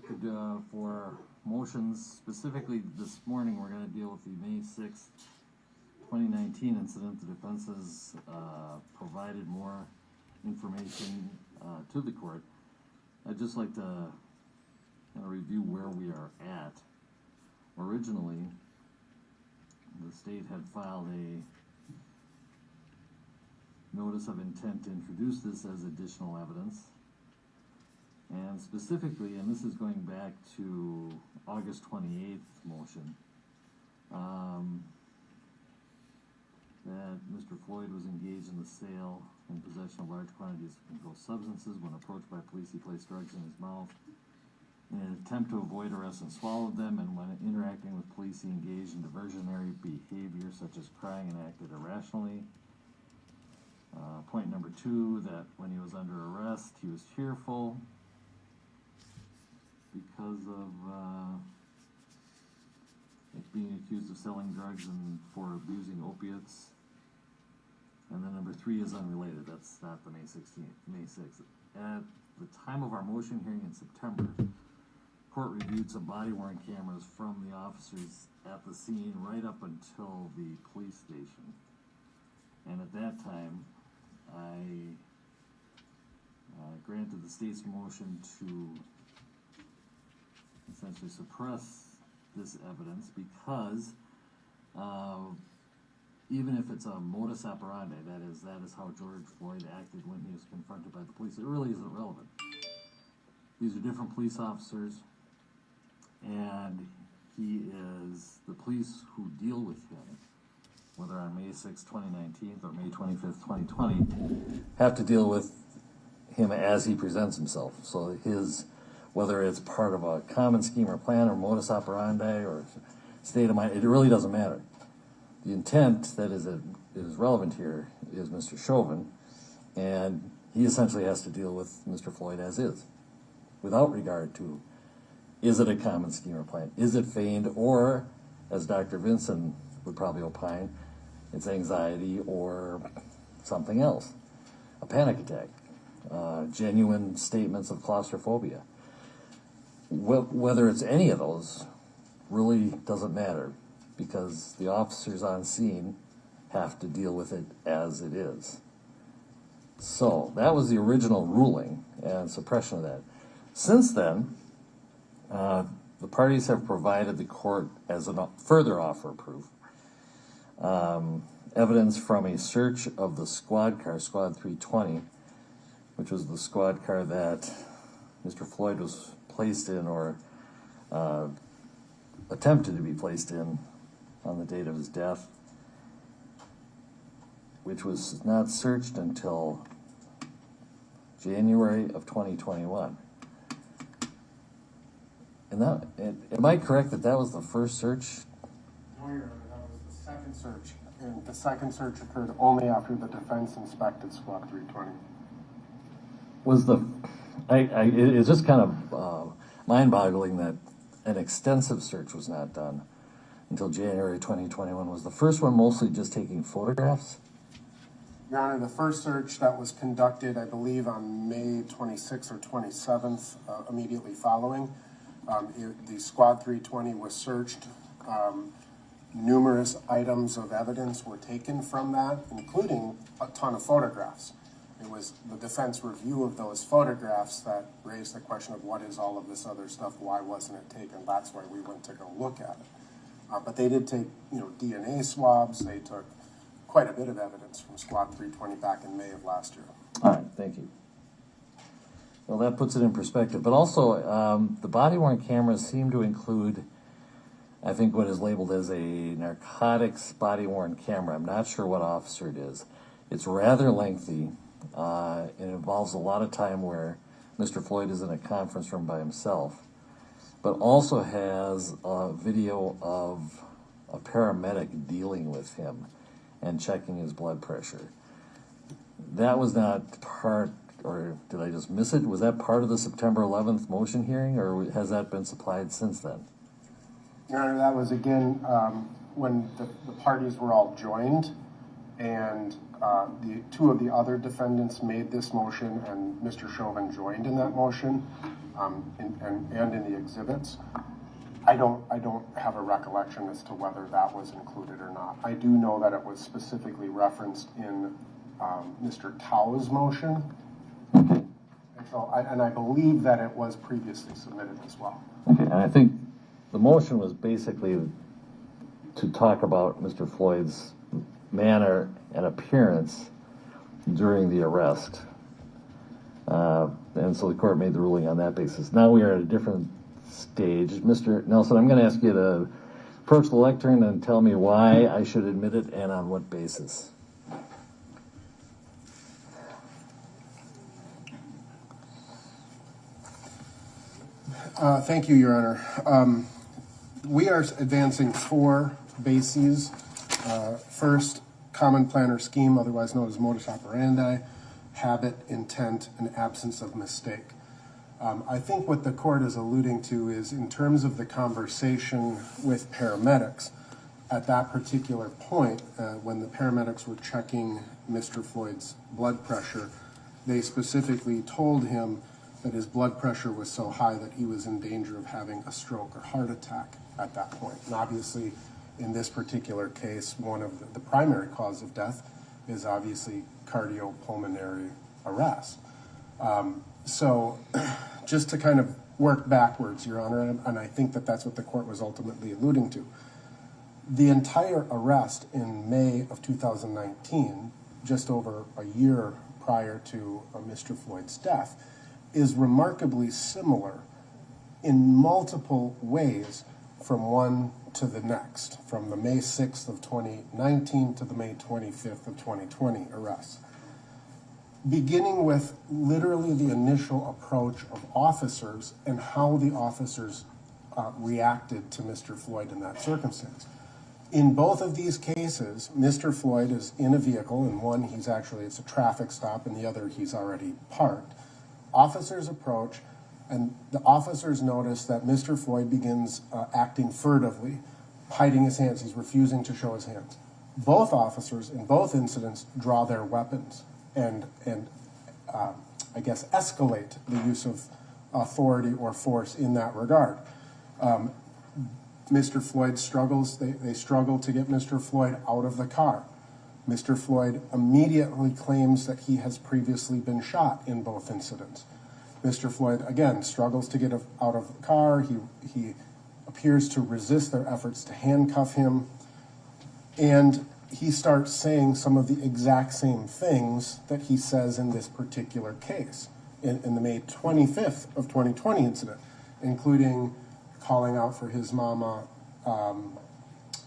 For motions, specifically this morning, we're going to deal with the May 6th, 2019 incident. The defense has provided more information to the court. I'd just like to kind of review where we are at. Originally, the state had filed a notice of intent to introduce this as additional evidence. And specifically, and this is going back to August 28th motion, that Mr. Floyd was engaged in the sale and possession of large quantities of controlled substances. When approached by police, he placed drugs in his mouth in an attempt to avoid arrest and swallowed them, and when interacting with police, he engaged in diversionary behavior such as crying and acted irrationally. Point number 2, that when he was under arrest, he was fearful because of being accused of selling drugs and for abusing opiates. And then number 3 is unrelated. That's not the May 6th. At the time of our motion hearing in September, court reviewed some body-worn cameras from the officers at the scene right up until the police station. And at that time, I granted the state's motion to essentially suppress this evidence because even if it's a modus operandi, that is how George Floyd acted when he was confronted by the police, it really isn't relevant. These are different police officers, and the police who deal with him, whether on May 6, 2019 or May 25th, 2020, have to deal with him as he presents himself. So whether it's part of a common scheme or plan or modus operandi or state of mind, it really doesn't matter. The intent that is relevant here is Mr. Chauvin, and he essentially has to deal with Mr. Floyd as is, without regard to, is it a common scheme or plan? Is it feigned, or, as Dr. Vinson would probably opine, it's anxiety or something else, a panic attack, genuine statements of claustrophobia. Whether it's any of those really doesn't matter, because the officers on scene have to deal with it as it is. So that was the original ruling and suppression of that. Since then, the parties have provided the court as a further offer of proof evidence from a search of the squad car, Squad 320, which was the squad car that Mr. Floyd was placed in, or attempted to be placed in on the date of his death, which was not searched until January of 2021. And am I correct that was the first search? No, Your Honor, that was the second search. And the second search occurred only after the defense inspected Squad 320. It's just kind of mind-boggling that an extensive search was not done until January 2021. Was the first one mostly just taking photographs? Your Honor, the first search that was conducted, I believe, on May 26th or 27th, immediately following, the Squad 320 was searched. Numerous items of evidence were taken from that, including a ton of photographs. It was the defense review of those photographs that raised the question of what is all of this other stuff, why wasn't it taken? That's why we went to go look at it. But they did take, DNA swabs. They took quite a bit of evidence from Squad 320 back in May of last year. All right, thank you. Well, that puts it in perspective. But also, the body-worn cameras seem to include, I think, what is labeled as a narcotics body-worn camera. I'm not sure what officer it is. It's rather lengthy. It involves a lot of time where Mr. Floyd is in a conference room by himself, but also has a video of a paramedic dealing with him and checking his blood pressure. That was not part, or did I just miss it? Was that part of the September 11th motion hearing, or has that been supplied since then? Your Honor, that was again when the parties were all joined, and the two of the other defendants made this motion, and Mr. Chauvin joined in that motion, and in the exhibits. I don't have a recollection as to whether that was included or not. I do know that it was specifically referenced in Mr. Tao's motion, and so I believe that it was previously submitted as well. Okay, and I think the motion was basically to talk about Mr. Floyd's manner and appearance during the arrest. And so the court made the ruling on that basis. Now we are at a different stage. Mr. Nelson, I'm going to ask you to approach the lectern and tell me why I should admit it and on what basis. Thank you, Your Honor. We are advancing 4 bases. First, common plan or scheme, otherwise known as modus operandi, habit, intent, and absence of mistake. I think what the court is alluding to is in terms of the conversation with paramedics at that particular point, when the paramedics were checking Mr. Floyd's blood pressure, they specifically told him that his blood pressure was so high that he was in danger of having a stroke or heart attack at that point. And obviously, in this particular case, one of the primary cause of death is obviously cardiopulmonary arrest. So just to kind of work backwards, Your Honor, and I think that that's what the court was ultimately alluding to. The entire arrest in May of 2019, just over a year prior to Mr. Floyd's death, is remarkably similar in multiple ways from one to the next, from the May 6th of 2019 to the May 25th of 2020 arrest. Beginning with literally the initial approach of officers and how the officers reacted to Mr. Floyd in that circumstance. In both of these cases, Mr. Floyd is in a vehicle. In one, it's a traffic stop, and the other, he's already parked. Officers approach, and the officers notice that Mr. Floyd begins acting furtively, hiding his hands. He's refusing to show his hands. Both officers in both incidents draw their weapons and I guess escalate the use of authority or force in that regard. Mr. Floyd struggles. They struggle to get Mr. Floyd out of the car. Mr. Floyd immediately claims that he has previously been shot in both incidents. Mr. Floyd, again, struggles to get out of the car. He appears to resist their efforts to handcuff him. And he starts saying some of the exact same things that he says in this particular case, in the May 25th of 2020 incident, including calling out for his mama.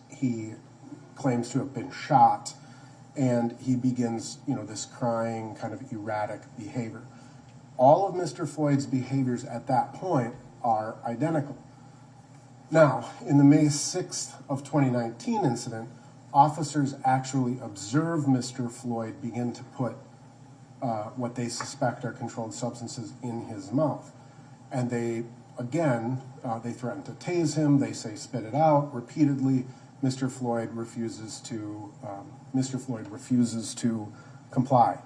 He claims to have been shot, and he begins, this crying, kind of erratic behavior. All of Mr. Floyd's behaviors at that point are identical. Now, in the May 6th of 2019 incident, officers actually observe Mr. Floyd begin to put what they suspect are controlled substances in his mouth. And they threaten to tase him. They say, spit it out repeatedly. Mr. Floyd refuses to comply.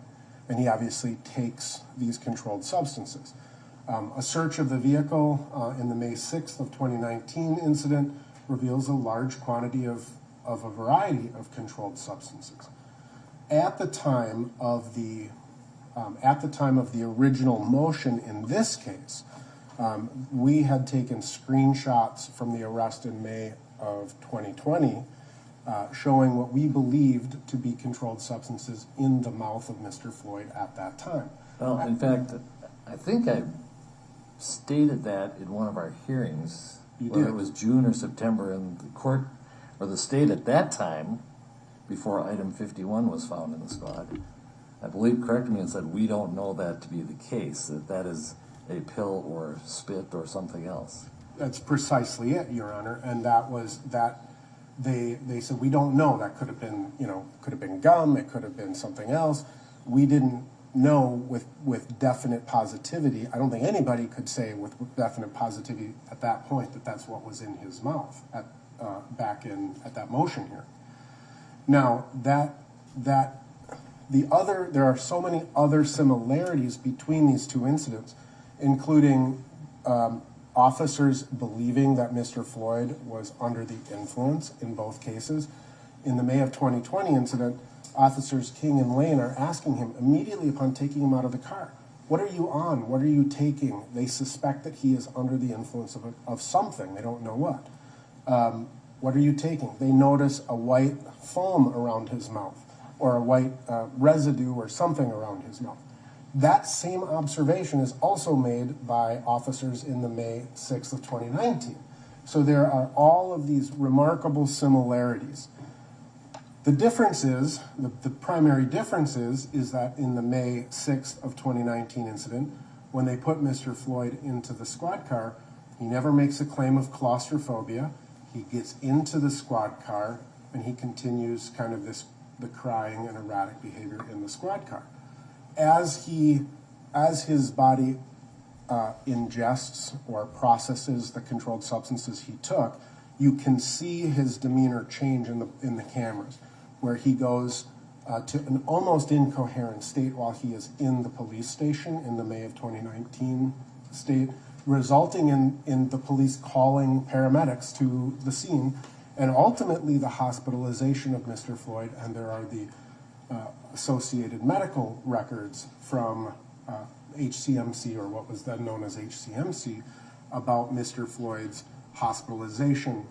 And he obviously takes these controlled substances. A search of the vehicle in the May 6th of 2019 incident reveals a large quantity of a variety of controlled substances. At the time of the original motion in this case, we had taken screenshots from the arrest in May of 2020 showing what we believed to be controlled substances in the mouth of Mr. Floyd at that time. Well, in fact, I think I stated that in one of our hearings, whether it was June or September, and the court or the state at that time, before item 51 was found in the squad, I believe corrected me and said, we don't know that to be the case, that is a pill or spit or something else. That's precisely it, Your Honor, and that was that. They said, we don't know. That could have been, could have been gum. It could have been something else. We didn't know with definite positivity. I don't think anybody could say with definite positivity at that point that that's what was in his mouth at that motion here. Now, that that there are so many other similarities between these two incidents, including officers believing that Mr. Floyd was under the influence in both cases. In the May of 2020 incident, Officers King and Lane are asking him immediately upon taking him out of the car, what are you on? What are you taking? They suspect that he is under the influence of something. They don't know what. What are you taking? They notice a white foam around his mouth, or a white residue or something around his mouth. That same observation is also made by officers in the May 6th of 2019. So there are all of these remarkable similarities. The difference is, the primary difference is that in the May 6th of 2019 incident, when they put Mr. Floyd into the squad car, he never makes a claim of claustrophobia. He gets into the squad car and he continues kind of the crying and erratic behavior in the squad car. As his body ingests or processes the controlled substances he took, you can see his demeanor change in the cameras, where he goes to an almost incoherent state while he is in the police station in the May of 2019 state, resulting in the police calling paramedics to the scene, and ultimately the hospitalization of Mr. Floyd. And there are the associated medical records from HCMC, or what was then known as HCMC, about Mr. Floyd's hospitalization.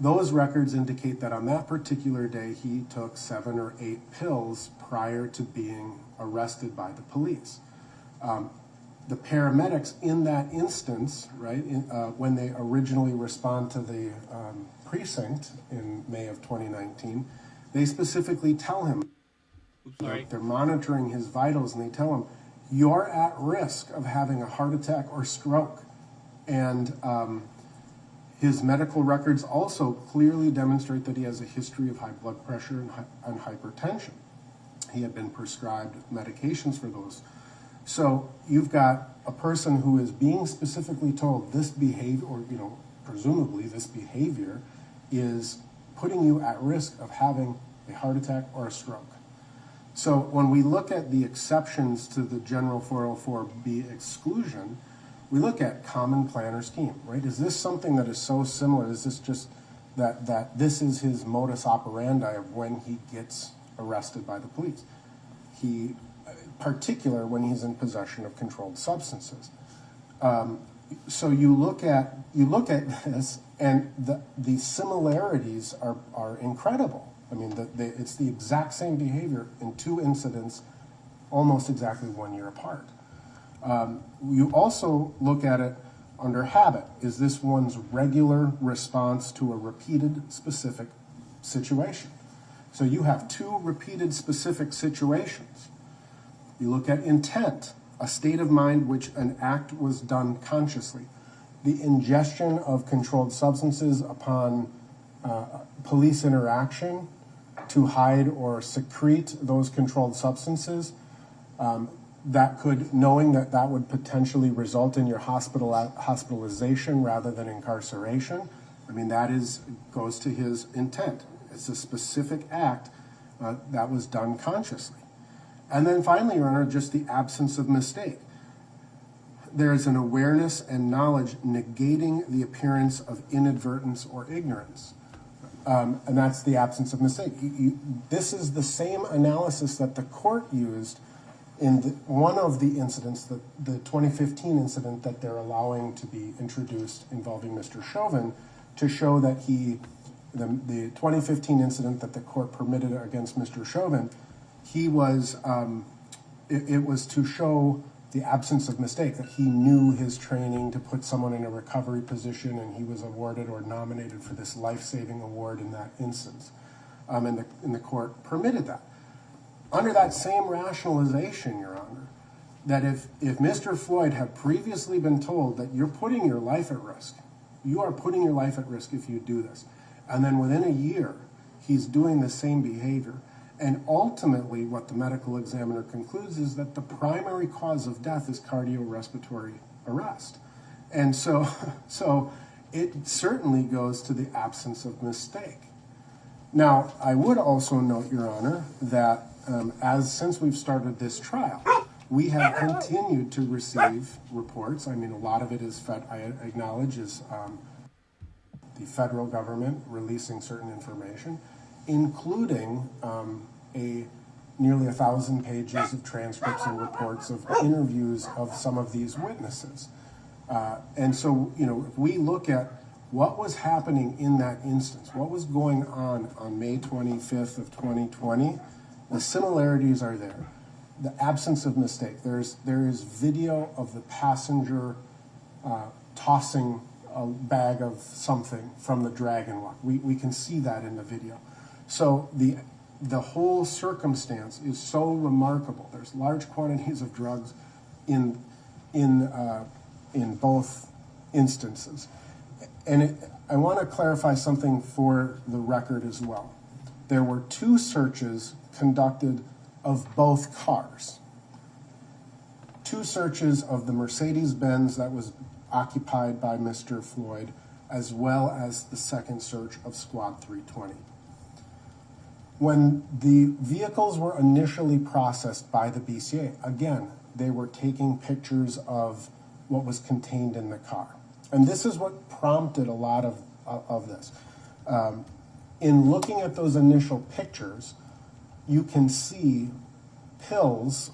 Those records indicate that on that particular day he took 7 or 8 pills prior to being arrested by the police. The paramedics in that instance, right, when they originally respond to the precinct in May of 2019, they specifically tell him, they're monitoring his vitals, and they tell him, you're at risk of having a heart attack or stroke. And his medical records also clearly demonstrate that he has a history of high blood pressure and hypertension. He had been prescribed medications for those. So you've got a person who is being specifically told this behavior, or presumably this behavior, is putting you at risk of having a heart attack or a stroke. So when we look at the exceptions to the general 404B exclusion, we look at common plan or scheme, right? Is this something that is so similar? Is this just that this is his modus operandi of when he gets arrested by the police? Particular when he's in possession of controlled substances. So you look at this, and the similarities are incredible. I mean, it's the exact same behavior in 2 incidents, almost exactly 1 year apart. You also look at it under habit. Is this one's regular response to a repeated specific situation? So you have 2 repeated specific situations. You look at intent, a state of mind which an act was done consciously. The ingestion of controlled substances upon police interaction to hide or secrete those controlled substances, that could, knowing that would potentially result in your hospitalization rather than incarceration. I mean, goes to his intent. It's a specific act that was done consciously. And then finally, Your Honor, just the absence of mistake. There is an awareness and knowledge negating the appearance of inadvertence or ignorance. And that's the absence of mistake. This is the same analysis that the court used in one of the incidents, the 2015 incident that they're allowing to be introduced involving Mr. Chauvin, to show that the 2015 incident that the court permitted against Mr. Chauvin, it was to show the absence of mistake, that he knew his training to put someone in a recovery position, and he was awarded or nominated for this life-saving award in that instance. And the court permitted that. Under that same rationalization, Your Honor, that if Mr. Floyd had previously been told that you're putting your life at risk, you are putting your life at risk if you do this, and then within a year, he's doing the same behavior, and ultimately what the medical examiner concludes is that the primary cause of death is cardiorespiratory arrest. And so it certainly goes to the absence of mistake. Now, I would also note, Your Honor, that since we've started this trial, we have continued to receive reports. I mean, a lot of it is, I acknowledge, is the federal government releasing certain information, including nearly 1,000 pages of transcripts and reports of interviews of some of these witnesses. And so, if we look at what was happening in that instance, what was going on May 25th of 2020, the similarities are there. The absence of mistake. There is video of the passenger tossing a bag of something from the Dragon Walk. We can see that in the video. So the whole circumstance is so remarkable. There's large quantities of drugs in both instances. And I want to clarify something for the record as well. There were 2 searches conducted of both cars. 2 searches of the Mercedes-Benz that was occupied by Mr. Floyd, as well as the second search of Squad 320. When the vehicles were initially processed by the BCA, again, they were taking pictures of what was contained in the car. And this is what prompted a lot of this. In looking at those initial pictures, you can see pills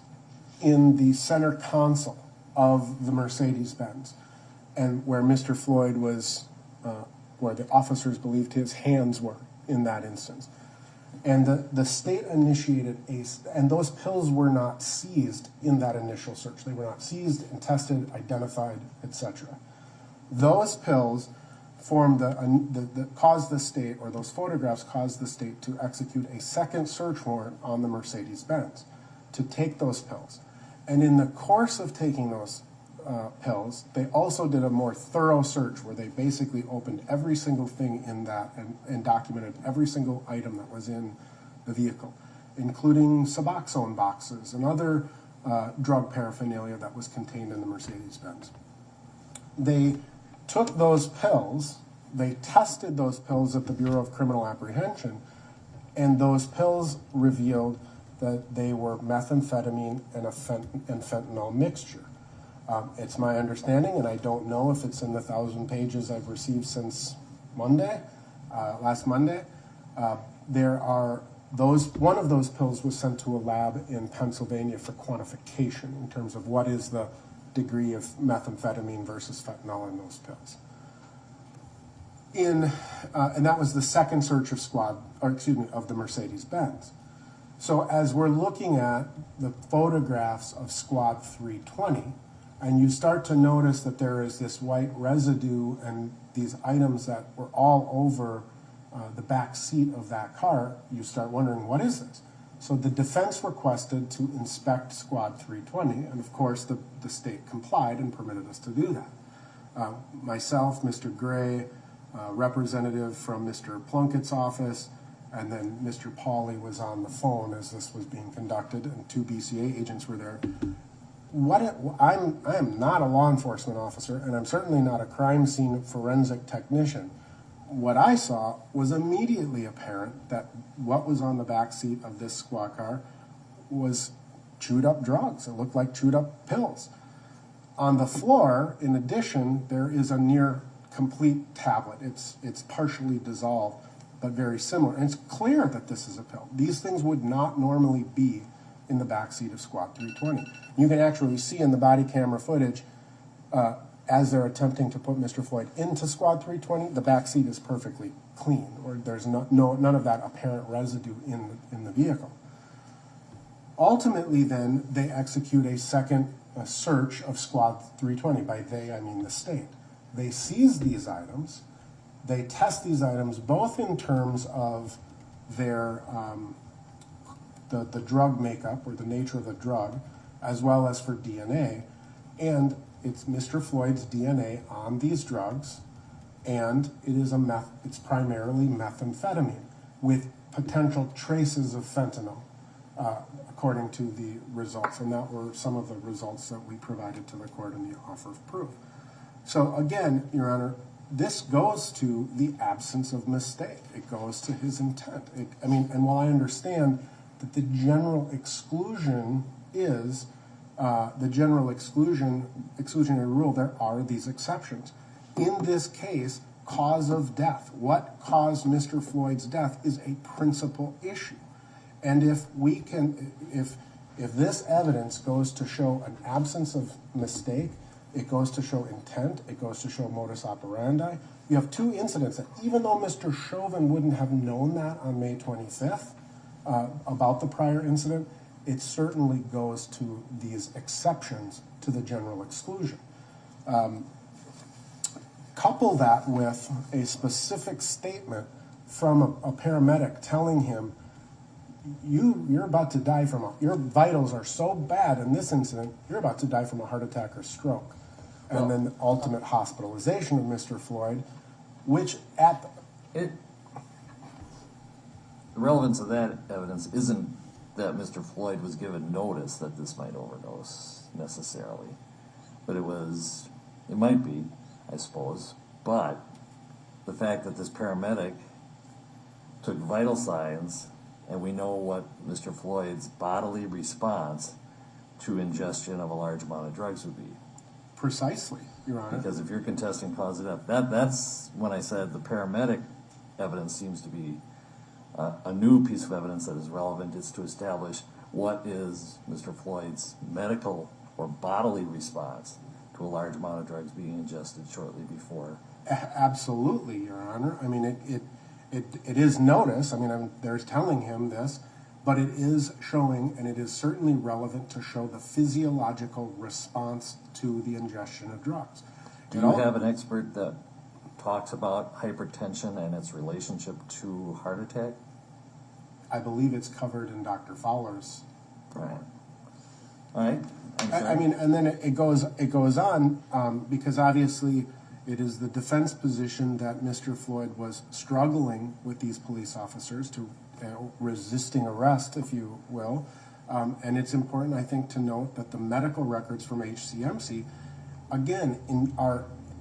in the center console of the Mercedes-Benz, and where Mr. Floyd was, where the officers believed his hands were in that instance. And the state initiated and those pills were not seized in that initial search. They were not seized and tested, identified, etc. Those pills formed caused the state, or those photographs caused the state to execute a second search warrant on the Mercedes-Benz to take those pills. And in the course of taking those pills, they also did a more thorough search where they basically opened every single thing in that and documented every single item that was in the vehicle, including Suboxone boxes and other drug paraphernalia that was contained in the Mercedes-Benz. They took those pills, they tested those pills at the Bureau of Criminal Apprehension, and those pills revealed that they were methamphetamine and fentanyl mixture. It's my understanding, and I don't know if it's in the 1,000 pages I've received since Monday, last Monday. One of those pills was sent to a lab in Pennsylvania for quantification in terms of what is the degree of methamphetamine versus fentanyl in those pills. And that was the second search of the Mercedes-Benz. So as we're looking at the photographs of Squad 320, and you start to notice that there is this white residue and these items that were all over the back seat of that car, you start wondering, what is this? So the defense requested to inspect Squad 320, and of course the state complied and permitted us to do that. Myself, Mr. Gray, representative from Mr. Plunkett's office, and then Mr. Pauly was on the phone as this was being conducted, and 2 BCA agents were there. I am not a law enforcement officer, and I'm certainly not a crime scene forensic technician. What I saw was immediately apparent that what was on the back seat of this squad car was chewed up drugs. It looked like chewed up pills. On the floor, in addition, there is a near complete tablet. It's partially dissolved, but very similar. And it's clear that this is a pill. These things would not normally be in the backseat of Squad 320. You can actually see in the body camera footage, as they're attempting to put Mr. Floyd into Squad 320, the backseat is perfectly clean, or there's none of that apparent residue in the vehicle. Ultimately, then, they execute a second search of Squad 320. By they, I mean the state. They seize these items. They test these items both in terms of their the drug makeup or the nature of the drug, as well as for DNA. And it's Mr. Floyd's DNA on these drugs, and it's primarily methamphetamine with potential traces of fentanyl, according to the results. And that were some of the results that we provided to the court in the offer of proof. So again, Your Honor, this goes to the absence of mistake. It goes to his intent. And while I understand that the general exclusion is the general exclusionary rule, there are these exceptions. In this case, cause of death, what caused Mr. Floyd's death, is a principal issue. And if this evidence goes to show an absence of mistake, it goes to show intent, it goes to show modus operandi. You have two incidents that, even though Mr. Chauvin wouldn't have known that on May 25th about the prior incident, it certainly goes to these exceptions to the general exclusion. Couple that with a specific statement from a paramedic telling him, you're about to die your vitals are so bad in this incident, you're about to die from a heart attack or stroke. And then the ultimate hospitalization of Mr. Floyd, which the relevance of that evidence isn't that Mr. Floyd was given notice that this might overdose necessarily, but it might be, I suppose, but the fact that this paramedic took vital signs, and we know what Mr. Floyd's bodily response to ingestion of a large amount of drugs would be. Precisely, Your Honor. Because if you're contesting cause of death, that's when I said the paramedic evidence seems to be a new piece of evidence that is relevant. Is to establish what is Mr. Floyd's medical or bodily response to a large amount of drugs being ingested shortly before. Absolutely, Your Honor. I mean, it is notice. I mean, they're telling him this, but it is showing, and it is certainly relevant to show the physiological response to the ingestion of drugs. Do you have an expert that talks about hypertension and its relationship to heart attack? I believe it's covered in Dr. Fowler's. Right. All right. I mean, and then it goes on because obviously it is the defense position that Mr. Floyd was struggling with these police officers to resisting arrest, if you will. And it's important, I think, to note that the medical records from HCMC, again,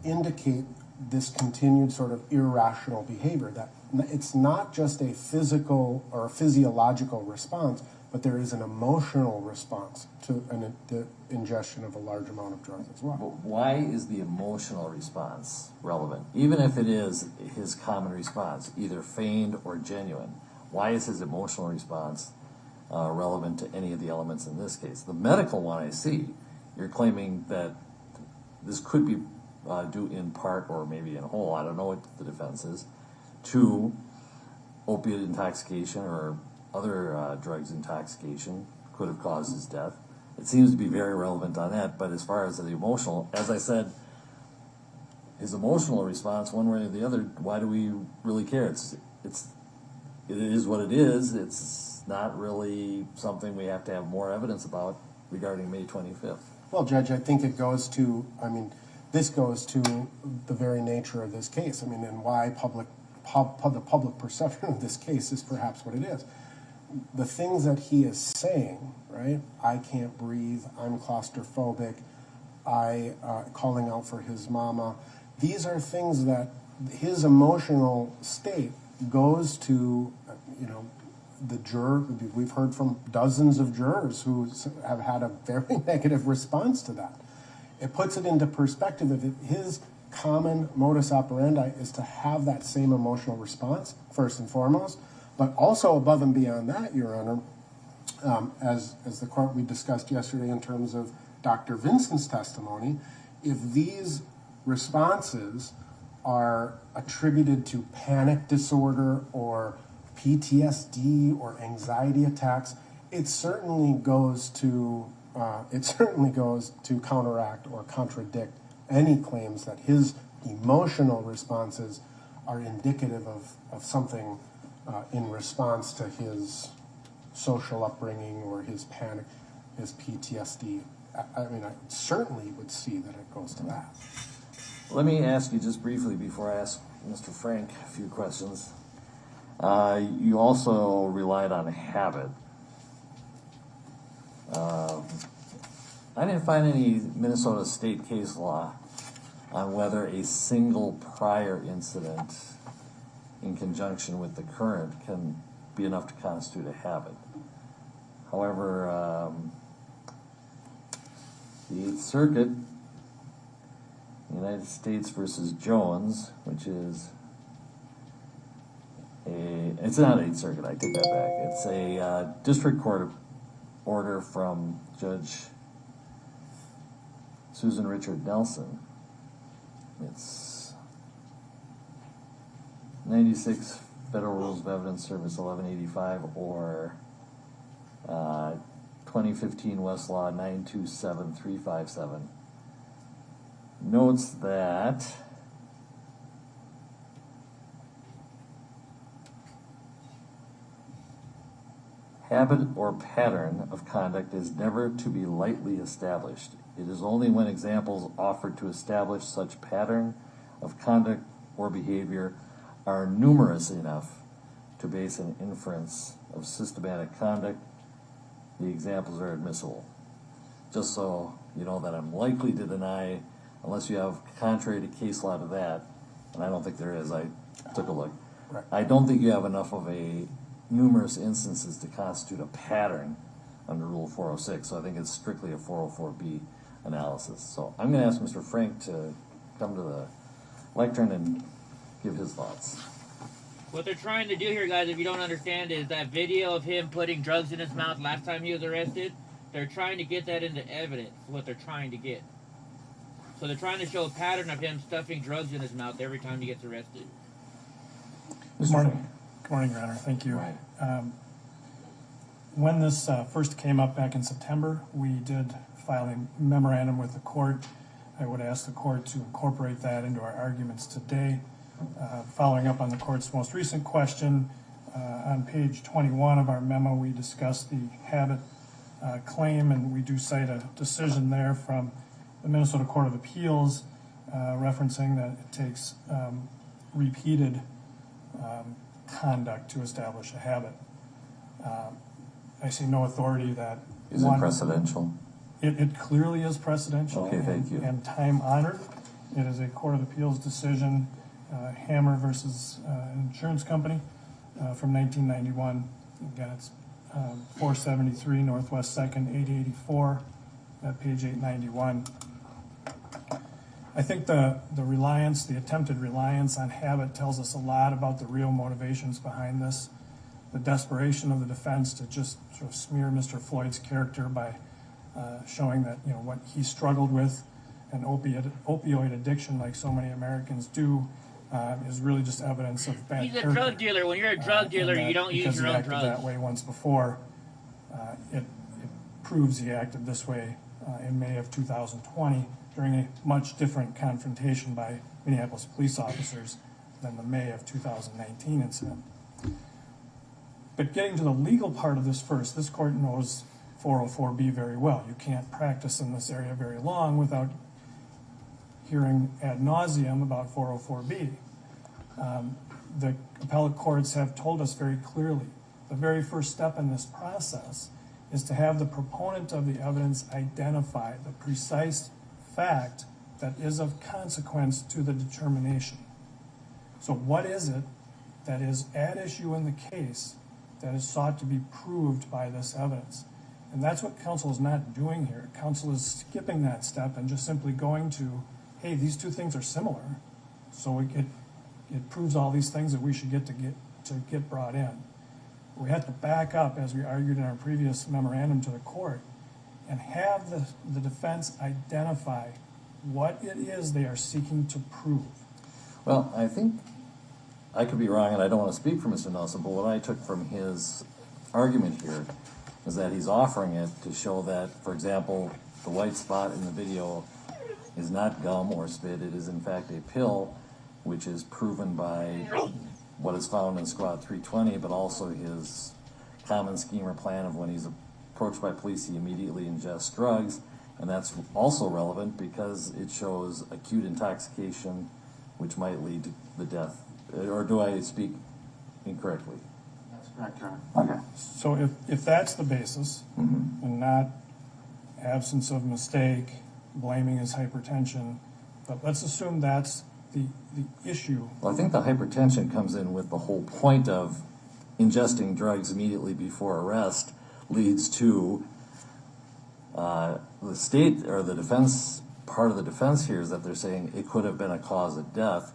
indicate this continued sort of irrational behavior, that it's not just a physical or a physiological response, but there is an emotional response to the ingestion of a large amount of drugs as well. But why is the emotional response relevant? Even if it is his common response, either feigned or genuine, why is his emotional response relevant to any of the elements in this case? The medical one, I see, you're claiming that this could be due in part or maybe in whole, I don't know what the defense is, to opiate intoxication or other drugs intoxication could have caused his death. It seems to be very relevant on that, but as far as the emotional, as I said, his emotional response, one way or the other, why do we really care? It is what it is. It's not really something we have to have more evidence about regarding May 25th. Well, Judge, I think it goes to, this goes to the very nature of this case. And why the public perception of this case is perhaps what it is. The things that he is saying, right? I can't breathe, I'm claustrophobic, calling out for his mama. These are things that his emotional state goes to, the juror. We've heard from dozens of jurors who have had a very negative response to that. It puts it into perspective. If his common modus operandi is to have that same emotional response, first and foremost, but also above and beyond that, Your Honor, as the court we discussed yesterday in terms of Dr. Vincent's testimony, if these responses are attributed to panic disorder or PTSD or anxiety attacks, it certainly goes to counteract or contradict any claims that his emotional responses are indicative of something in response to his social upbringing or his panic, his PTSD. I certainly would see that it goes to that. Let me ask you just briefly before I ask Mr. Frank a few questions. You also relied on habit. I didn't find any Minnesota state case law on whether a single prior incident in conjunction with the current can be enough to constitute a habit. However, the Eighth Circuit, United States versus Jones, which is it's not Eighth Circuit, I take that back. It's a district court order from Judge Susan Richard Nelson. It's 96 Federal Rules of Evidence Service 1185 or 2015 Westlaw 927357. Notes that habit or pattern of conduct is never to be lightly established. It is only when examples offered to establish such pattern of conduct or behavior are numerous enough to base an inference of systematic conduct, the examples are admissible. Just so you know that I'm likely to deny, unless you have contrary to case law to that, and I don't think there is, I took a look. Right. I don't think you have enough of a numerous instances to constitute a pattern under Rule 406, so I think it's strictly a 404B analysis. So I'm going to ask Mr. Frank to come to the lectern and give his thoughts. What they're trying to do here, guys, if you don't understand, is that video of him putting drugs in his mouth last time he was arrested. They're trying to get that into evidence, what they're trying to get. So they're trying to show a pattern of him stuffing drugs in his mouth every time he gets arrested. Good morning. Good morning, Your Honor. Thank you. Right. When this first came up back in September, we did file a memorandum with the court. I would ask the court to incorporate that into our arguments today. Following up on the court's most recent question, on page 21 of our memo, we discussed the habit claim, and we do cite a decision there from the Minnesota Court of Appeals referencing that it takes repeated conduct to establish a habit. I see no authority that... Is it precedential? It clearly is precedential. Okay, thank you. And time honored. It is a Court of Appeals decision, Hammer versus Insurance Company from 1991. Again, it's 473 Northwest 2nd, 884 at page 891. I think the reliance, the attempted reliance on habit tells us a lot about the real motivations behind this. The desperation of the defense to just sort of smear Mr. Floyd's character by showing that, you know, what he struggled with, an opioid addiction like so many Americans do, is really just evidence of bad He's a character. drug dealer. When you're a drug dealer, you don't use your own Because he acted drugs. that way once before, it proves he acted this way in May of 2020 during a much different confrontation by Minneapolis police officers than the May of 2019 incident. But getting to the legal part of this first, this court knows 404B very well. You can't practice in this area very long without hearing ad nauseum about 404B. The appellate courts have told us very clearly the very first step in this process is to have the proponent of the evidence identify the precise fact that is of consequence to the determination. So what is it that is at issue in the case that is sought to be proved by this evidence? And that's what counsel is not doing here. Counsel is skipping that step and just simply going to, hey, these two things are similar, so it proves all these things that we should get brought in. We have to back up, as we argued in our previous memorandum to the court, and have the defense identify what it is they are seeking to prove. Well, I think I could be wrong, and I don't want to speak for Mr. Nelson, but what I took from his argument here is that he's offering it to show that, for example, the white spot in the video is not gum or spit. It is, in fact, a pill, which is proven by what is found in Squad 320, but also his common scheme or plan of when he's approached by police, he immediately ingests drugs. And that's also relevant because it shows acute intoxication, which might lead to the death. Or do I speak incorrectly? That's correct, Your Honor. Okay. So if that's the basis, and not absence of mistake, blaming his hypertension, But let's assume that's the issue. Well, I think the hypertension comes in with the whole point of ingesting drugs immediately before arrest leads to the state or the defense, part of the defense here is that they're saying it could have been a cause of death.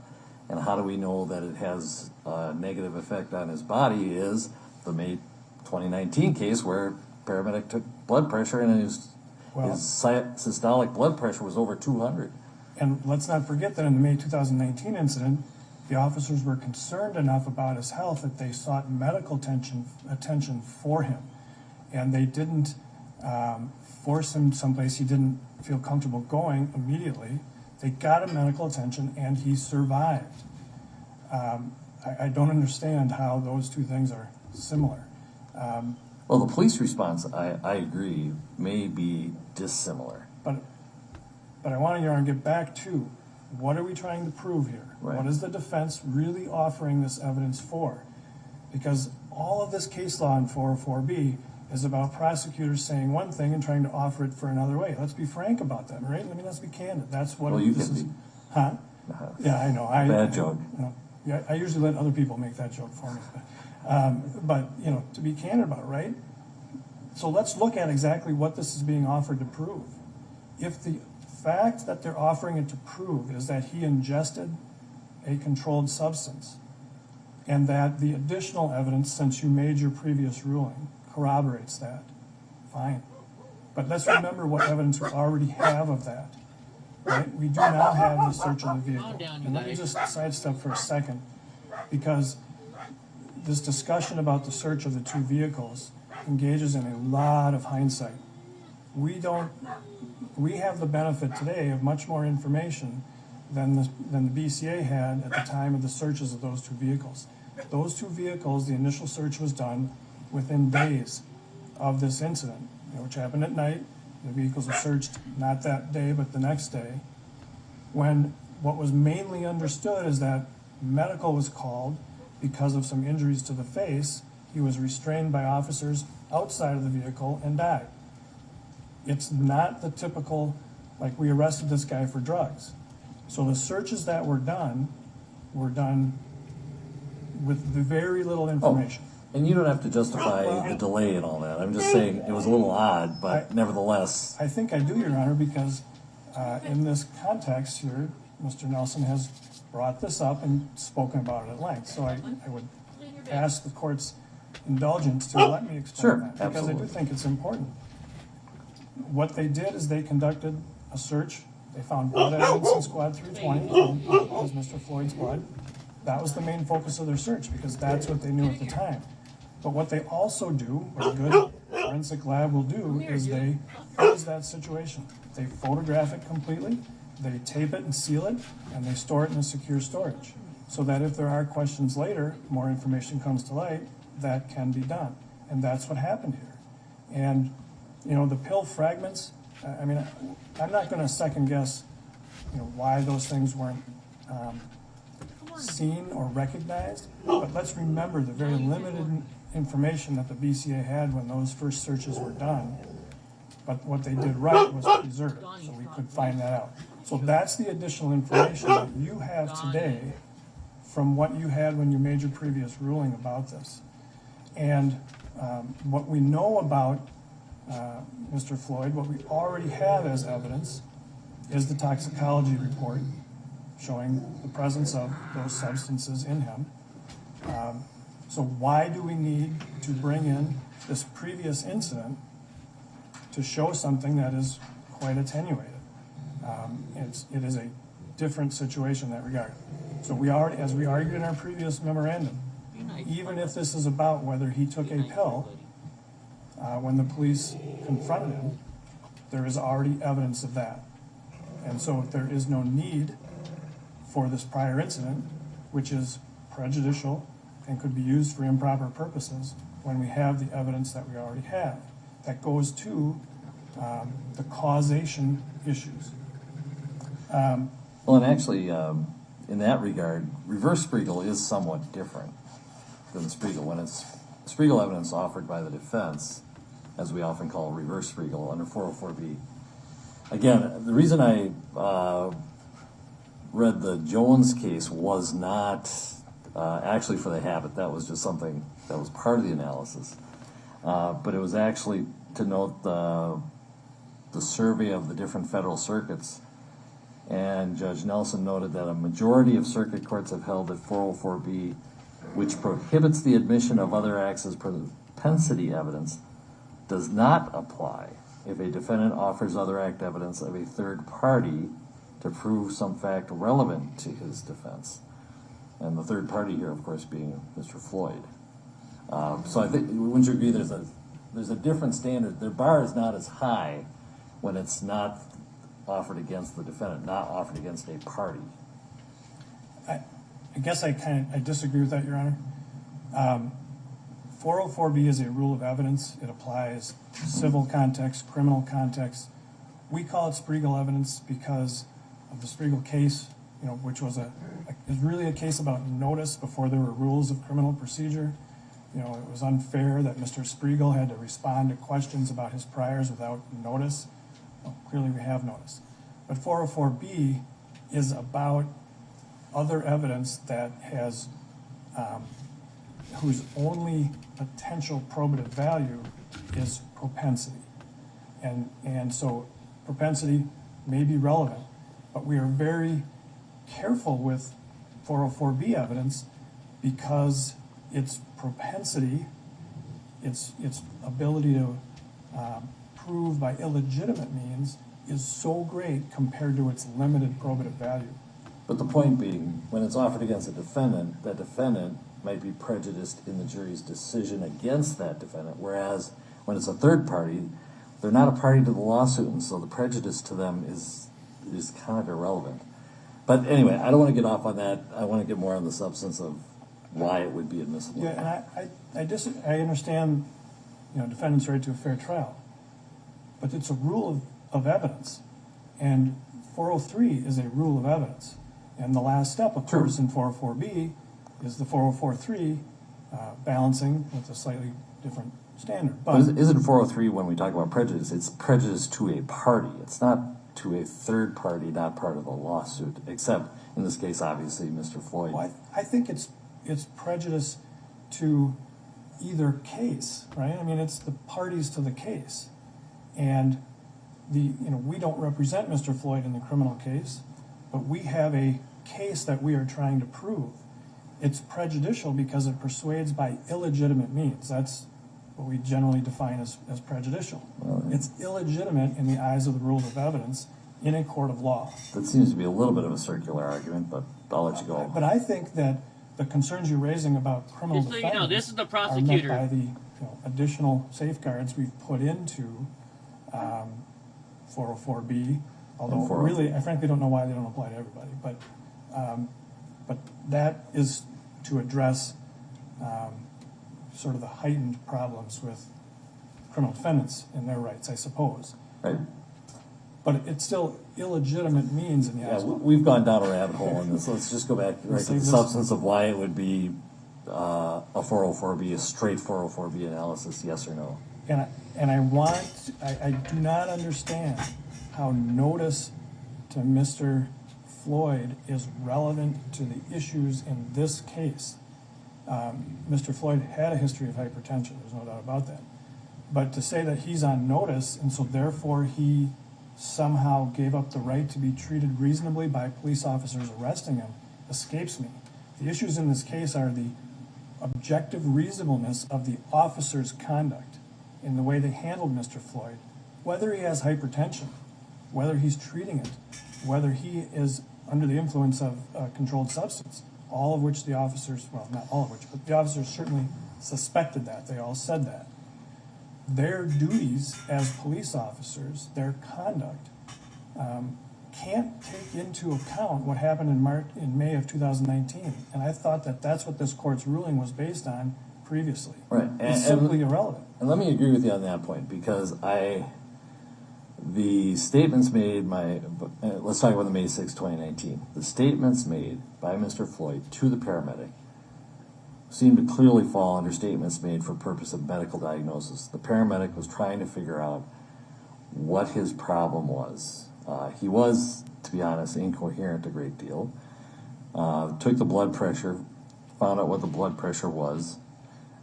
And how do we know that it has a negative effect on his body is the May 2019 case where paramedic took blood pressure and his systolic blood pressure was over 200. And let's not forget that in the May 2019 incident, the officers were concerned enough about his health that they sought medical attention for him. And they didn't force him someplace he didn't feel comfortable going immediately. They got him medical attention and he survived. I don't understand how those two things are similar. Well, the police response, I agree, may be dissimilar. But I want to get back to what are we trying to prove here? Right. What is the defense really offering this evidence for? Because all of this case law in 404B is about prosecutors saying one thing and trying to offer it for another way. Let's be frank about that, right? I mean, let's be candid. That's what Well, you this can is. be. Huh? Yeah, I know. Bad joke. Yeah, I usually let other people make that joke for me. But you know, to be candid about it, right? So let's look at exactly what this is being offered to prove. If the fact that they're offering it to prove is that he ingested a controlled substance, and that the additional evidence since you made your previous ruling corroborates that, fine. But let's remember what evidence we already have of that. Right? We do now have the search of the vehicle. And let me just sidestep for a second, because this discussion about the search of the two vehicles engages in a lot of hindsight. We have the benefit today of much more information than the BCA had at the time of the searches of those two vehicles. Those two vehicles, the initial search was done within days of this incident, which happened at night. The vehicles were searched not that day, but the next day, when what was mainly understood is that medical was called because of some injuries to the face. He was restrained by officers outside of the vehicle and died. It's not the typical, like, we arrested this guy for drugs. So the searches that were done with very little information. And you don't have to justify the delay and all that. I'm just saying it was a little odd, but nevertheless. I think I do, Your Honor, because in this context here, Mr. Nelson has brought this up and spoken about it at length. So I would ask the court's indulgence to let me explain that, because absolutely. I do think it's important. What they did is they conducted a search. They found blood evidence in Squad 320, it was Mr. Floyd's blood. That was the main focus of their search, because that's what they knew at the time. But what they also do, what a good forensic lab will do, is they freeze that situation. They photograph it completely, they tape it and seal it, and they store it in a secure storage. So that if there are questions later, more information comes to light, that can be done. And that's what happened here. And, the pill fragments, I mean, I'm not gonna second guess, why those things weren't seen or recognized, but let's remember the very limited information that the BCA had when those first searches were done. But what they did right was preserve it, so we could find that out. So that's the additional information that you have today from what you had when you made your previous ruling about this. And what we know about Mr. Floyd, what we already have as evidence, is the toxicology report showing the presence of those substances in him. So why do we need to bring in this previous incident to show something that is quite attenuated? It is a different situation in that regard. So we already, as we argued in our previous memorandum, even if this is about whether he took a pill when the police confronted him, there is already evidence of that. And so if there is no need for this prior incident, which is prejudicial and could be used for improper purposes, when we have the evidence that we already have, that goes to the causation issues. Well, and actually, in that regard, reverse Spiegel is somewhat different than Spiegel. When it's Spiegel evidence offered by the defense, as we often call reverse Spiegel under 404B. Again, the reason I read the Jones case was not actually for the habit. That was just something that was part of the analysis. But it was actually to note the survey of the different federal circuits. And Judge Nelson noted that a majority of circuit courts have held that 404B, which prohibits the admission of other acts as propensity evidence, does not apply if a defendant offers other act evidence of a third party to prove some fact relevant to his defense. And the third party here, of course, being Mr. Floyd. So I think, wouldn't you agree there's a different standard? Their bar is not as high when it's not offered against the defendant, not offered against a party. I guess I disagree with that, Your Honor. 404B is a rule of evidence. It applies civil context, criminal context. We call it Spriegel evidence because of the Spriegel case, which was really a case about notice before there were rules of criminal procedure. It was unfair that Mr. Spriegel had to respond to questions about his priors without notice. Well, clearly we have notice. But 404B is about other evidence that has, whose only potential probative value is propensity. And so propensity may be relevant, but we are very careful with 404B evidence because its propensity, its ability to prove by illegitimate means is so great compared to its limited probative value. But the point being, when it's offered against a defendant, that defendant might be prejudiced in the jury's decision against that defendant, whereas when it's a third party, they're not a party to the lawsuit, and so the prejudice to them is kind of irrelevant. But anyway, I don't want to get off on that. I want to get more on the substance of why it would be admissible. Yeah, and I understand, defendant's right to a fair trial, but it's a rule of evidence, and 403 is a rule of evidence. And the last step, of course, in 404B is the 404-3 balancing with a slightly different standard. But isn't 403, when we talk about prejudice, it's prejudice to a party. It's not to a third party, not part of the lawsuit, except in this case, obviously, Mr. Floyd. Well, I think it's prejudice to either case, right? I mean, it's the parties to the case. And we don't represent Mr. Floyd in the criminal case, but we have a case that we are trying to prove. It's prejudicial because it persuades by illegitimate means. That's what we generally define as prejudicial. It's illegitimate in the eyes of the rules of evidence in a court of law. That seems to be a little bit of a circular argument, but I'll let you go. But I think that the concerns you're raising about criminal Just so defendants you know, this is the are met prosecutor. by the additional safeguards we've put into 404B. Although really, I frankly don't know why they don't apply to everybody. But that is to address sort of the heightened problems with criminal defendants and their rights, I suppose. Right. But it's still illegitimate means in the eyes of We've gone down a rabbit hole on this. Let's just go back right to the this. substance of why it would be a 404B, a straight 404B analysis, yes or no. And I do not understand how notice to Mr. Floyd is relevant to the issues in this case. Mr. Floyd had a history of hypertension, there's no doubt about that. But to say that he's on notice and so therefore he somehow gave up the right to be treated reasonably by police officers arresting him escapes me. The issues in this case are the objective reasonableness of the officer's conduct in the way they handled Mr. Floyd, whether he has hypertension, whether he's treating it, whether he is under the influence of a controlled substance, all of which the officers, well, not all of which, but the officers certainly suspected that. They all said that. Their duties as police officers, their conduct, can't take into account what happened in May of 2019. And I thought that that's what this court's ruling was based on previously. Right. It's simply irrelevant. And let me agree with you on that point, because the statements made let's talk about the May 6, 2019. The statements made by Mr. Floyd to the paramedic seem to clearly fall under statements made for purpose of medical diagnosis. The paramedic was trying to figure out what his problem was. He was, to be honest, incoherent a great deal. Took the blood pressure, found out what the blood pressure was.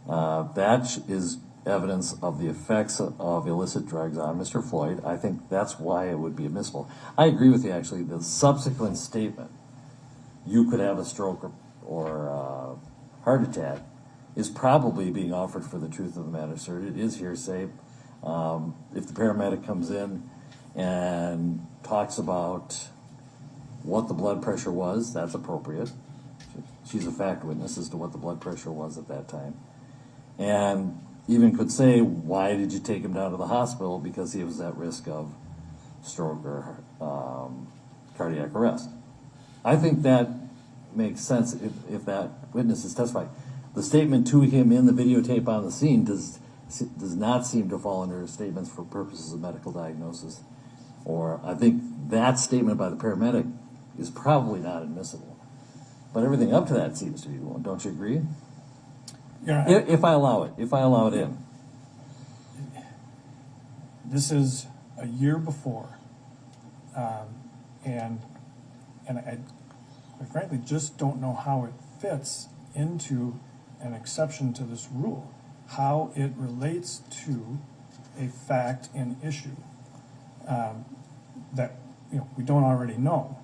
That is evidence of the effects of illicit drugs on Mr. Floyd. I think that's why it would be admissible. I agree with you, actually. The subsequent statement, you could have a stroke or heart attack, is probably being offered for the truth of the matter asserted. It is hearsay. If the paramedic comes in and talks about what the blood pressure was, that's appropriate. She's a fact witness as to what the blood pressure was at that time. And even could say, why did you take him down to the hospital? Because he was at risk of stroke or cardiac arrest. I think that makes sense if that witness is testifying. The statement to him in the videotape on the scene does not seem to fall under statements for purposes of medical diagnosis. Or I think that statement by the paramedic is probably not admissible. But everything up to that seems to be one. Don't you agree? Yeah. If I allow it in. This is a year before, and I quite frankly just don't know how it fits into an exception to this rule, how it relates to a fact and issue that we don't already know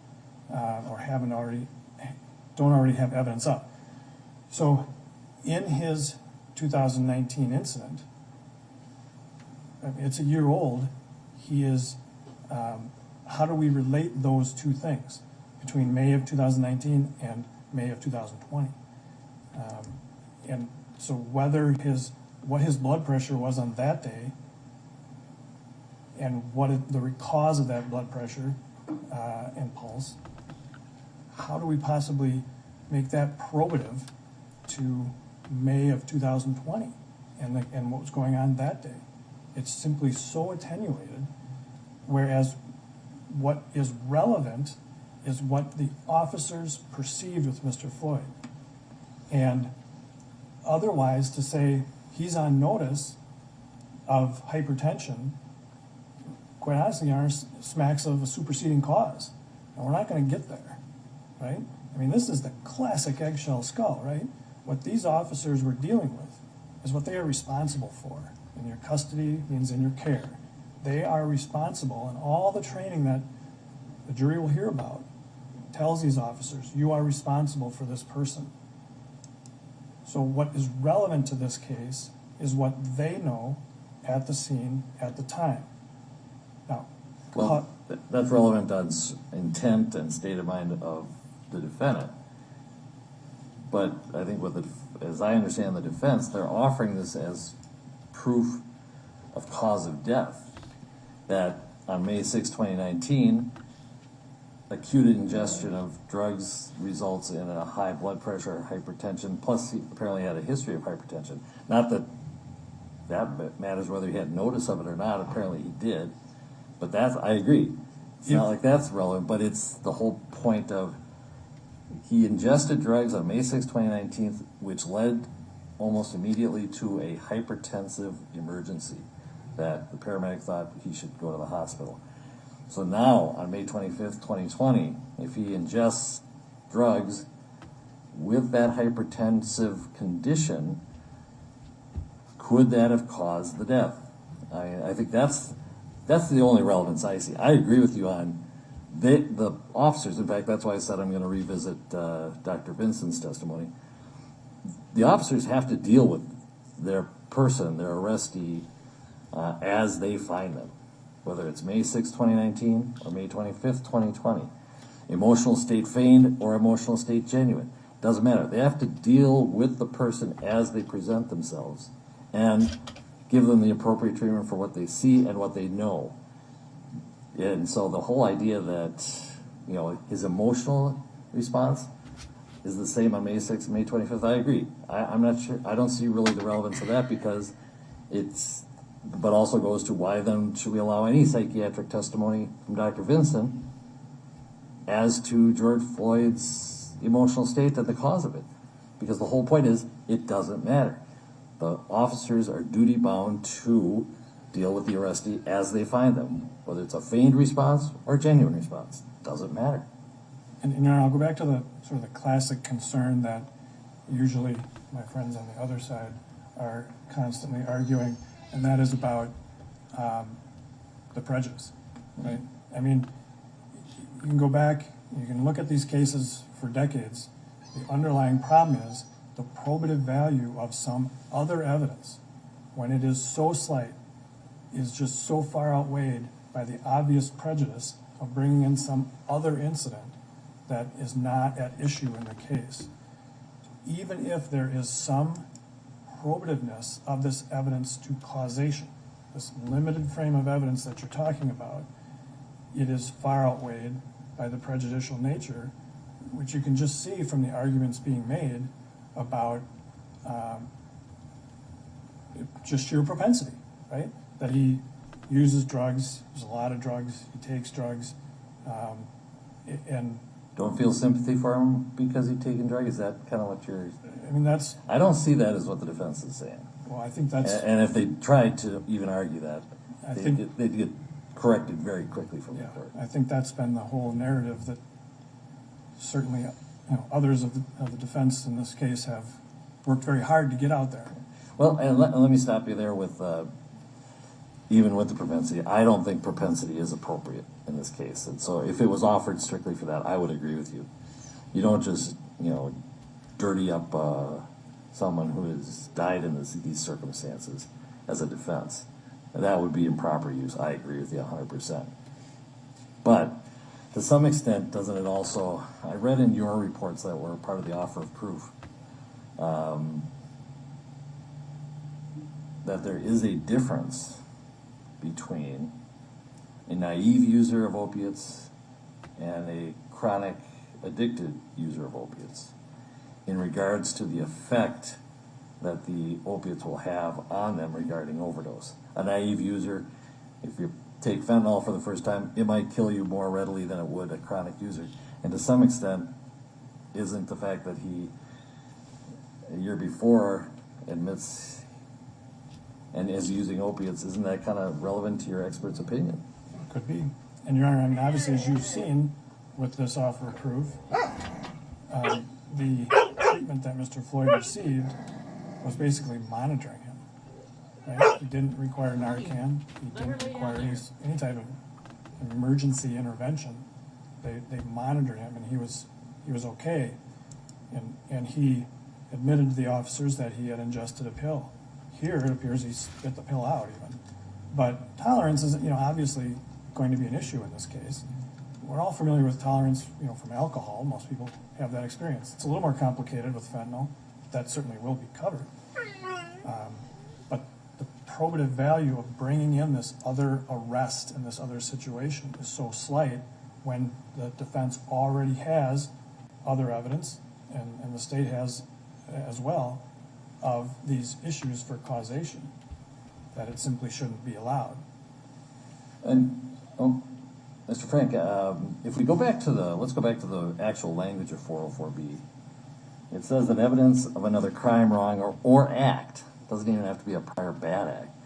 or don't already have evidence of. So, in his 2019 incident, it's a year old, he is, how do we relate those two things between May of 2019 and May of 2020? And so what his blood pressure was on that day and the cause of that blood pressure and pulse, how do we possibly make that probative to May of 2020 and what was going on that day? It's simply so attenuated, whereas what is relevant is what the officers perceived with Mr. Floyd. And otherwise, to say he's on notice of hypertension, quite honestly, smacks of a superseding cause. And we're not going to get there, right? I mean, this is the classic eggshell skull, right? What these officers were dealing with is what they are responsible for. In your custody means in your care. They are responsible, and all the training that the jury will hear about tells these officers, you are responsible for this person. So what is relevant to this case is what they know at the scene at the time. Now, Well, that's relevant on intent and state of mind of the defendant. But I think as I understand the defense, they're offering this as proof of cause of death. That on May 6, 2019, acute ingestion of drugs results in a high blood pressure or hypertension, plus he apparently had a history of hypertension. Not that that matters whether he had notice of it or not, apparently he did. But I agree. It's not like that's relevant, but it's the whole point of he ingested drugs on May 6, 2019, which led almost immediately to a hypertensive emergency that the paramedic thought he should go to the hospital. So now, on May 25th, 2020, if he ingests drugs with that hypertensive condition, could that have caused the death? I think that's the only relevance I see. I agree with you on the officers. In fact, that's why I said I'm going to revisit Dr. Vinson's testimony. The officers have to deal with their person, their arrestee, as they find them, whether it's May 6, 2019 or May 25th, 2020. Emotional state feigned or emotional state genuine. Doesn't matter. They have to deal with the person as they present themselves and give them the appropriate treatment for what they see and what they know. And so the whole idea that, his emotional response is the same on May 6th and May 25th, I agree. I'm not sure. I don't see really the relevance of that because but also goes to why then should we allow any psychiatric testimony from Dr. Vincent as to George Floyd's emotional state and the cause of it? Because the whole point is it doesn't matter. The officers are duty bound to deal with the arrestee as they find them, whether it's a feigned response or a genuine response. doesn't matter. And you know, I'll go back to the sort of the classic concern that usually my friends on the other side are constantly arguing, and that is about the prejudice, right? I mean, you can go back, you can look at these cases for decades. The underlying problem is the probative value of some other evidence, when it is so slight, is just so far outweighed by the obvious prejudice of bringing in some other incident that is not at issue in the case. Even if there is some probativeness of this evidence to causation, this limited frame of evidence that you're talking about, it is far outweighed by the prejudicial nature, which you can just see from the arguments being made about just sheer propensity, right? That he uses drugs, there's a lot of drugs, he takes drugs, and Don't feel sympathy for him because he's taking drugs? Is that kind of what you're... I mean, that's, I don't see that as what the defense is saying. well, I think that's, And if they tried to even argue that, I they'd think- get corrected very quickly from the yeah, court. I think that's been the whole narrative that certainly, you know, others of the defense in this case have worked very hard to get out there. Well, and let me stop you there with, even with the propensity, I don't think propensity is appropriate in this case. And so if it was offered strictly for that, I would agree with you. You don't just, you know, dirty up someone who has died in these circumstances as a defense. And that would be improper use. I agree with you 100%. But to some extent, doesn't it also, I read in your reports that were part of the offer of proof, that there is a difference between a naive user of opiates and a chronic addicted user of opiates in regards to the effect that the opiates will have on them regarding overdose. A naive user, if you take fentanyl for the first time, it might kill you more readily than it would a chronic user. And to some extent, isn't the fact that he, a year before, admits and is using opiates, isn't that kind of relevant to your expert's opinion? Could be. And Your Honor, I mean, obviously, as you've seen with this offer of proof, the treatment that Mr. Floyd received was basically monitoring him. Right? He didn't require Narcan. He didn't require any type of emergency intervention. They monitored him, and he was okay. And he admitted to the officers that he had ingested a pill. Here, it appears he spit the pill out even. But tolerance is, you know, obviously going to be an issue in this case. We're all familiar with tolerance, you know, from alcohol. Most people have that experience. It's a little more complicated with fentanyl. That certainly will be covered. But the probative value of bringing in this other arrest in this other situation is so slight when the defense already has other evidence, and the state has as well, of these issues for causation, that it simply shouldn't be allowed. And, Mr. Frank, if we go back to let's go back to the actual language of 404B. It says that evidence of another crime, wrong, or act, doesn't even have to be a prior bad act,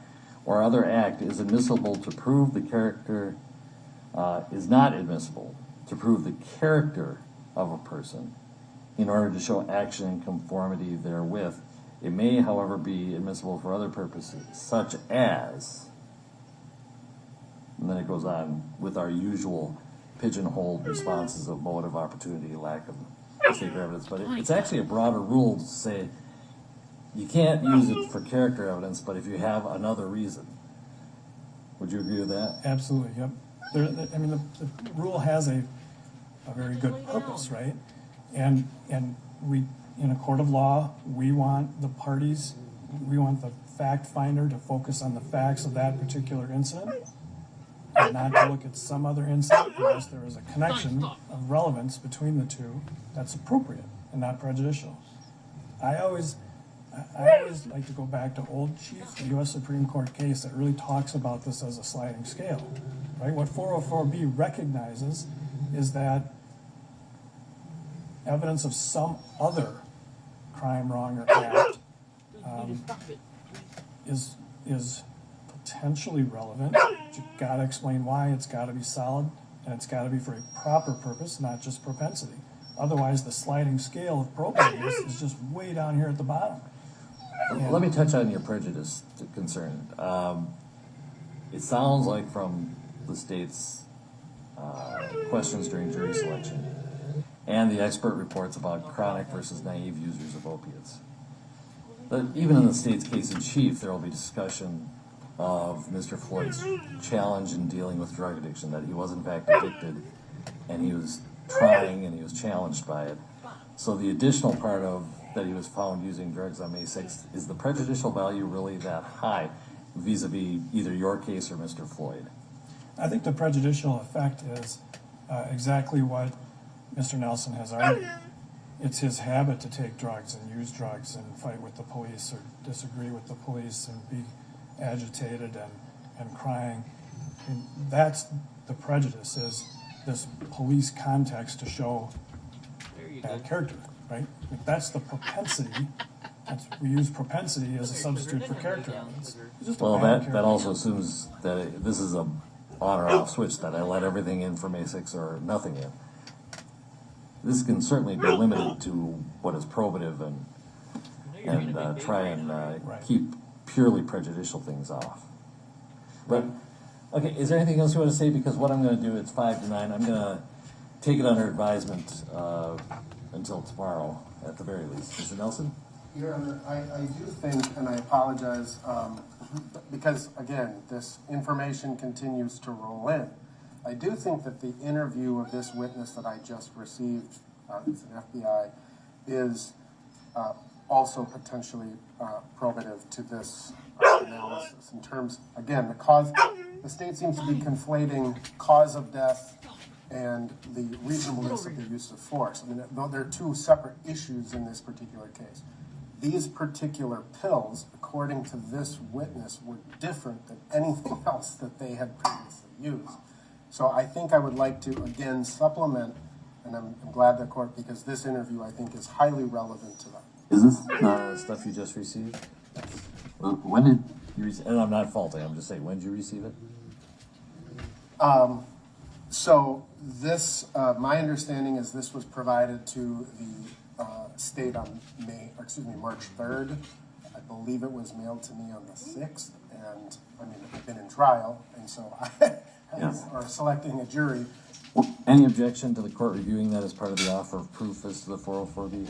or other act is admissible to prove the character, is not admissible to prove the character of a person in order to show action in conformity therewith. It may, however, be admissible for other purposes, such as, and then it goes on with our usual pigeonholed responses of motive, opportunity, lack of mistake or evidence. But it's actually a broader rule to say you can't use it for character evidence, but if you have another reason. Would you agree with that? Absolutely, yep. I mean, the rule has a very good purpose, right? And we, in a court of law, we want the parties, we want the fact finder to focus on the facts of that particular incident and not to look at some other incident unless there is a connection of relevance between the two that's appropriate and not prejudicial. I always like to go back to Old Chief, the U.S. Supreme Court case that really talks about this as a sliding scale, right? What 404B recognizes is that evidence of some other crime, wrong, or act is potentially relevant. But you've got to explain why. It's got to be solid. and it's gotta be for a proper purpose, not just propensity. Otherwise, the sliding scale of probateness is just way down here at the bottom. Let me touch on your prejudice concern. It sounds like from the state's questions during jury selection and the expert reports about chronic versus naive users of opiates, that even in the state's case in chief, there will be discussion of Mr. Floyd's challenge in dealing with drug addiction, that he was in fact addicted and he was trying and he was challenged by it. So the additional part of that he was found using drugs on May 6th, is the prejudicial value really that high vis-a-vis either your case or Mr. Floyd? I think the prejudicial effect is exactly what Mr. Nelson has argued. It's his habit to take drugs and use drugs and fight with the police or disagree with the police and be agitated and crying. And that's the prejudice, is this police context to show bad character, right? If that's the propensity, we use propensity as a substitute for character evidence. It's just a Well, bad that character. also assumes that this is a on or off switch, that I let everything in for May 6th or nothing in. This can certainly be limited to what is probative and try and keep purely prejudicial things off. But, okay, is there anything else you want to say? Because what I'm going to do, it's 5 to 9, I'm going to take it under advisement until tomorrow, at the very least. Mr. Nelson? Your Honor, I do think, and I apologize, because again, this information continues to roll in. I do think that the interview of this witness that I just received, it's an FBI, is also potentially probative to this analysis. In terms, again, the state seems to be conflating cause of death and the reasonableness of the use of force. I mean, there are two separate issues in this particular case. These particular pills, according to this witness, were different than anything else that they had previously used. So I think I would like to, again, supplement, and I'm glad the court, because this interview, I think, is highly relevant to that. Is this stuff you just received? When did you receive? And I'm not faulting, I'm just saying, when did you receive it? So this, my understanding is this was provided to the state on March 3rd. I believe it was mailed to me on the 6th, and I mean, I've been in trial, and so or selecting a jury. Any objection to the court reviewing that as part of the offer of proof as to the 404B?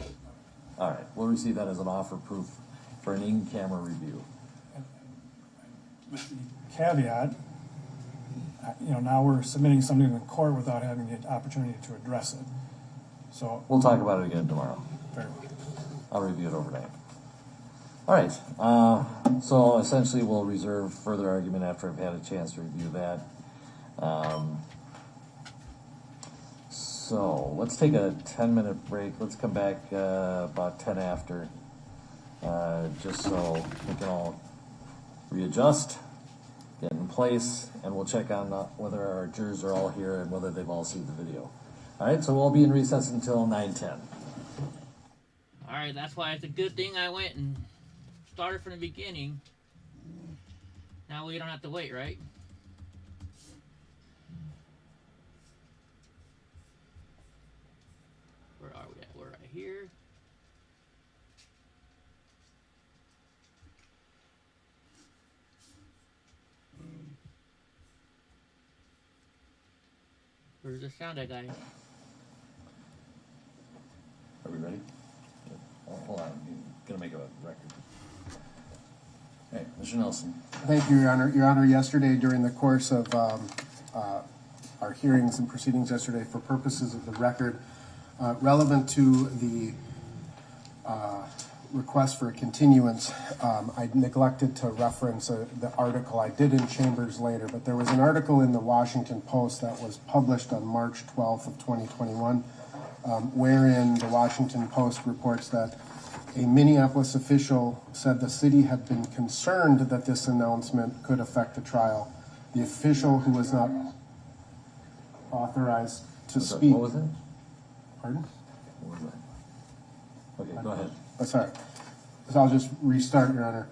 All right, we'll receive that as an offer of proof for an in-camera review. With the caveat, now we're submitting something to the court without having the opportunity to address it. So We'll talk about it again tomorrow. very well. I'll review it overnight. All right, so essentially we'll reserve further argument after I've had a chance to review that. So let's take a 10-minute break. Let's come back about 10 after, just so we can all readjust, get in place, and we'll check on whether our jurors are all here and whether they've all seen the video. All right, so we'll be in recess until 9:10. All right, that's why it's a good thing I went and started from the beginning. Now we don't have to wait, right? Where are we at? We're right here. Where's the sound at, guys? Are we ready? Oh, hold on, I'm gonna make a record. Hey, Mr. Nelson. Thank you, Your Honor. Your Honor, yesterday during the course of our hearings and proceedings yesterday, for purposes of the record, relevant to the request for a continuance, I neglected to reference the article I did in chambers later, but there was an article in the Washington Post that was published on March 12th of 2021, wherein the Washington Post reports that a Minneapolis official said the city had been concerned that this announcement could affect the trial. The official, who was not authorized to speak. What was it? Pardon? What was that? Okay, go ahead. Oh, sorry. So I'll just restart, Your Honor.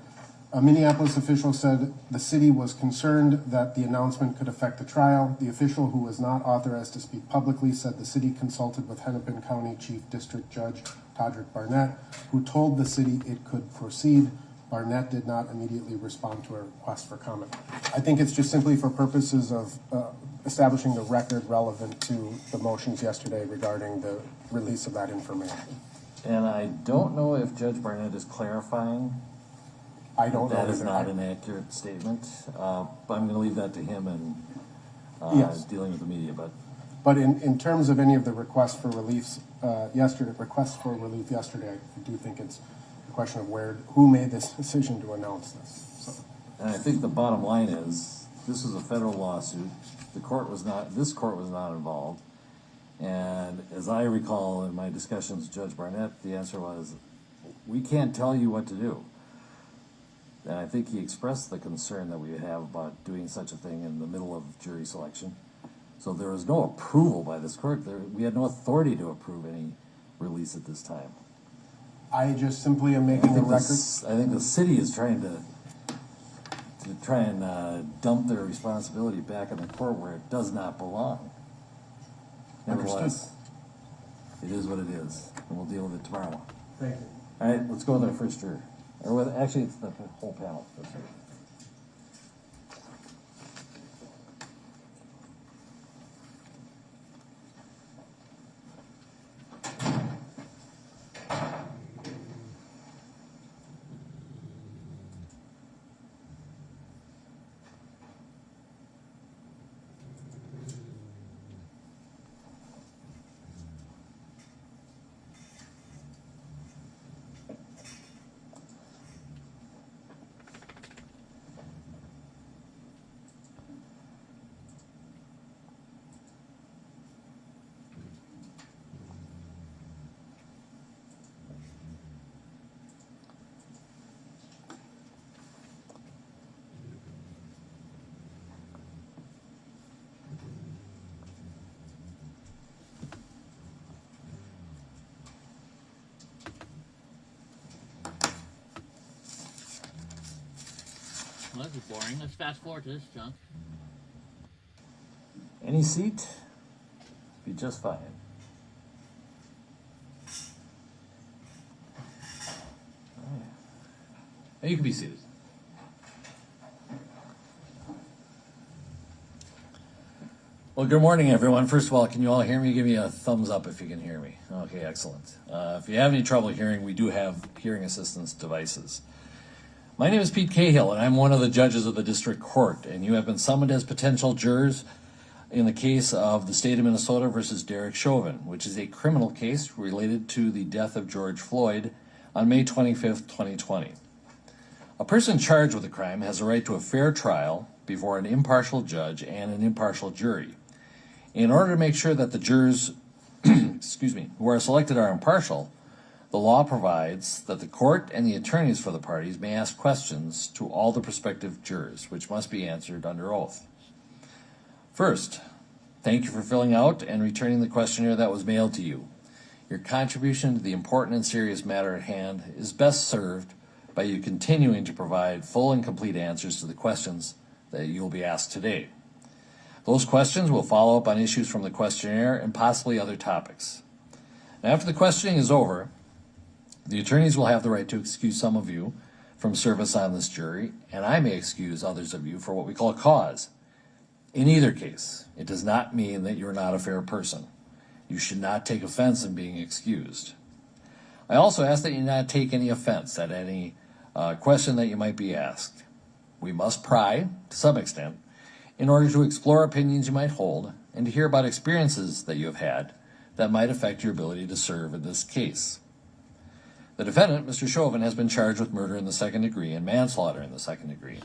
A Minneapolis official said the city was concerned that the announcement could affect the trial. The official, who was not authorized to speak publicly, said the city consulted with Hennepin County Chief District Judge Todrick Barnett, who told the city it could proceed. Barnett did not immediately respond to a request for comment. I think it's just simply for purposes of establishing the record relevant to the motions yesterday regarding the release of that information. And I don't know if Judge Barnett is clarifying I don't know. that is either. not an accurate statement, but I'm gonna leave that to him and, Yes. dealing with the media, but But in terms of any of the requests for relief yesterday, I do think it's a question of who made this decision to announce this. So, and I think the bottom line is, this is a federal lawsuit. This court was not involved. And as I recall in my discussions with Judge Barnett, the answer was, we can't tell you what to do. And I think he expressed the concern that we have about doing such a thing in the middle of jury selection. So there was no approval by this court. We had no authority to approve any release at this time. I just simply am making a record. I think the city is trying to try and dump their responsibility back on the court where it does not belong. Nevertheless, it is what it is, and we'll deal with it tomorrow. Thank you. All right, let's go with our first juror. Or with, actually, it's the whole panel. Well, this is boring. Let's fast forward to this junk. Any seat? Be just fine. You can be seated. Well, good morning, everyone. First of all, can you all hear me? Give me a thumbs up if you can hear me. Okay, excellent. If you have any trouble hearing, we do have hearing assistance devices. My name is Pete Cahill, and I'm one of the judges of the district court, and you have been summoned as potential jurors in the case of the state of Minnesota versus Derek Chauvin, which is a criminal case related to the death of George Floyd on May 25th, 2020. A person charged with a crime has a right to a fair trial before an impartial judge and an impartial jury. In order to make sure that the jurors who are selected are impartial, the law provides that the court and the attorneys for the parties may ask questions to all the prospective jurors, which must be answered under oath. First, thank you for filling out and returning the questionnaire that was mailed to you. Your contribution to the important and serious matter at hand is best served by you continuing to provide full and complete answers to the questions that you will be asked today. Those questions will follow up on issues from the questionnaire and possibly other topics. Now, after the questioning is over, the attorneys will have the right to excuse some of you from service on this jury, and I may excuse others of you for what we call a cause. In either case, it does not mean that you're not a fair person. You should not take offense in being excused. I also ask that you not take any offense at any question that you might be asked. We must pry, to some extent, in order to explore opinions you might hold and to hear about experiences that you have had that might affect your ability to serve in this case. The defendant, Mr. Chauvin, has been charged with murder in the second degree and manslaughter in the second degree.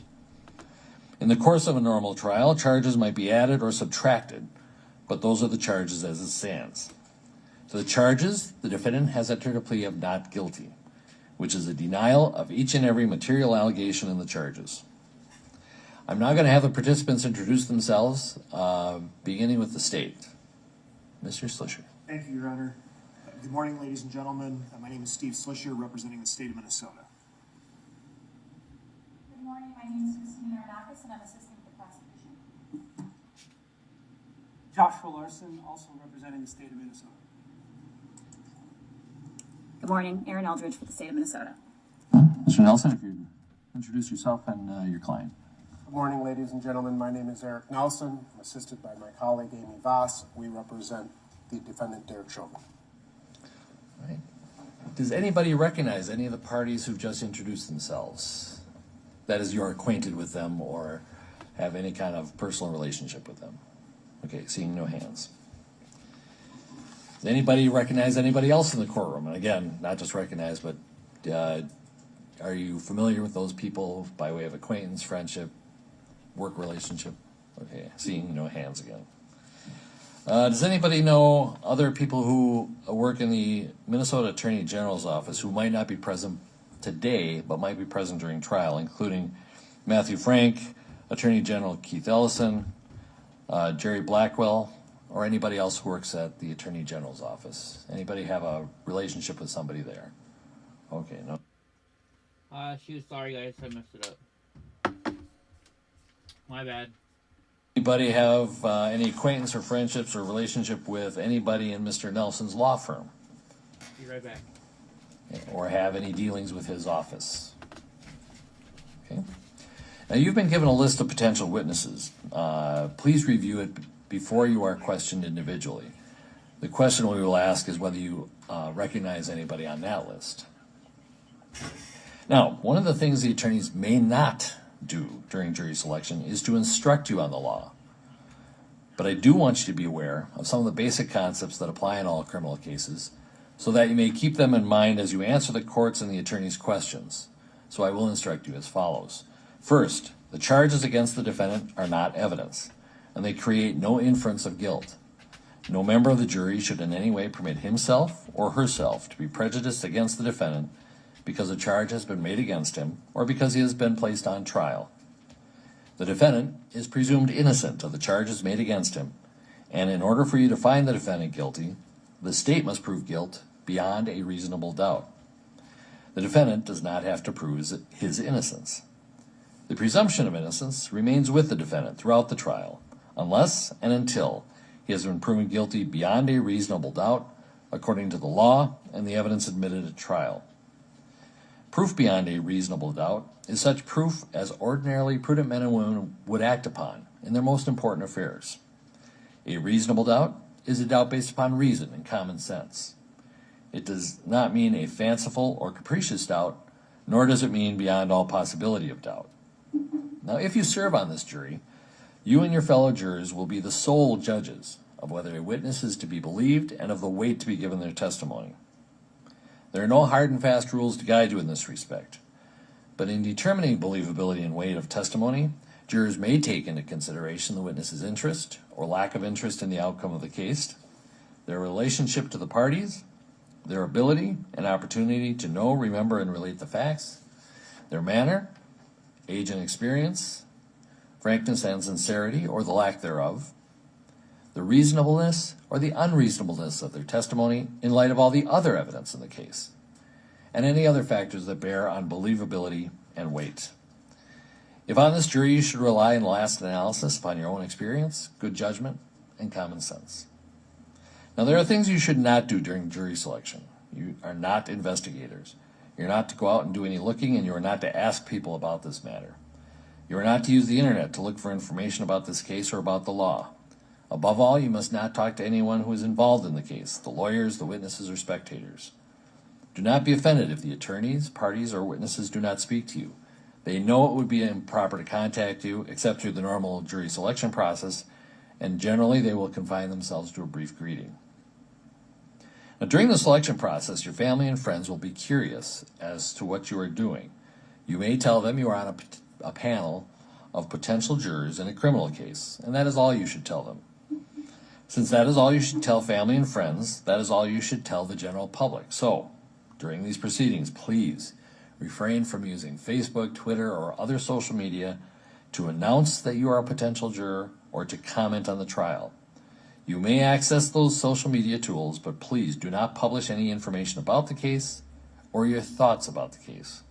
In the course of a normal trial, charges might be added or subtracted, but those are the charges as it stands. To the charges, the defendant has entered a plea of not guilty, which is a denial of each and every material allegation in the charges. I'm now going to have the participants introduce themselves, beginning with the state. Mr. Slisher. Thank you, Your Honor. Good morning, ladies and gentlemen. My name is Steve Slisher, representing the state of Minnesota. morning. My name is Christina Arnakis, and I'm assistant to the prosecution. Joshua Larson, also representing the state of Minnesota. Good morning, Erin Eldridge for the state of Minnesota. Mr. Nelson, if you introduce yourself and your client. Good morning, ladies and gentlemen. My name is Eric Nelson. I'm assisted by my colleague, Amy Voss. We represent the defendant, Derek Chauvin. All right. Does anybody recognize any of the parties who've just introduced themselves? That is, you're acquainted with them or have any kind of personal relationship with them? Okay, seeing no hands. Does anybody recognize anybody else in the courtroom? And again, not just recognize, but are you familiar with those people by way of acquaintance, friendship, work relationship? Okay, seeing no hands again. Does anybody know other people who work in the Minnesota Attorney General's office who might not be present today, but might be present during trial, including Matthew Frank, Attorney General Keith Ellison, Jerry Blackwell, or anybody else who works at the Attorney General's office? Anybody have a relationship with somebody there? Okay, no. Shoot, sorry guys, I messed it up. My bad. Anybody have any acquaintance or friendships or relationship with anybody in Mr. Nelson's law firm? Be right back. Or have any dealings with his office? Okay. Now you've been given a list of potential witnesses. Please review it before you are questioned individually. The question we will ask is whether you recognize anybody on that list. Now, one of the things the attorneys may not do during jury selection is to instruct you on the law. But I do want you to be aware of some of the basic concepts that apply in all criminal cases so that you may keep them in mind as you answer the court's and the attorney's questions. So I will instruct you as follows. First, the charges against the defendant are not evidence, and they create no inference of guilt. No member of the jury should in any way permit himself or herself to be prejudiced against the defendant because a charge has been made against him or because he has been placed on trial. The defendant is presumed innocent of the charges made against him, and in order for you to find the defendant guilty, the state must prove guilt beyond a reasonable doubt. The defendant does not have to prove his innocence. The presumption of innocence remains with the defendant throughout the trial, unless and until he has been proven guilty beyond a reasonable doubt, according to the law and the evidence admitted at trial. Proof beyond a reasonable doubt is such proof as ordinarily prudent men and women would act upon in their most important affairs. A reasonable doubt is a doubt based upon reason and common sense. It does not mean a fanciful or capricious doubt, nor does it mean beyond all possibility of doubt. Now, if you serve on this jury, you and your fellow jurors will be the sole judges of whether a witness is to be believed and of the weight to be given their testimony. There are no hard and fast rules to guide you in this respect, but in determining believability and weight of testimony, jurors may take into consideration the witness's interest or lack of interest in the outcome of the case, their relationship to the parties, their ability and opportunity to know, remember, and relate the facts, their manner, age and experience, frankness and sincerity, or the lack thereof, the reasonableness or the unreasonableness of their testimony in light of all the other evidence in the case, and any other factors that bear on believability and weight. If on this jury, you should rely in the last analysis upon your own experience, good judgment, and common sense. Now, there are things you should not do during jury selection. You are not investigators. You're not to go out and do any looking, and you are not to ask people about this matter. You are not to use the internet to look for information about this case or about the law. Above all, you must not talk to anyone who is involved in the case, the lawyers, the witnesses, or spectators. Do not be offended if the attorneys, parties, or witnesses do not speak to you. They know it would be improper to contact you except through the normal jury selection process, and generally they will confine themselves to a brief greeting. Now, during the selection process, your family and friends will be curious as to what you are doing. You may tell them you are on a panel of potential jurors in a criminal case, and that is all you should tell them. Since that is all you should tell family and friends, that is all you should tell the general public. So, during these proceedings, please refrain from using Facebook, Twitter, or other social media to announce that you are a potential juror or to comment on the trial. You may access those social media tools, but please do not publish any information about the case or your thoughts about the case.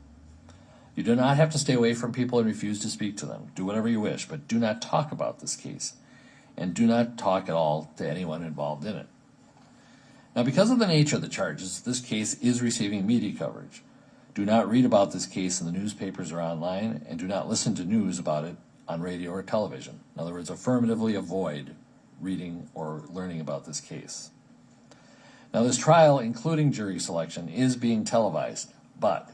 You do not have to stay away from people and refuse to speak to them. Do whatever you wish, but do not talk about this case, and do not talk at all to anyone involved in it. Now, because of the nature of the charges, this case is receiving media coverage. Do not read about this case in the newspapers or online, and do not listen to news about it on radio or television. In other words, affirmatively avoid reading or learning about this case. Now, this trial, including jury selection, is being televised, but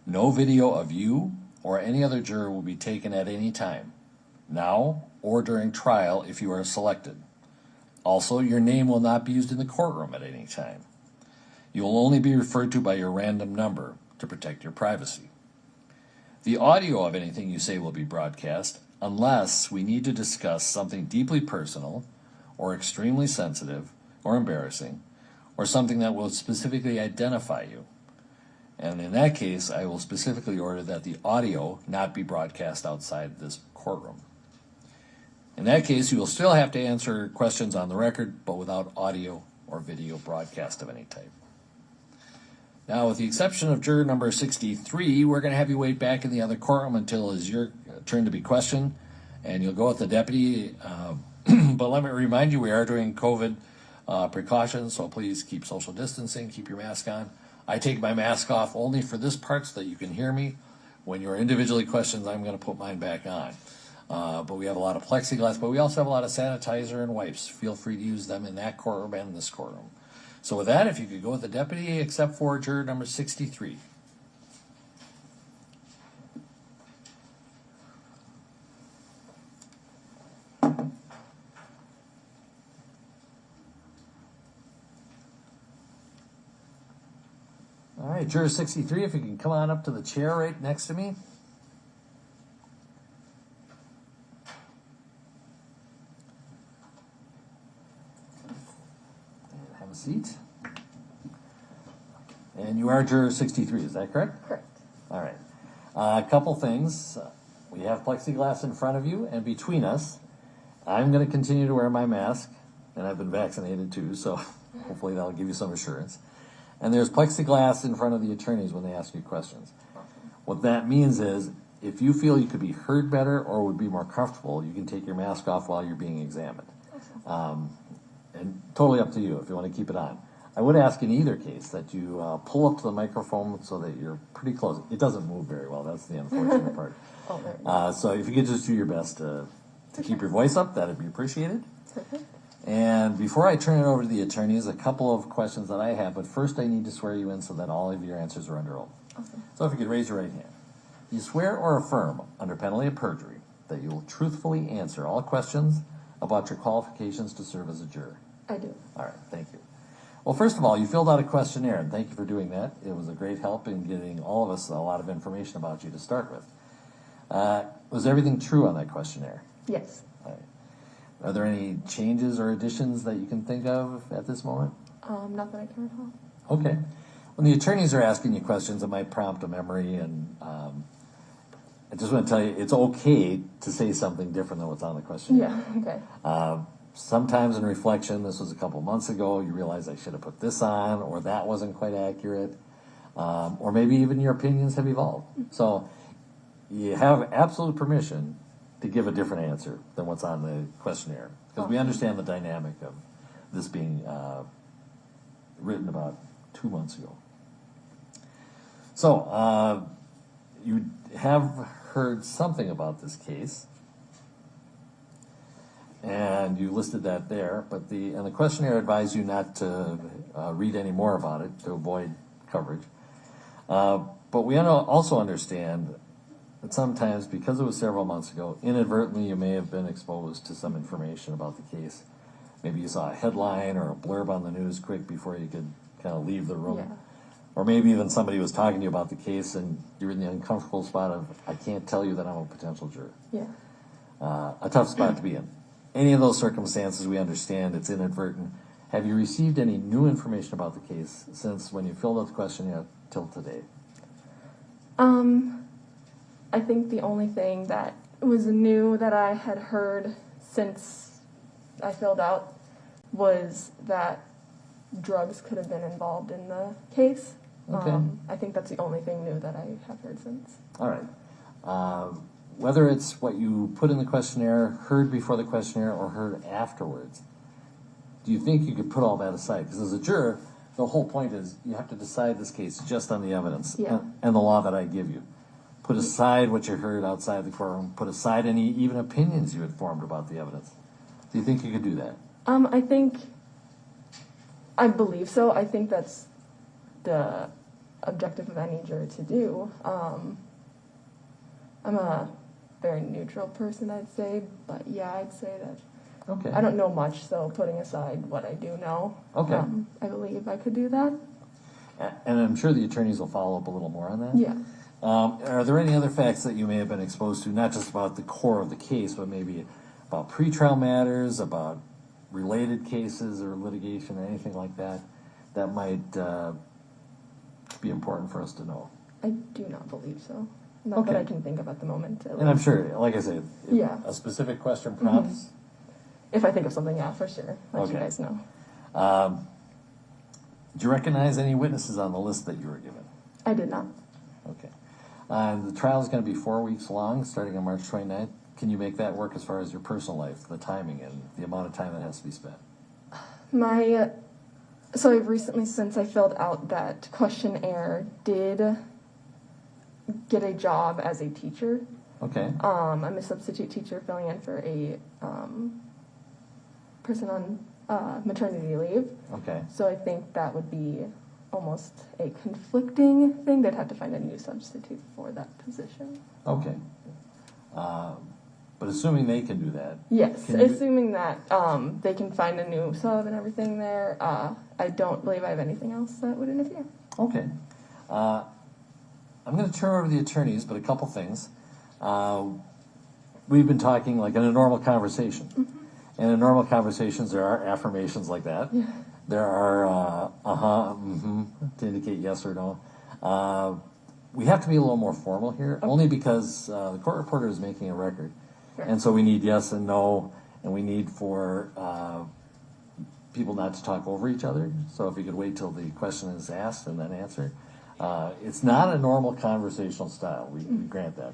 no video of you or any other juror will be taken at any time, now or during trial if you are selected. Also, your name will not be used in the courtroom at any time. You will only be referred to by your random number to protect your privacy. The audio of anything you say will be broadcast unless we need to discuss something deeply personal or extremely sensitive or embarrassing or something that will specifically identify you. And in that case, I will specifically order that the audio not be broadcast outside this courtroom. In that case, you will still have to answer questions on the record, but without audio or video broadcast of any type. Now, with the exception of juror number 63, we're going to have you wait back in the other courtroom until it's your turn to be questioned, and you'll go with the deputy. But let me remind you, we are doing COVID precautions, so please keep social distancing, keep your mask on. I take my mask off only for this part so that you can hear me. When you're individually questioned, I'm going to put mine back on. But we have a lot of plexiglass, but we also have a lot of sanitizer and wipes. Feel free to use them in that courtroom and this courtroom. So with that, if you could go with the deputy, except for juror number 63. All right, juror 63, if you can come on up to the chair right next to me. And have a seat. And you are juror 63, is that correct? Correct. All right. A couple things. We have plexiglass in front of you and between us. I'm going to continue to wear my mask, and I've been vaccinated too, so hopefully that'll give you some assurance. And there's plexiglass in front of the attorneys when they ask you questions. What that means is, if you feel you could be heard better or would be more comfortable, you can take your mask off while you're being examined. And totally up to you if you want to keep it on. I would ask in either case that you pull up to the microphone so that you're pretty close. It doesn't move very well. That's the unfortunate part. So if you could just do your best to keep your voice up, that'd be appreciated. And before I turn it over to the attorneys, a couple of questions that I have, but first I need to swear you in so that all of your answers are under oath. So if you could raise your right hand. Do you swear or affirm, under penalty of perjury, that you will truthfully answer all questions about your qualifications to serve as a juror? I do. All right, thank you. Well, first of all, you filled out a questionnaire, and thank you for doing that. It was a great help in getting all of us a lot of information about you to start with. Was everything true on that questionnaire? Yes. All right. Are there any changes or additions that you can think of at this moment? Not that I can recall. Okay. When the attorneys are asking you questions, it might prompt a memory, and I just want to tell you, it's okay to say something different than what's on the questionnaire. Yeah, okay. Sometimes in reflection, this was a couple months ago, you realize I should have put this on, or that wasn't quite accurate, or maybe even your opinions have evolved. So you have absolute permission to give a different answer than what's on the questionnaire, because we understand the dynamic of this being written about 2 months ago. So you have heard something about this case, and you listed that there, but the questionnaire advised you not to read any more about it to avoid coverage. But we also understand that sometimes, because it was several months ago, inadvertently you may have been exposed to some information about the case. Maybe you saw a headline or a blurb on the news quick before you could kind of leave the room. Yeah. Or maybe even somebody was talking to you about the case and you're in the uncomfortable spot of, I can't tell you that I'm a potential juror. Yeah. A tough spot to be in. Any of those circumstances, we understand it's inadvertent. Have you received any new information about the case since when you filled out the questionnaire till today? I think the only thing that was new that I had heard since I filled out was that drugs could have been involved in the case. Okay. I think that's the only thing new that I have heard since. All right. Whether it's what you put in the questionnaire, heard before the questionnaire, or heard afterwards, do you think you could put all that aside? Because as a juror, the whole point is you have to decide this case just on the evidence Yeah. and the law that I give you. Put aside what you heard outside the courtroom. Put aside any even opinions you had formed about the evidence. Do you think you could do that? I believe so. I think that's the objective of any juror to do. I'm a very neutral person, I'd say, but yeah, I'd say that. Okay. I don't know much, so putting aside what I do know, Okay. I believe I could do that. And I'm sure the attorneys will follow up a little more on that. Yeah. Are there any other facts that you may have been exposed to, not just about the core of the case, but maybe about pretrial matters, about related cases or litigation or anything like that, that might be important for us to know? I do not believe so. Not Okay. that I can think of at the moment. At And I'm least. sure, like I said, if Yeah. a specific question prompts. If I think of something, yeah, for sure. Let you Okay. guys know. Do you recognize any witnesses on the list that you were given? I did not. Okay. The trial is going to be 4 weeks long, starting on March 29th. Can you make that work as far as your personal life, the timing, and the amount of time that has to be spent? So I've recently, since I filled out that questionnaire, did get a job as a teacher. Okay. I'm a substitute teacher filling in for a person on maternity leave. Okay. So I think that would be almost a conflicting thing. They'd have to find a new substitute for that position. Okay. But assuming they can do that. Yes, Can you- assuming that they can find a new sub and everything there. I don't believe I have anything else that would interfere. Okay. I'm going to turn over to the attorneys, but a couple things. We've been talking like in a normal conversation. Mm-hmm. And in normal conversations, there are affirmations like that. Yeah. There are to indicate yes or no. We have to be a little more formal here, only because the court reporter is making a record. Sure. And so we need yes and no, and we need for people not to talk over each other. So if you could wait till the question is asked and then answer. It's not a normal conversational style, we grant that.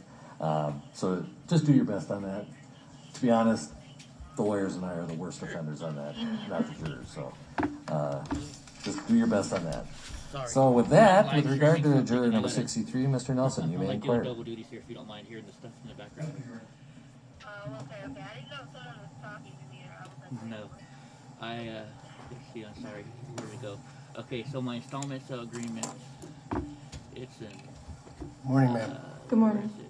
So just do your best on that. To be honest, the lawyers and I are the worst offenders on that, not the jurors. So just do your best on that. Sorry. So with that, with Live regard to streaming juror something number like that. 63, Mr. Nelson, you I may like doing inquire. double duties here if you don't mind hearing the stuff in the background. Okay. I didn't know someone was talking to me. Or I was like, No. Let's see, I'm sorry. Here we go. Okay, so my installment sale agreement, it's in, Morning, ma'am. Good where morning. is it?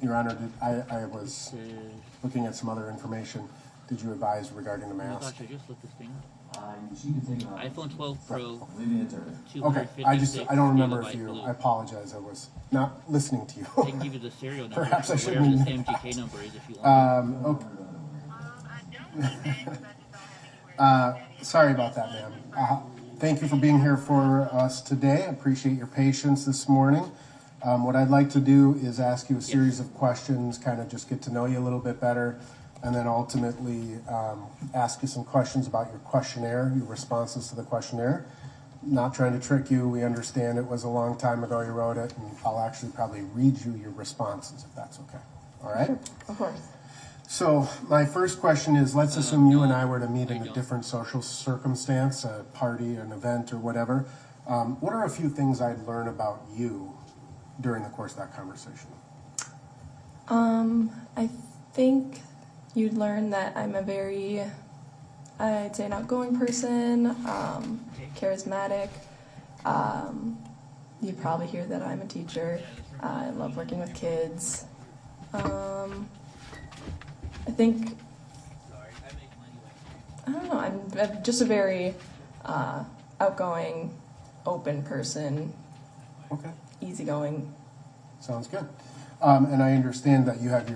Your Honor, I was It says, looking at some other information. Did you advise regarding the oh my mask? gosh, I just looked this thing up. She can take it off. iPhone 12 Pro, Leaving it to her. Okay, 256 I don't remember if gigabyte you, blue. I apologize, I was not listening to I can you. give you the serial number, Perhaps I or shouldn't whatever have- the MGK number is if you want. Okay. I don't know that because I just don't have anywhere. Sorry about that, ma'am. Thank you for being here for us today. I appreciate your patience this morning. What I'd like to do is ask you a series of questions, kind of just get to know you a little bit better, and then ultimately ask you some questions about your questionnaire, your responses to the questionnaire. Not trying to trick you. We understand it was a long time ago you wrote it, and I'll actually probably read you your responses if that's okay. All right? Of course. So my first question is, let's assume you and I were to meet in a different social circumstance, a party, an event, or whatever. What are a few things I'd learn about you during the course of that conversation? I think you'd learn that I'm a very, I'd say, an outgoing person, charismatic. You'd probably hear that I'm a teacher. I love working with kids. I think, I don't know, I'm just a very outgoing, open person, Okay, easygoing. sounds good. And I understand that you have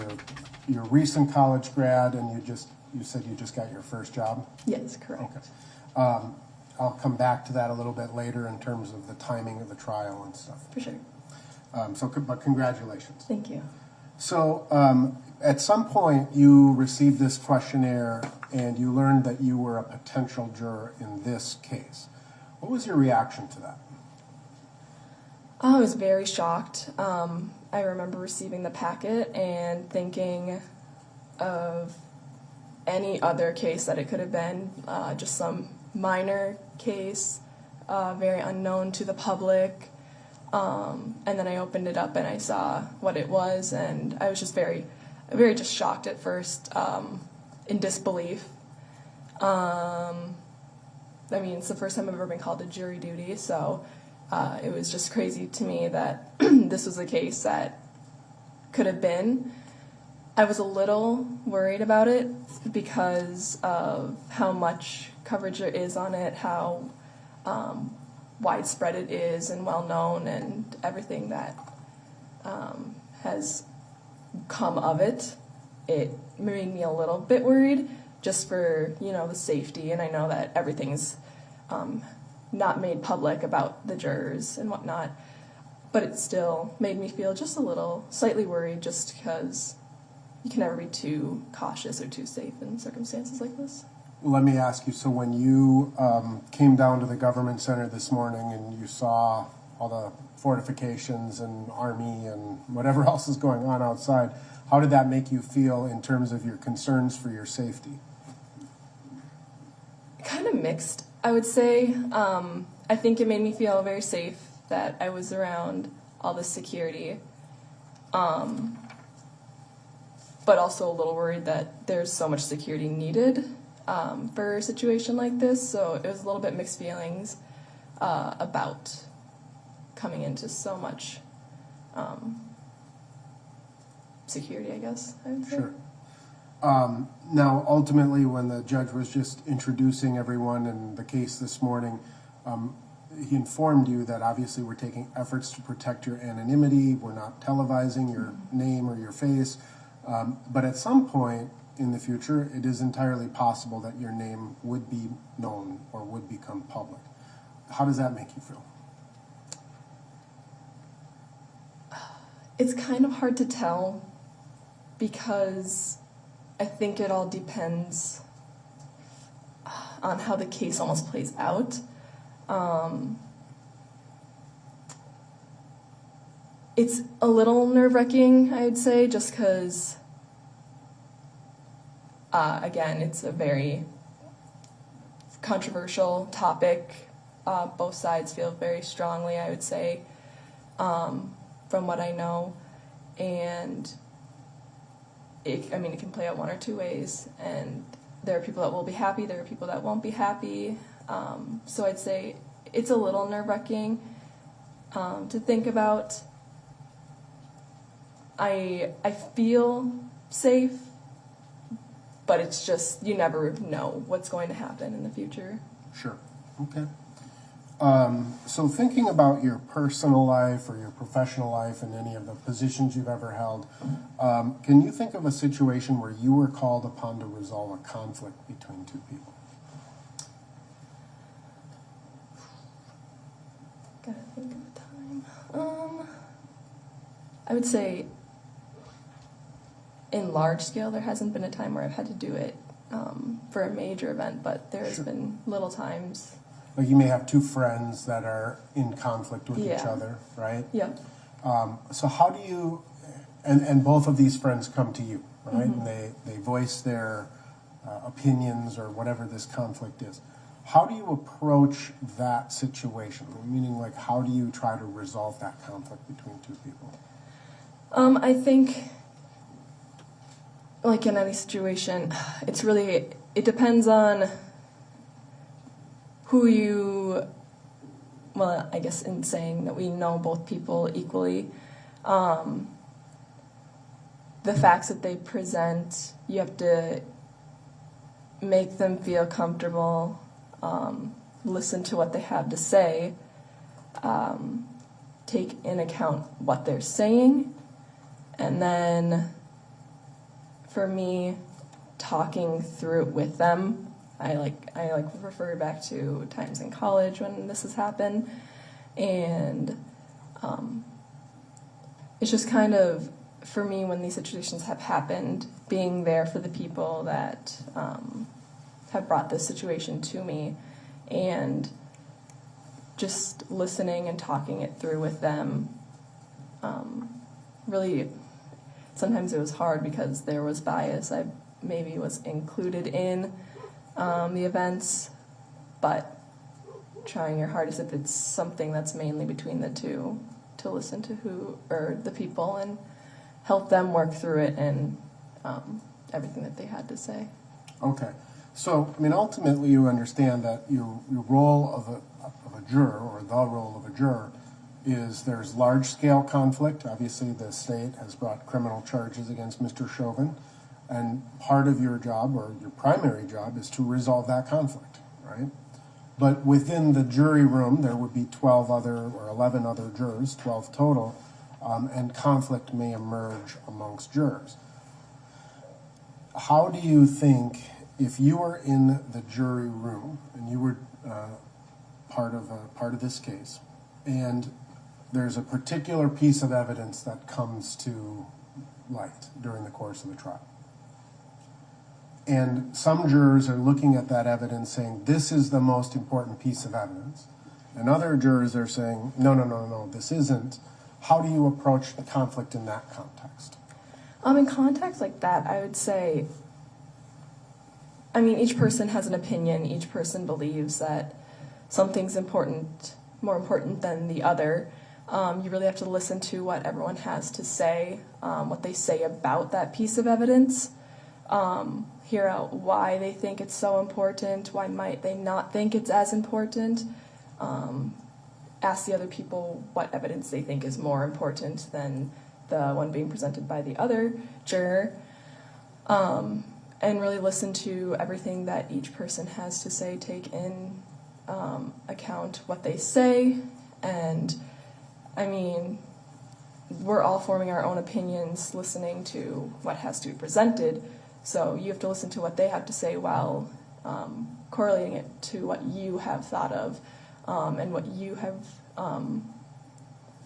your recent college grad, and you said you just got your first job. Yes, correct. Okay. I'll come back to that a little bit later in terms of the timing of the trial and stuff. For sure. But congratulations. Thank you. So, at some point, you received this questionnaire and you learned that you were a potential juror in this case. What was your reaction to that? I was very shocked. I remember receiving the packet and thinking of any other case that it could have been, just some minor case, very unknown to the public. And then I opened it up and I saw what it was, and I was just very just shocked at first, in disbelief. I mean, it's the first time I've ever been called to jury duty, so it was just crazy to me that this was a case that could have been. I was a little worried about it because of how much coverage there is on it, how widespread it is and well known, and everything that has come of it. It made me a little bit worried just for, the safety, and I know that everything's not made public about the jurors and whatnot, but it still made me feel just a little slightly worried, just because you can never be too cautious or too safe in circumstances like this. Well, let me ask you, so when you came down to the government center this morning and you saw all the fortifications and army and whatever else is going on outside, how did that make you feel in terms of your concerns for your safety? Kind of mixed, I would say. I think it made me feel very safe that I was around all this security, but also a little worried that there's so much security needed for a situation like this. So it was a little bit mixed feelings about coming into so much security, I guess I would say. Sure. Now, ultimately, when the judge was just introducing everyone in the case this morning, he informed you that obviously we're taking efforts to protect your anonymity, we're not televising your name or your face, but at some point in the future, it is entirely possible that your name would be known or would become public. How does that make you feel? It's kind of hard to tell because I think it all depends on how the case almost plays out. It's a little nerve-wracking, I'd say, just because, again, it's a very controversial topic. Both sides feel very strongly, I would say, from what I know. And it can play out one or two ways. And there are people that will be happy, there are people that won't be happy. So I'd say it's a little nerve-wracking to think about. I feel safe, but it's just, you never know what's going to happen in the future. Sure. Okay. So thinking about your personal life or your professional life and any of the positions you've ever held, can you think of a situation where you were called upon to resolve a conflict between two people? Gotta think of a time. I would say in large scale, there hasn't been a time where I've had to do it for a major event, but there has been little times. Like you may have two friends that are in conflict with each other, right? Yep. So how do you, and both of these friends come to you, right? And they voice their opinions or whatever this conflict is. How do you approach that situation? Meaning, like, how do you try to resolve that conflict between two people? I think, like in any situation, it depends on who you, well, I guess in saying that we know both people equally, the facts that they present, you have to make them feel comfortable, listen to what they have to say, take in account what they're saying, and then for me, talking through it with them. I refer back to times in college when this has happened, and it's just kind of for me, when these situations have happened, being there for the people that have brought this situation to me, and just listening and talking it through with them, really, sometimes it was hard because there was bias. I maybe was included in the events, but trying your hardest if it's something that's mainly between the two, to listen to the people and help them work through it and everything that they had to say. Okay. So, I mean, ultimately you understand that your role of a juror, or the role of a juror, is there's large-scale conflict. Obviously, the state has brought criminal charges against Mr. Chauvin, and part of your job, or your primary job, is to resolve that conflict, right? But within the jury room, there would be 12 other or 11 other jurors, 12 total, and conflict may emerge amongst jurors. How do you think, if you were in the jury room and you were part of this case, and there's a particular piece of evidence that comes to light during the course of the trial, and some jurors are looking at that evidence saying, this is the most important piece of evidence, and other jurors are saying, no, this isn't. How do you approach the conflict in that context? In context like that, I would say, I mean, each person has an opinion. Each person believes that something's more important than the other. You really have to listen to what everyone has to say, what they say about that piece of evidence, hear out why they think it's so important, why might they not think it's as important, ask the other people what evidence they think is more important than the one being presented by the other juror, and really listen to everything that each person has to say, take in account what they say. And I mean, we're all forming our own opinions, listening to what has to be presented, so you have to listen to what they have to say while correlating it to what you have thought of and what you have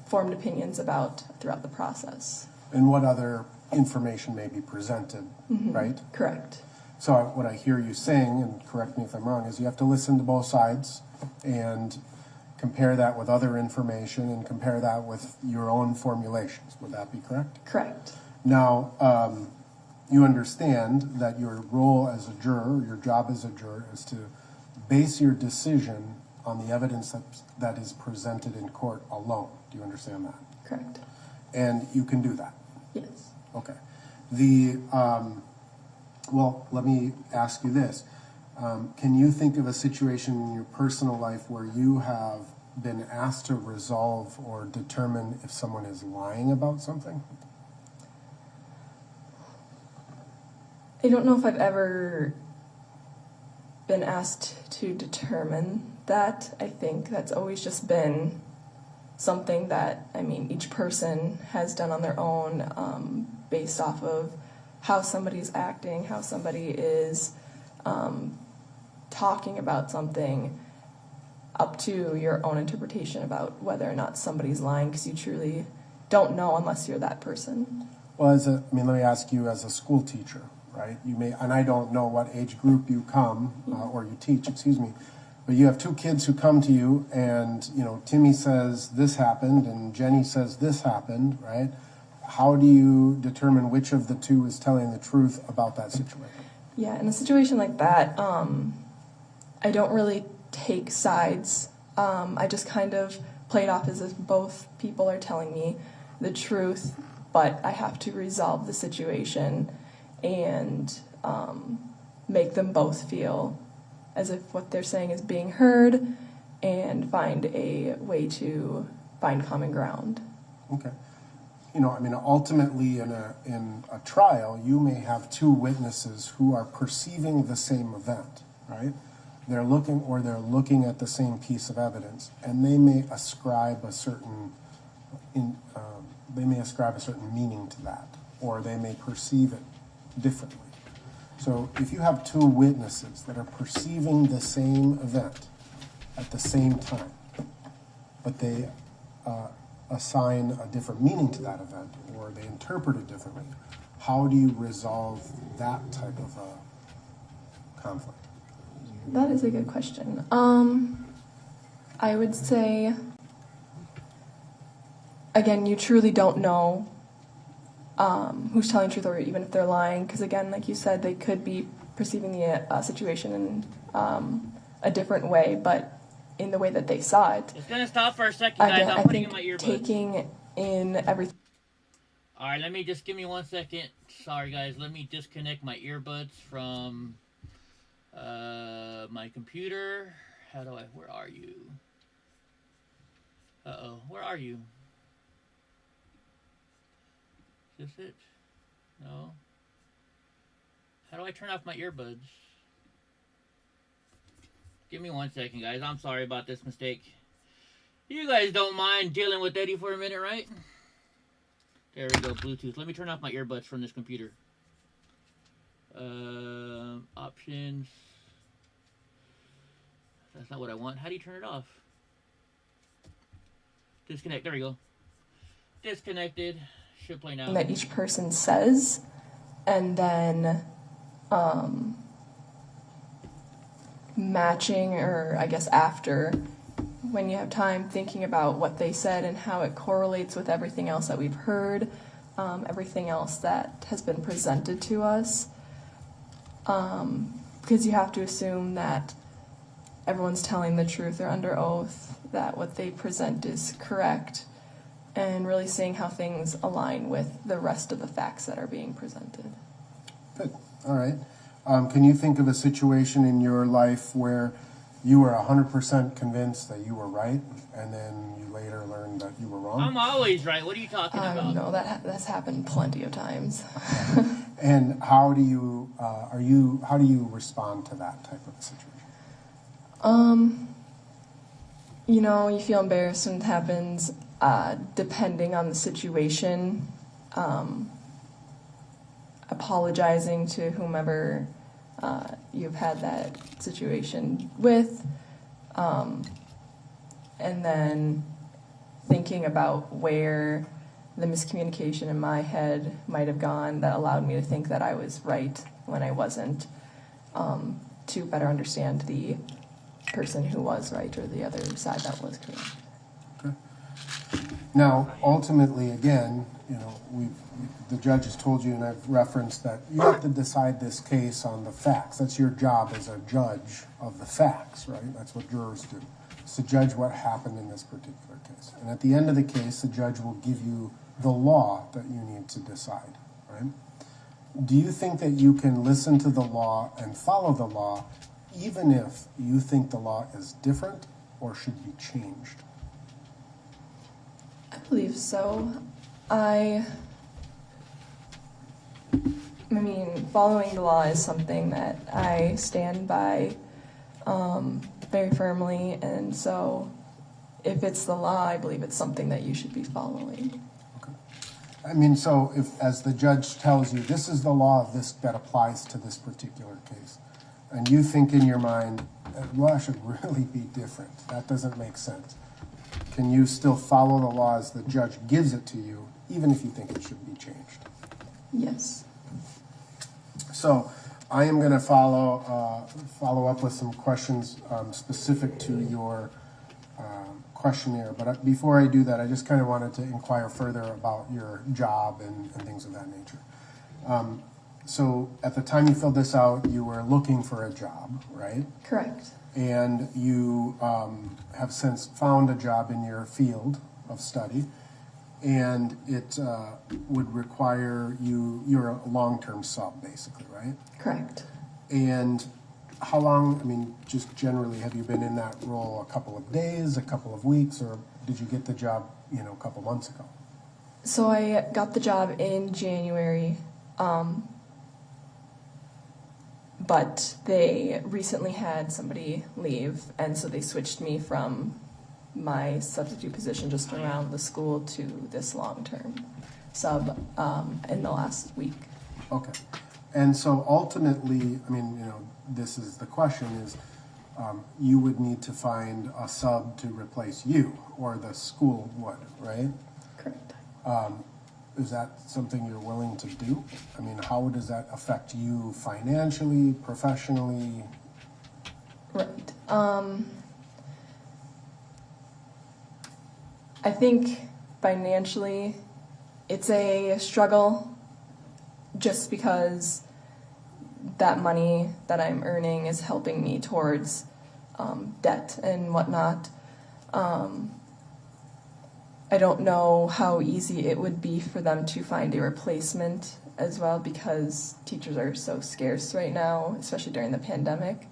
formed opinions about throughout the process. And what other information may be presented, right? Correct. So what I hear you saying, and correct me if I'm wrong, is you have to listen to both sides and compare that with other information and compare that with your own formulations. Would that be correct? Correct. Now, you understand that your role as a juror, your job as a juror, is to base your decision on the evidence that is presented in court alone. Do you understand that? Correct. And you can do that? Yes. Okay. Well, let me ask you this. Can you think of a situation in your personal life where you have been asked to resolve or determine if someone is lying about something? I don't know if I've ever been asked to determine that. I think that's always just been something that, I mean, each person has done on their own, based off of how somebody's acting, how somebody is talking about something, up to your own interpretation about whether or not somebody's lying, because you truly don't know unless you're that person. Well, let me ask you, as a school teacher, right? You may, and I don't know what age group you come or you teach, excuse me, but you have two kids who come to you, and Timmy says this happened and Jenny says this happened, right? How do you determine which of the two is telling the truth about that situation? Yeah, in a situation like that, I don't really take sides. I just kind of play it off as if both people are telling me the truth, but I have to resolve the situation and make them both feel as if what they're saying is being heard, and find a way to find common ground. Okay. Ultimately in a trial, you may have two witnesses who are perceiving the same event, right? They're looking at the same piece of evidence, and they may ascribe a certain meaning to that, or they may perceive it differently. So if you have two witnesses that are perceiving the same event at the same time, but they assign a different meaning to that event, or they interpret it differently. How do you resolve that type of a conflict? That is a good question. I would say, again, you truly don't know who's telling the truth, or even if they're lying, because again, like you said, they could be perceiving the situation in a different way, but in the way that they saw it. It's gonna stop for a second, guys. Again, I'm I putting think in my earbuds. taking in everything. All right, let me just give me 1 second. Sorry, guys. Let me disconnect my earbuds from my computer. How do I? Where are you? Where are you? Is this it? No. How do I turn off my earbuds? Give me 1 second, guys. I'm sorry about this mistake. You guys don't mind dealing with Eddie for a minute, right? There we go, Bluetooth. Let me turn off my earbuds from this computer. Options. That's not what I want. How do you turn it off? Disconnect. There we go. Disconnected. Should play now. That each person says, and then matching, or I guess after, when you have time, thinking about what they said and how it correlates with everything else that we've heard, everything else that has been presented to us, because you have to assume that everyone's telling the truth or under oath, that what they present is correct, and really seeing how things align with the rest of the facts that are being presented. Good. All right. Can you think of a situation in your life where you were 100% convinced that you were right, and then you later learned that you were wrong? I'm always right. What are you talking about? No, that's happened plenty of times. And how do you how do you respond to that type of a situation? You know, you feel embarrassed when it happens, depending on the situation. Apologizing to whomever you've had that situation with, and then thinking about where the miscommunication in my head might have gone that allowed me to think that I was right when I wasn't, to better understand the person who was right or the other side that was correct. Okay. Now, ultimately, again, you know, the judge has told you, and I've referenced that you have to decide this case on the facts. That's your job as a judge of the facts, right? That's what jurors do, is to judge what happened in this particular case. And at the end of the case, the judge will give you the law that you need to decide, right? Do you think that you can listen to the law and follow the law, even if you think the law is different or should be changed? I believe so. I mean, following the law is something that I stand by very firmly, and so if it's the law, I believe it's something that you should be following. Okay. I mean, so if, as the judge tells you, this is the law of this that applies to this particular case, and you think in your mind, well, it should really be different. That doesn't make sense. Can you still follow the law as the judge gives it to you, even if you think it should be changed? Yes. So I am going to follow up with some questions specific to your questionnaire. But before I do that, I just kind of wanted to inquire further about your job and things of that nature. So at the time you filled this out, you were looking for a job, right? Correct. And you have since found a job in your field of study, and it would require you're a long-term sub, basically, right? Correct. And how long, I mean, just generally, have you been in that role a couple of days, a couple of weeks, or did you get the job, you know, a couple months ago? So I got the job in January, but they recently had somebody leave, and so they switched me from my substitute position just around the school to this long-term sub in the last week. Okay. And so ultimately, I mean, you know, this is the question is, you would need to find a sub to replace you, or the school would, right? Correct. Is that something you're willing to do? I mean, how does that affect you financially, professionally? Right. I think financially it's a struggle just because that money that I'm earning is helping me towards debt and whatnot. I don't know how easy it would be for them to find a replacement as well because teachers are so scarce right now, especially during the pandemic.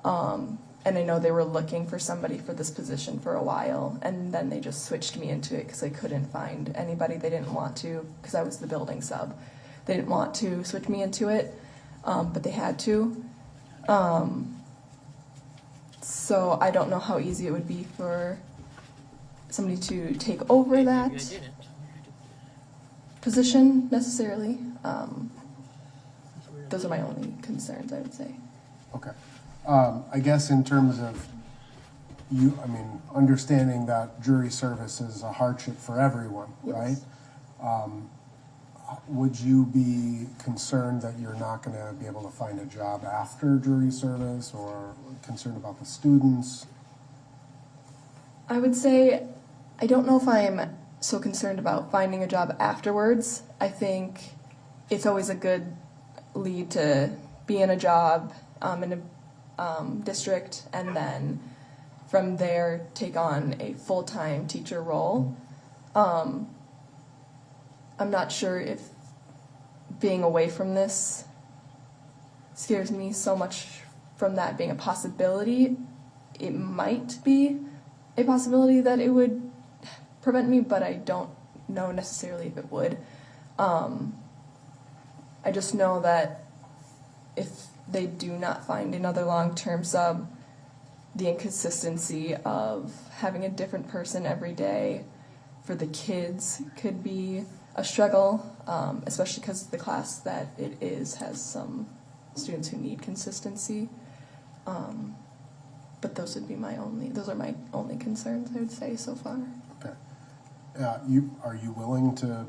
And I know they were looking for somebody for this position for a while, and then they just switched me into it because they couldn't find anybody. They didn't want to, because I was the building sub. They didn't want to switch me into it, but they had to. So I don't know how easy it would be for somebody to take over that position necessarily. Those are my only concerns, I would say. Okay. I guess in terms of you, I mean, understanding that jury service is a hardship for everyone, Yes. right? Would you be concerned that you're not going to be able to find a job after jury service, or concerned about the students? I would say I don't know if I'm so concerned about finding a job afterwards. I think it's always a good lead to be in a job in a district, and then from there take on a full-time teacher role. I'm not sure if being away from this scares me so much from that being a possibility. It might be a possibility that it would prevent me, but I don't know necessarily if it would. I just know that if they do not find another long-term sub, the inconsistency of having a different person every day for the kids could be a struggle, especially because the class that it is has some students who need consistency. But those are my only concerns, I would say, so far. Okay. Are you willing to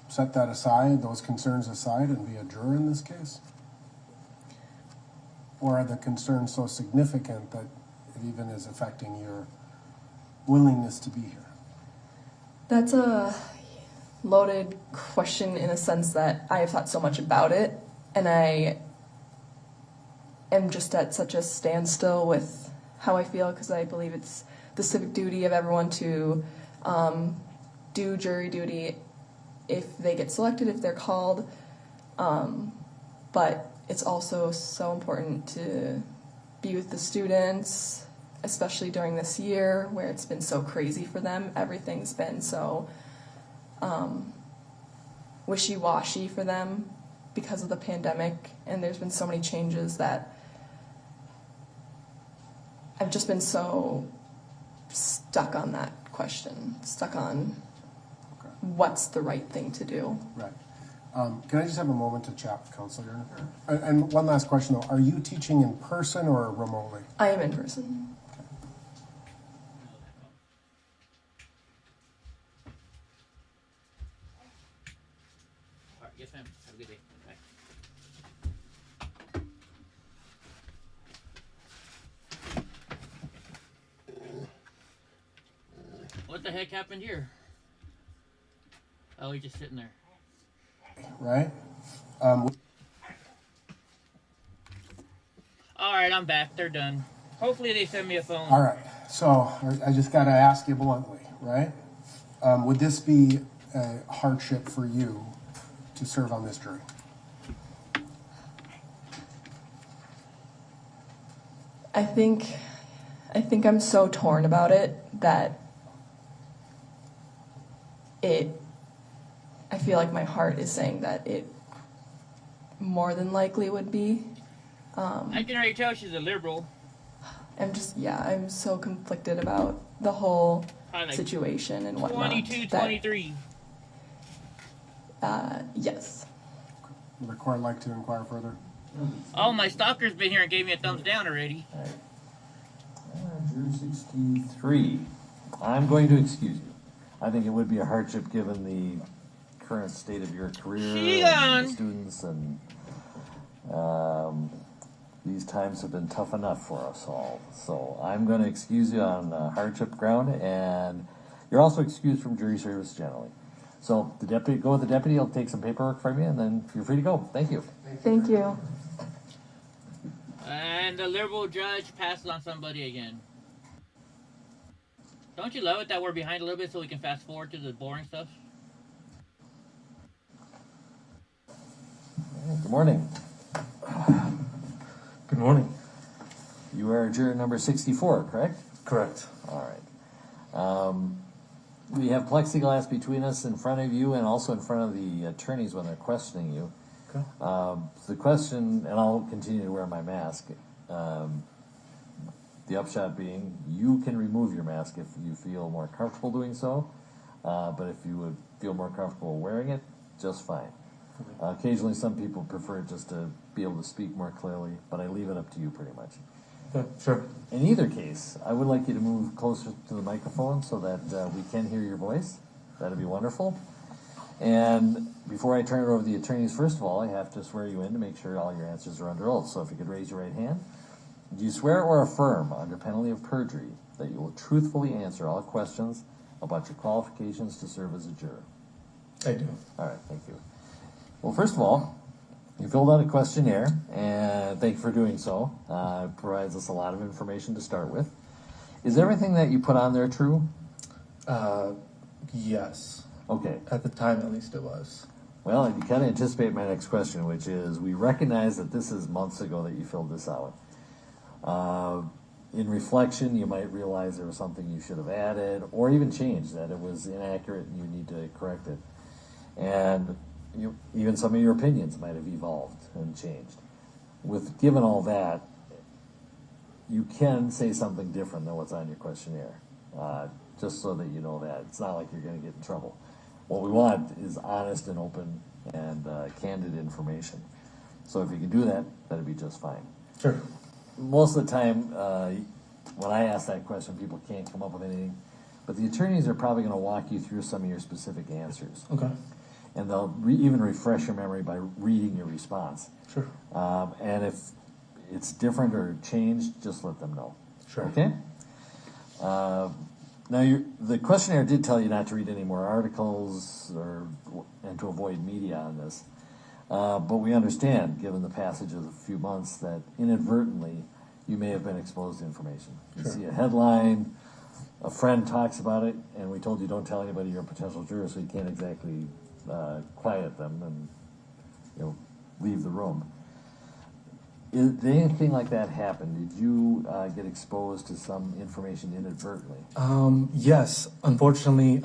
set that aside, those concerns aside, and be a juror in this case? Or are the concerns so significant that it even is affecting your willingness to be here? That's a loaded question in a sense that I have thought so much about it, and I am just at such a standstill with how I feel, because I believe it's the civic duty of everyone to do jury duty if they get selected, if they're called, but it's also so important to be with the students, especially during this year where it's been so crazy for them. Everything's been so wishy-washy for them because of the pandemic, and there's been so many changes that I've just been so stuck on that question, stuck on what's the right thing to do. Right. Can I just have a moment to chat with Counselor? And one last question, though. Are you teaching in person or remotely? I am in person. All right, yes, ma'am. Have a good day. Bye. What the heck happened here? Oh, he's just sitting there. Right? All right, I'm back. They're done. Hopefully they send me a phone. All right. So I just got to ask you bluntly, right? Would this be a hardship for you to serve on this jury? I think I'm so torn about it that I feel like my heart is saying that it more than likely would be. I can already tell she's a liberal. I'm so conflicted about the whole situation and whatnot. 22, 23. Yes. Would the court like to inquire further? Oh, my stalker's been here and gave me a thumbs down already. 23. I'm going to excuse you. I think it would be a hardship given the current state of your career and the students, and these times have been tough enough for us all. So I'm going to excuse you on hardship ground, and you're also excused from jury service generally. So the deputy, go with the deputy. He'll take some paperwork from you, and then you're free to go. Thank you. Thank you. And the liberal judge passes on somebody again. Don't you love it that we're behind a little bit so we can fast forward to the boring stuff? Good morning. Good morning. You are juror number 64, correct? Correct. All right. We have plexiglass between us, in front of you, and also in front of the attorneys when they're questioning you. Okay. The question, and I'll continue to wear my mask, the upshot being, you can remove your mask if you feel more comfortable doing so, but if you would feel more comfortable wearing it, just fine. Occasionally some people prefer just to be able to speak more clearly, but I leave it up to you pretty much. Okay, sure. In either case, I would like you to move closer to the microphone so that we can hear your voice. That'd be wonderful. And before I turn it over to the attorneys, first of all, I have to swear you in to make sure all your answers are under oath. So if you could raise your right hand. Do you swear or affirm, under penalty of perjury, that you will truthfully answer all questions about your qualifications to serve as a juror? I do. All right, thank you. Well, first of all, you filled out a questionnaire, and thank you for doing so. It provides us a lot of information to start with. Is everything that you put on there true? Yes. Okay. At the time, at least it was. Well, you kind of anticipate my next question, which is, we recognize that this is months ago that you filled this out. In reflection, you might realize there was something you should have added, or even changed, that it was inaccurate and you need to correct it. And even some of your opinions might have evolved and changed. Given all that, you can say something different than what's on your questionnaire, just so that you know that. It's not like you're going to get in trouble. What we want is honest and open and candid information. So if you can do that, that'd be just fine. Sure. Most of the time, when I ask that question, people can't come up with anything. But the attorneys are probably going to walk you through some of your specific answers. Okay. And they'll even refresh your memory by reading your response. Sure. And if it's different or changed, just let them know. Sure. Okay? Now, the questionnaire did tell you not to read any more articles and to avoid media on this. But we understand, given the passage of a few months, that inadvertently you may have been exposed to information. You Sure. see a headline, a friend talks about it, and we told you don't tell anybody you're a potential juror, so you can't exactly quiet them and leave the room. Did anything like that happen? Did you get exposed to some information inadvertently? Yes, unfortunately.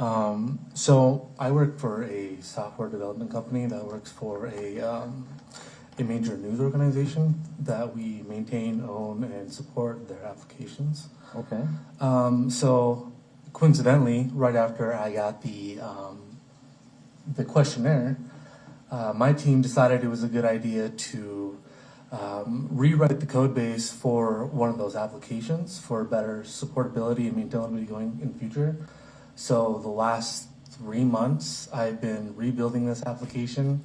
So I work for a software development company that works for a major news organization that we maintain, own, and support their applications. Okay. So coincidentally, right after I got the questionnaire, my team decided it was a good idea to rewrite the code base for one of those applications for better supportability and maintainability going in the future. So the last 3 months, I've been rebuilding this application,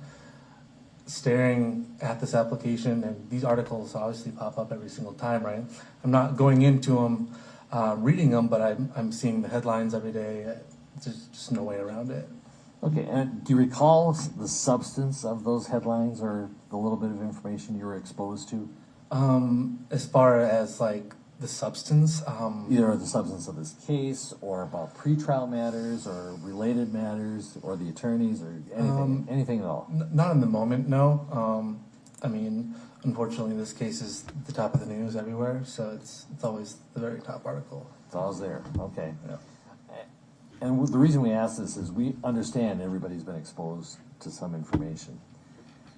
staring at this application, and these articles obviously pop up every single time, right? I'm not going into them, reading them, but I'm seeing the headlines every day. There's just no way around it. Okay, and do you recall the substance of those headlines or the little bit of information you were exposed to? As far as like the substance, Either the substance of this case, or about pretrial matters, or related matters, or the attorneys, or anything at all? not in the moment, no. I mean, unfortunately, this case is the top of the news everywhere, so it's always the very top article. It's always there, okay. Yeah. And the reason we ask this is we understand everybody's been exposed to some information.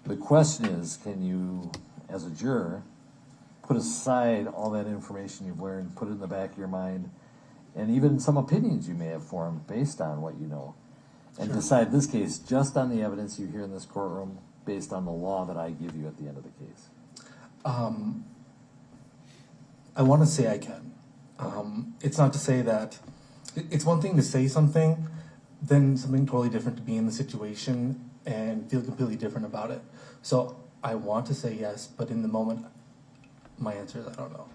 The question is, can you, as a juror, put aside all that information you've learned, put it in the back of your mind, and even some opinions you may have formed based on what you know, and decide this case just on the evidence you hear in this courtroom, based on the law that I give you at the end of the case? I want to say I can. It's not to say that it's one thing to say something, then something totally different to be in the situation and feel completely different about it. So I want to say yes, but in the moment, my answer is I don't know.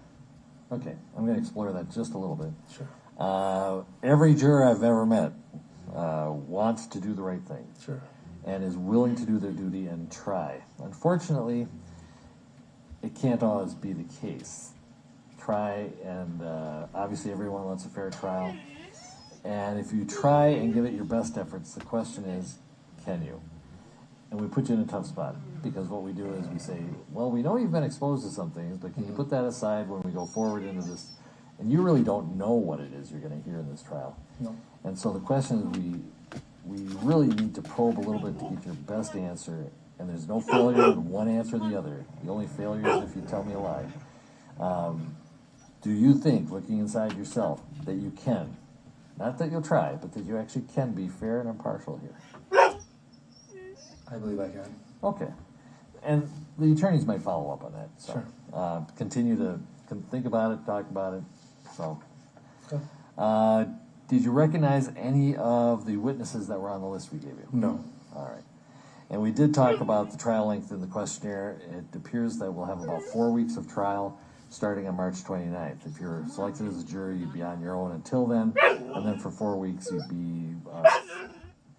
Okay, I'm gonna explore that just a little bit. Sure. Every juror I've ever met wants to do the right thing. Sure. And is willing to do their duty and try. Unfortunately, it can't always be the case. Try, and obviously everyone wants a fair trial. And if you try and give it your best efforts, the question is, can you? And we put you in a tough spot, because what we do is we say, well, we know you've been exposed to some things, but can you put that aside when we go forward into this? And you really don't know what it is you're going to hear in this trial. No. And so the question is, we really need to probe a little bit to get your best answer, and there's no failure in one answer or the other. The only failure is if you tell me a lie. Do you think, looking inside yourself, that you can, not that you'll try, but that you actually can be fair and impartial here? I believe I can. Okay. And the attorneys might follow up on that. So, Sure. continue to think about it, talk about it. So, Okay. did you recognize any of the witnesses that were on the list we gave you? No. All right. And we did talk about the trial length in the questionnaire. It appears that we'll have about 4 weeks of trial starting on March 29th. If you're selected as a jury, you'd be on your own until then, and then for 4 weeks you'd be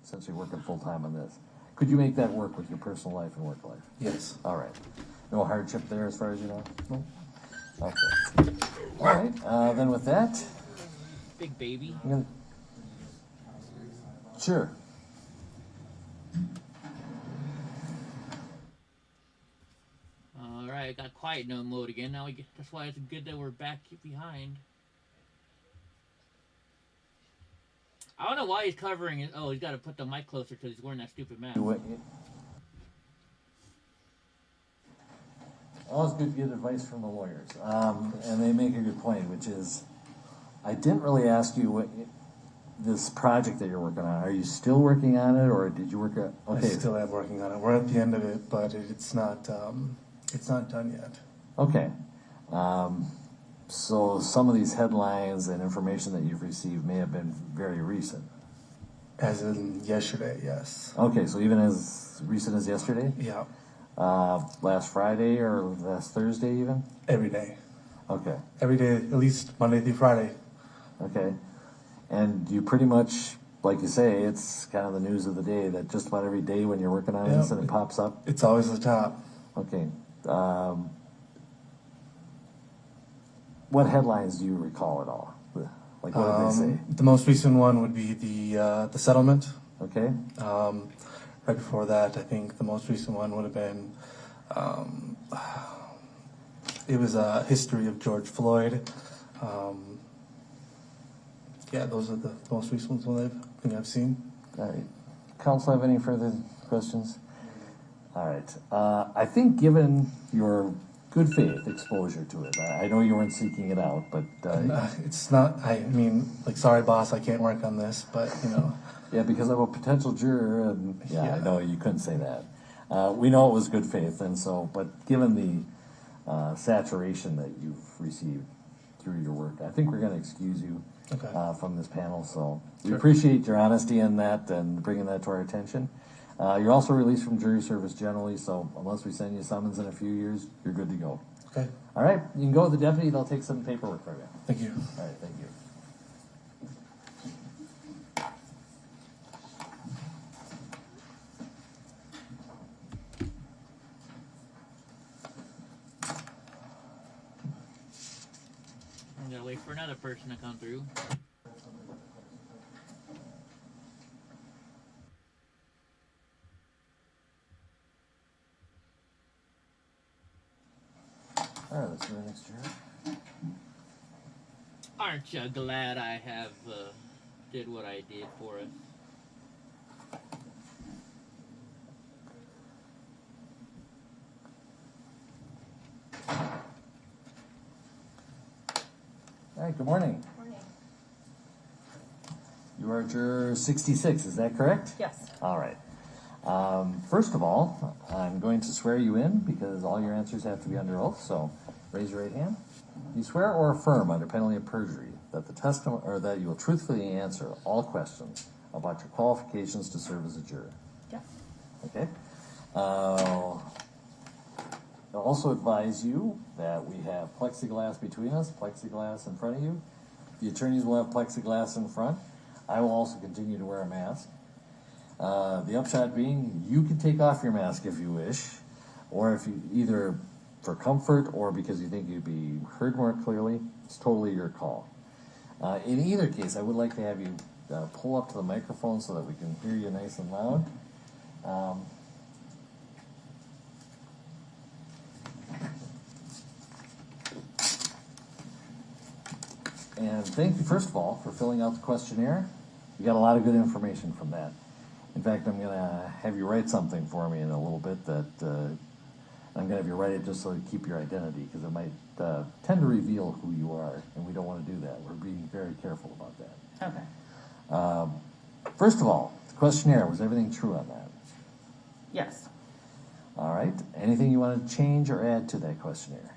essentially working full-time on this. Could you make that work with your personal life and work life? Yes. All right. No hardship there as far as you know? No? Okay. All right. Then with that, Big baby. I'm gonna... Sure. All right, got quiet no mode again. Now that's why it's good that we're back behind. I don't know why he's covering it. Oh, he's got to put the mic closer because he's wearing that stupid mask. Always good to get advice from the lawyers. And they make a good point, which is, I didn't really ask you what this project that you're working on. Are you still working on it, or did you work at? Okay. I still am working on it. We're at the end of it, but it's not done yet. Okay. So some of these headlines and information that you've received may have been very recent. As in yesterday, yes. Okay, so even as recent as yesterday? Yeah. Last Friday or last Thursday even? Every day. Okay. Every day, at least Monday through Friday. Okay. And you pretty much, like you say, it's kind of the news of the day that just about every day when you're working on this and it pops up? It's always the top. Okay. What headlines do you recall at all? Like what did they say? The most recent one would be the settlement. Okay. Right before that, I think the most recent one would have been, it was a history of George Floyd. Yeah, those are the most recent ones I've seen. All right. Counsel, have any further questions? All right. I think given your good faith exposure to it, I know you weren't seeking it out, but... it's not, I mean, like, sorry, boss, I can't work on this, but, you know... Yeah, because I'm a potential juror, and I know you couldn't say that. We know it was good faith, and so, but given the saturation that you've received through your work, I think we're going to excuse you from this panel, so we appreciate your honesty in that and bringing that to our attention. You're also released from jury service generally, so unless we send you a summons in a few years, you're good to go. Okay. All right, you can go with the deputy, they'll take some paperwork from you. Thank you. All right, thank you. I'm gonna wait for another person to come through. All right, let's do the next juror. Aren't you glad I have did what I did for us? All right, good morning. Morning. You are juror 66, is that correct? Yes. All right. First of all, I'm going to swear you in because all your answers have to be under oath, so Raise your right hand. Do you swear or affirm under penalty of perjury that the testimony, or that you will truthfully answer all questions about your qualifications to serve as a juror? Yes. Okay. I'll also advise you that we have plexiglass between us, plexiglass in front of you. The attorneys will have plexiglass in front. I will also continue to wear a mask. The upshot being, you can take off your mask if you wish, or if you either for comfort or because you think you'd be heard more clearly. It's totally your call. In either case, I would like to have you pull up to the microphone so that we can hear you nice and loud. And thank you, first of all, for filling out the questionnaire. You got a lot of good information from that. In fact, I'm going to have you write something for me in a little bit that I'm going to have you write it just so to keep your identity, because it might tend to reveal who you are, and we don't want to do that. We're being very careful about that. Okay. First of all, the questionnaire, was everything true on that? Yes. All right. Anything you want to change or add to that questionnaire?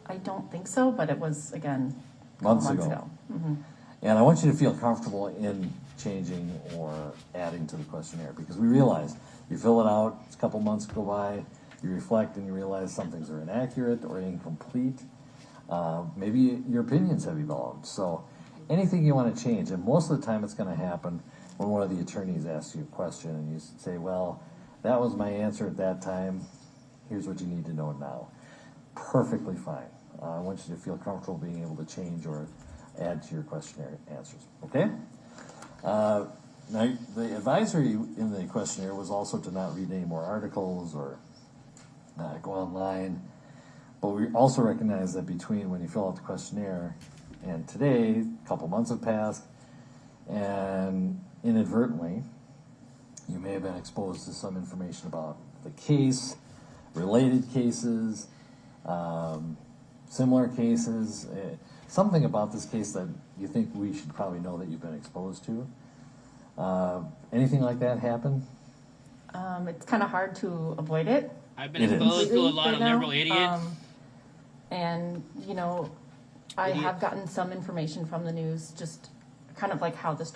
I don't think so, but it was, again, a Months couple ago. Mm-hmm. And I want you to feel comfortable in changing or adding to the questionnaire, because we realize you fill it out, a couple months go by, you reflect and you realize some things are inaccurate or incomplete. Maybe your opinions have evolved. So anything you want to change, and most of the time it's going to happen when one of the attorneys asks you a question and you say, well, that was my answer at that time, here's what you need to know now. Perfectly fine. I want you to feel comfortable being able to change or add to your questionnaire answers, okay? Now, the advisory in the questionnaire was also to not read any more articles or go online, but we also recognize that between when you fill out the questionnaire and today, a couple months have passed, and inadvertently, you may have been exposed to some information about the case, related cases, similar cases, something about this case that you think we should probably know that you've been exposed to. Anything like that happen? It's kind of hard to avoid it. I've been exposed to a lot right of now. liberal idiots. And, you know, I have gotten some information from the news, just kind of like how this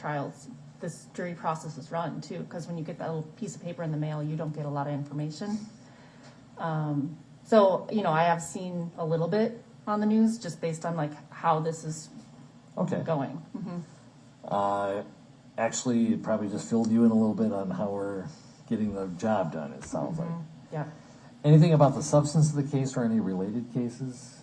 jury process is run, too, because when you get that little piece of paper in the mail, you don't get a lot of information. So, you know, I have seen a little bit on the news just based on, like, how this is going. Mm-hmm. Actually, it probably just filled you in a little bit on how we're getting the job done, it sounds like. Yeah. Anything about the substance of the case or any related cases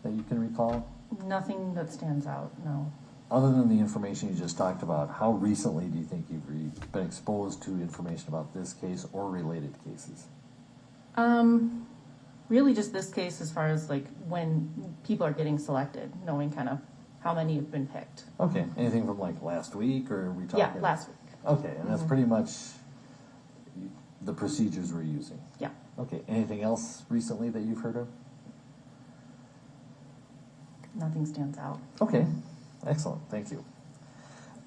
that you can recall? Nothing that stands out, no. Other than the information you just talked about, how recently do you think you've been exposed to information about this case or related cases? Really just this case as far as like when people are getting selected, knowing kind of how many have been picked. Okay, anything from like last week, or are we talking? Yeah, last week. Okay, and that's pretty much the procedures we're using. Yeah. Okay, anything else recently that you've heard of? Nothing stands out. Okay, excellent, thank you.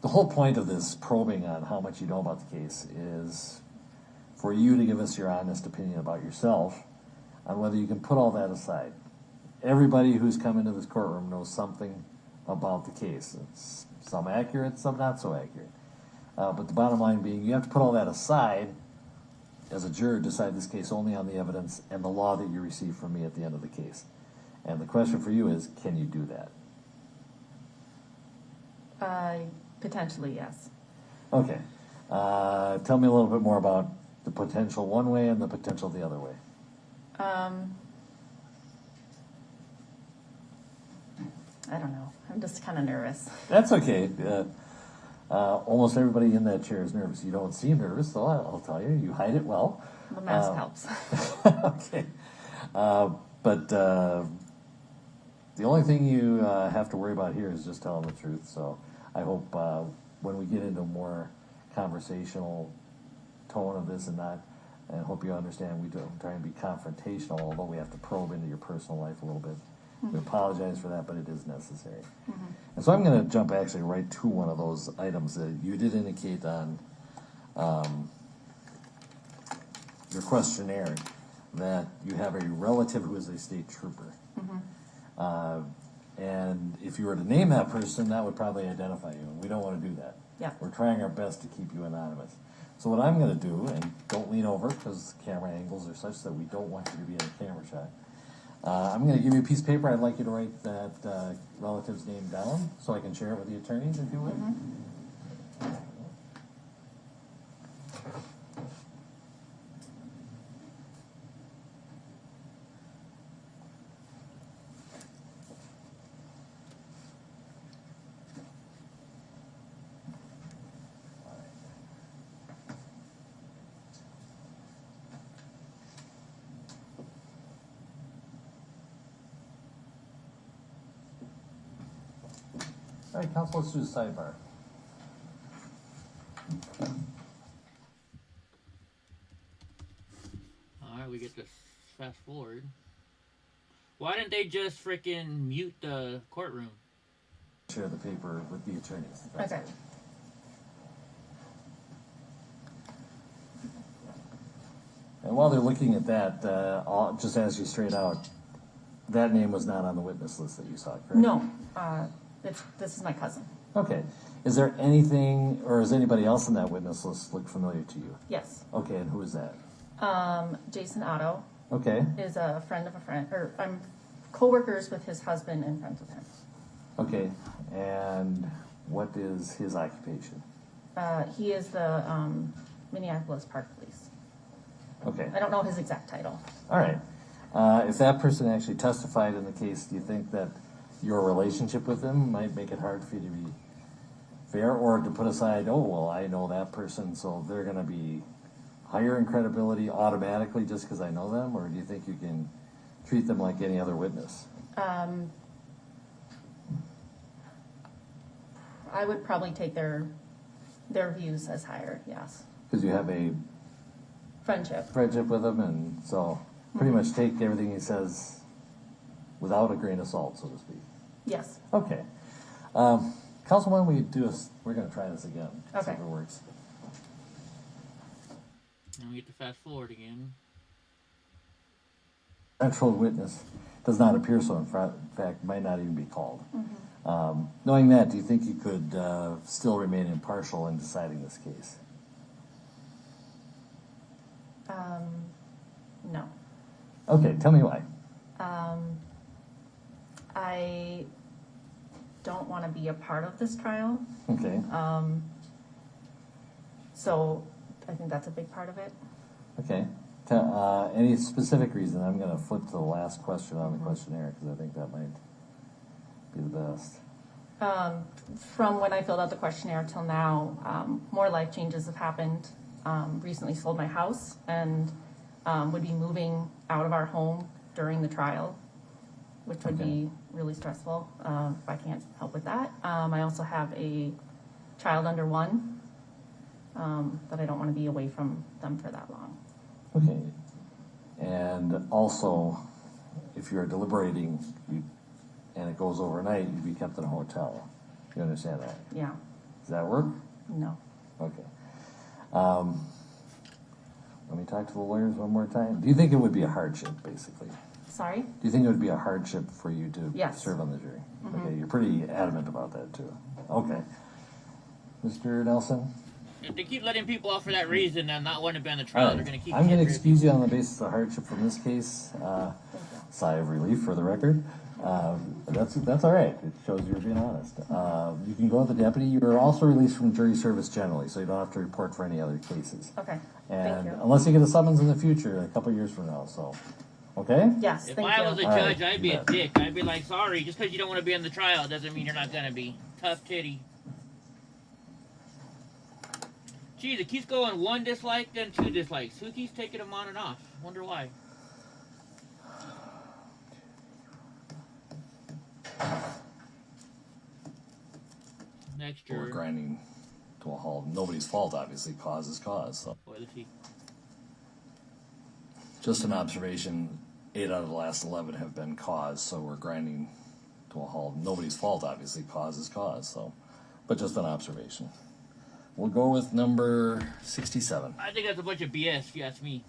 The whole point of this probing on how much you know about the case is for you to give us your honest opinion about yourself on whether you can put all that aside. Everybody who's come into this courtroom knows something about the case. It's some accurate, some not so accurate. But the bottom line being, you have to put all that aside as a juror, decide this case only on the evidence and the law that you receive from me at the end of the case. And the question for you is, can you do that? Potentially, yes. Okay. Tell me a little bit more about the potential one way and the potential the other way. I don't know. I'm just kind of nervous. That's okay. Almost everybody in that chair is nervous. You don't seem nervous, though, I'll tell you. You hide it well. The mask helps. Okay. But the only thing you have to worry about here is just telling the truth. So I hope when we get into a more conversational tone of this and hope you understand we don't try and be confrontational, although we have to probe into your personal life a little bit. We apologize for that, but it is necessary. And so I'm going to jump actually right to one of those items that you did indicate on your questionnaire that you have a relative who is a state trooper. And if you were to name that person, that would probably identify you, and we don't want to do that. Yeah. We're trying our best to keep you anonymous. So what I'm going to do, and don't lean over because camera angles are such that we don't want you to be in a camera shot. I'm going to give you a piece of paper. I'd like you to write that relative's name down so I can share it with the attorneys, if you would. All right, counsel, let's do the sidebar. Alright, we get to fast forward. Why didn't they just freaking mute the courtroom? Share the paper with the attorneys. Okay. And while they're looking at that, I'll just ask you straight out, that name was not on the witness list that you saw, correct? No, this is my cousin. Okay. Is there anything, or is anybody else on that witness list look familiar to you? Yes. Okay, and who is that? Jason Otto Okay. is a friend of a friend, or I'm co-workers with his husband and friends with him. Okay, and what is his occupation? He is the Minneapolis Park Police. Okay, I don't know his exact title. all right. If that person actually testified in the case, do you think that your relationship with them might make it hard for you to be fair, or to put aside, oh, well, I know that person, so they're going to be higher in credibility automatically just because I know them, or do you think you can treat them like any other witness? I would probably take their views as higher, yes. Because you have a Friendship. friendship with him, and so pretty much take everything he says without a grain of salt, so to speak. Yes. Okay. Counsel, why don't we do this? We're going to try this again. See Okay. if it works. And we get to fast forward again. Central witness does not appear so, in fact, might not even be called. Knowing that, do you think you could still remain impartial in deciding this case? No. Okay, tell me why. I don't want to be a part of this trial, Okay. so I think that's a big part of it. Okay. Any specific reason? I'm going to flip to the last question on the questionnaire because I think that might be the best. From when I filled out the questionnaire till now, more life changes have happened. Recently sold my house and would be moving out of our home during the trial, which would be really stressful if I can't help with that. I also have a child under 1 that I don't want to be away from them for that long. Okay. And also, if you're deliberating and it goes overnight, you'd be kept in a hotel. You understand that? Yeah. Does that work? No. Okay. Let me talk to the lawyers one more time. Do you think it would be a hardship, basically? Sorry? Do you think it would be a hardship for you to Yes. serve on the jury? Okay, you're pretty adamant about that, too. Okay. Mr. Nelson? If they keep letting people off for that reason and not wanting to be on the trial, they're going to keep I'm going to getting rid of excuse you on the basis of hardship from this case. Sigh of relief for the record. That's all right. It shows you're being honest. You can go with the deputy. You are also released from jury service generally, so you don't have to report for any other cases. Okay. And Thank you. unless you get a summons in the future, a couple years from now. So, okay. Yes, If thank I you. was a All judge, right, I'd be you a bet. dick. I'd be like, sorry, just because you don't want to be on the trial doesn't mean you're not going to be. Tough titty. Geez, it keeps going 1 dislike, then 2 dislikes. Who keeps taking them on and off? Wonder why. Next We're juror. grinding to a halt. Nobody's fault, obviously. Cause is cause. So, Boy, the tea. just an observation. 8 out of the last 11 have been cause, so we're grinding to a halt. Nobody's fault, obviously. Cause is cause. So, but just an observation. We'll go with number 67. I think that's a bunch of BS, if you ask me.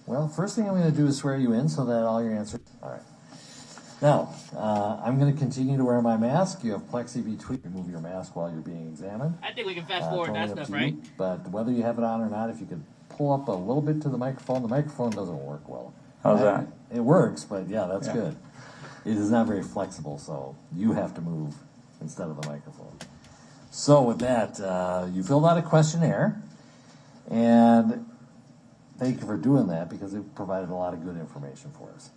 Well, first thing I'm going to do is swear you in so that all your answers. All right. Now, I'm going to continue to wear my mask. You have plexi between. Remove your mask while you're being examined. I think we can fast forward Totally that up stuff, to right? you. But whether you have it on or not, if you could pull up a little bit to the microphone doesn't work well. How's that? It works, but yeah, that's Yeah. good. It is not very flexible, so you have to move instead of the microphone. So with that, you filled out a questionnaire, and thank you for doing that because it provided a lot of good information for us.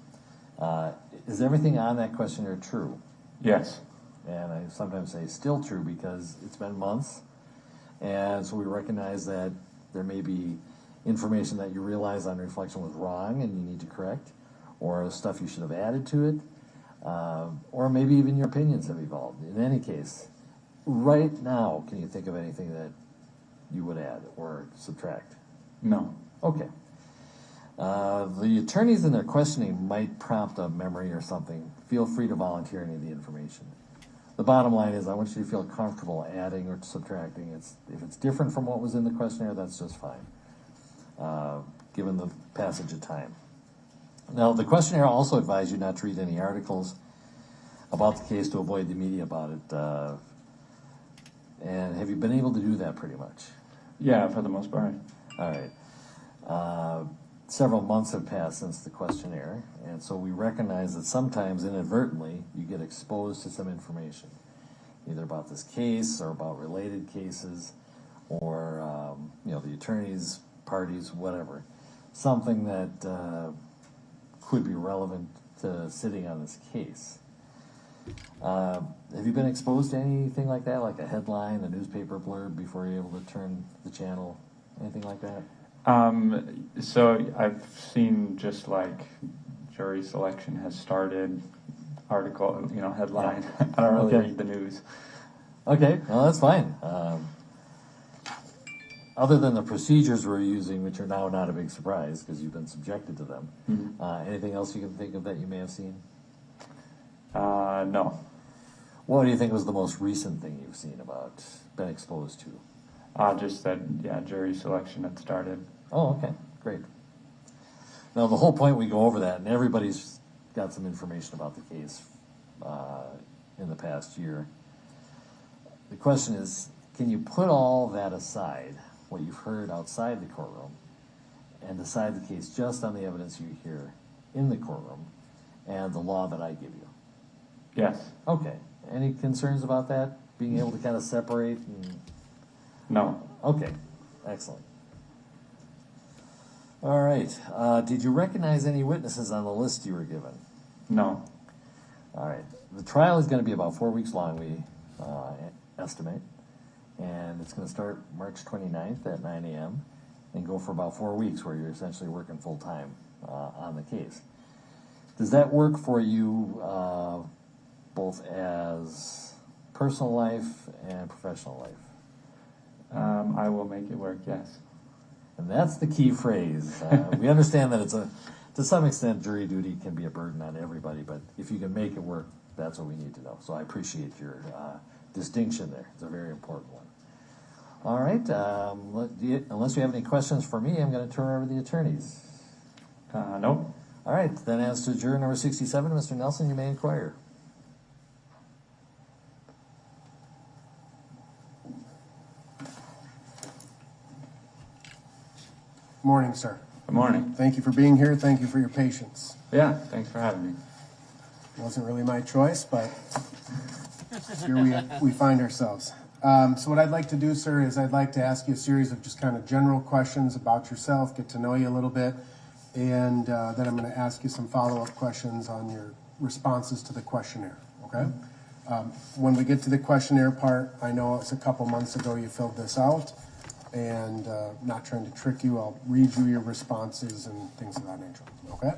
Is everything on that questionnaire true? Yes. And I sometimes say still true because it's been months, and so we recognize that there may be information that you realize on reflection was wrong and you need to correct, or stuff you should have added to it, or maybe even your opinions have evolved. In any case, right now, can you think of anything that you would add or subtract? No. Okay. The attorneys in their questioning might prompt a memory or something. Feel free to volunteer any of the information. The bottom line is I want you to feel comfortable adding or subtracting. If it's different from what was in the questionnaire, that's just fine, given the passage of time. Now, the questionnaire also advised you not to read any articles about the case to avoid the media about it. And have you been able to do that pretty much? Yeah, for the most part. All right. Several months have passed since the questionnaire, and so we recognize that sometimes inadvertently you get exposed to some information, either about this case or about related cases, or the attorneys, parties, whatever. Something that could be relevant to sitting on this case. Have you been exposed to anything like that, like a headline, a newspaper blurb before you're able to turn the channel, anything like that? So I've seen just like jury selection has started, article, headline. Yeah. I don't really Okay. read the news. Okay, well, that's fine. Other than the procedures we're using, which are now not a big surprise because you've been subjected to them, anything else you can think of that you may have seen? No. What do you think was the most recent thing you've seen about, been exposed to? Just that, jury selection had started. Oh, okay, great. Now, the whole point, we go over that, and everybody's got some information about the case in the past year. The question is, can you put all that aside, what you've heard outside the courtroom, and decide the case just on the evidence you hear in the courtroom and the law that I give you? Yes. Okay. Any concerns about that? Being able to kind of separate? No. Okay. Excellent. All right. Did you recognize any witnesses on the list you were given? No. All right. The trial is going to be about 4 weeks long, we estimate. And it's going to start March 29th at 9 a.m. and go for about 4 weeks where you're essentially working full time on the case. Does that work for you both as personal life and professional life? I will make it work, yes. And that's the key phrase. We understand that to some extent, jury duty can be a burden on everybody, but if you can make it work, that's what we need to know. So I appreciate your distinction there. It's a very important one. All right. Unless you have any questions for me, I'm going to turn over to the attorneys. Nope. All right. Then as to juror number 67, Mr. Nelson, you may inquire. Morning, sir. Good morning. Thank you for being here. Thank you for your patience. Yeah, thanks for having me. It wasn't really my choice, but here we find ourselves. So what I'd like to do, sir, is I'd like to ask you a series of just kind of general questions about yourself, get to know you a little bit, and then I'm going to ask you some follow-up questions on your responses to the questionnaire, okay? When we get to the questionnaire part, I know it's a couple months ago you filled this out, and not trying to trick you, I'll read you your responses and things of that nature, okay?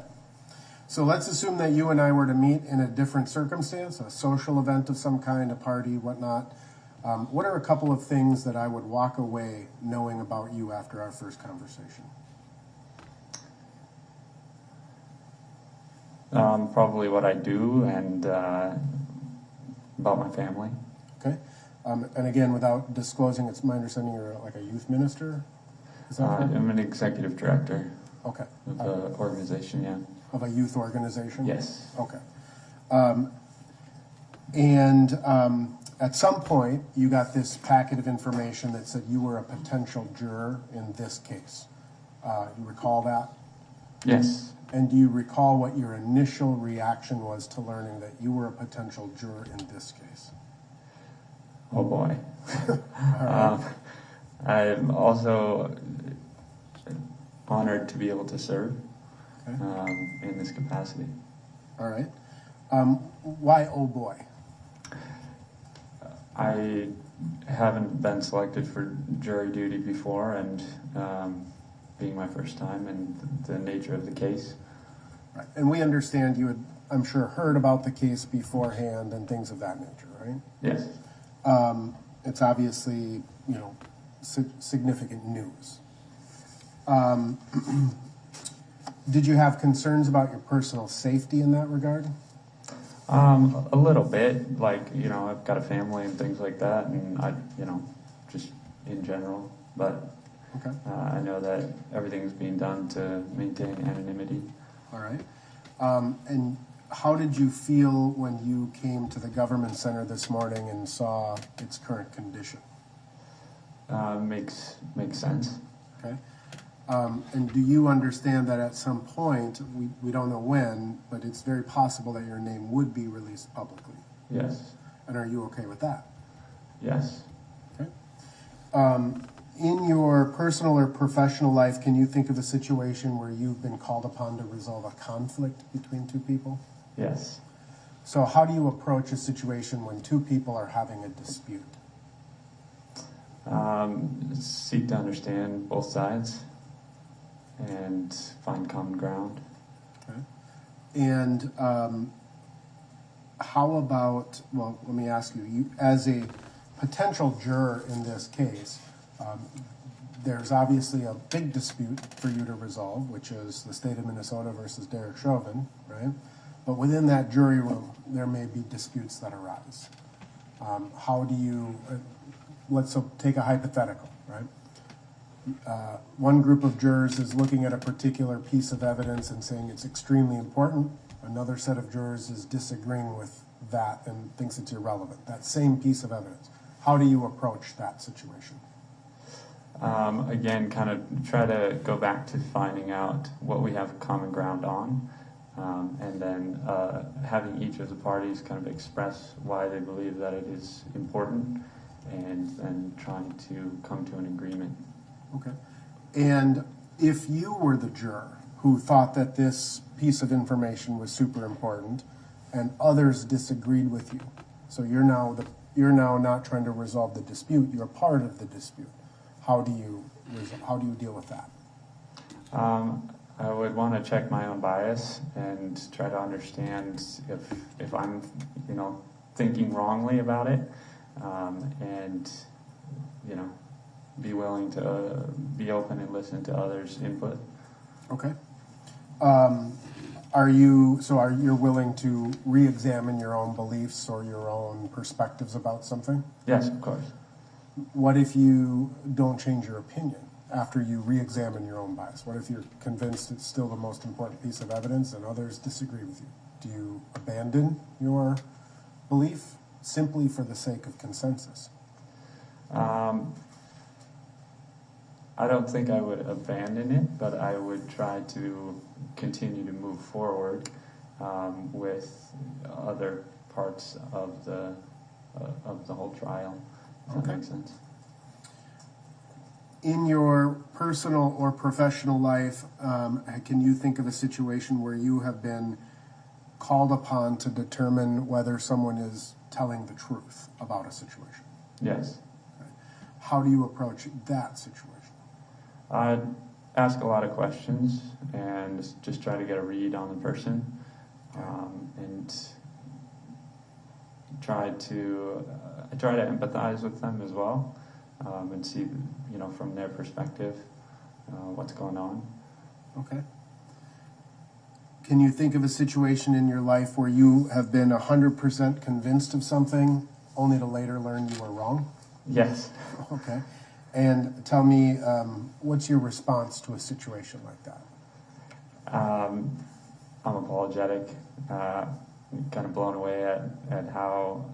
So let's assume that you and I were to meet in a different circumstance, a social event of some kind, a party, whatnot. What are a couple of things that I would walk away knowing about you after our first conversation? Probably what I do and about my family. Okay. And again, without disclosing, it's my understanding you're like a youth minister? Is that correct? I'm an executive director. Okay. Of the organization, yeah. Of a youth organization? Yes. Okay. At some point, you got this packet of information that said you were a potential juror in this case. You recall that? Yes. And do you recall what your initial reaction was to learning that you were a potential juror in this case? Oh boy. I'm also honored to be able to serve in this capacity. All right. Why oh boy? I haven't been selected for jury duty before, and being my first time and the nature of the case. Right. And we understand you had, I'm sure, heard about the case beforehand and things of that nature, right? Yes. It's obviously, significant news. Did you have concerns about your personal safety in that regard? A little bit, like, I've got a family and things like that, and just in general, but Okay. I know that everything's being done to maintain anonymity. All right. And how did you feel when you came to the government center this morning and saw its current condition? Makes sense. Okay. And do you understand that at some point, we don't know when, but it's very possible that your name would be released publicly? Yes. And are you okay with that? Yes. Okay. In your personal or professional life, can you think of a situation where you've been called upon to resolve a conflict between two people? Yes. So how do you approach a situation when two people are having a dispute? Seek to understand both sides and find common ground. Okay. And how about, well, let me ask you, as a potential juror in this case, there's obviously a big dispute for you to resolve, which is the state of Minnesota versus Derek Chauvin, right? But within that jury room, there may be disputes that arise. How do you, let's take a hypothetical, right? One group of jurors is looking at a particular piece of evidence and saying it's extremely important. Another set of jurors is disagreeing with that and thinks it's irrelevant, that same piece of evidence. How do you approach that situation? Again, kind of try to go back to finding out what we have common ground on, and then having each of the parties kind of express why they believe that it is important, and then trying to come to an agreement. Okay. And if you were the juror who thought that this piece of information was super important and others disagreed with you, so you're now not trying to resolve the dispute, you're part of the dispute. How do you deal with that? I would want to check my own bias and try to understand if I'm, thinking wrongly about it, and be willing to be open and listen to others' input. Okay. Are you willing to re-examine your own beliefs or your own perspectives about something? Yes, of course. What if you don't change your opinion after you re-examine your own bias? What if you're convinced it's still the most important piece of evidence and others disagree with you? Do you abandon your belief simply for the sake of consensus? I don't think I would abandon it, but I would try to continue to move forward with other parts of the whole trial. If that makes sense. In your personal or professional life, can you think of a situation where you have been called upon to determine whether someone is telling the truth about a situation? Yes. Okay. How do you approach that situation? I'd ask a lot of questions and just try to get a read on the person, and try to empathize with them as well, and see, from their perspective, what's going on. Okay. Can you think of a situation in your life where you have been 100% convinced of something only to later learn you were wrong? Yes. Okay. And tell me, what's your response to a situation like that? I'm apologetic, kind of blown away at how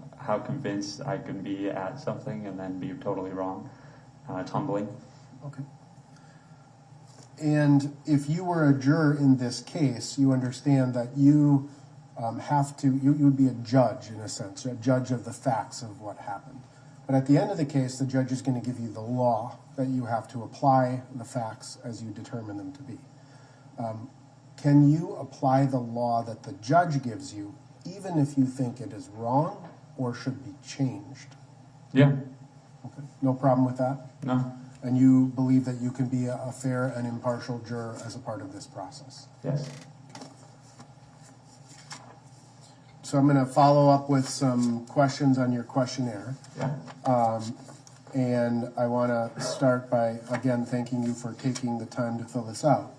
convinced I can be at something and then be totally wrong. It's humbling. Okay. And if you were a juror in this case, you understand that you you would be a judge in a sense, a judge of the facts of what happened. But at the end of the case, the judge is going to give you the law that you have to apply the facts as you determine them to be. Can you apply the law that the judge gives you, even if you think it is wrong or should be changed? Yeah. Okay. No problem with that? No. And you believe that you can be a fair and impartial juror as a part of this process? Yes. So I'm going to follow up with some questions on your questionnaire. Yeah. And I want to start by, again, thanking you for taking the time to fill this out.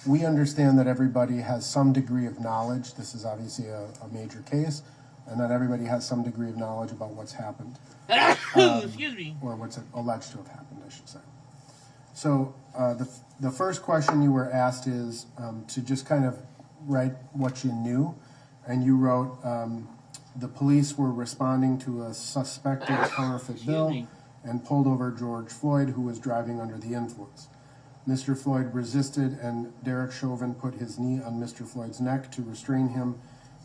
We understand that everybody has some degree of knowledge. This is obviously a major case, and that everybody has some degree of knowledge about what's happened. Excuse me. Or what's alleged to have happened, I should say. So the first question you were asked is to just kind of write what you knew. And you wrote, the police were responding to a suspected counterfeit bill and pulled over George Floyd, who was driving under the influence. Mr. Floyd resisted, and Derek Chauvin put his knee on Mr. Floyd's neck to restrain him.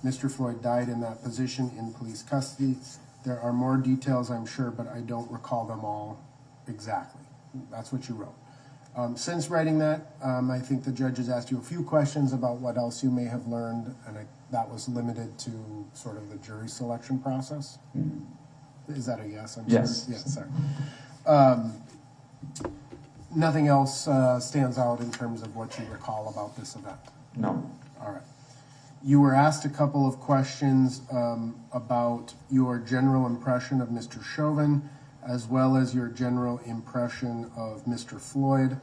Mr. Floyd died in that position in police custody. There are more details, I'm sure, but I don't recall them all exactly. That's what you wrote. Since writing that, I think the judge has asked you a few questions about what else you may have learned, and that was limited to sort of the jury selection process. Mm-hmm. Is that a yes? Yes. Yes, sorry. Nothing else stands out in terms of what you recall about this event? No. All right. You were asked a couple of questions about your general impression of Mr. Chauvin, as well as your general impression of Mr. Floyd,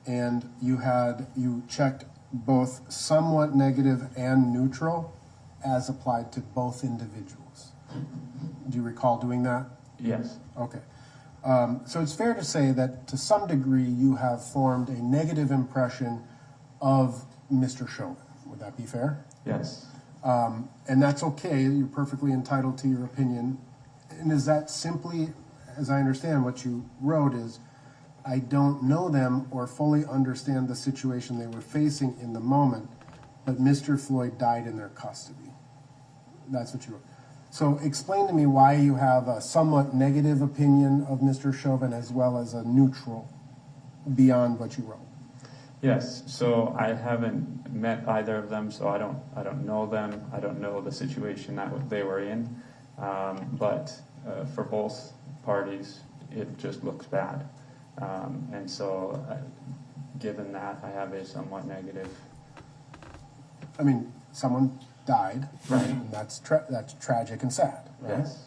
and you checked both somewhat negative and neutral as applied to both individuals. Do you recall doing that? Yes. Okay. So it's fair to say that to some degree you have formed a negative impression of Mr. Chauvin. Would that be fair? Yes. And that's okay. You're perfectly entitled to your opinion. And is that simply, as I understand what you wrote, is I don't know them or fully understand the situation they were facing in the moment, but Mr. Floyd died in their custody. That's what you wrote. So explain to me why you have a somewhat negative opinion of Mr. Chauvin as well as a neutral beyond what you wrote. Yes. So I haven't met either of them, so I don't know them. I don't know the situation that they were in. But for both parties, it just looks bad. And so, given that, I have a somewhat negative. I mean, someone died, right? And that's tragic and sad, right? Yes.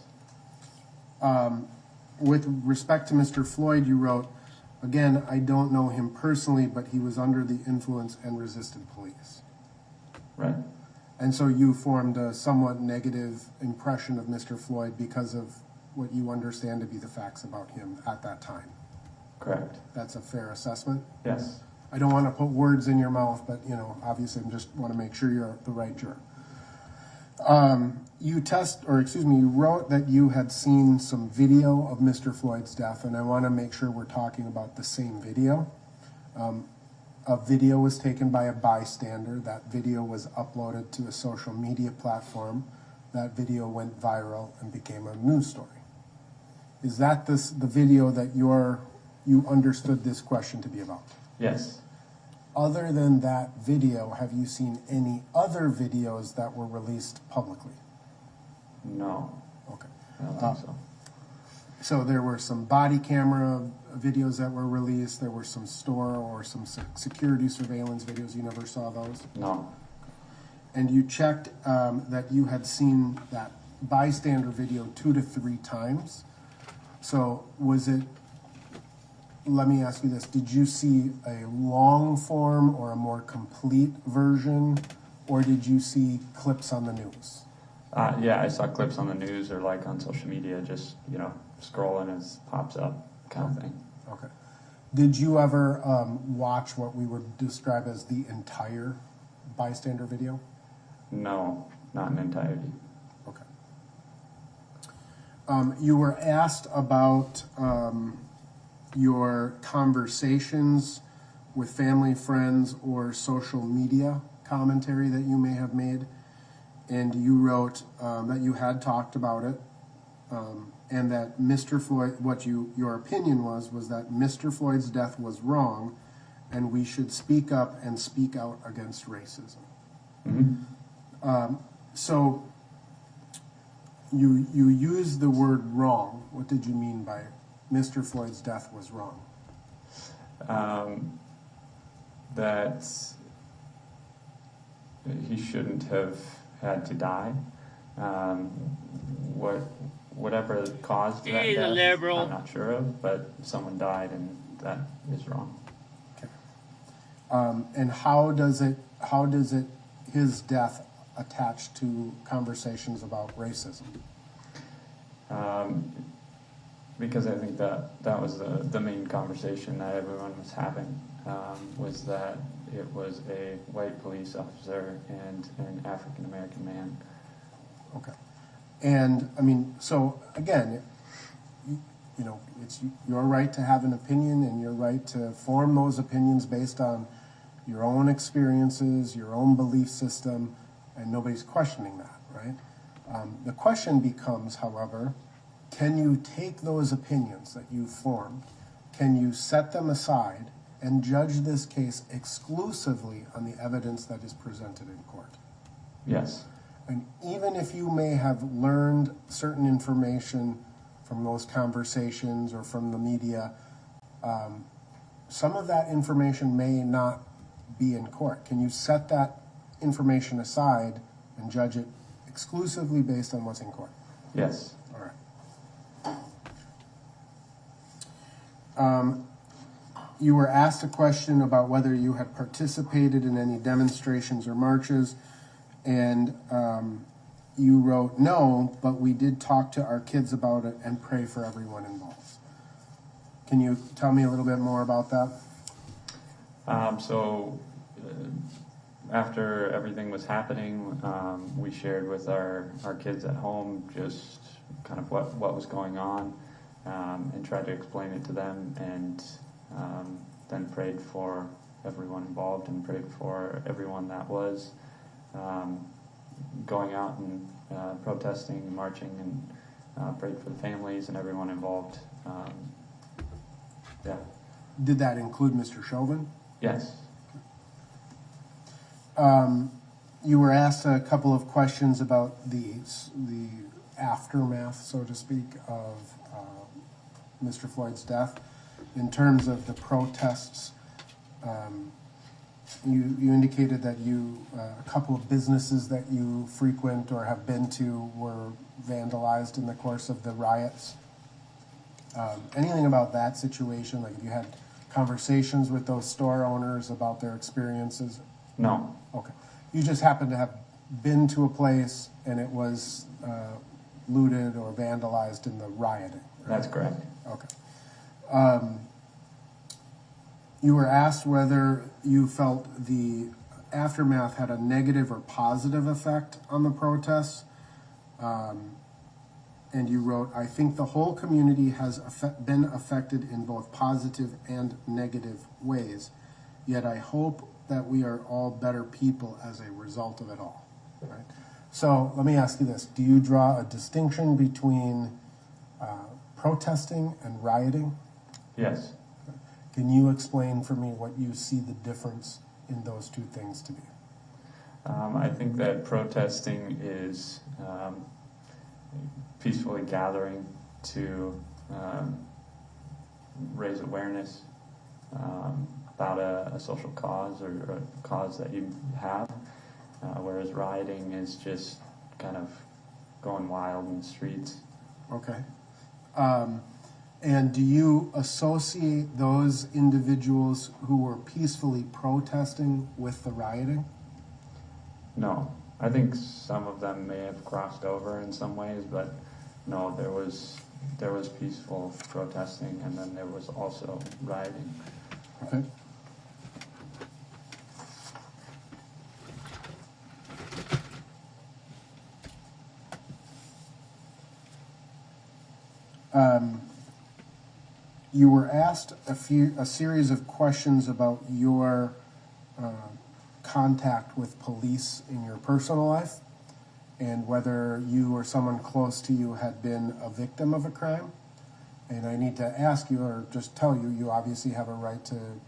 With respect to Mr. Floyd, you wrote, again, I don't know him personally, but he was under the influence and resisted police. Right. And so you formed a somewhat negative impression of Mr. Floyd because of what you understand to be the facts about him at that time. Correct. That's a fair assessment? Yes. I don't want to put words in your mouth, but, obviously I just want to make sure you're the right juror. You wrote that you had seen some video of Mr. Floyd's death, and I want to make sure we're talking about the same video. A video was taken by a bystander. That video was uploaded to a social media platform. That video went viral and became a news story. Is that the video that you understood this question to be about? Yes. Other than that video, have you seen any other videos that were released publicly? No. Okay. I don't think so. So there were some body camera videos that were released. There were some store or some security surveillance videos. You never saw those? No. And you checked that you had seen that bystander video 2 to 3 times. So was it, let me ask you this, did you see a long form or a more complete version, or did you see clips on the news? Yeah, I saw clips on the news or on social media, just, scrolling as pops up kind of thing. Okay. Did you ever watch what we would describe as the entire bystander video? No, not in entirety. Okay. You were asked about your conversations with family, friends, or social media commentary that you may have made, and you wrote that you had talked about it, and that Mr. Floyd, your opinion was that Mr. Floyd's death was wrong, and we should speak up and speak out against racism. Mm-hmm. So you used the word wrong. What did you mean by Mr. Floyd's death was wrong? That he shouldn't have had to die. Whatever caused that He's a death, liberal. I'm not sure of, but someone died, and that is wrong. Okay. And how does his death attach to conversations about racism? Because I think that was the main conversation that everyone was having, was that it was a white police officer and an African American man. Okay. And I mean, so again, you know, it's your right to have an opinion and your right to form those opinions based on your own experiences, your own belief system, and nobody's questioning that, right? The question becomes, however, can you take those opinions that you've formed, can you set them aside and judge this case exclusively on the evidence that is presented in court? Yes. And even if you may have learned certain information from those conversations or from the media, some of that information may not be in court. Can you set that information aside and judge it exclusively based on what's in court? Yes. All right. You were asked a question about whether you had participated in any demonstrations or marches, and you wrote, no, but we did talk to our kids about it and pray for everyone involved. Can you tell me a little bit more about that? After everything was happening, we shared with our kids at home just kind of what was going on, and tried to explain it to them, and then prayed for everyone involved and prayed for everyone that was going out and protesting and marching, and prayed for the families and everyone involved. Yeah. Did that include Mr. Chauvin? Yes. You were asked a couple of questions about the aftermath, so to speak, of Mr. Floyd's death. In terms of the protests, you indicated that a couple of businesses that you frequent or have been to were vandalized in the course of the riots. Anything about that situation? Like, have you had conversations with those store owners about their experiences? No. Okay. You just happen to have been to a place and it was looted or vandalized in the rioting, right? That's correct. Okay. You were asked whether you felt the aftermath had a negative or positive effect on the protests. And you wrote, I think the whole community has been affected in both positive and negative ways. Yet I hope that we are all better people as a result of it all. Right? So let me ask you this. Do you draw a distinction between protesting and rioting? Yes. Can you explain for me what you see the difference in those two things to be? I think that protesting is peacefully gathering to raise awareness about a social cause or a cause that you have, whereas rioting is just kind of going wild in the streets. Okay. And do you associate those individuals who were peacefully protesting with the rioting? No. I think some of them may have crossed over in some ways, but no, there was there was peaceful protesting, and then there was also rioting. Okay. You were asked a series of questions about your contact with police in your personal life and whether you or someone close to you had been a victim of a crime. And I need to ask you, or just tell you, you obviously have a right to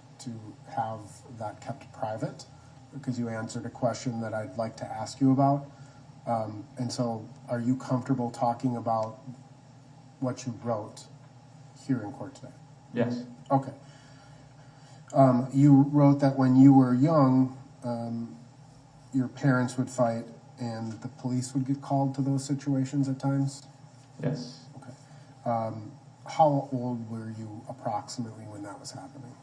have that kept private because you answered a question that I'd like to ask you about. And so are you comfortable talking about what you wrote here in court today? Yes. Okay. You wrote that when you were young, your parents would fight and the police would get called to those situations at times? Yes. Okay. How old were you approximately when that was happening?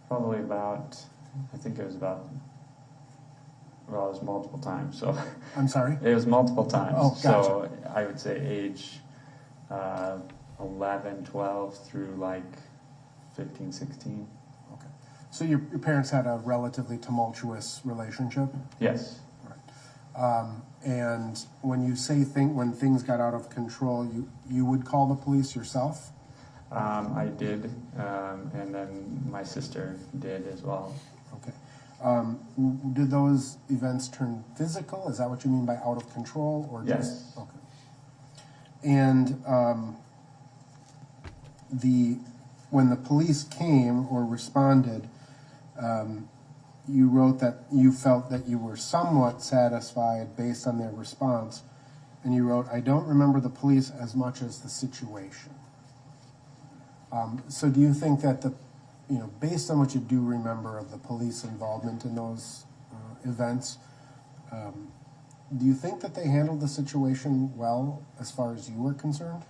Probably about, I think it was about, well, it was multiple times, so. I'm sorry? It was multiple times. Oh, gotcha. So I would say age 11, 12 through like 15, 16. Okay. So your parents had a relatively tumultuous relationship? Yes. And when you say when things got out of control, you would call the police yourself? I did, and then my sister did as well. Okay. Did those events turn physical? Is that what you mean by out of control, or Yes. just okay? And when the police came or responded, you wrote that you felt that you were somewhat satisfied based on their response, and you wrote, "I don't remember the police as much as the situation." So do you think that based on what you do remember of the police involvement in those events, do you think that they handled the situation well as far as you were concerned?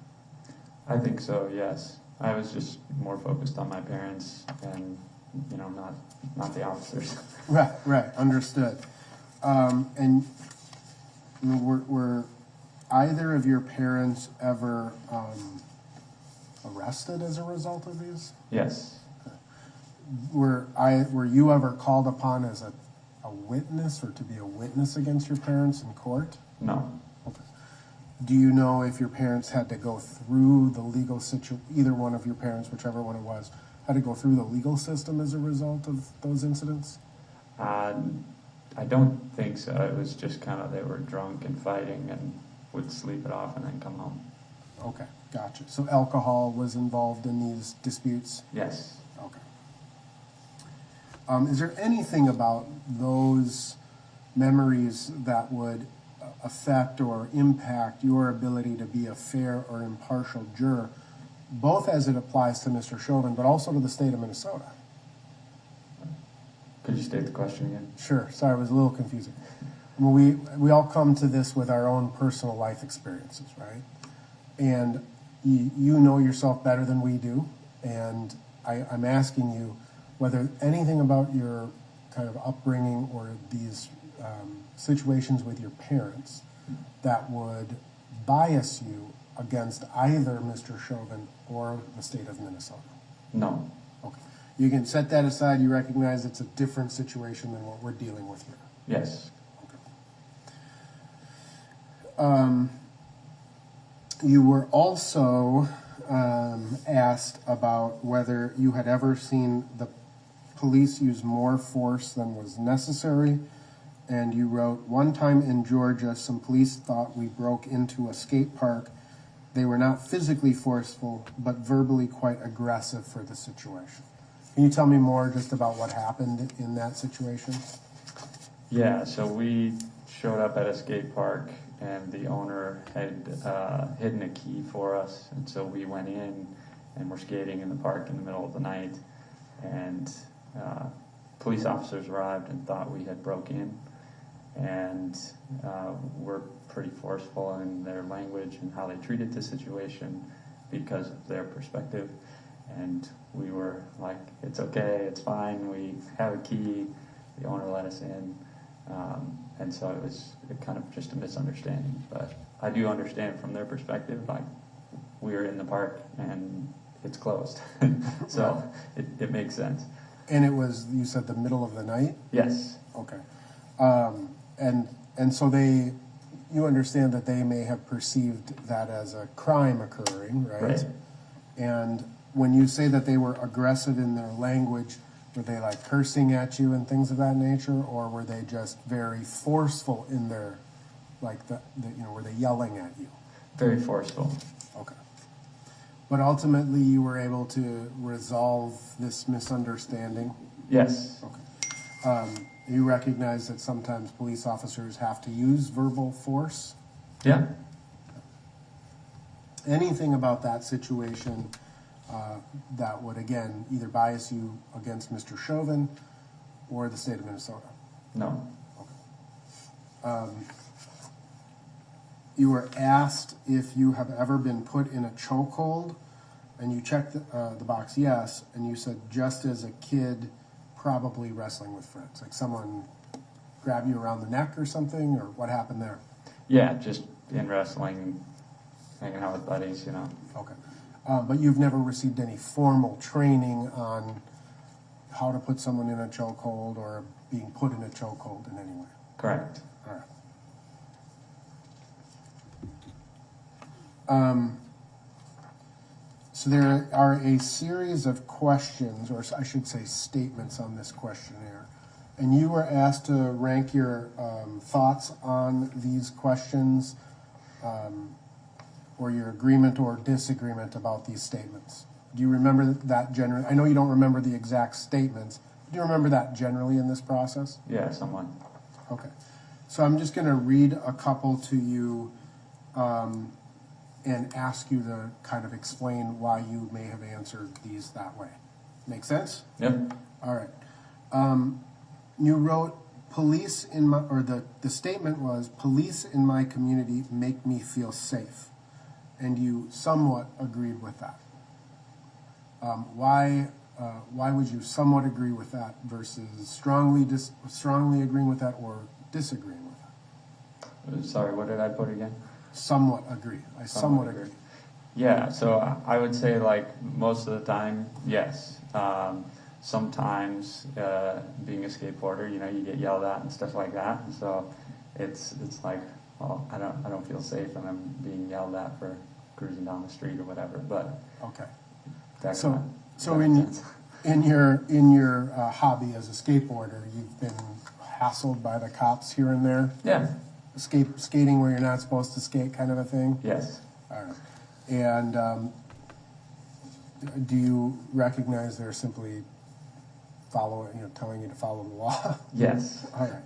I think so, yes. I was just more focused on my parents and, not the officers. Right, understood. And were either of your parents ever arrested as a result of these? Yes. Were you ever called upon as a witness or to be a witness against your parents in court? No. Okay. Do you know if your parents had to go through the legal either one of your parents, whichever one it was, had to go through the legal system as a result of those incidents? I don't think so. It was just kind of they were drunk and fighting and would sleep it off and then come home. Okay, gotcha. So alcohol was involved in these disputes? Yes. Okay. Is there anything about those memories that would affect or impact your ability to be a fair or impartial juror, both as it applies to Mr. Chauvin, but also to the state of Minnesota? Could you state the question again? Sure. Sorry, it was a little confusing. We all come to this with our own personal life experiences, right? And you know yourself better than we do, and I'm asking you whether anything about your kind of upbringing or these situations with your parents that would bias you against either Mr. Chauvin or the state of Minnesota? No. Okay. You can set that aside. You recognize it's a different situation than what we're dealing with here. Yes. Okay. You were also asked about whether you had ever seen the police use more force than was necessary, and you wrote, "One time in Georgia, some police thought we broke into a skate park. They were not physically forceful, but verbally quite aggressive for the situation." Can you tell me more just about what happened in that situation? Yeah, so we showed up at a skate park and the owner had hidden a key for us, and so we went in and were skating in the park in the middle of the night, and police officers arrived and thought we had broke in, and were pretty forceful in their language and how they treated the situation because of their perspective, and we were like, it's okay, it's fine, we have a key. The owner let us in. And so it was kind of just a misunderstanding. But I do understand from their perspective, like, we were in the park and it's closed. So it makes sense. And it was, you said, the middle of the night? Yes. Okay. And so you understand that they may have perceived that as a crime occurring, right? Right. And when you say that they were aggressive in their language, were they like cursing at you and things of that nature, or were they just very forceful in their, like were they yelling at you? Very forceful. Okay. But ultimately, you were able to resolve this misunderstanding? Yes. Okay. You recognize that sometimes police officers have to use verbal force? Yeah. Anything about that situation that would, again, either bias you against Mr. Chauvin or the state of Minnesota? No. Okay. You were asked if you have ever been put in a chokehold, and you checked the box yes, and you said just as a kid, probably wrestling with friends, like someone grab you around the neck or something, or what happened there? Yeah, just in wrestling, hanging out with buddies, you know. Okay. But you've never received any formal training on how to put someone in a chokehold or being put in a chokehold in any way? Correct. All right. So there are a series of questions, or I should say statements on this questionnaire. And you were asked to rank your thoughts on these questions, or your agreement or disagreement about these statements. Do you remember that generally? I know you don't remember the exact statements. Do you remember that generally in this process? Yeah, somewhat. Okay. So I'm just going to read a couple to you and ask you to kind of explain why you may have answered these that way. Make sense? Yep. All right. You wrote, police in my, or the statement was, police in my community make me feel safe. And you somewhat agreed with that. Why would you somewhat agree with that versus strongly agreeing with that or disagreeing with that? Sorry, what did I put again? Somewhat agree. I somewhat agree. Yeah, so I would say, like, most of the time, yes. Sometimes being a skateboarder, you know, you get yelled at and stuff like that, and so it's like, well, I don't feel safe and I'm being yelled at for cruising down the street or whatever. But okay. So in your hobby as a skateboarder, you've been hassled by the cops here and there. Yeah. Skating where you're not supposed to skate, kind of a thing. Yes. All right. And do you recognize they're simply telling you to follow the law? Yes. All right.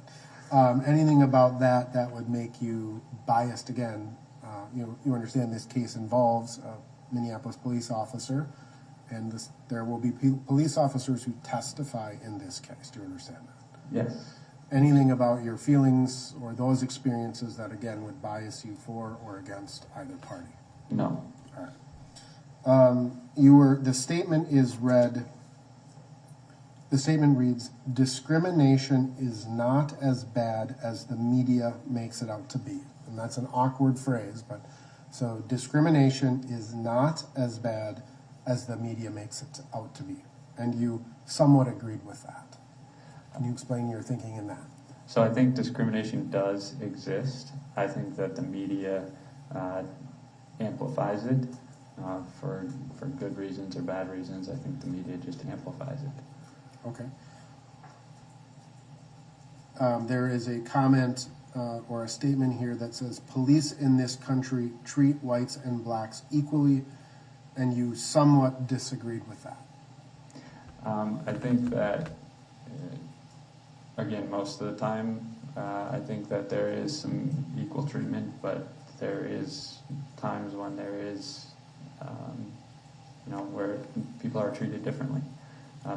Anything about that would make you biased again? You understand this case involves a Minneapolis police officer, and there will be police officers who testify in this case. Do you understand that? Yes. Anything about your feelings or those experiences that, again, would bias you for or against either party? No. All right. The statement is read. The statement reads, discrimination is not as bad as the media makes it out to be. And that's an awkward phrase, but so discrimination is not as bad as the media makes it out to be. And you somewhat agreed with that. Can you explain your thinking in that? So I think discrimination does exist. I think that the media amplifies it for good reasons or bad reasons. I think the media just amplifies it. Okay. There is a comment or a statement here that says, police in this country treat whites and blacks equally, and you somewhat disagreed with that. I think that, again, most of the time, I think that there is some equal treatment, but there is times when there is, where people are treated differently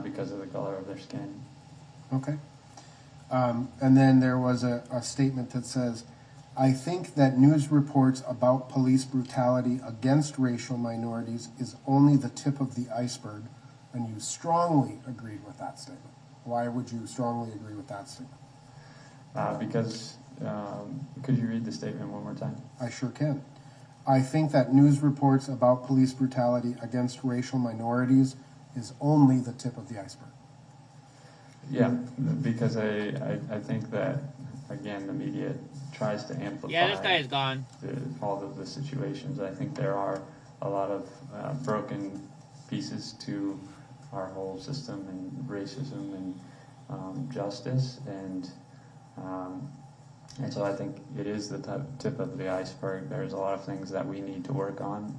because of the color of their skin. Okay. And then there was a statement that says, I think that news reports about police brutality against racial minorities is only the tip of the iceberg, and you strongly agreed with that statement. Why would you strongly agree with that statement? Because, could you read the statement one more time? I sure can. I think that news reports about police brutality against racial minorities is only the tip of the iceberg. Yeah, because I think that, again, the media tries to amplify. Yeah, this guy is gone. All of the situations. I think there are a lot of broken pieces to our whole system and racism and justice, and so I think it is the tip of the iceberg. There's a lot of things that we need to work on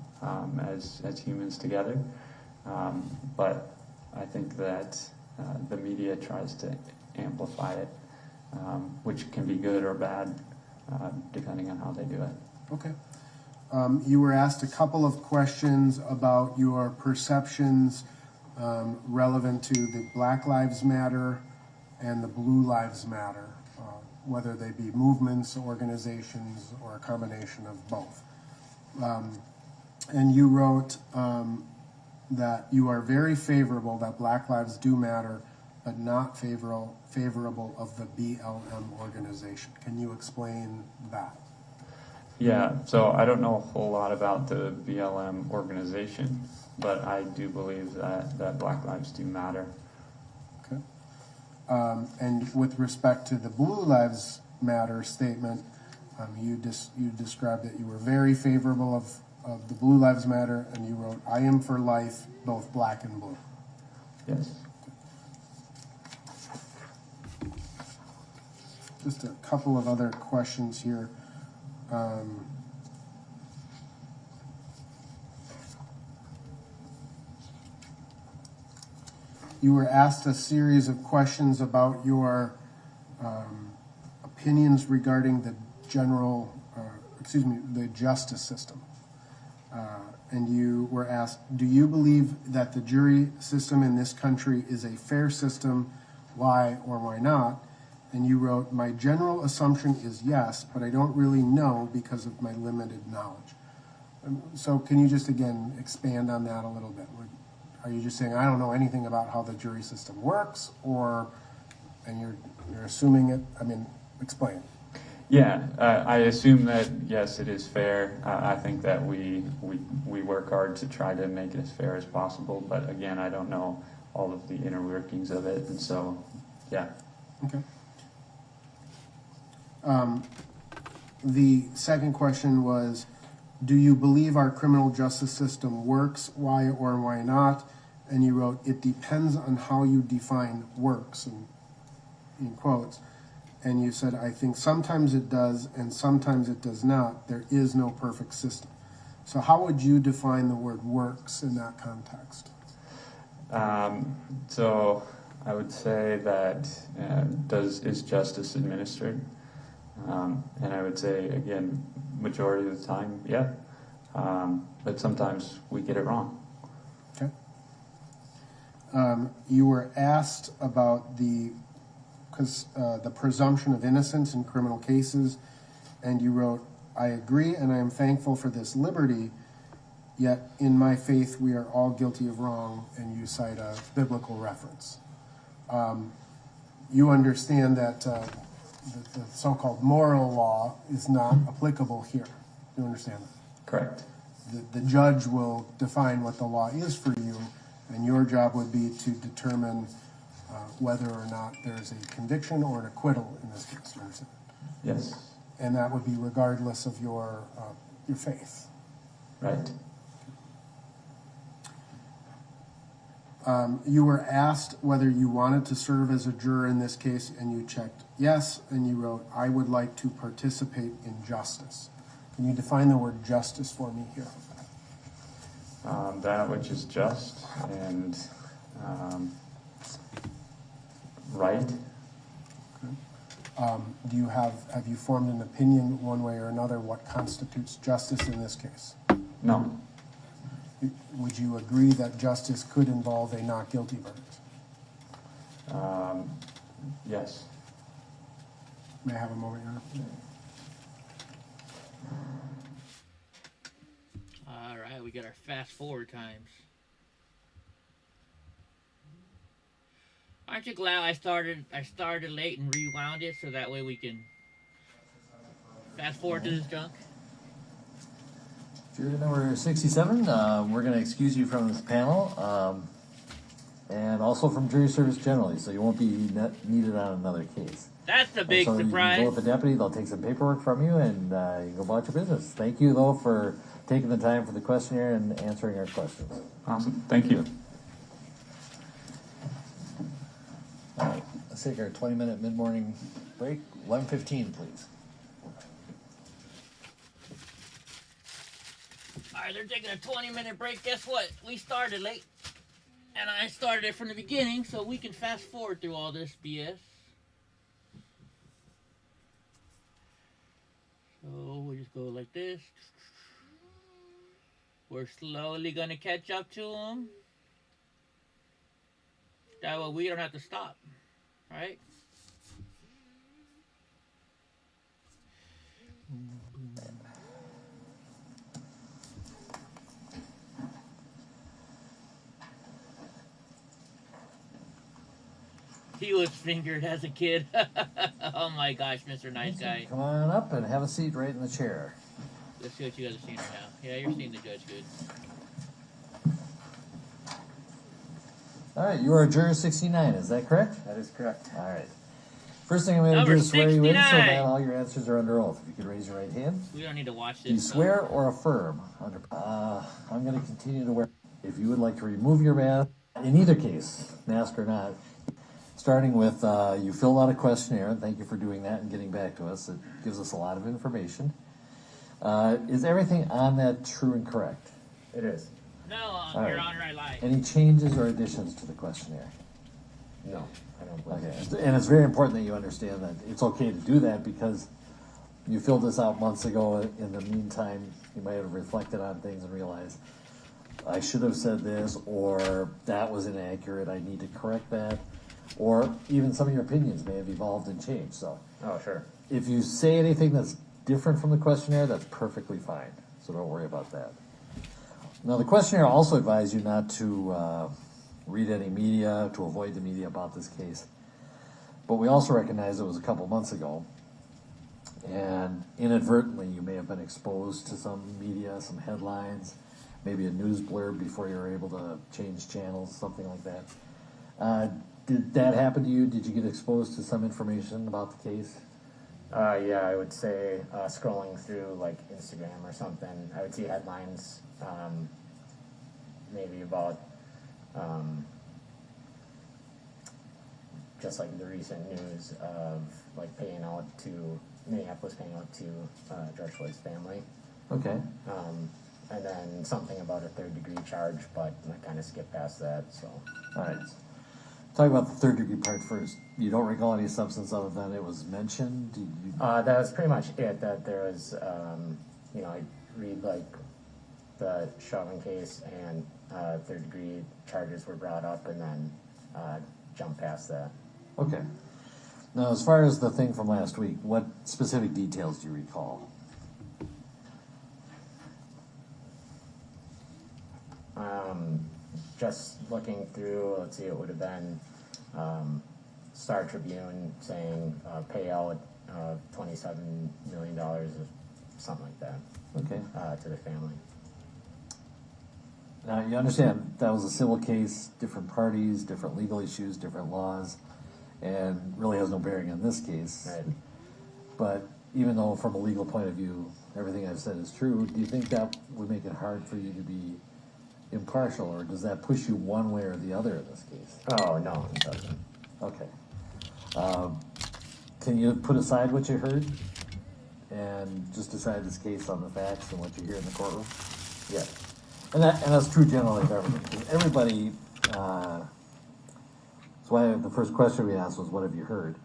as humans together, but I think that the media tries to amplify it, which can be good or bad, depending on how they do it. Okay. You were asked a couple of questions about your perceptions relevant to the Black Lives Matter and the Blue Lives Matter, whether they be movements, organizations, or a combination of both. And you wrote that you are very favorable that Black lives do matter, but not favorable of the BLM organization. Can you explain that? Yeah, so I don't know a whole lot about the BLM organization, but I do believe that Black lives do matter. Okay. And with respect to the Blue Lives Matter statement, you described that you were very favorable of the Blue Lives Matter, and you wrote, I am for life, both black and blue. Yes. Just a couple of other questions here. You were asked a series of questions about your opinions regarding the the justice system. And you were asked, do you believe that the jury system in this country is a fair system? Why or why not? And you wrote, my general assumption is yes, but I don't really know because of my limited knowledge. So can you just, again, expand on that a little bit? Are you just saying, I don't know anything about how the jury system works, and you're assuming it? I mean, explain. Yeah, I assume that, yes, it is fair. I think that we work hard to try to make it as fair as possible, but again, I don't know all of the inner workings of it, and so, yeah. Okay. The second question was, do you believe our criminal justice system works? Why or why not? And you wrote, it depends on how you define works, in quotes. And you said, I think sometimes it does and sometimes it does not. There is no perfect system. So how would you define the word works in that context? So I would say that is justice administered? And I would say, again, majority of the time, yeah. But sometimes we get it wrong. Okay. You were asked about the presumption of innocence in criminal cases, and you wrote, I agree and I am thankful for this liberty, yet in my faith we are all guilty of wrong, and you cite a biblical reference. You understand that the so-called moral law is not applicable here. You understand that? Correct. The judge will define what the law is for you, and your job would be to determine whether or not there is a conviction or an acquittal in this case. You understand? Yes. And that would be regardless of your faith. Right. You were asked whether you wanted to serve as a juror in this case, and you checked yes, and you wrote, I would like to participate in justice. Can you define the word justice for me here? That which is just and right. Okay. Have you formed an opinion one way or another what constitutes justice in this case? No. Would you agree that justice could involve a not guilty verdict? Yes. May I have a moment here? All right, we got our fast forward times. Aren't you glad I started late and rewound it so that way we can fast forward to this junk? Jury number 67, we're going to excuse you from this panel, and also from jury service generally, so you won't be needed on another case. That's the big so surprise. You can go with the deputy, they'll take some paperwork from you, and you can go about your business. Thank you, though, for taking the time for the questionnaire and answering our questions. Awesome. Thank you. All right, let's take our 20-minute mid-morning break. 11:15, please. Alright, they're taking a 20-minute break. Guess what? We started late. And I started it from the beginning so we can fast forward through all this BS. So we just go like this. We're slowly going to catch up to them. That way we don't have to stop. Right? He was fingered as a kid. Oh my gosh, Mr. Nice Guy. Come on up and have a seat right in the chair. Let's see what you guys are seeing right now. Yeah, you're seeing the judge good. All right, you are juror 69, is that correct? That is correct. All right. First thing I'm going to do Number is swear you in so 69. that all your answers are under oath. If you could raise your right hand. We don't need to watch this. Do you swear or affirm? I'm going to continue to wear. If you would like to remove your mask, in either case, mask or not, starting with you filled out a questionnaire, and thank you for doing that and getting back to us. It gives us a lot of information. Is everything on that true and correct? It is. No, All Your right. Honor, I lied. Any changes or additions to the questionnaire? No, I don't believe so. Okay, and it's very important that you understand that it's okay to do that because you filled this out months ago. In the meantime, you might have reflected on things and realized, I should have said this, or that was inaccurate, I need to correct that, or even some of your opinions may have evolved and changed, so. Oh, sure. If you say anything that's different from the questionnaire, that's perfectly fine, so don't worry about that. Now, the questionnaire also advised you not to read any media, to avoid the media about this case. But we also recognize it was a couple months ago, and inadvertently you may have been exposed to some media, some headlines, maybe a news blurb before you were able to change channels, something like that. Did that happen to you? Did you get exposed to some information about the case? Yeah, I would say scrolling through like Instagram or something, I would see headlines, maybe about just like the recent news of like Minneapolis paying out to George Floyd's family. Okay. And then something about a third-degree charge, but I kind of skipped past that, so. All right. Talk about the third degree part first. You don't recall any substance other than it was mentioned? That was pretty much it, that there was, I read like the Chauvin case and third degree charges were brought up and then jumped past that. Okay. Now, as far as the thing from last week, what specific details do you recall? Just looking through, let's see, it would have been Star Tribune saying payout of $27 million or something like that. Okay. To the family. Now, you understand that was a civil case, different parties, different legal issues, different laws, and really has no bearing on this case. Right. But even though from a legal point of view, everything I've said is true, do you think that would make it hard for you to be impartial, or does that push you one way or the other in this case? Oh, no, it doesn't. Okay. Can you put aside what you heard and just decide this case on the facts and what you hear in the courtroom? Yeah. And that's true generally of everything. Because everybody, that's why the first question we asked was, what have you heard?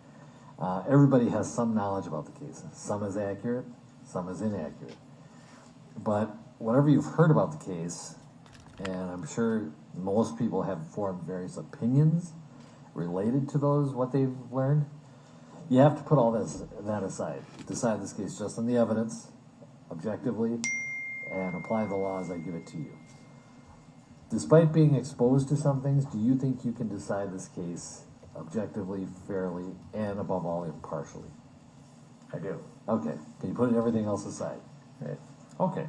Everybody has some knowledge about the case. Some is accurate, some is inaccurate. But whatever you've heard about the case, and I'm sure most people have formed various opinions related to what they've learned, you have to put all that aside. Decide this case just on the evidence, objectively, and apply the law as I give it to you. Despite being exposed to some things, do you think you can decide this case objectively, fairly, and above all, impartially? I do. Okay, can you put everything else aside? Right. Okay.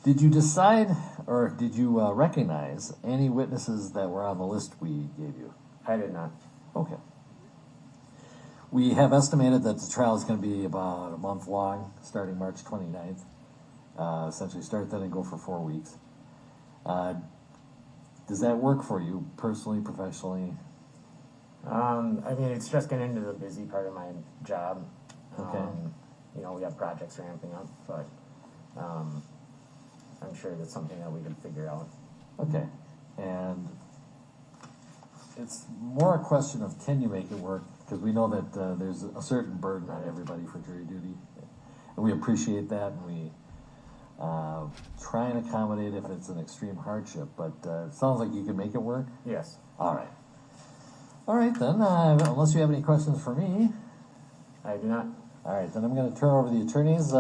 Did you decide, or did you recognize any witnesses that were on the list we gave you? I did not. Okay. We have estimated that the trial is going to be about a month long, starting March 29th. Essentially start then and go for 4 weeks. Does that work for you, personally, professionally? I mean, it's just getting into the busy part of my job. Okay. You know, we have projects ramping up, but I'm sure that's something that we can figure out. Okay. And it's more a question of can you make it work, because we know that there's a certain burden on everybody for jury duty. And we appreciate that, and we try and accommodate if it's an extreme hardship, but it sounds like you can make it work? Yes. All right. All right, then, unless you have any questions for me. I do not. All right, then I'm going to turn over the attorneys.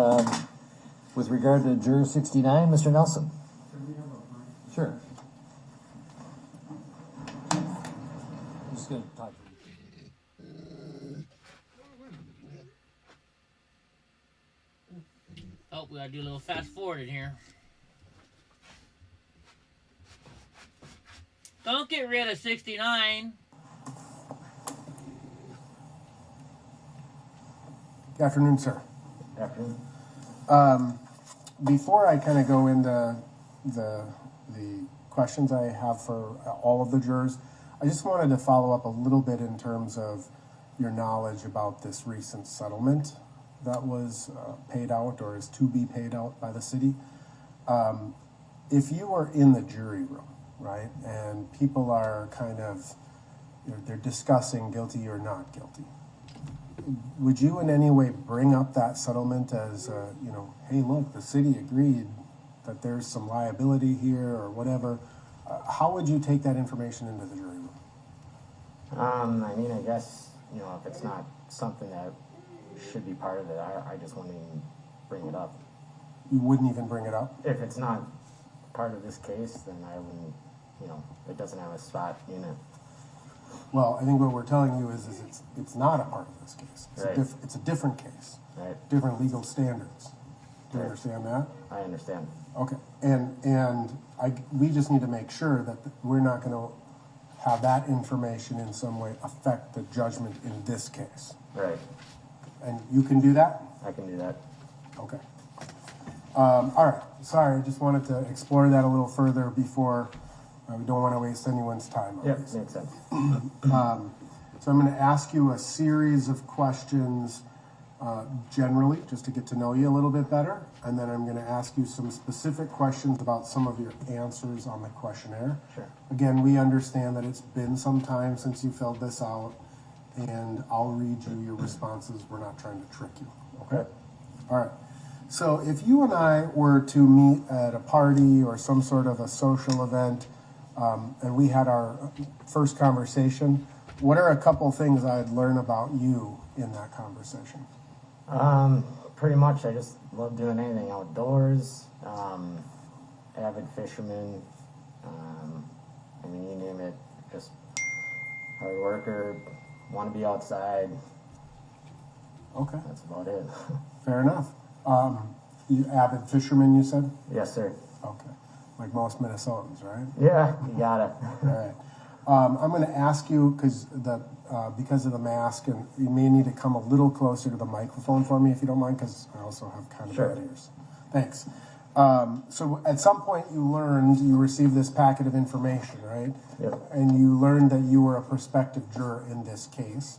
With regard to Juror 69, Mr. Nelson. Sure. I'm just going to talk to you. Oh, we gotta do a little fast forwarding here. Don't get rid of 69. Good afternoon, sir. Good afternoon. Before I kind of go into the questions I have for all of the jurors, I just wanted to follow up a little bit in terms of your knowledge about this recent settlement that was paid out or is to be paid out by the city. If you were in the jury room, right, and people are kind of, they're discussing guilty or not guilty, would you in any way bring up that settlement as, you know, hey, look, the city agreed that there's some liability here or whatever? How would you take that information into the jury room? I mean, I guess, you know, if it's not something that should be part of it, I just wouldn't even bring it up. You wouldn't even bring it up? If it's not part of this case, then I wouldn't, you know, it doesn't have a spot in it. Well, I think what we're telling you is it's not a part of this case. It's, Right. It's a different case. Right. Different legal standards. Do you Right. understand that? I understand. Okay. And we just need to make sure that we're not going to have that information in some way affect the judgment in this case. Right. And you can do that? I can do that. Okay. All right. Sorry, I just wanted to explore that a little further before. We don't want to waste anyone's time. Yep, makes sense. So I'm going to ask you a series of questions generally, just to get to know you a little bit better. And then I'm going to ask you some specific questions about some of your answers on the questionnaire. Sure. Again, we understand that it's been some time since you filled this out, and I'll read you your responses. We're not trying to trick you, okay? All right. So if you and I were to meet at a party or some sort of a social event, and we had our first conversation, what are a couple things I'd learn about you in that conversation? Pretty much, I just love doing anything outdoors. Avid fisherman. I mean, you name it. Just hard worker. Want to be outside. Okay. That's about it. Fair enough. You avid fisherman, you said? Yes, sir. Okay. Like most Minnesotans, right? Yeah, you got it. All right. I'm going to ask you, because of the mask, and you may need to come a little closer to the microphone for me if you don't mind, because I also have kind of bad ears. Thanks. So at some point you received this packet of information, right? Yep. And you learned that you were a prospective juror in this case.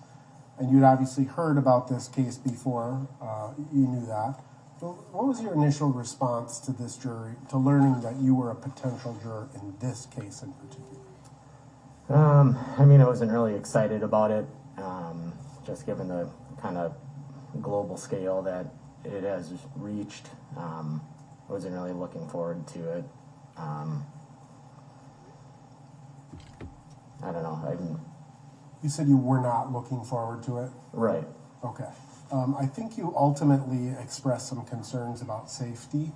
And you'd obviously heard about this case before, you knew that. So what was your initial response to this jury, to learning that you were a potential juror in this case in particular? I mean, I wasn't really excited about it, just given the kind of global scale that it has reached. I wasn't really looking forward to it. I don't know. You said you were not looking forward to it? Right. Okay. I think you ultimately expressed some concerns about safety.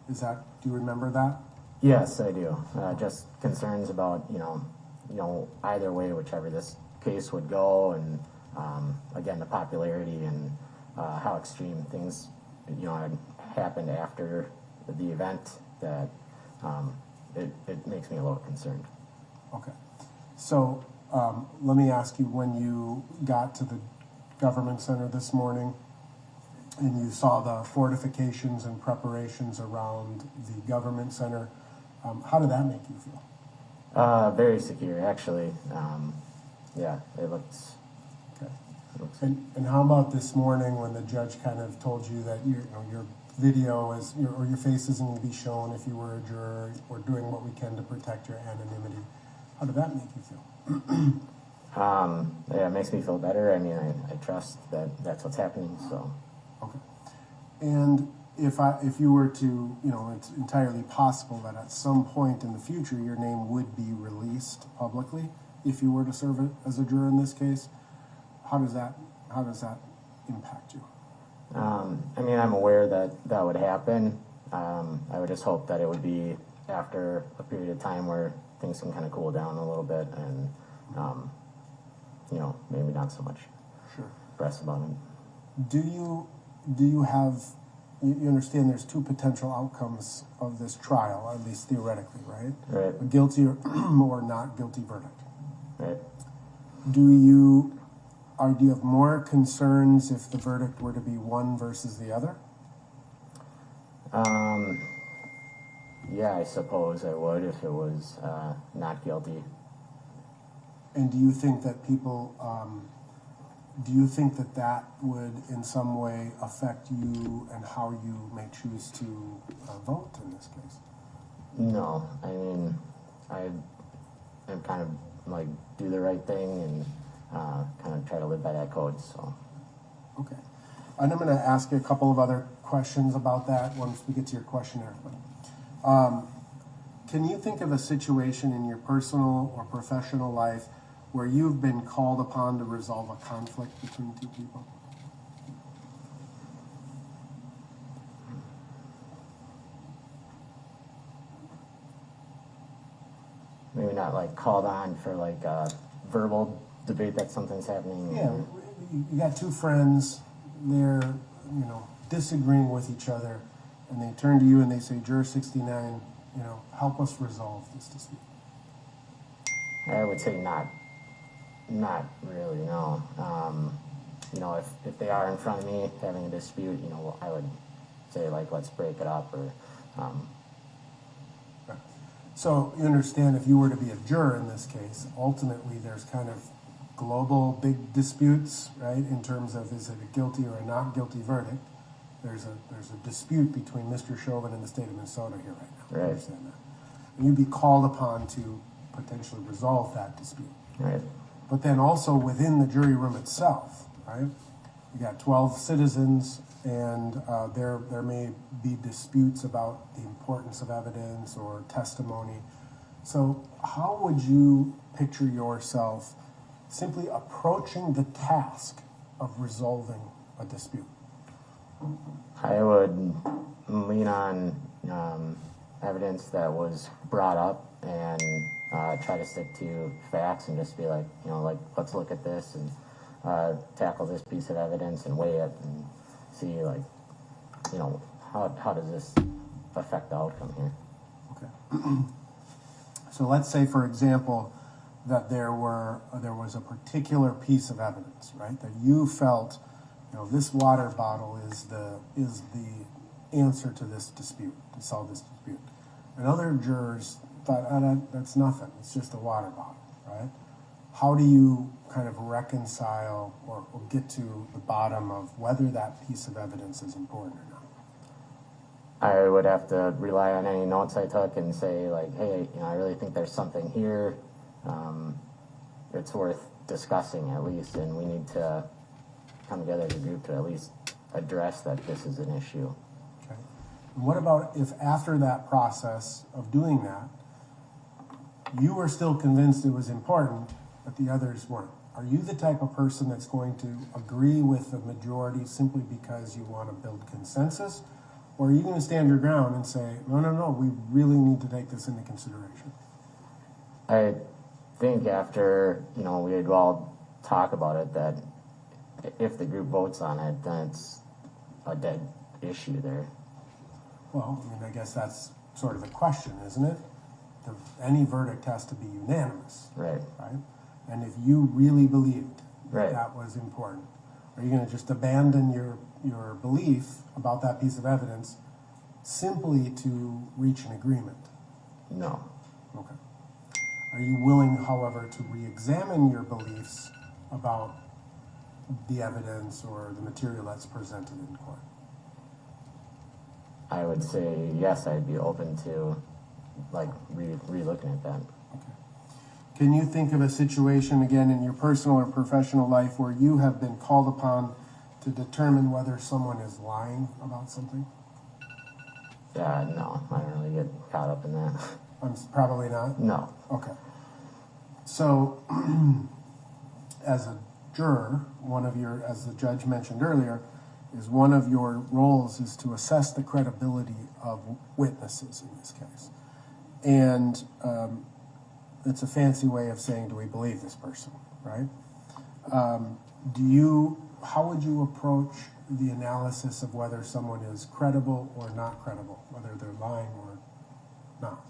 Do you remember that? Yes, I do. Just concerns about, you know, either way, whichever this case would go, and again, the popularity and how extreme things, had happened after the event, that it makes me a little concerned. Okay. So let me ask you, when you got to the government center this morning and you saw the fortifications and preparations around the government center, how did that make you feel? Very secure, actually. Yeah, it looks. Okay. It looks And how about this morning when the judge kind of told you that your video or your face isn't going to be shown if you were a juror, or doing what we can to protect your anonymity? How did that make you feel? Yeah, it makes me feel better. I mean, I trust that that's what's happening. So. Okay. And if you were to, it's entirely possible that at some point in the future your name would be released publicly if you were to serve as a juror in this case. How does that impact you? I mean, I'm aware that would happen. I would just hope that it would be after a period of time where things can kind of cool down a little bit, and maybe not so much press about it. Do you have, you understand there's two potential outcomes of this trial, at least theoretically, right? Right. A guilty or not guilty verdict. Right. Do you have more concerns if the verdict were to be one versus the other? Yeah, I suppose I would if it was not guilty. And do you think that that would in some way affect you and how you may choose to vote in this case? No, I mean, I'm kind of like do the right thing and kind of try to live by that code, so. Okay. And I'm going to ask you a couple of other questions about that once we get to your questionnaire. Can you think of a situation in your personal or professional life where you've been called upon to resolve a conflict between two people? Maybe not like called on for like a verbal debate that something's happening. Yeah, you got two friends, they're, disagreeing with each other, and they turn to you and they say, Juror 69, help us resolve this dispute. I would say not really, no. If they are in front of me having a dispute, I would say like, let's break it up, or. Right. So you understand, if you were to be a juror in this case, ultimately there's kind of global big disputes, right? In terms of, is it a guilty or a not guilty verdict? There's a dispute between Mr. Chauvin and the state of Minnesota here right now. Right. I understand that. And you'd be called upon to potentially resolve that dispute. Right. But then also within the jury room itself, right? You got 12 citizens, and there may be disputes about the importance of evidence or testimony. So how would you picture yourself simply approaching the task of resolving a dispute? I would lean on evidence that was brought up and try to stick to facts and just be like, let's look at this and tackle this piece of evidence and weigh it and see, how does this affect the outcome here? Okay. So let's say, for example, that there was a particular piece of evidence, right, that you felt, this water bottle is the answer to this dispute, to solve this dispute. And other jurors thought, that's nothing, it's just a water bottle, right? How do you kind of reconcile or get to the bottom of whether that piece of evidence is important or not? I would have to rely on any notes I took and say, like, hey, I really think there's something here. It's worth discussing at least, and we need to come together as a group to at least address that this is an issue. Okay. And what about if after that process of doing that, you were still convinced it was important, but the others weren't? Are you the type of person that's going to agree with the majority simply because you want to build consensus? Or are you going to stand your ground and say, no, we really need to take this into consideration? I think after, we had all talk about it, that if the group votes on it, then it's a dead issue there. Well, I mean, I guess that's sort of the question, isn't it? Any verdict has to be unanimous. Right. Right? And if you really believed that Right. that was important, are you going to just abandon your belief about that piece of evidence simply to reach an agreement? No. Okay. Are you willing, however, to re-examine your beliefs about the evidence or the material that's presented in court? I would say yes, I'd be open to like re-looking at that. Can you think of a situation, again, in your personal or professional life where you have been called upon to determine whether someone is lying about something? Yeah, no, I don't really get caught up in that. Probably not? No. Okay. So, as a juror, as the judge mentioned earlier, is one of your roles is to assess the credibility of witnesses in this case. And it's a fancy way of saying, do we believe this person, right? How would you approach the analysis of whether someone is credible or not credible, whether they're lying or not?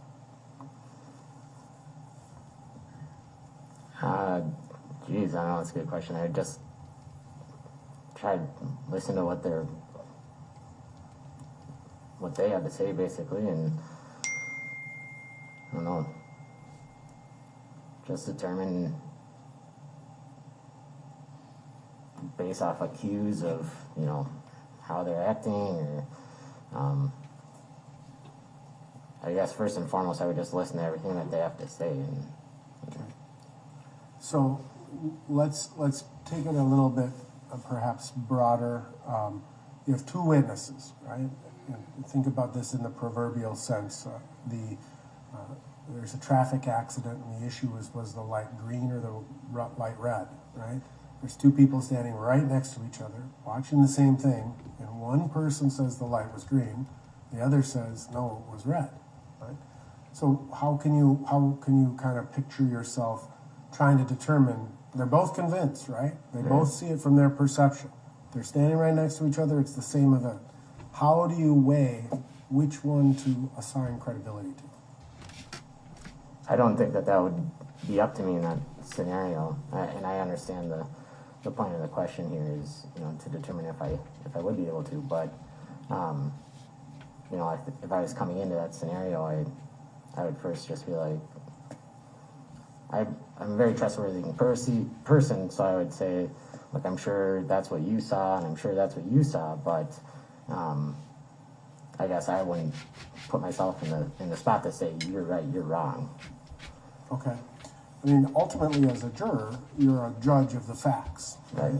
Geez, I don't know, that's a good question. I just try to listen to what they have to say, basically, and I don't know, just determine based off of cues of, you know, how they're acting, or I guess first and foremost I would just listen to everything that they have to say. And so let's take it a little bit perhaps broader. You have two witnesses, right? And think about this in the proverbial sense. There's a traffic accident, and the issue was the light green or the light red, right? There's two people standing right next to each other, watching the same thing, and one person says the light was green, the other says no, it was red, right? So how can you kind of picture yourself trying to determine? They're both convinced, right? They both see it from their perception. They're standing right next to each other. It's the same event. How do you weigh which one to assign credibility to? I don't think that would be up to me in that scenario, and I understand the point of the question here is, you know, to determine if I would be able to. But you know, if I was coming into that scenario, I would first just be like, I'm a very trustworthy person, so I would say, look, I'm sure that's what you saw, and I'm sure that's what you saw, but I guess I wouldn't put myself in the spot to say you're right, you're wrong. Okay. I mean, ultimately, as a juror, you're a judge of the facts, right?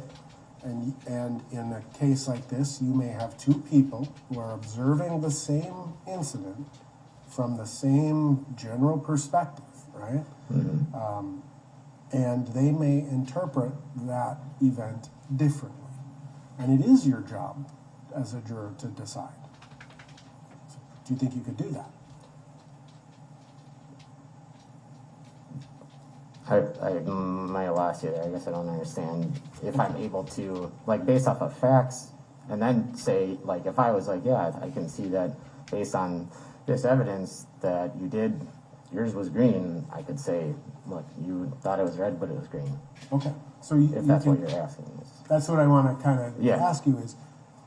And in a case like this, you may have two people who are observing the same incident from the same general perspective, right? Mm-hmm. And they may interpret that event differently. And it is your job as a juror to decide. Do you think you could do that? I might have lost you there. I guess I don't understand if I'm able to, like, based off of facts, and then say, like, if I was like, yeah, I can see that based on this evidence that yours was green, I could say, look, you thought it was red, but it was green. Okay. So if that's what you're asking. That's what I want to kind of ask you is,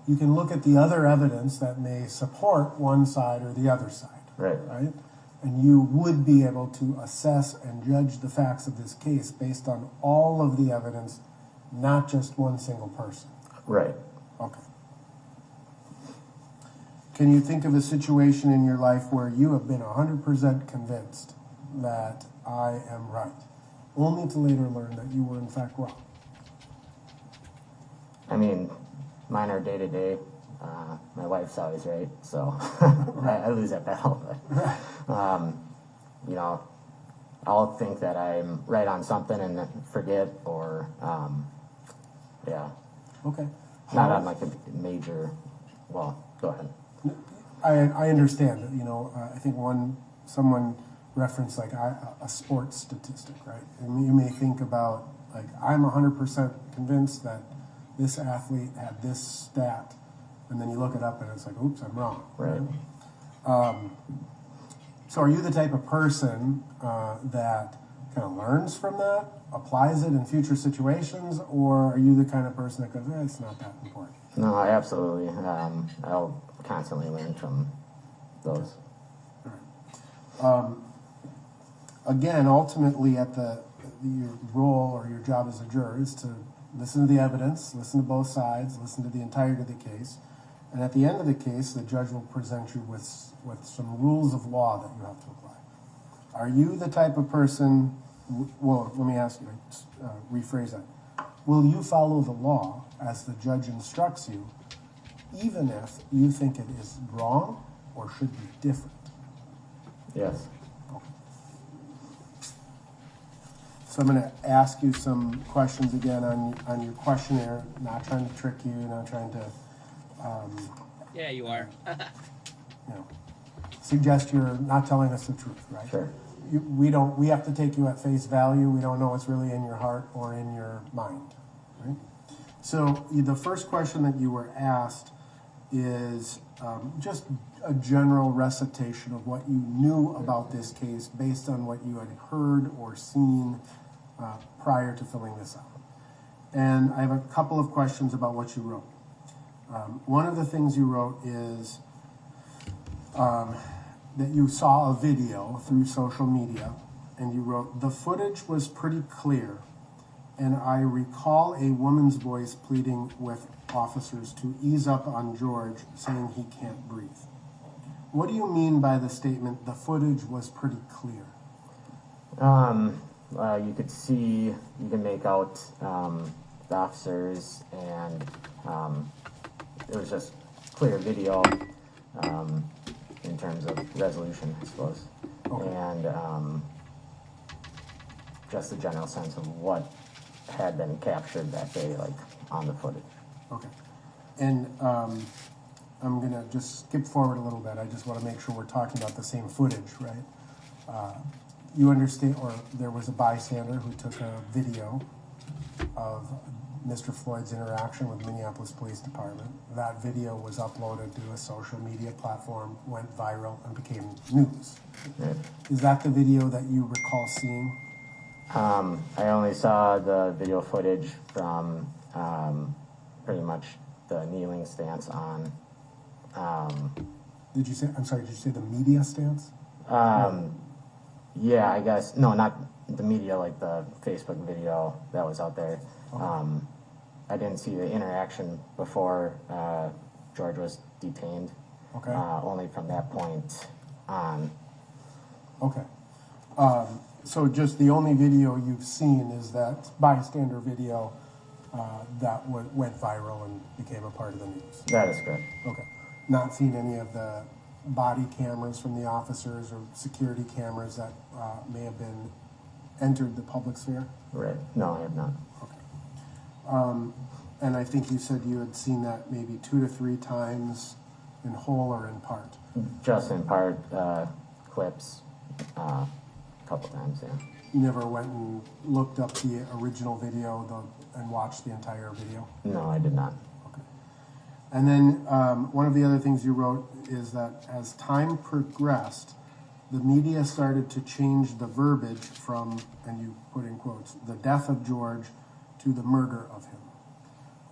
you can look at the other evidence that may support one side or the other side. Right? And you would be able to assess and judge the facts of this case based on all of the evidence, not just one single person. Right. Okay. Can you think of a situation in your life where you have been 100% convinced that I am right, only to later learn that you were in fact wrong? I mean, mine are day to day. My wife's always right, so I lose that battle. But, you know, I'll think that I'm right on something and then forget, or yeah. Okay. Not on like a major. Well, go ahead. I understand that. You know, I think someone reference like a sports statistic, right? And you may think about, like, I'm 100% convinced that this athlete had this stat, and then you look it up and it's like, oops, I'm wrong. Right. So are you the type of person that kind of learns from that, applies it in future situations, or are you the kind of person that goes, it's not that important? No, absolutely. I'll constantly learn from those. Again, ultimately, your role or your job as a juror is to listen to the evidence, listen to both sides, listen to the entirety of the case, and at the end of the case, the judge will present you with some rules of law that you have to apply. Are you the type of person? Well, let me ask you, rephrase that. Will you follow the law as the judge instructs you, even if you think it is wrong or should be different? Yes. So I'm going to ask you some questions again on your questionnaire, not trying to trick you, not trying to, Yeah, you are. suggest you're not telling us the truth, right? Sure. We have to take you at face value. We don't know what's really in your heart or in your mind, right? So the first question that you were asked is just a general recitation of what you knew about this case based on what you had heard or seen prior to filling this out. And I have a couple of questions about what you wrote. One of the things you wrote is that you saw a video through social media, and you wrote, "The footage was pretty clear, and I recall a woman's voice pleading with officers to ease up on George, saying he can't breathe." What do you mean by the statement, "the footage was pretty clear"? You could see, you can make out the officers, and it was just clear video in terms of resolution, I suppose. Okay. And just a general sense of what had been captured that day, like on the footage. Okay. And I'm going to just skip forward a little bit. I just want to make sure we're talking about the same footage, right? You understand, or there was a bystander who took a video of Mr. Floyd's interaction with Minneapolis Police Department. That video was uploaded to a social media platform, went viral, and became news. Right. Is that the video that you recall seeing? I only saw the video footage from pretty much the kneeling stance on. Did you say the media stance? Yeah, I guess. No, not the media, like the Facebook video that was out there. Okay. I didn't see the interaction before George was detained. Okay. Only from that point on. Okay. So just the only video you've seen is that bystander video that went viral and became a part of the news? That is correct. Okay. Not seen any of the body cameras from the officers or security cameras that may have been entered the public sphere? Right. No, I have not. Okay. And I think you said you had seen that maybe 2 to 3 times in whole or in part? Just in part, clips, a couple times, yeah. You never went and looked up the original video and watched the entire video? No, I did not. Okay. And then one of the other things you wrote is that as time progressed, the media started to change the verbiage from, and you put in quotes, the death of George to the murder of him.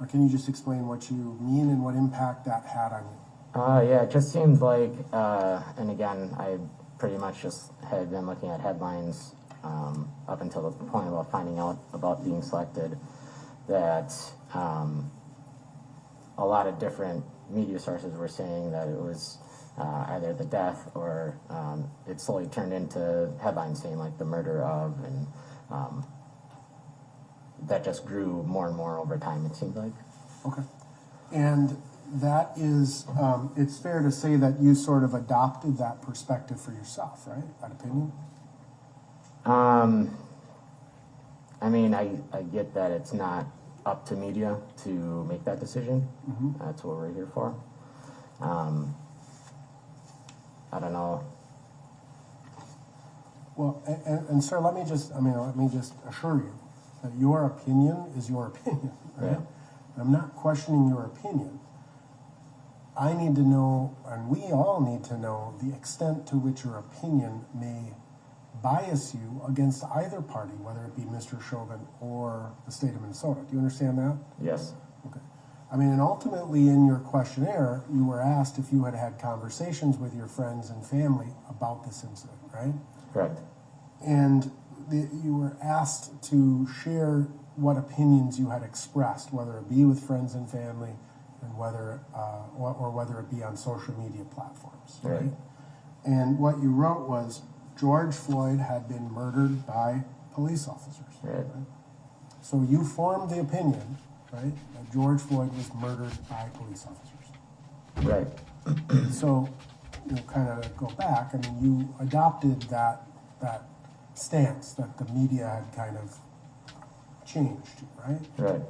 Or can you just explain what you mean and what impact that had on you? Yeah, it just seemed like, and again, I pretty much just had been looking at headlines up until the point about finding out about being selected, that a lot of different media sources were saying that it was either the death or it slowly turned into headlines saying like the murder of, and that just grew more and more over time, it seemed like. Okay. And that is, it's fair to say that you sort of adopted that perspective for yourself, right? That opinion? I mean, I get that it's not up to media to make that decision. Mm-hmm. That's what we're here for. I don't know. Well, and sir, let me just assure you that your opinion is your opinion, right? Yeah. I'm not questioning your opinion. I need to know, and we all need to know, the extent to which your opinion may bias you against either party, whether it be Mr. Chauvin or the state of Minnesota. Do you understand that? Yes. Okay. I mean, and ultimately in your questionnaire, you were asked if you had had conversations with your friends and family about this incident, right? Correct. And you were asked to share what opinions you had expressed, whether it be with friends and family, and whether it be on social media platforms, right? Right. And what you wrote was George Floyd had been murdered by police officers. Right. So you formed the opinion, right, that George Floyd was murdered by police officers. Right. So, kind of go back. I mean, you adopted that stance that the media had kind of changed, right? Right.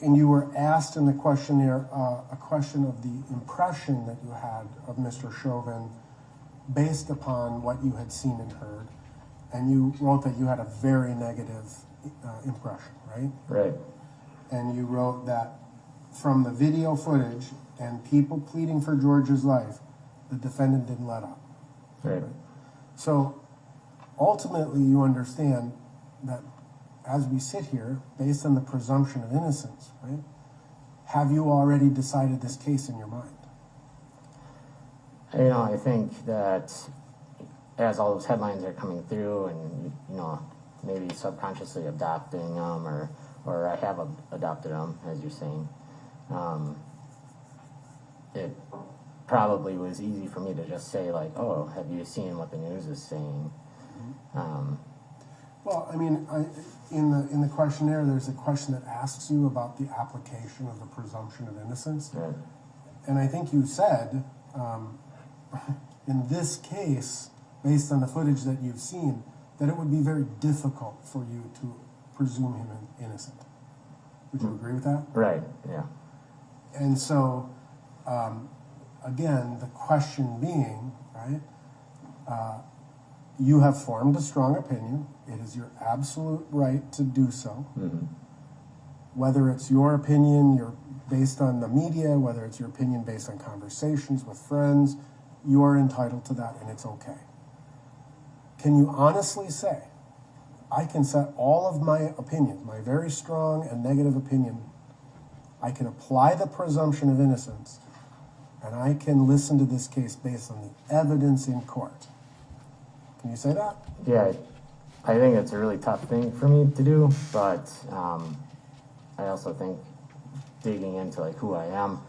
And you were asked in the questionnaire a question of the impression that you had of Mr. Chauvin based upon what you had seen and heard. And you wrote that you had a very negative impression, right? Right. And you wrote that from the video footage and people pleading for George's life, the defendant didn't let up. Right. So ultimately you understand that as we sit here, based on the presumption of innocence, right, have you already decided this case in your mind? I think that as all those headlines are coming through and, maybe subconsciously adopting them or I have adopted them, as you're saying, it probably was easy for me to just say, like, oh, have you seen what the news is saying? Well, I mean, in the questionnaire, there's a question that asks you about the application of the presumption of innocence. Right. And I think you said, in this case, based on the footage that you've seen, that it would be very difficult for you to presume him innocent. Would you agree with that? Right, yeah. And so, again, the question being, right, you have formed a strong opinion. It is your absolute right to do so. Mm-hmm. Whether it's your opinion, you're based on the media, whether it's your opinion based on conversations with friends, you are entitled to that, and it's okay. Can you honestly say, I can set all of my opinions, my very strong and negative opinion, I can apply the presumption of innocence, and I can listen to this case based on the evidence in court? Can you say that? Yeah, I think it's a really tough thing for me to do, but I also think digging into like who I am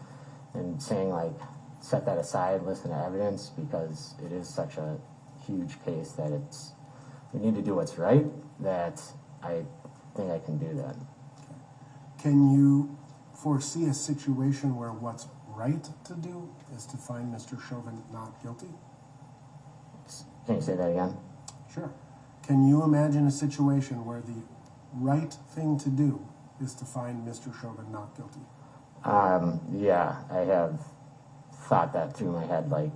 and saying like set that aside, listen to evidence, because it is such a huge case that we need to do what's right, that I think I can do that. Can you foresee a situation where what's right to do is to find Mr. Chauvin not guilty? Can you say that again? Sure. Can you imagine a situation where the right thing to do is to find Mr. Chauvin not guilty? Yeah, I have thought that through my head, like,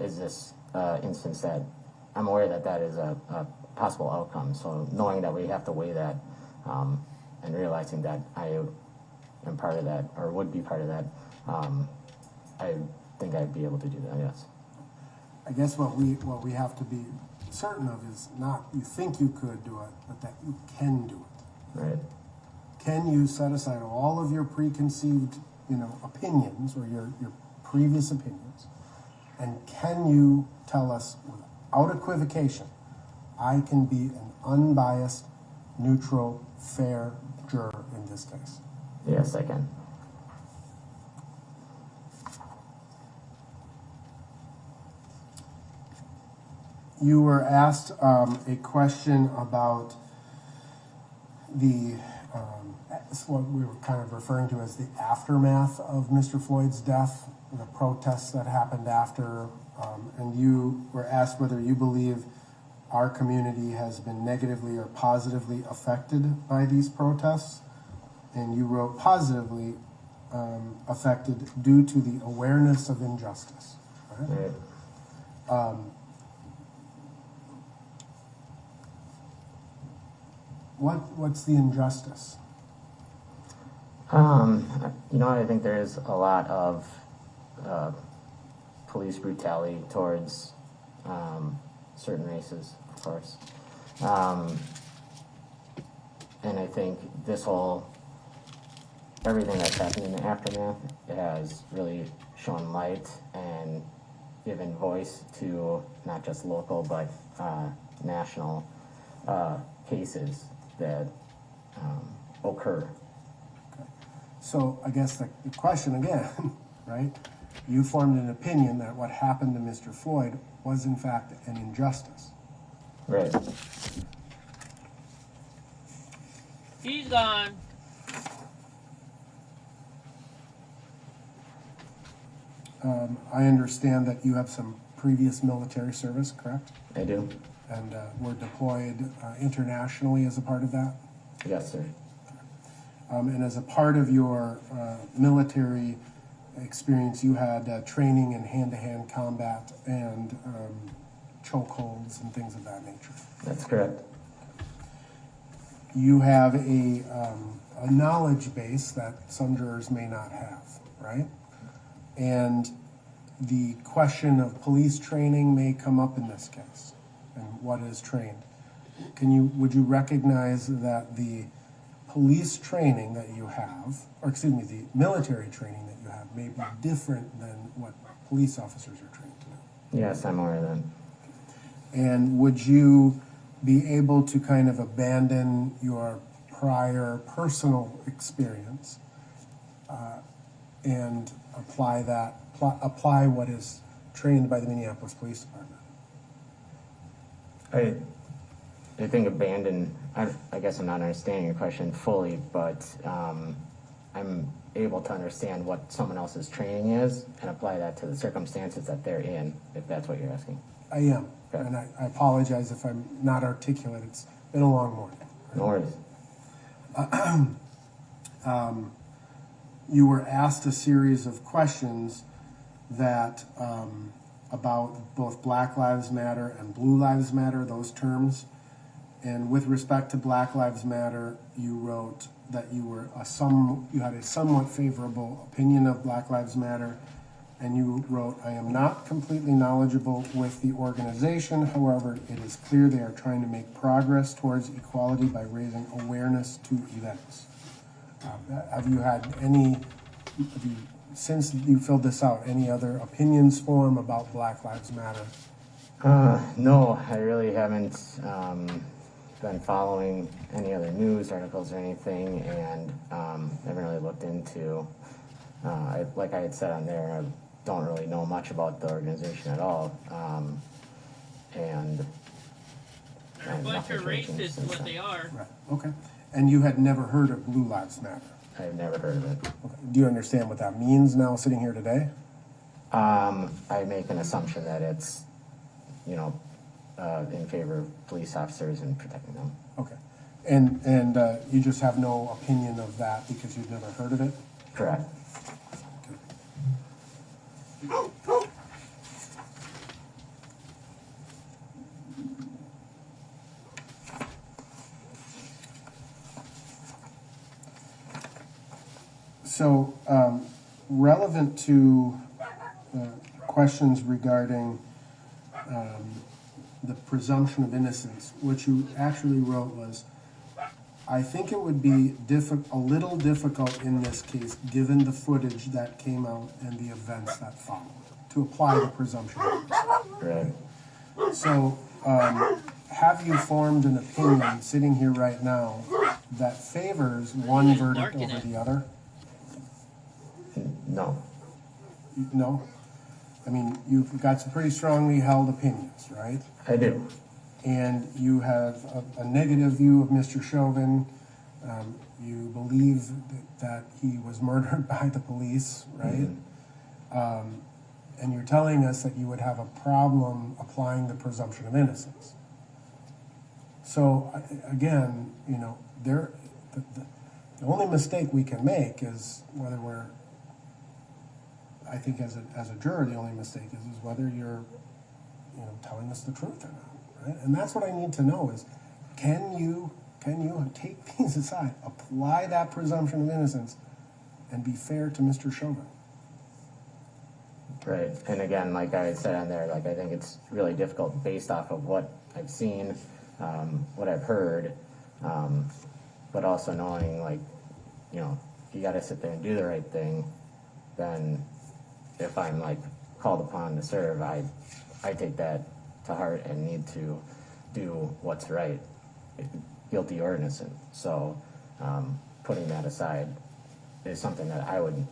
is this instance that I'm aware that is a possible outcome, so knowing that we have to weigh that and realizing that I am part of that, or would be part of that, I think I'd be able to do that, yes. I guess what we have to be certain of is not you think you could do it, but that you can do it. Right. Can you set aside all of your preconceived, opinions or your previous opinions, and can you tell us without equivocation, I can be an unbiased, neutral, fair juror in this case? Yes, I can. You were asked a question about what we were kind of referring to as the aftermath of Mr. Floyd's death, the protests that happened after, and you were asked whether you believe our community has been negatively or positively affected by these protests, and you wrote positively affected due to the awareness of injustice. Right? Okay. Right. What's the injustice? You know, I think there is a lot of police brutality towards certain races, of course. And I think everything that's happened in the aftermath has really shone light and given voice to not just local but national cases that occur. So I guess the question again, right? You formed an opinion that what happened to Mr. Floyd was in fact an injustice. Right. He's gone. I understand that you have some previous military service, correct? I do. And were deployed internationally as a part of that? Yes, sir. And as a part of your military experience, you had training in hand-to-hand combat and chokeholds and things of that nature. That's correct. You have a knowledge base that some jurors may not have, right? And the question of police training may come up in this case, and what is trained. Would you recognize that the police training that you have, or excuse me, the military training that you have may be different than what police officers are trained to do? Yes, I'm aware of that. And would you be able to kind of abandon your prior personal experience and apply what is trained by the Minneapolis Police Department? I think abandon, I guess I'm not understanding your question fully, but I'm able to understand what someone else's training is and apply that to the circumstances that they're in, if that's what you're asking. I am, okay. And I apologize if I'm not articulate. It's been a long morning. No worries. You were asked a series of questions that about both Black Lives Matter and Blue Lives Matter, those terms. And with respect to Black Lives Matter, you wrote that you had a somewhat favorable opinion of Black Lives Matter, and you wrote, "I am not completely knowledgeable with the organization. However, it is clear they are trying to make progress towards equality by raising awareness to events." Since you filled this out, any other opinions form about Black Lives Matter? No, I really haven't been following any other news articles or anything, and haven't really looked into, like I had said on there, I don't really know much about the organization at all. And they're a bunch of racists, is what they are. Right, okay. And you had never heard of Blue Lives Matter? I've never heard of it. Okay. Do you understand what that means now sitting here today? I make an assumption that it's, in favor of police officers and protecting them. Okay. And you just have no opinion of that because you've never heard of it? Correct. Okay. So, relevant to questions regarding the presumption of innocence, what you actually wrote was, "I think it would be a little difficult in this case, given the footage that came out and the events that followed, to apply the presumption of innocence." Right. So, have you formed an opinion sitting here right now that favors one verdict over the other? No. No? I mean, you've got some pretty strongly held opinions, right? I do. And you have a negative view of Mr. Chauvin. You believe that he was murdered by the police, right? Mm-hmm. And you're telling us that you would have a problem applying the presumption of innocence. So, again, the only mistake we can make is whether we're I think as a juror, the only mistake is whether you're, telling us the truth or not, right? And that's what I need to know is, can you take these aside, apply that presumption of innocence, and be fair to Mr. Chauvin? Right, and again, like I said on there, like I think it's really difficult based off of what I've seen, what I've heard, but also knowing like, you got to sit there and do the right thing. Then, if I'm like called upon to serve, I take that to heart and need to do what's right, guilty or innocent. So, putting that aside is something that I would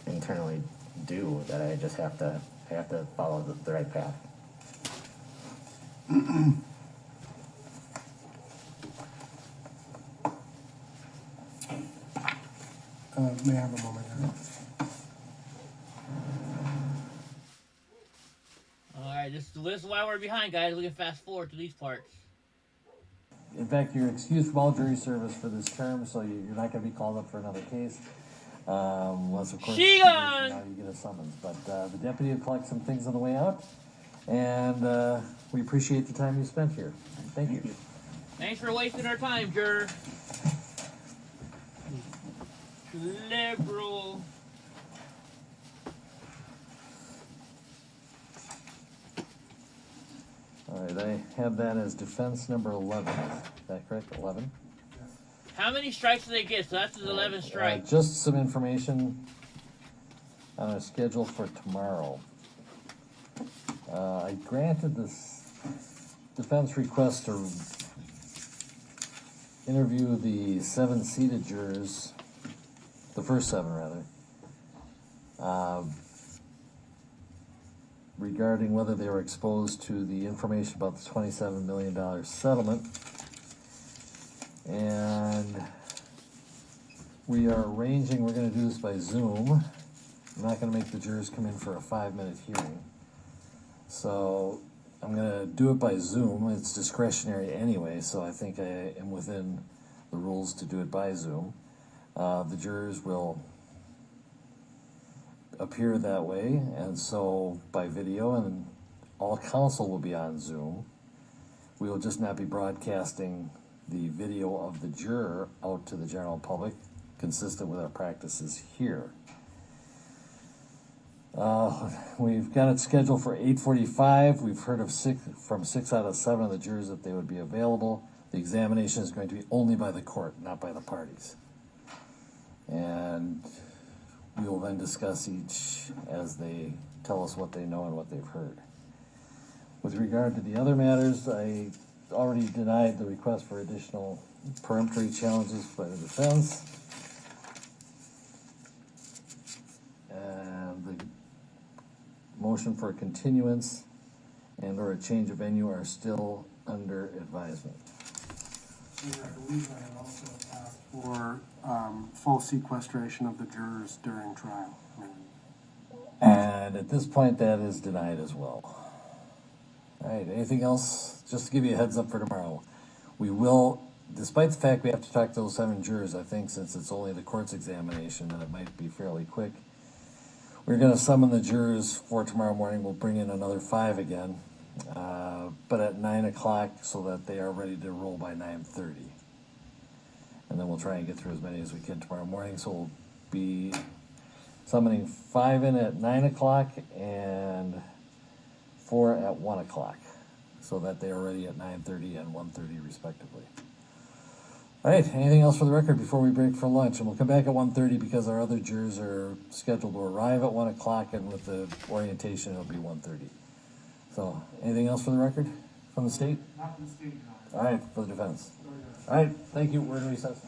internally do. That I just have to follow the right path. May I have a moment here? Alright, this is why we're behind, guys. We can fast forward to these parts. In fact, you're excused from all jury service for this term, so you're not going to be called up for another case. Unless, of course, now you get a summons. But the deputy will collect some things on the way out, and we appreciate the time you spent here. Thank you. Thanks for wasting our time, juror. Liberal. All right, I have that as defense number 11. Is that correct? 11? How many strikes do they get? So that's his 11th strike. Just some information on our schedule for tomorrow. I granted this defense request to interview the 7 seated jurors, the first 7 rather, regarding whether they were exposed to the information about the $27 million settlement. And we are arranging, we're going to do this by Zoom. I'm not going to make the jurors come in for a 5-minute hearing. So I'm going to do it by Zoom. It's discretionary anyway, so I think I am within the rules to do it by Zoom. The jurors will appear that way, and so by video, and all counsel will be on Zoom. We will just not be broadcasting the video of the juror out to the general public, consistent with our practices here. We've got it scheduled for 8:45. We've heard of from 6 out of 7 of the jurors that they would be available. The examination is going to be only by the court, not by the parties. And we will then discuss each as they tell us what they know and what they've heard. With regard to the other matters, I already denied the request for additional peremptory challenges by the defense. And the motion for continuance and or a change of venue are still under advisement. I believe I have also asked for full sequestration of the jurors during trial. And at this point, that is denied as well. All right, anything else? Just to give you a heads up for tomorrow. We will, despite the fact we have to talk to those 7 jurors, I think since it's only the court's examination, that it might be fairly quick. We're going to summon the jurors for tomorrow morning. We'll bring in another 5 again, but at 9 o'clock so that they are ready to roll by 9:30. And then we'll try and get through as many as we can tomorrow morning. So we'll be summoning 5 in at 9 o'clock and 4 at 1 o'clock so that they are ready at 9:30 and 1:30 respectively. All right, anything else for the record before we break for lunch? And we'll come back at 1:30 because our other jurors are scheduled to arrive at 1 o'clock, and with the orientation, it'll be 1:30. So, anything else for the record from the state? Not from the state, no. All right, for the defense. All right, thank you. We're in recess.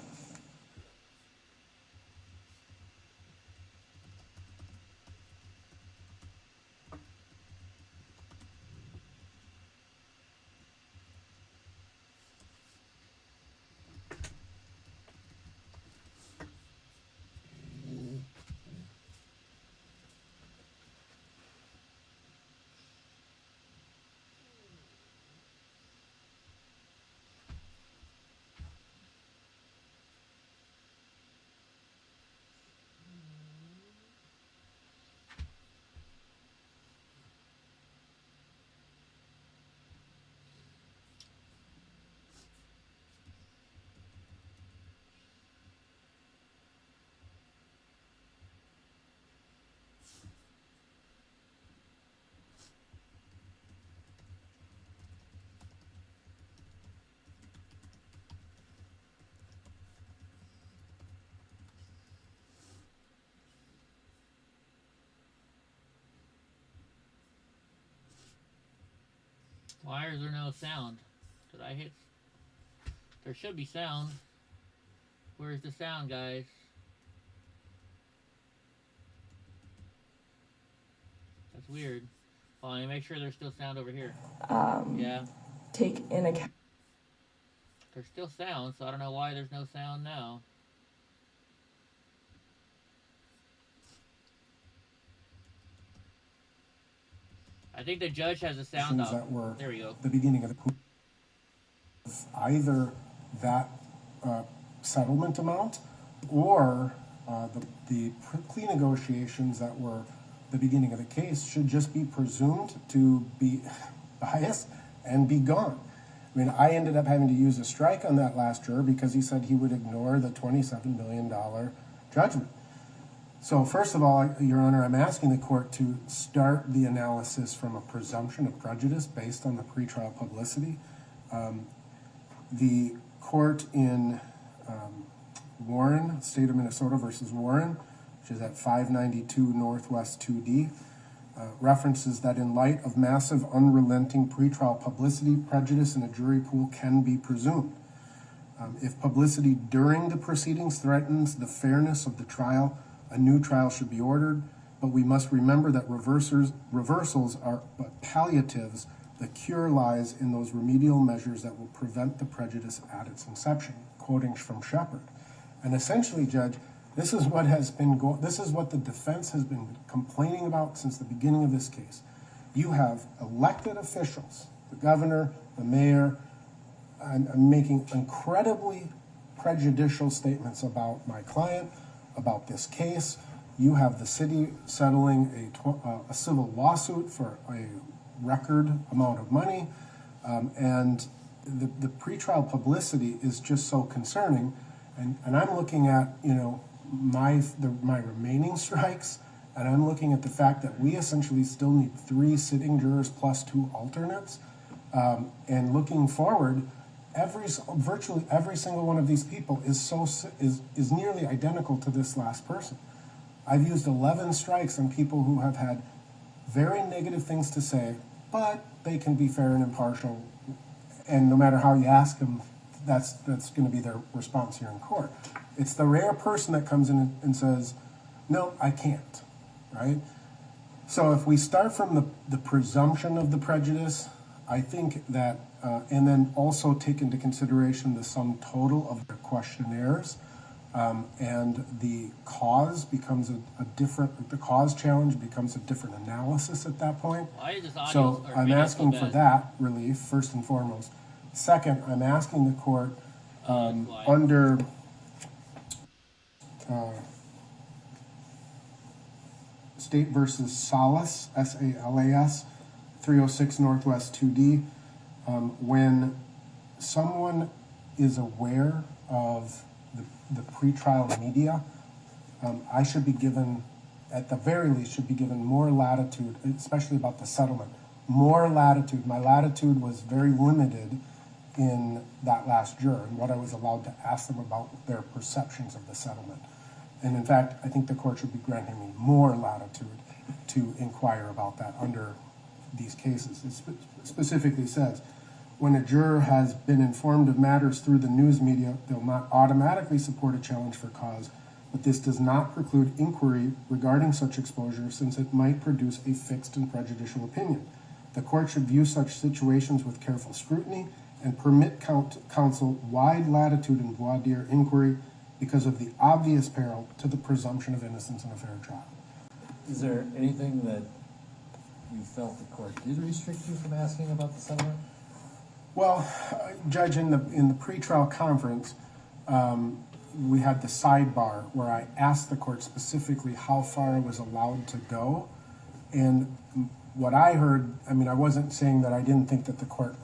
Why is there no sound? Did I hit? There should be sound. Where's the sound, guys? That's weird. Well, let me make sure there's still sound over here. Yeah. Take in account. There's still sound, so I don't know why there's no sound now. I think the judge has the sound off. That were There we go. the beginning of either that settlement amount or the plea negotiations that were the beginning of the case should just be presumed to be biased and be gone. I mean, I ended up having to use a strike on that last juror because he said he would ignore the $27 million judgment. So first of all, Your Honor, I'm asking the court to start the analysis from a presumption of prejudice based on the pretrial publicity. The court in Warren, State of Minnesota versus Warren, which is at 592 Northwest 2D, references that in light of massive, unrelenting pretrial publicity, prejudice in a jury pool can be presumed. If publicity during the proceedings threatens the fairness of the trial, a new trial should be ordered, but we must remember that reversals are but palliatives. The cure lies in those remedial measures that will prevent the prejudice at its inception, quoting from Shepard. And essentially, Judge, this is what this is what the defense has been complaining about since the beginning of this case. You have elected officials, the governor, the mayor, and making incredibly prejudicial statements about my client, about this case. You have the city settling a civil lawsuit for a record amount of money, and the pretrial publicity is just so concerning. And I'm looking at, you know, my remaining strikes, and I'm looking at the fact that we essentially still need 3 sitting jurors plus 2 alternates, and looking forward, virtually every single one of these people is nearly identical to this last person. I've used 11 strikes on people who have had very negative things to say, but they can be fair and impartial, and no matter how you ask them, that's going to be their response here in court. It's the rare person that comes in and says, no, I can't, right? So if we start from the presumption of the prejudice, I think that, and then also take into consideration the sum total of the questionnaires, and the cause becomes the cause challenge becomes a different analysis at that point. Why is this audio So or I'm video asking so for bad? that relief, first and foremost. Second, I'm asking the court, under State versus Salas, S-A-L-A-S, 306 Northwest 2D, when someone is aware of the pretrial media, I should be given, at the very least, should be given more latitude, especially about the settlement. More latitude. My latitude was very limited in that last juror and what I was allowed to ask them about their perceptions of the settlement. And in fact, I think the court should be granting me more latitude to inquire about that under these cases. It specifically says, when a juror has been informed of matters through the news media, they'll not automatically support a challenge for cause, but this does not preclude inquiry regarding such exposure since it might produce a fixed and prejudicial opinion. The court should view such situations with careful scrutiny and permit counsel wide latitude in voir dire inquiry because of the obvious peril to the presumption of innocence in a fair trial. Is there anything that you felt the court did restrict you from asking about the settlement? Well, Judge, in the pretrial conference, we had the sidebar where I asked the court specifically how far I was allowed to go. And what I heard, I mean, I wasn't saying that I didn't think that the court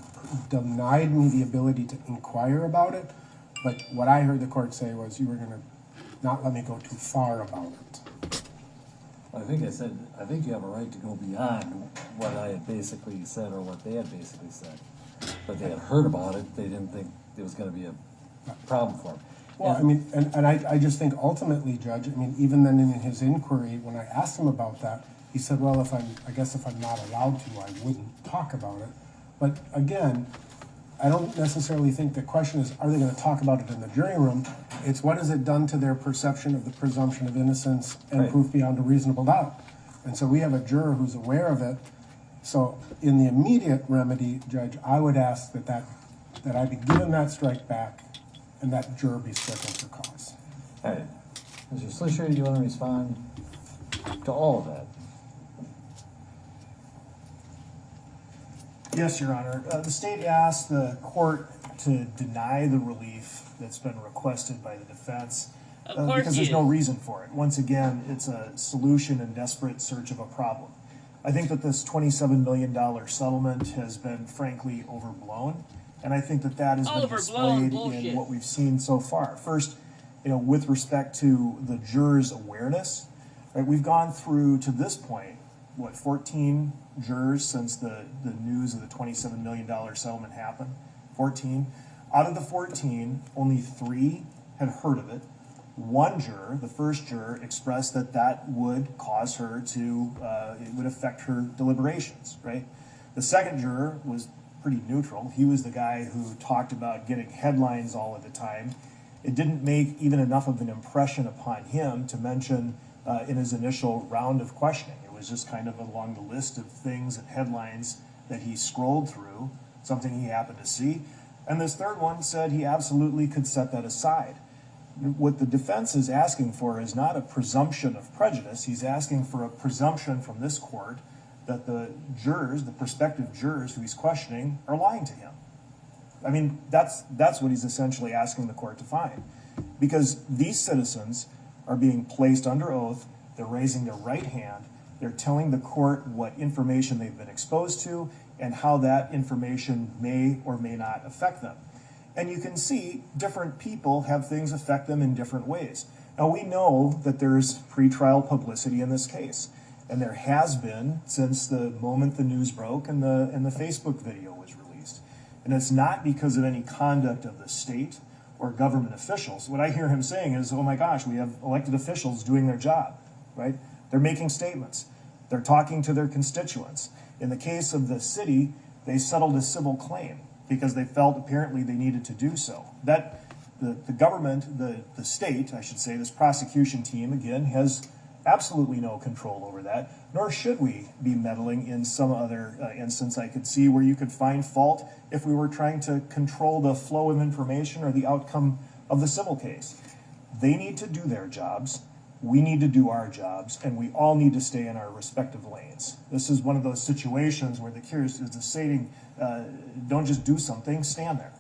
denied me the ability to inquire about it, but what I heard the court say was you were going to not let me go too far about it. I think I said, I think you have a right to go beyond what I had basically said or what they had basically said. But they had heard about it, they didn't think it was going to be a problem for them. Well, I mean, and I just think ultimately, Judge, I mean, even then in his inquiry, when I asked him about that, he said, well, I guess if I'm not allowed to, I wouldn't talk about it. But again, I don't necessarily think the question is, are they gonna talk about it in the jury room? It's what has it done to their perception of the presumption of innocence and Right. proof beyond a reasonable doubt? And so we have a juror who's aware of it. So in the immediate remedy, Judge, I would ask that I be given that strike back and that juror be stricken for cause. All right. Mr. Slisher, do you want to respond to all of that? Yes, Your Honor. The state asked the court to deny the relief that's been requested by the defense because there's no reason for it. Once again, it's a solution in desperate search of a problem. I think that this $27 million settlement has been frankly overblown, and I think that that has been displayed in what we've seen so far. First, with respect to the jurors' awareness, right? We've gone through to this point, 14 jurors since the news of the $27 million settlement happened. 14. Out of the 14, only 3 had heard of it. One juror, the first juror, expressed that would cause her to, it would affect her deliberations, right? The second juror was pretty neutral. He was the guy who talked about getting headlines all of the time. It didn't make even enough of an impression upon him to mention in his initial round of questioning. It was just kind of along the list of things and headlines that he scrolled through, something he happened to see. And this third one said he absolutely could set that aside. What the defense is asking for is not a presumption of prejudice. He's asking for a presumption from this court that the jurors, the prospective jurors who he's questioning, are lying to him. I mean, that's what he's essentially asking the court to find. Because these citizens are being placed under oath, they're raising their right hand, they're telling the court what information they've been exposed to and how that information may or may not affect them. And you can see different people have things affect them in different ways. Now, we know that there's pretrial publicity in this case, and there has been since the moment the news broke and the Facebook video was released. And it's not because of any conduct of the state or government officials. What I hear him saying is, oh my gosh, we have elected officials doing their job, right? They're making statements. They're talking to their constituents. In the case of the city, they settled a civil claim because they felt apparently they needed to do so. That the government, the state, I should say, this prosecution team, again, has absolutely no control over that, nor should we be meddling in some other instance I could see where you could find fault if we were trying to control the flow of information or the outcome of the civil case. They need to do their jobs, we need to do our jobs, and we all need to stay in our respective lanes. This is one of those situations where the curious is the saying, don't just do something, stand there.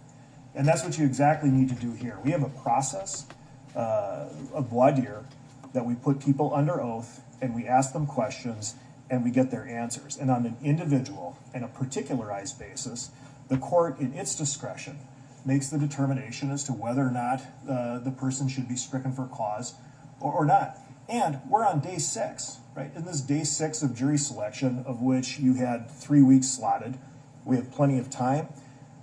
And that's what you exactly need to do here. We have a process, a voir dire, that we put people under oath and we ask them questions and we get their answers. And on an individual and a particularized basis, the court, in its discretion, makes the determination as to whether or not the person should be stricken for cause or not. And we're on day 6, right? In this day 6 of jury selection, of which you had 3 weeks slotted, we have plenty of time.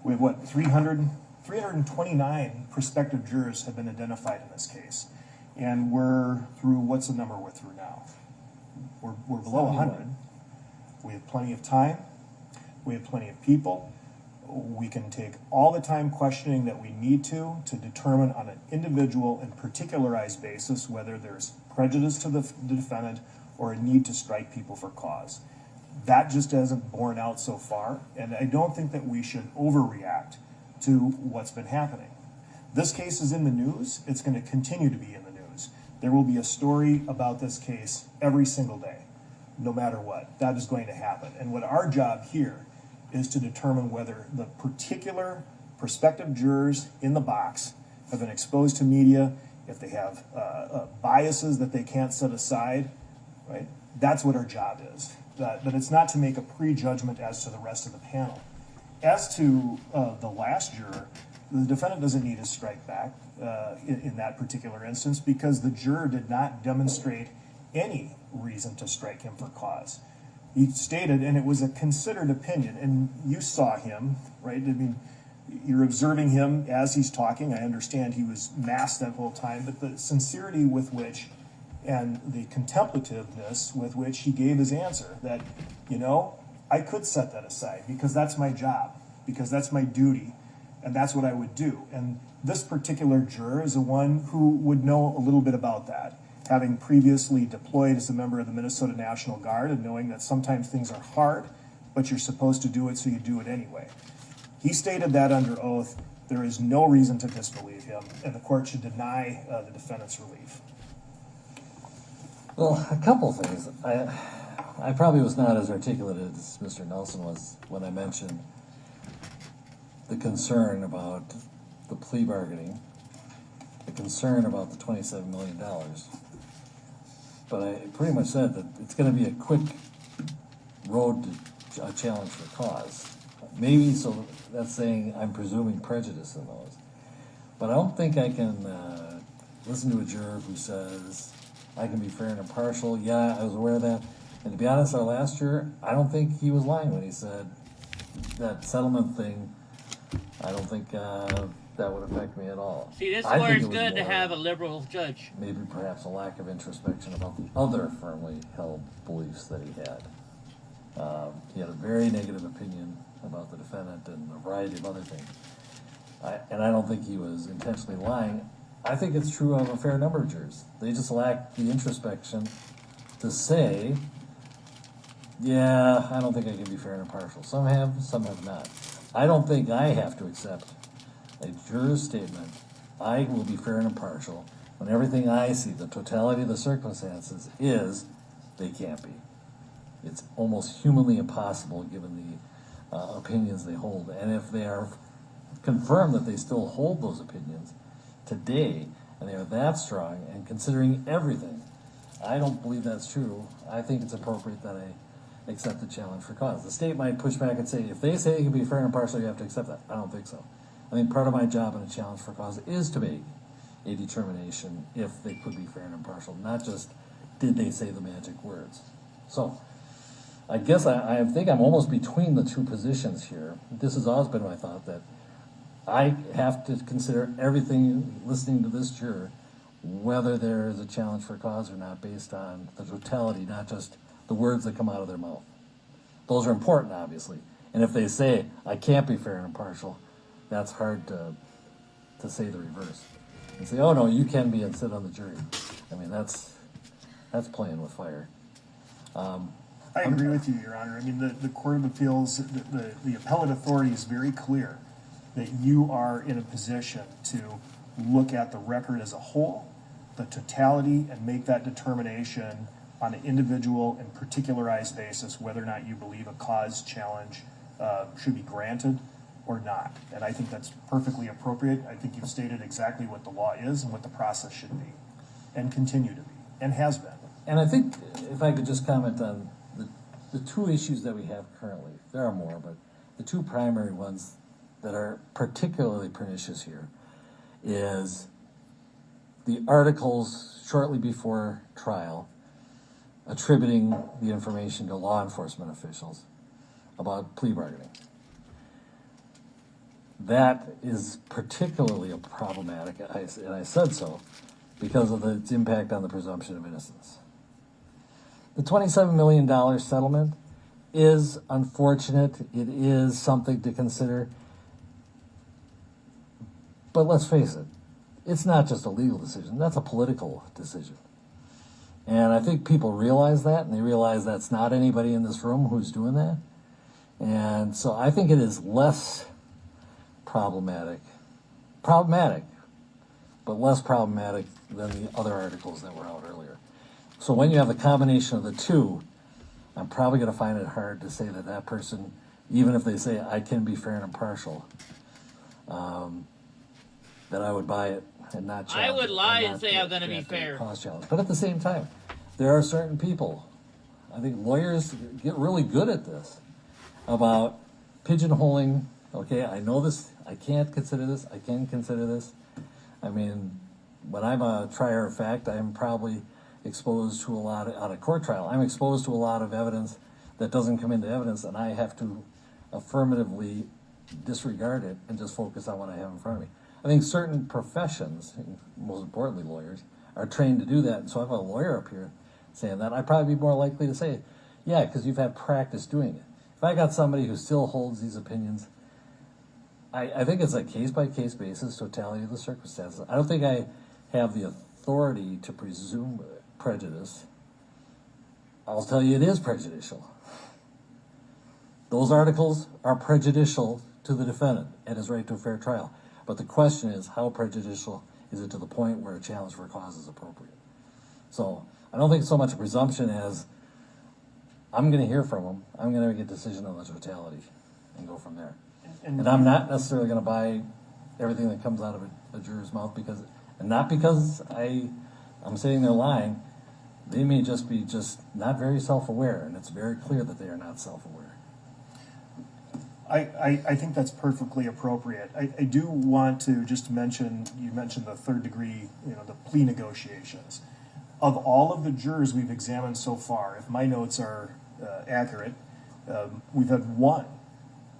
We have 329 prospective jurors have been identified in this case. And we're through, what's the number we're through now? We're below 100. We have plenty of time. We have plenty of people. We can take all the time questioning that we need to determine on an individual and particularized basis whether there's prejudice to the defendant or a need to strike people for cause. That just hasn't borne out so far, and I don't think that we should overreact to what's been happening. This case is in the news. It's going to continue to be in the news. There will be a story about this case every single day, no matter what. That is going to happen. And what our job here is to determine whether the particular prospective jurors in the box have been exposed to media, if they have biases that they can't set aside, right? That's what our job is. But it's not to make a prejudgment as to the rest of the panel. As to the last juror, the defendant doesn't need to strike back in that particular instance because the juror did not demonstrate any reason to strike him for cause. He stated, and it was a considered opinion, and you saw him, right? I mean, you're observing him as he's talking. I understand he was masked that whole time, but the sincerity with which and the contemplativeness with which he gave his answer, that, I could set that aside because that's my job, because that's my duty, and that's what I would do. And this particular juror is the one who would know a little bit about that, having previously deployed as a member of the Minnesota National Guard and knowing that sometimes things are hard, but you're supposed to do it, so you do it anyway. He stated that under oath. There is no reason to disbelieve him, and the court should deny the defendant's relief. Well, a couple things. I probably was not as articulate as Mr. Nelson was when I mentioned the concern about the plea bargaining, the concern about the $27 million. But I pretty much said that it's going to be a quick road to a challenge for cause. Maybe, so that's saying I'm presuming prejudice in those. But I don't think I can listen to a juror who says, I can be fair and impartial. Yeah, I was aware of that. And to be honest, our last juror, I don't think he was lying when he said that settlement thing, I don't think that would affect me at all. See, this is where it's good to have a liberal judge. Maybe perhaps a lack of introspection about the other firmly held beliefs that he had. He had a very negative opinion about the defendant and a variety of other things. And I don't think he was intentionally lying. I think it's true of a fair number of jurors. They just lack the introspection to say, yeah, I don't think I can be fair and impartial. Some have not. I don't think I have to accept a juror's statement, I will be fair and impartial, when everything I see, the totality of the circumstances, is they can't be. It's almost humanly impossible given the opinions they hold. And if they are confirmed that they still hold those opinions today, and they are that strong, and considering everything, I don't believe that's true. I think it's appropriate that I accept the challenge for cause. The state might push back and say, if they say you can be fair and impartial, you have to accept that. I don't think so. I think part of my job in a challenge for cause is to make a determination if they could be fair and impartial, not just did they say the magic words. So I guess I think I'm almost between the two positions here. This has always been my thought, that I have to consider everything listening to this juror, whether there is a challenge for cause or not, based on the totality, not just the words that come out of their mouth. Those are important, obviously. And if they say, I can't be fair and impartial, that's hard to say the reverse. And say, oh no, you can be and sit on the jury. I mean, that's playing with fire. I agree with you, Your Honor. I mean, the Court of Appeals, the appellate authority is very clear that you are in a position to look at the record as a whole, the totality, and make that determination on an individual and particularized basis whether or not you believe a cause challenge should be granted or not. And I think that's perfectly appropriate. I think you've stated exactly what the law is and what the process should be, and continue to be, and has been. And I think, if I could just comment on the two issues that we have currently, there are more, but the two primary ones that are particularly pernicious here is the articles shortly before trial attributing the information to law enforcement officials about plea bargaining. That is particularly problematic, and I said so, because of its impact on the presumption of innocence. The $27 million settlement is unfortunate. It is something to consider. But let's face it, it's not just a legal decision. That's a political decision. And I think people realize that, and they realize that's not anybody in this room who's doing that. And so I think it is less problematic, but less problematic than the other articles that were out earlier. So when you have the combination of the two, I'm probably going to find it hard to say that that person, even if they say I can be fair and impartial, that I would buy it and not challenge I would lie and say I'm going to be fair. But at the same time, there are certain people, I think lawyers get really good at this, about pigeonholing, okay, I know this, I can't consider this, I can consider this. I mean, when I'm a trier of fact, I'm probably exposed to a lot of, on a court trial, I'm exposed to a lot of evidence that doesn't come into evidence, and I have to affirmatively disregard it and just focus on what I have in front of me. I think certain professions, most importantly lawyers, are trained to do that. And so I have a lawyer up here saying that, I'd probably be more likely to say, yeah, because you've had practice doing it. if I got somebody who still holds these opinions, I think it's a case-by-case basis, totality of the circumstances. I don't think I have the authority to presume prejudice. I'll tell you it is prejudicial. Those articles are prejudicial to the defendant and his right to a fair trial. But the question is, how prejudicial is it to the point where a challenge for a cause is appropriate? So I don't think it's so much a presumption as I'm going to hear from him. I'm going to make a decision on the totality and go from there. And I'm not necessarily going to buy everything that comes out of a juror's mouth not because I'm sitting there lying. They may just be not very self-aware, and it's very clear that they are not self-aware. I think that's perfectly appropriate. I do want to just mention, you mentioned the third degree, the plea negotiations. Of all of the jurors we've examined so far, if my notes are accurate, we've had one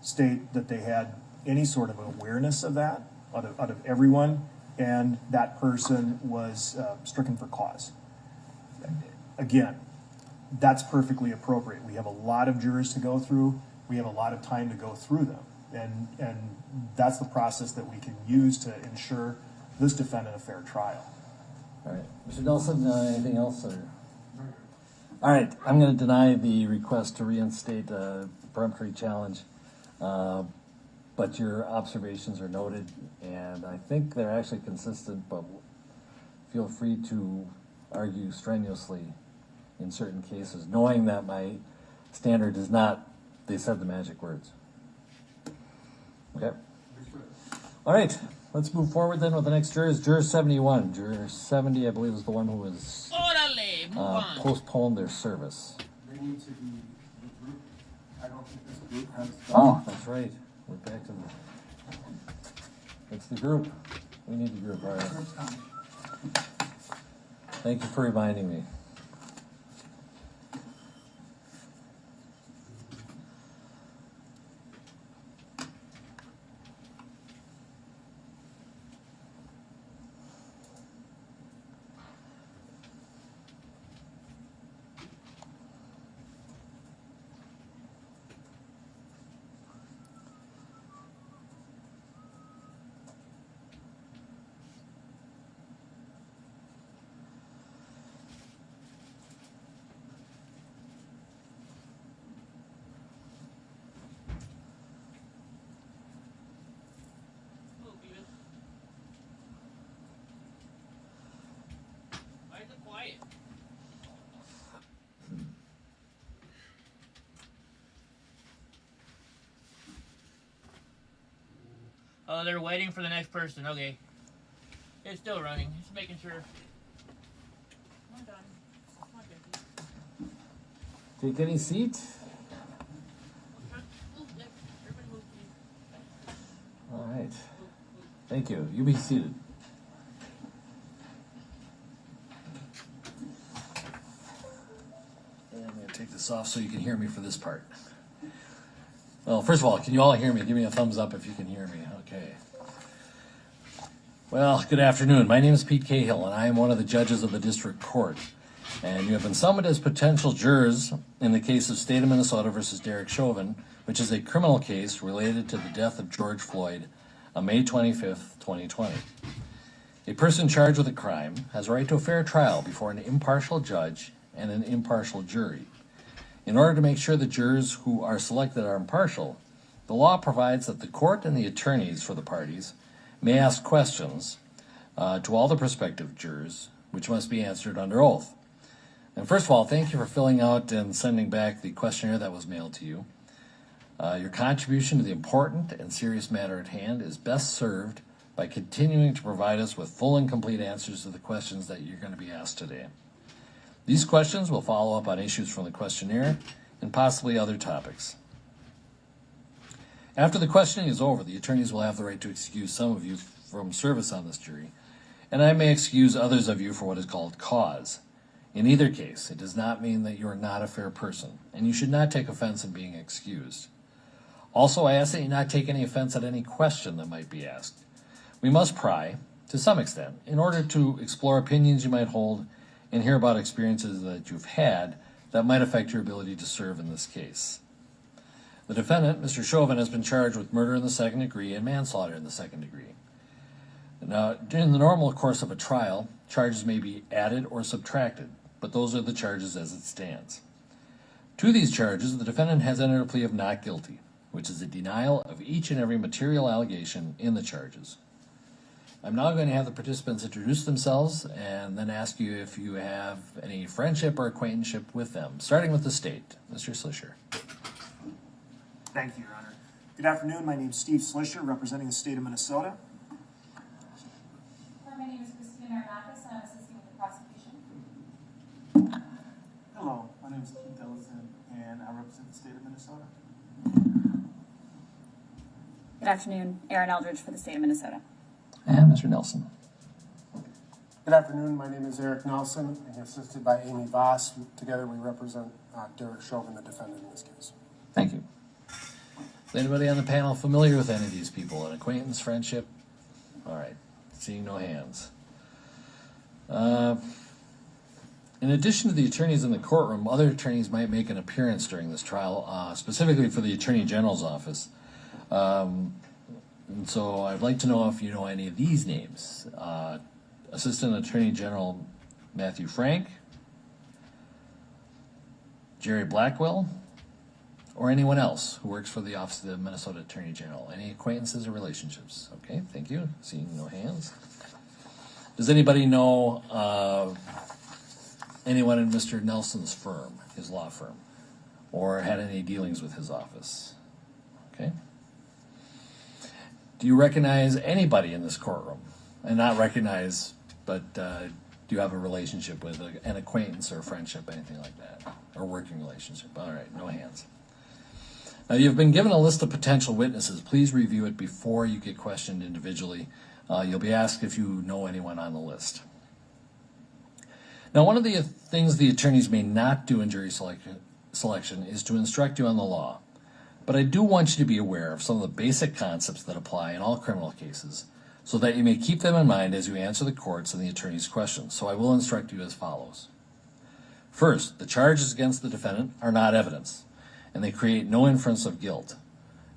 state that they had any sort of awareness of that out of everyone, and that person was stricken for cause. Again, that's perfectly appropriate. We have a lot of jurors to go through. We have a lot of time to go through them, and that's the process that we can use to ensure this defendant a fair trial. All right, Mr. Nelson, anything else? Or? All right, I'm going to deny the request to reinstate a peremptory challenge, but your observations are noted, and I think they're actually consistent, but feel free to argue strenuously in certain cases, knowing that my standard is not, they said the magic words. Okay. All right, let's move forward then with the next juror. Juror 71. Juror 70, I believe, is the one who was postponed their service. They need to be the group. I don't think this group has. Oh, that's right. We're back to it's the group. We need the group. All right. Thank you for reminding me. Oh, they're waiting for the next person. Okay. It's still running. Just making sure. Come on, Donnie. Come on, Jackie. Take any seat. All right. Thank you. You be seated. And I'm going to take this off so you can hear me for this part. Well, first of all, can you all hear me? Give me a thumbs up if you can hear me. Okay. Well, good afternoon. My name is Pete Cahill, and I am one of the judges of the district court. And you have been summoned as potential jurors in the case of State of Minnesota versus Derek Chauvin, which is a criminal case related to the death of George Floyd on May 25th, 2020. A person charged with a crime has a right to a fair trial before an impartial judge and an impartial jury. In order to make sure the jurors who are selected are impartial, the law provides that the court and the attorneys for the parties may ask questions to all the prospective jurors, which must be answered under oath. And first of all, thank you for filling out and sending back the questionnaire that was mailed to you. Your contribution to the important and serious matter at hand is best served by continuing to provide us with full and complete answers to the questions that you're going to be asked today. These questions will follow up on issues from the questionnaire and possibly other topics. After the questioning is over, the attorneys will have the right to excuse some of you from service on this jury, and I may excuse others of you for what is called cause. In either case, it does not mean that you are not a fair person, and you should not take offense in being excused. Also, I ask that you not take any offense at any question that might be asked. We must pry, to some extent, in order to explore opinions you might hold and hear about experiences that you've had that might affect your ability to serve in this case. The defendant, Mr. Chauvin, has been charged with murder in the second degree and manslaughter in the second degree. Now, during the normal course of a trial, charges may be added or subtracted, but those are the charges as it stands. To these charges, the defendant has entered a plea of not guilty, which is a denial of each and every material allegation in the charges. I'm now going to have the participants introduce themselves and then ask you if you have any friendship or acquaintanceship with them, starting with the state. Mr. Slisher. Thank you, Your Honor. Good afternoon. My name is Steve Slisher, representing the state of Minnesota. My name is Christina Maranakis, and I'm assisting with the prosecution. Hello, my name is Keith Ellison, and I represent the state of Minnesota. Good afternoon, Aaron Eldridge for the state of Minnesota. And Mr. Nelson. Good afternoon, my name is Eric Nelson, and assisted by Amy Voss. Together we represent Derek Chauvin, the defendant in this case. Thank you. Is anybody on the panel familiar with any of these people? An acquaintance, friendship? All right, seeing no hands. In addition to the attorneys in the courtroom, other attorneys might make an appearance during this trial, specifically for the Attorney General's office. And so I'd like to know if you know any of these names. Assistant Attorney General Matthew Frank, Jerry Blackwell, or anyone else who works for the Office of the Minnesota Attorney General. Any acquaintances or relationships? Okay, thank you. Seeing no hands. Does anybody know anyone in Mr. Nelson's firm, his law firm, or had any dealings with his office? Okay. Do you recognize anybody in this courtroom? And not recognize, but do you have a relationship with an acquaintance or a friendship, anything like that? Or working relationship? All right, no hands. Now, you've been given a list of potential witnesses. Please review it before you get questioned individually. You'll be asked if you know anyone on the list. Now, one of the things the attorneys may not do in jury selection is to instruct you on the law. But I do want you to be aware of some of the basic concepts that apply in all criminal cases so that you may keep them in mind as you answer the court's and the attorney's questions. So I will instruct you as follows. First, the charges against the defendant are not evidence, and they create no inference of guilt.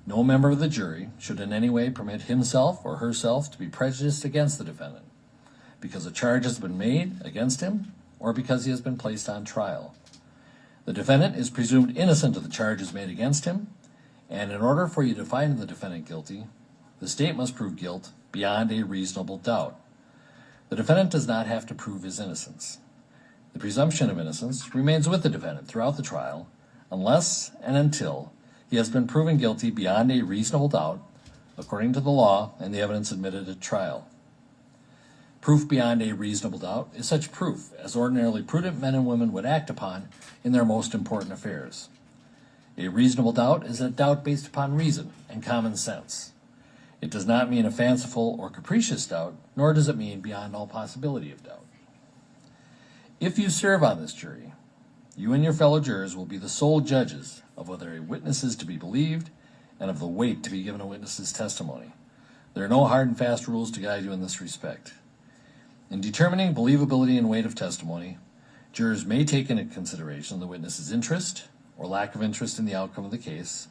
No member of the jury should in any way permit himself or herself to be prejudiced against the defendant because a charge has been made against him or because he has been placed on trial. The defendant is presumed innocent of the charges made against him, and in order for you to find the defendant guilty, the state must prove guilt beyond a reasonable doubt. The defendant does not have to prove his innocence. The presumption of innocence remains with the defendant throughout the trial unless and until he has been proven guilty beyond a reasonable doubt according to the law and the evidence admitted at trial. Proof beyond a reasonable doubt is such proof as ordinarily prudent men and women would act upon in their most important affairs. A reasonable doubt is a doubt based upon reason and common sense. It does not mean a fanciful or capricious doubt, nor does it mean beyond all possibility of doubt. If you serve on this jury, you and your fellow jurors will be the sole judges of whether a witness is to be believed and of the weight to be given a witness's testimony. There are no hard and fast rules to guide you in this respect. In determining believability and weight of testimony, jurors may take into consideration the witness's interest or lack of interest in the outcome of the case,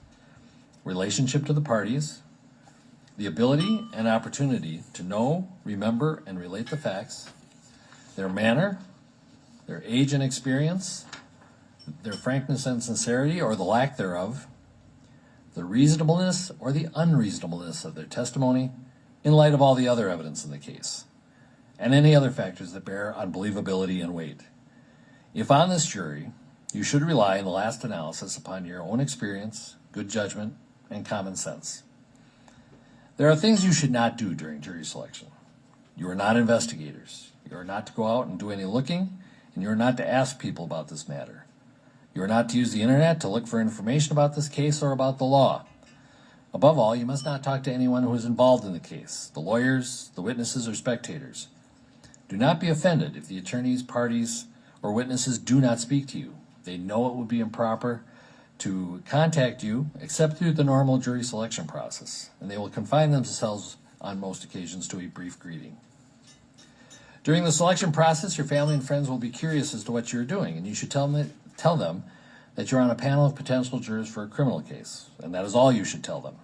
relationship to the parties, the ability and opportunity to know, remember, and relate the facts, their manner, their age and experience, their frankness and sincerity or the lack thereof, the reasonableness or the unreasonableness of their testimony in light of all the other evidence in the case, and any other factors that bear on believability and weight. If on this jury, you should rely in the last analysis upon your own experience, good judgment, and common sense. There are things you should not do during jury selection. You are not investigators. You are not to go out and do any looking, and you are not to ask people about this matter. You are not to use the internet to look for information about this case or about the law. Above all, you must not talk to anyone who is involved in the case, the lawyers, the witnesses, or spectators. Do not be offended if the attorneys, parties, or witnesses do not speak to you. They know it would be improper to contact you except through the normal jury selection process, and they will confine themselves on most occasions to a brief greeting. During the selection process, your family and friends will be curious as to what you're doing, and you should tell them that you're on a panel of potential jurors for a criminal case, and that is all you should tell them.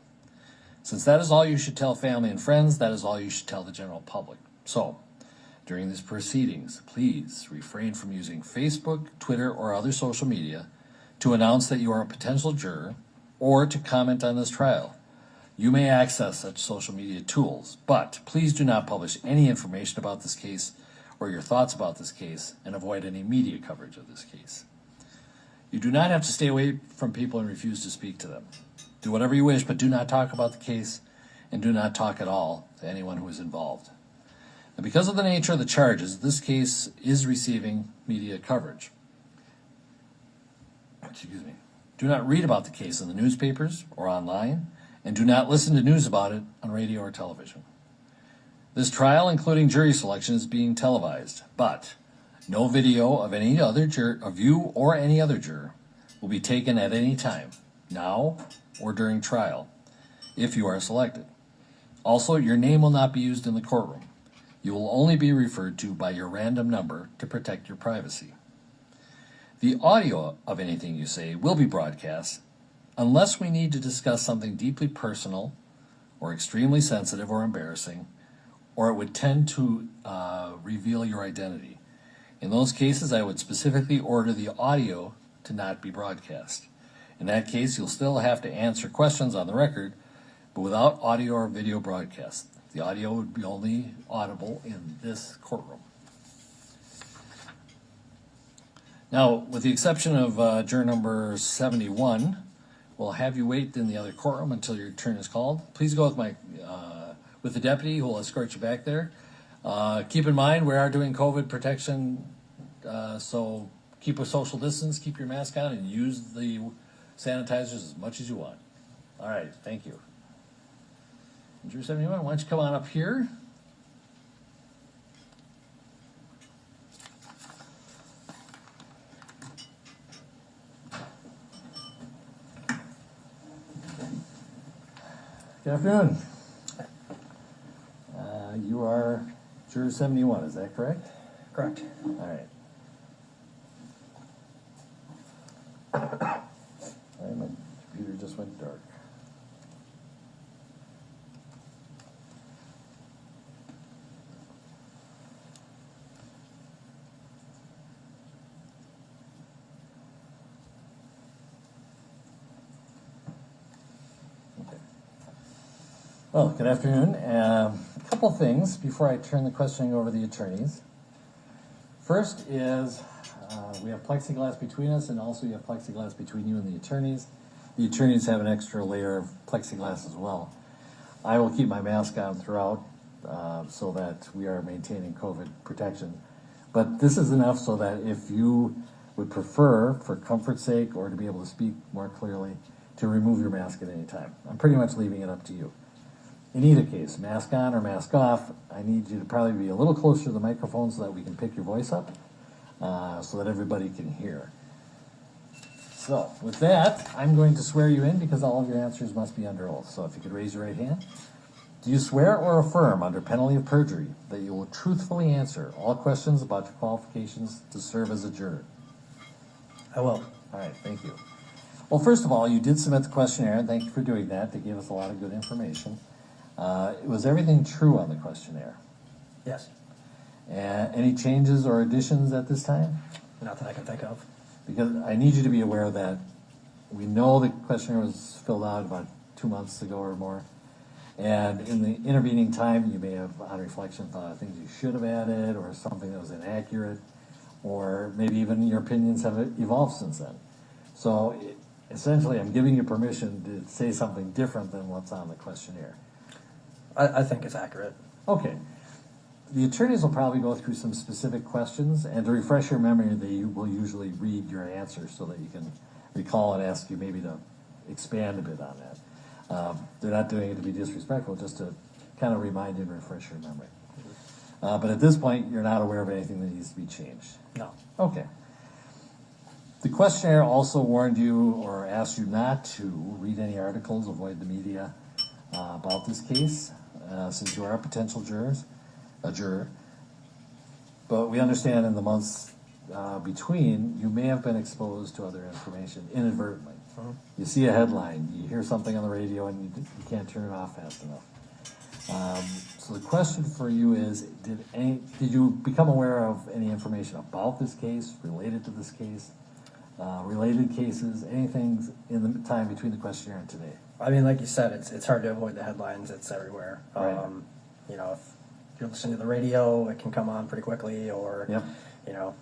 Since that is all you should tell family and friends, that is all you should tell the general public. So, during these proceedings, please refrain from using Facebook, Twitter, or other social media to announce that you are a potential juror or to comment on this trial. You may access such social media tools, but please do not publish any information about this case or your thoughts about this case, and avoid any media coverage of this case. You do not have to stay away from people and refuse to speak to them. Do whatever you wish, but do not talk about the case, and do not talk at all to anyone who is involved. And because of the nature of the charges, this case is receiving media coverage. Excuse me. Do not read about the case in the newspapers or online, and do not listen to news about it on radio or television. This trial, including jury selection, is being televised, but no video of any other juror, of you or any other juror, will be taken at any time, now or during trial, if you are selected. Also, your name will not be used in the courtroom. You will only be referred to by your random number to protect your privacy. The audio of anything you say will be broadcast unless we need to discuss something deeply personal or extremely sensitive or embarrassing, or it would tend to reveal your identity. In those cases, I would specifically order the audio to not be broadcast. In that case, you'll still have to answer questions on the record, but without audio or video broadcast. The audio would be only audible in this courtroom. Now, with the exception of juror number 71, we'll have you wait in the other courtroom until your turn is called. Please go with the deputy who will escort you back there. Keep in mind, we are doing COVID protection, so keep a social distance, keep your mask on, and use the sanitizers as much as you want. All right, thank you. Juror 71, why don't you come on up here? Good afternoon. You are juror 71, is that correct? Correct. All right. All right, my computer just went dark. Well, good afternoon. A couple things before I turn the questioning over to the attorneys. First is we have plexiglass between us, and also you have plexiglass between you and the attorneys. The attorneys have an extra layer of plexiglass as well. I will keep my mask on throughout so that we are maintaining COVID protection. But this is enough so that if you would prefer, for comfort's sake or to be able to speak more clearly, to remove your mask at any time. I'm pretty much leaving it up to you. In either case, mask on or mask off, I need you to probably be a little closer to the microphone so that we can pick your voice up, so that everybody can hear. So, with that, I'm going to swear you in because all of your answers must be under oath. So if you could raise your right hand. Do you swear or affirm under penalty of perjury that you will truthfully answer all questions about your qualifications to serve as a juror? I will. All right, thank you. Well, first of all, you did submit the questionnaire, and thank you for doing that. They gave us a lot of good information. Was everything true on the questionnaire? Yes. Any changes or additions at this time? Not that I can think of. Because I need you to be aware that we know the questionnaire was filled out about 2 months ago or more. And in the intervening time, you may have, on reflection, thought of things you should have added or something that was inaccurate, or maybe even your opinions have evolved since then. So essentially, I'm giving you permission to say something different than what's on the questionnaire. I think it's accurate. Okay. The attorneys will probably go through some specific questions, and to refresh your memory, they will usually read your answers so that you can recall and ask you maybe to expand a bit on that. They're not doing it to be disrespectful, just to kind of remind you and refresh your memory. But at this point, you're not aware of anything that needs to be changed. No. Okay. The questionnaire also warned you or asked you not to read any articles, avoid the media about this case, since you are a potential juror. But we understand in the months between, you may have been exposed to other information inadvertently. You see a headline, you hear something on the radio, and you can't turn it off fast enough. So the question for you is, did you become aware of any information about this case, related to this case, related cases, anything in the time between the questionnaire and today? I mean, like you said, it's hard to avoid the headlines. It's everywhere. Right. You know, if you're listening to the radio, it can come on pretty quickly, or Yep. you know,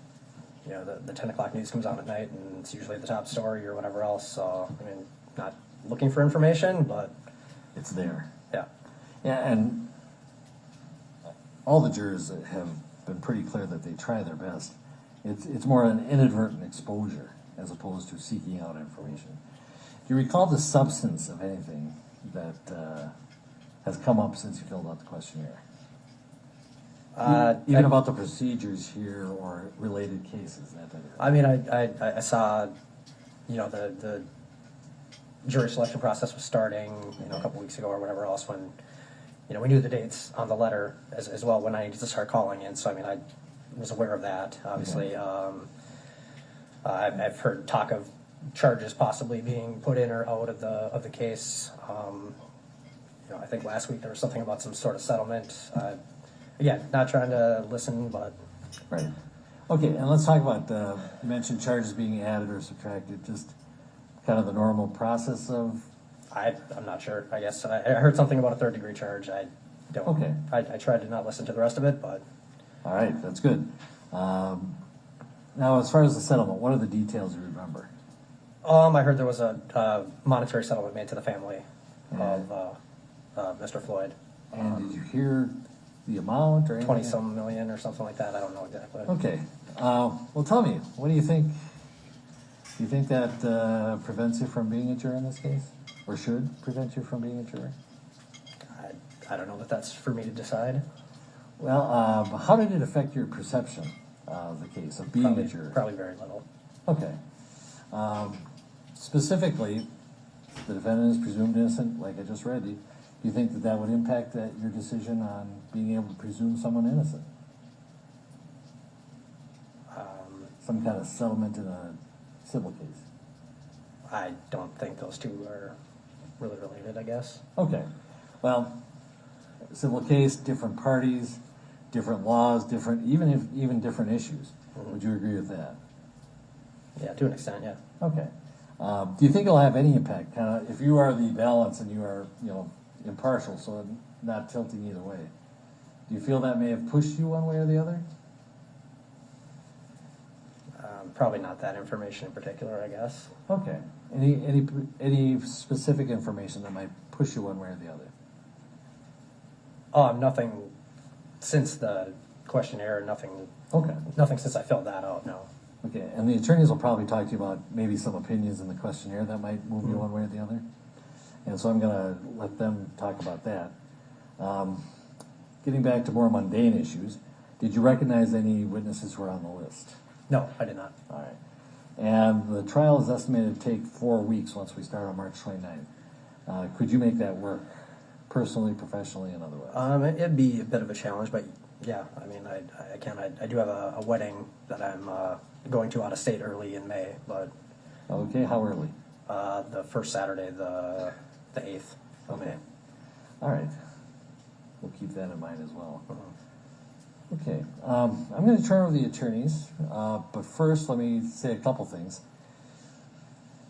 the 10 o'clock news comes on at night, and it's usually the top story or whatever else. So, I mean, not looking for information, but It's there. yeah. Yeah, and all the jurors have been pretty clear that they try their best. It's more an inadvertent exposure as opposed to seeking out information. Do you recall the substance of anything that has come up since you filled out the questionnaire? Even about the procedures here or related cases, that type of thing. I mean, I saw, you know, the jury selection process was starting, you know, a couple weeks ago or whatever else, when, you know, we knew the dates on the letter as well when I needed to start calling in. So, I mean, I was aware of that, obviously. I've heard talk of charges possibly being put in or out of the case. You know, I think last week there was something about some sort of settlement. Again, not trying to listen, but... Right. Okay, and let's talk about, you mentioned charges being added or subtracted, just kind of the normal process of... I'm not sure, I guess. I heard something about a third-degree charge. I don't... Okay. I tried to not listen to the rest of it, but... All right, that's good. Now, as far as the settlement, what are the details you remember? I heard there was a monetary settlement made to the family of Mr. Floyd. And did you hear the amount or anything? 20-some million or something like that. I don't know exactly. Okay. Well, tell me, what do you think? Do you think that prevents you from being a juror in this case? Or should prevent you from being a juror? I don't know that that's for me to decide. Well, how did it affect your perception of the case, of being a juror? Probably very little. Okay. Specifically, the defendant is presumed innocent, like I just read you. Do you think that that would impact your decision on being able to presume someone innocent? Some kind of settlement in a civil case? I don't think those two are really related, I guess. Okay. Well, civil case, different parties, different laws, even different issues. Would you agree with that? Yeah, to an extent, yeah. Okay. Do you think it'll have any impact? Kind of, if you are the balance and you are, impartial, so not tilting either way. Do you feel that may have pushed you one way or the other? Probably not that information in particular, I guess. Okay. Any specific information that might push you one way or the other? Nothing since the questionnaire. Nothing. Okay. Nothing since I filled that out. No. Okay. And the attorneys will probably talk to you about maybe some opinions in the questionnaire that might move you one way or the other. And so I'm going to let them talk about that. Getting back to more mundane issues, did you recognize any witnesses who were on the list? No, I did not. All right. And the trial is estimated to take 4 weeks once we start on March 29th. Could you make that work, personally, professionally, and otherwise? It'd be a bit of a challenge, but yeah, I mean, I can. I do have a wedding that I'm going to out of state early in May, but... Okay, how early? The first Saturday, the 8th of May. All right. We'll keep that in mind as well. Okay. I'm going to turn over the attorneys, but first let me say a couple things.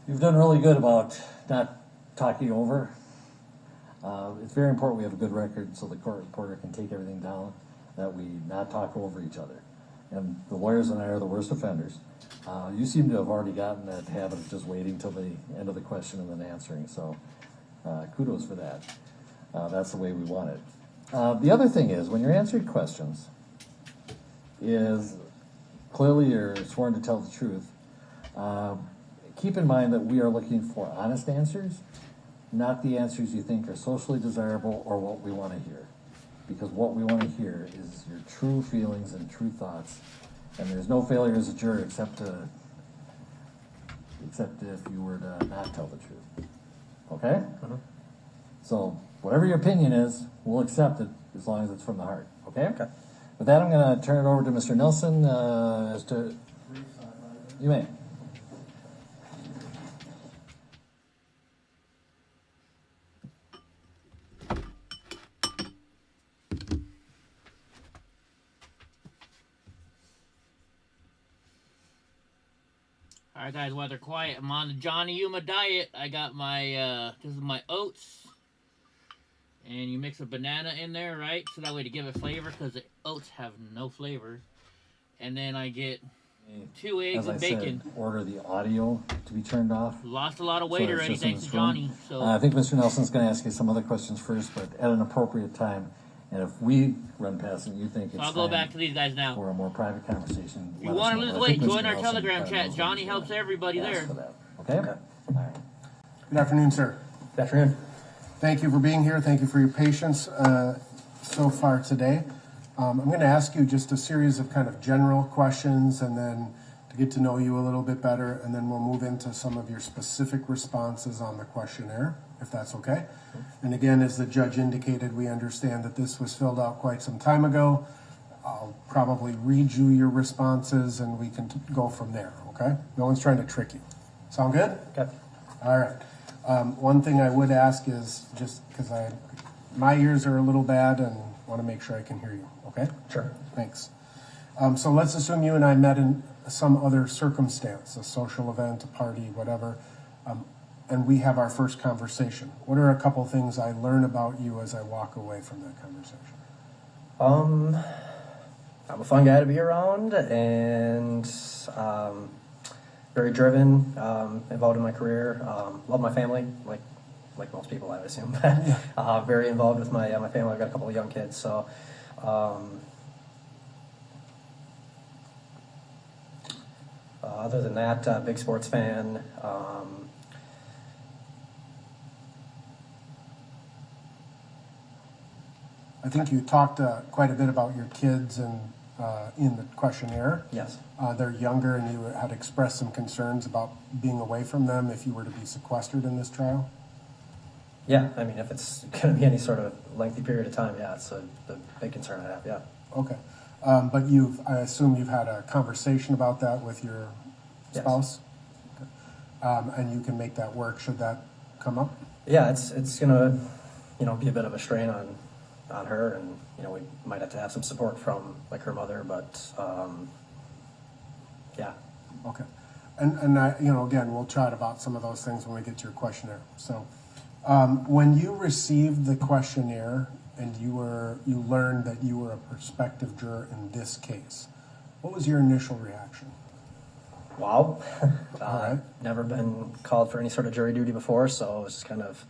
You've done really good about not talking over. It's very important we have a good record so the court reporter can take everything down, that we not talk over each other. And the lawyers and I are the worst offenders. You seem to have already gotten that habit of just waiting till the end of the question and then answering, so kudos for that. That's the way we want it. The other thing is, when you're answering questions, is clearly you're sworn to tell the truth. Keep in mind that we are looking for honest answers, not the answers you think are socially desirable or what we want to hear. Because what we want to hear is your true feelings and true thoughts. And there's no failure as a juror except if you were to not tell the truth. Okay? So whatever your opinion is, we'll accept it as long as it's from the heart. Okay? Okay. With that, I'm going to turn it over to Mr. Nelson as to You may. Alright guys, while they're quiet, I'm on the Johnny Yuma diet. I got my, this is my oats. And you mix a banana in there, right? So that way to give it flavor, because the oats have no flavor. And then I get 2 eggs and bacon. Said, order the audio to be turned off. Lost a lot of weight already thanks to Johnny. So I think Mr. Nelson's going to ask you some other questions first, but at an appropriate time. And if we run past and you think it's I'll go back to these guys now. For a more private conversation. If you want to lose weight, join our Telegram chat. Johnny helps everybody there. Okay? All right. Good afternoon, sir. Good afternoon. Thank you for being here. Thank you for your patience so far today. I'm going to ask you just a series of kind of general questions and then to get to know you a little bit better, and then we'll move into some of your specific responses on the questionnaire, if that's okay. And again, as the judge indicated, we understand that this was filled out quite some time ago. I'll probably read you your responses and we can go from there, okay? No one's trying to trick you. Sound good? Okay. All right. One thing I would ask is, just because my ears are a little bad and want to make sure I can hear you, okay? Sure. Thanks. So let's assume you and I met in some other circumstance, a social event, a party, whatever, and we have our first conversation. What are a couple things I learn about you as I walk away from that conversation? I'm a fun guy to be around, and very driven, involved in my career, love my family, like most people, I would assume. Very involved with my family. I've got a couple of young kids, so other than that, big sports fan. I think you talked quite a bit about your kids and in the questionnaire. Yes. They're younger, and you had expressed some concerns about being away from them if you were to be sequestered in this trial. Yeah, I mean, if it's going to be any sort of lengthy period of time, yeah, it's a big concern I have, yeah. Okay. But I assume you've had a conversation about that with your spouse? Yes. Okay. And you can make that work should that come up? Yeah, it's going to, be a bit of a strain on her, and, we might have to have some support from, like, her mother, but, yeah. Okay. And I, again, we'll chat about some of those things when we get to your questionnaire. So, when you received the questionnaire and you learned that you were a prospective juror in this case, what was your initial reaction? Wow. All right. Never been called for any sort of jury duty before, so it was just kind of,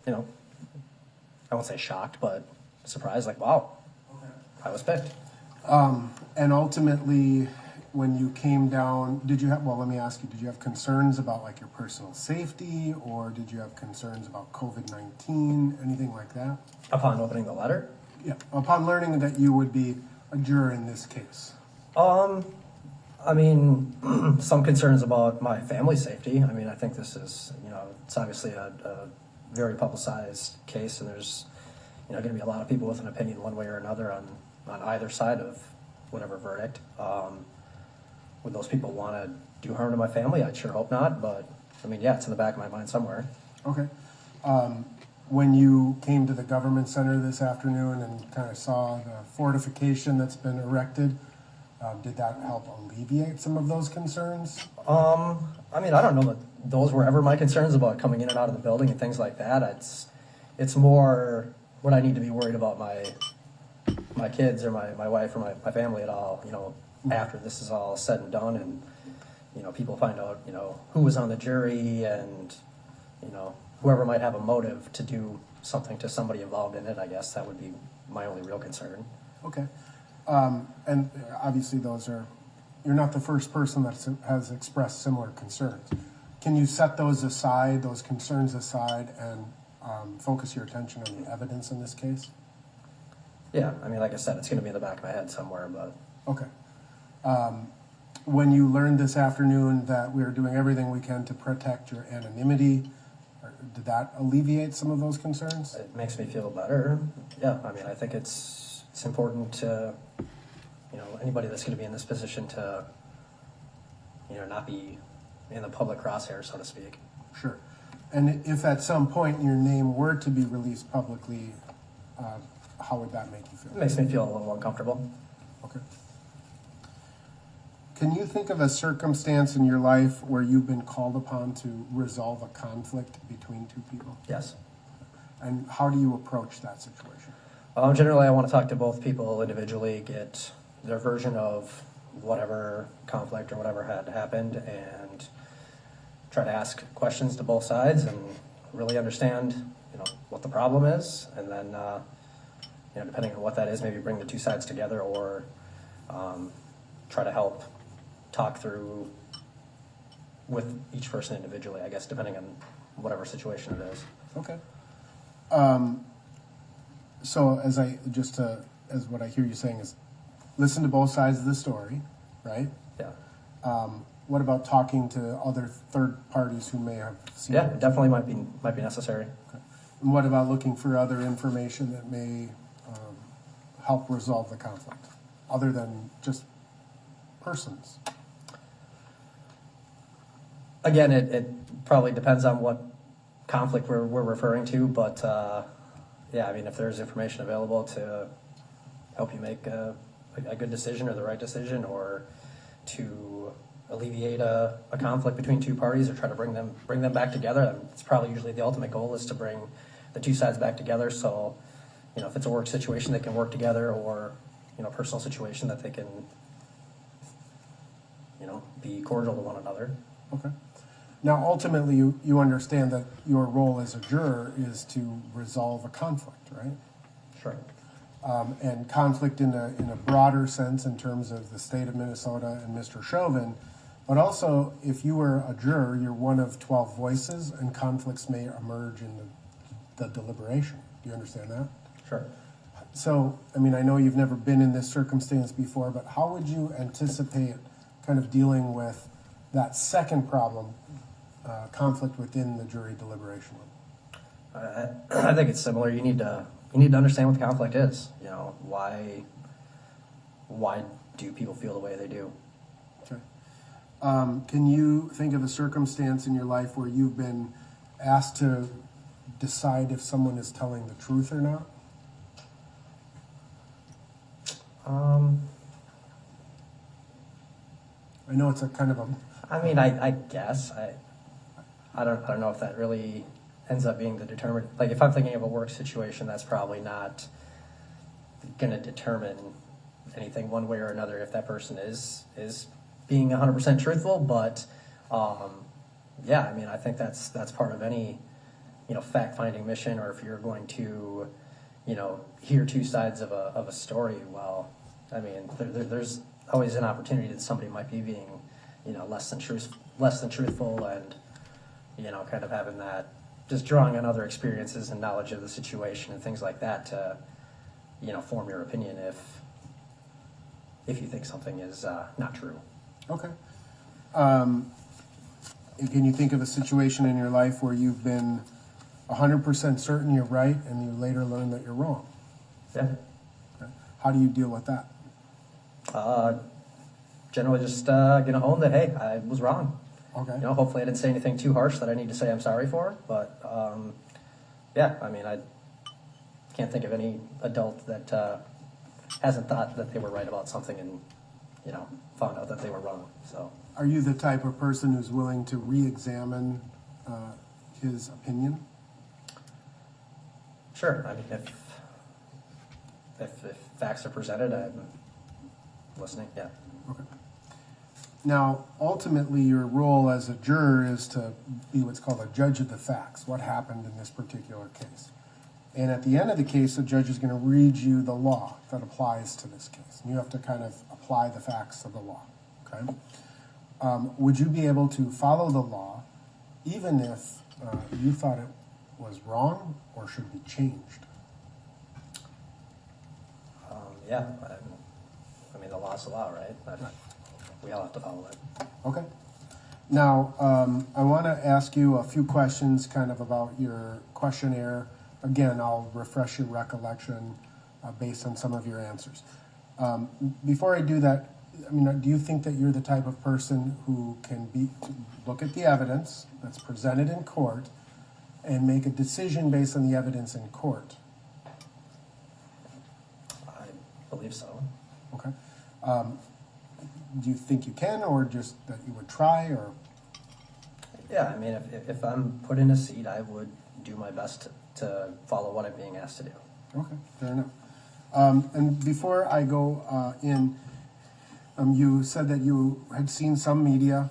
I won't say shocked, but surprised, like, wow, I was picked. And ultimately, when you came down, let me ask you, did you have concerns about like your personal safety, or did you have concerns about COVID-19, anything like that? Upon opening the letter? Yeah, upon learning that you would be a juror in this case. I mean, some concerns about my family's safety. I mean, I think this is, it's obviously a very publicized case, and there's, going to be a lot of people with an opinion one way or another on either side of whatever verdict. Would those people want to do harm to my family? I'd sure hope not, but I mean, yeah, it's in the back of my mind somewhere. Okay. When you came to the government center this afternoon and kind of saw the fortification that's been erected, did that help alleviate some of those concerns? I mean, I don't know that those were ever my concerns about coming in and out of the building and things like that. It's more what I need to be worried about my kids or my wife or my family at all, after this is all said and done, and, people find out, who was on the jury, and, whoever might have a motive to do something to somebody involved in it. I guess that would be my only real concern. Okay. And obviously you're not the first person that has expressed similar concerns. Can you set those concerns aside, and focus your attention on the evidence in this case? Yeah, I mean, like I said, it's going to be in the back of my head somewhere, but... Okay. When you learned this afternoon that we are doing everything we can to protect your anonymity, did that alleviate some of those concerns? It makes me feel better. Yeah, I mean, I think it's important to, anybody that's going to be in this position to not be in the public crosshair, so to speak. Sure. And if at some point your name were to be released publicly, how would that make you feel? It makes me feel a little uncomfortable. Okay. Can you think of a circumstance in your life where you've been called upon to resolve a conflict between two people? Yes. And how do you approach that situation? Generally, I want to talk to both people individually, get their version of whatever conflict or whatever had happened, and try to ask questions to both sides and really understand, what the problem is, and then, depending on what that is, maybe bring the two sides together, or try to help talk through with each person individually, I guess, depending on whatever situation it is. Okay. So as what I hear you saying is, listen to both sides of the story, right? Yeah. What about talking to other third parties who may have seen Yeah, it? definitely might be necessary. Okay. And what about looking for other information that may help resolve the conflict, other than just persons? Again, it probably depends on what conflict we're referring to, but yeah, I mean, if there's information available to help you make a good decision or the right decision, or to alleviate a conflict between two parties, or try to bring them back together, it's probably usually the ultimate goal is to bring the two sides back together. So, if it's a work situation, they can work together, or personal situation, that they can be cordial to one another. Okay. Now, ultimately, you understand that your role as a juror is to resolve a conflict, right? Sure. And conflict in a broader sense in terms of the state of Minnesota and Mr. Chauvin, but also if you were a juror, you're one of 12 voices, and conflicts may emerge in the deliberation. Do you understand that? Sure. So, I mean, I know you've never been in this circumstance before, but how would you anticipate kind of dealing with that second problem, conflict within the jury deliberation room? I think it's similar. You need to understand what the conflict is. Why do people feel the way they do? Okay. Can you think of a circumstance in your life where you've been asked to decide if someone is telling the truth or not? I know it's a kind of a... I mean, I guess. I don't know if that really ends up being the determinant. Like, if I'm thinking of a work situation, that's probably not going to determine anything one way or another if that person is being 100% truthful. But yeah, I mean, I think that's part of any fact-finding mission, or if you're going to hear two sides of a story. Well, I mean, there's always an opportunity that somebody might be being less than truthful, and kind of having that, just drawing on other experiences and knowledge of the situation and things like that to form your opinion if you think something is not true. Okay. Can you think of a situation in your life where you've been 100% certain you're right and you later learn that you're wrong? Yeah. Okay. How do you deal with that? Generally just gonna own that, hey, I was wrong. Okay. Hopefully I didn't say anything too harsh that I need to say I'm sorry for, but yeah, I mean, I can't think of any adult that hasn't thought that they were right about something and found out that they were wrong. So, are you the type of person who's willing to re-examine his opinion? Sure. I mean, if facts are presented, I'm listening. Yeah. Okay. Now, ultimately, your role as a juror is to be what's called a judge of the facts, what happened in this particular case. And at the end of the case, the judge is going to read you the law that applies to this case. And you have to kind of apply the facts of the law, okay? Would you be able to follow the law even if you thought it was wrong or should be changed? Yeah. I mean, the law's the law, right? We all have to follow it. Okay. Now, I want to ask you a few questions kind of about your questionnaire. Again, I'll refresh your recollection based on some of your answers. Before I do that, I mean, do you think that you're the type of person who can look at the evidence that's presented in court and make a decision based on the evidence in court? I believe so. Okay. Do you think you can, or just that you would try, or? Yeah, I mean, if I'm put in a seat, I would do my best to follow what I'm being asked to do. Okay, fair enough. And before I go in, you said that you had seen some media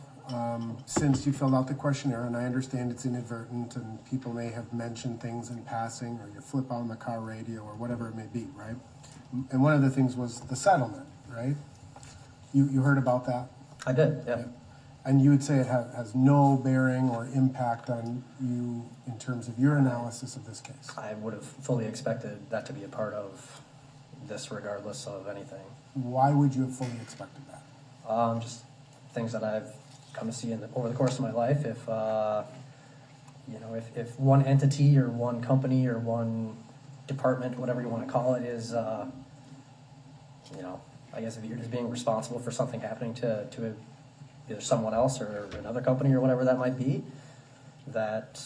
since you filled out the questionnaire, and I understand it's inadvertent and people may have mentioned things in passing, or you flip on the car radio, or whatever it may be, right? And one of the things was the settlement, right? You heard about that? I did, yeah. And you would say it has no bearing or impact on you in terms of your analysis of this case? I would have fully expected that to be a part of this regardless of anything. Why would you have fully expected that? Just things that I've come to see over the course of my life. If if one entity or one company or one department, whatever you want to call it, is, I guess if you're just being responsible for something happening to either someone else or another company or whatever that might be, that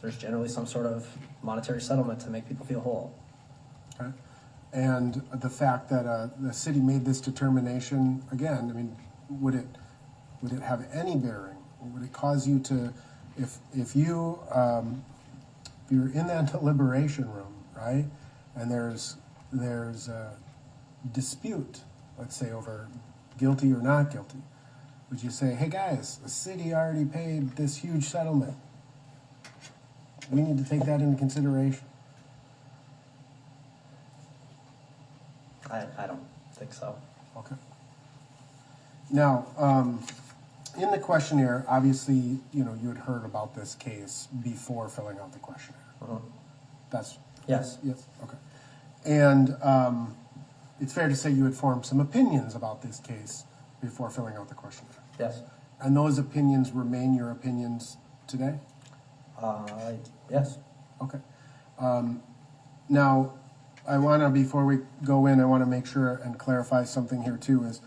there's generally some sort of monetary settlement to make people feel whole. Okay. And the fact that the city made this determination, again, I mean, would it have any bearing? Would it cause you to, if you're in that deliberation room, right, and there's a dispute, let's say over guilty or not guilty, would you say, hey guys, the city already paid this huge settlement. We need to take that into consideration? I don't think so. Okay. Now, in the questionnaire, obviously, you had heard about this case before filling out the questionnaire. That's yes. Yes. Okay. And it's fair to say you had formed some opinions about this case before filling out the questionnaire. Yes. And those opinions remain your opinions today? Yes. Okay. Now, before we go in, I want to make sure and clarify something here too, is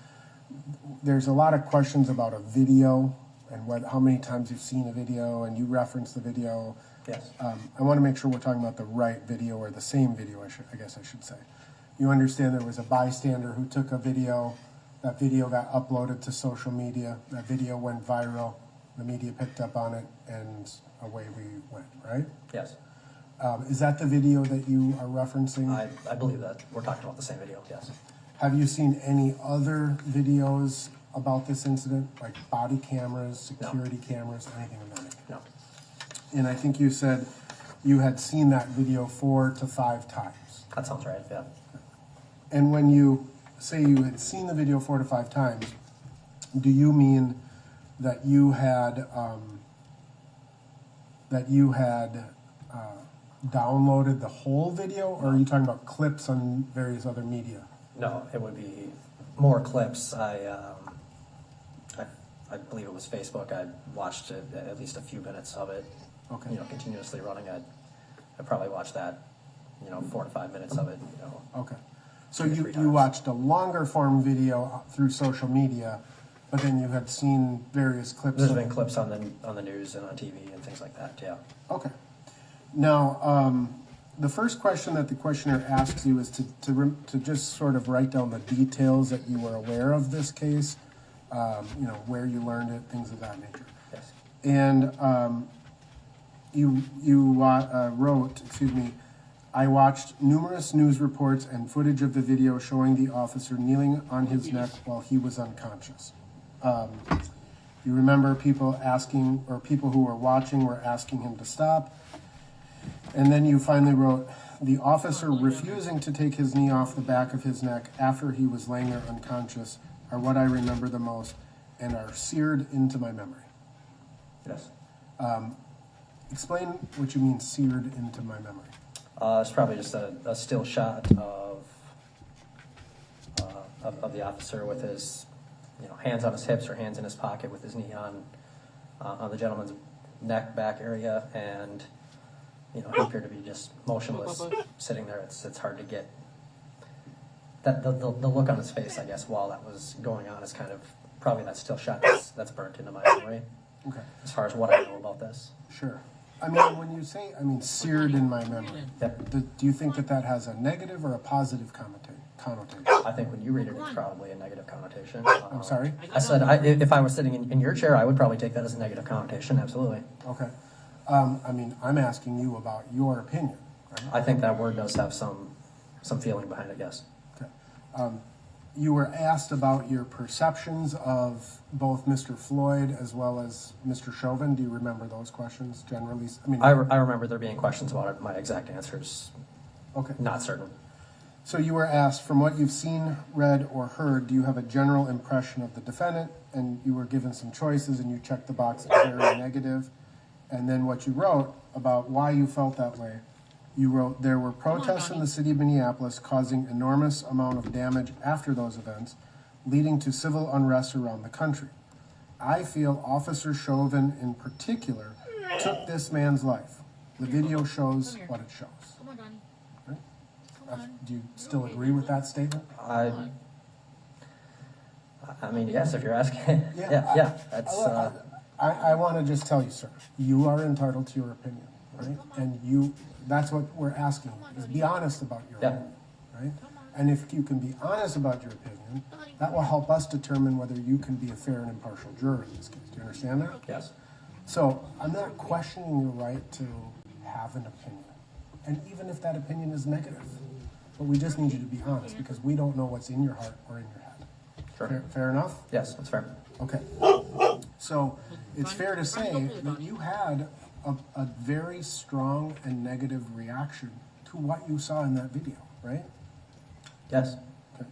there's a lot of questions about a video and how many times you've seen a video, and you referenced the video. Yes. I want to make sure we're talking about the right video, or the same video, I guess I should say. You understand there was a bystander who took a video. That video got uploaded to social media. That video went viral. The media picked up on it, and away we went, right? Yes. Is that the video that you are referencing? I believe that we're talking about the same video, yes. Have you seen any other videos about this incident, like body cameras, security cameras, anything of that nature? No. And I think you said you had seen that video 4 to 5 times. That sounds right, yeah. And when you say you had seen the video 4 to 5 times, do you mean that you had downloaded the whole video, or are you talking about clips on various other media? No, it would be more clips. I believe it was Facebook. I watched at least a few minutes of it. Okay. Continuously running. I probably watched that, 4 to 5 minutes of it. Okay. So you watched a longer form video through social media, but then you had seen various clips. There's been clips on the news and on TV and things like that. Yeah. Okay. Now, the first question that the questionnaire asks you is to just sort of write down the details that you were aware of this case, where you learned it, things of that nature. Yes. And you wrote, I watched numerous news reports and footage of the video showing the officer kneeling on his neck while he was unconscious. You remember people asking, or people who were watching were asking him to stop. And then you finally wrote, the officer refusing to take his knee off the back of his neck after he was laying there unconscious are what I remember the most and are seared into my memory. Yes. Explain what you mean seared into my memory. It's probably just a still shot of the officer with his, hands on his hips or hands in his pocket with his knee on the gentleman's neck back area, and he appeared to be just motionless, sitting there. It's hard to get that the look on his face, I guess, while that was going on is kind of probably that still shot that's burnt into my memory. Okay. As far as what I know about this. Sure. I mean, when you say, seared in my memory, Yep. do you think that that has a negative or a positive connotation? I think when you read it, it's probably a negative connotation. I'm sorry? I said if I was sitting in your chair, I would probably take that as a negative connotation, absolutely. Okay. I'm asking you about your opinion. Right? I think that word does have some feeling behind it, yes. Okay. You were asked about your perceptions of both Mr. Floyd as well as Mr. Chauvin. Do you remember those questions generally? I remember there being questions about it. My exact answers, okay, not certain. So you were asked, from what you've seen, read, or heard, do you have a general impression of the defendant? And you were given some choices, and you checked the box very negative. And then what you wrote about why you felt that way, you wrote, there were protests in the city of Minneapolis causing enormous amount of damage after those events, leading to civil unrest around the country. I feel Officer Chauvin in particular took this man's life. The video shows what it shows. Come on, Donnie. Do you still agree with that statement? I mean, yes, if you're asking. Yeah. That's. I want to just tell you, sir, you are entitled to your opinion, right? And that's what we're asking, is be honest about your opinion, right? And if you can be honest about your opinion, that will help us determine whether you can be a fair and impartial juror in this case. Do you understand that? Yes. So I'm not questioning your right to have an opinion, and even if that opinion is negative. But we just need you to be honest, because we don't know what's in your heart or in your head. Sure. Fair enough? Yes, that's fair. Okay. So it's fair to say that you had a very strong and negative reaction to what you saw in that video, right? Yes. Okay.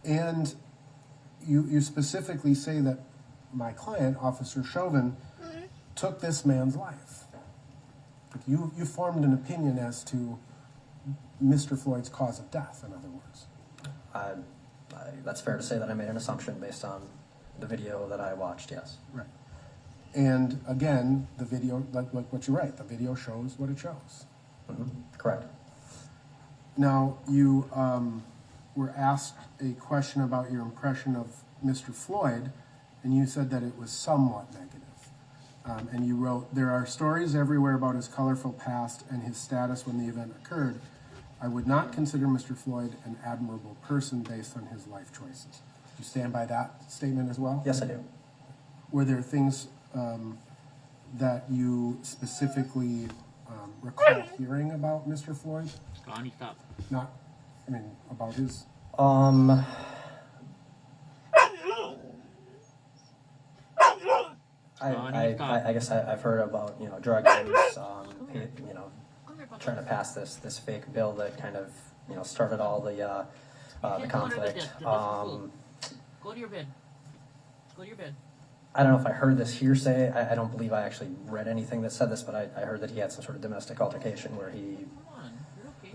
And you specifically say that my client, Officer Chauvin, took this man's life. You formed an opinion as to Mr. Floyd's cause of death, in other words. That's fair to say that I made an assumption based on the video that I watched, yes. Right. And again, the video, like what you write, the video shows what it shows. Mm-hmm. Correct. Now, you were asked a question about your impression of Mr. Floyd, and you said that it was somewhat negative. And you wrote, there are stories everywhere about his colorful past and his status when the event occurred. I would not consider Mr. Floyd an admirable person based on his life choices. Do you stand by that statement as well? Yes, I do. Were there things that you specifically recall hearing about Mr. Floyd? Donnie, stop. About his... I guess I've heard about, drug use, trying to pass this fake bill that kind of, started all the conflict. Go to your bed. Go to your bed. I don't know if I heard this hearsay. I don't believe I actually read anything that said this, but I heard that he had some sort of domestic altercation where he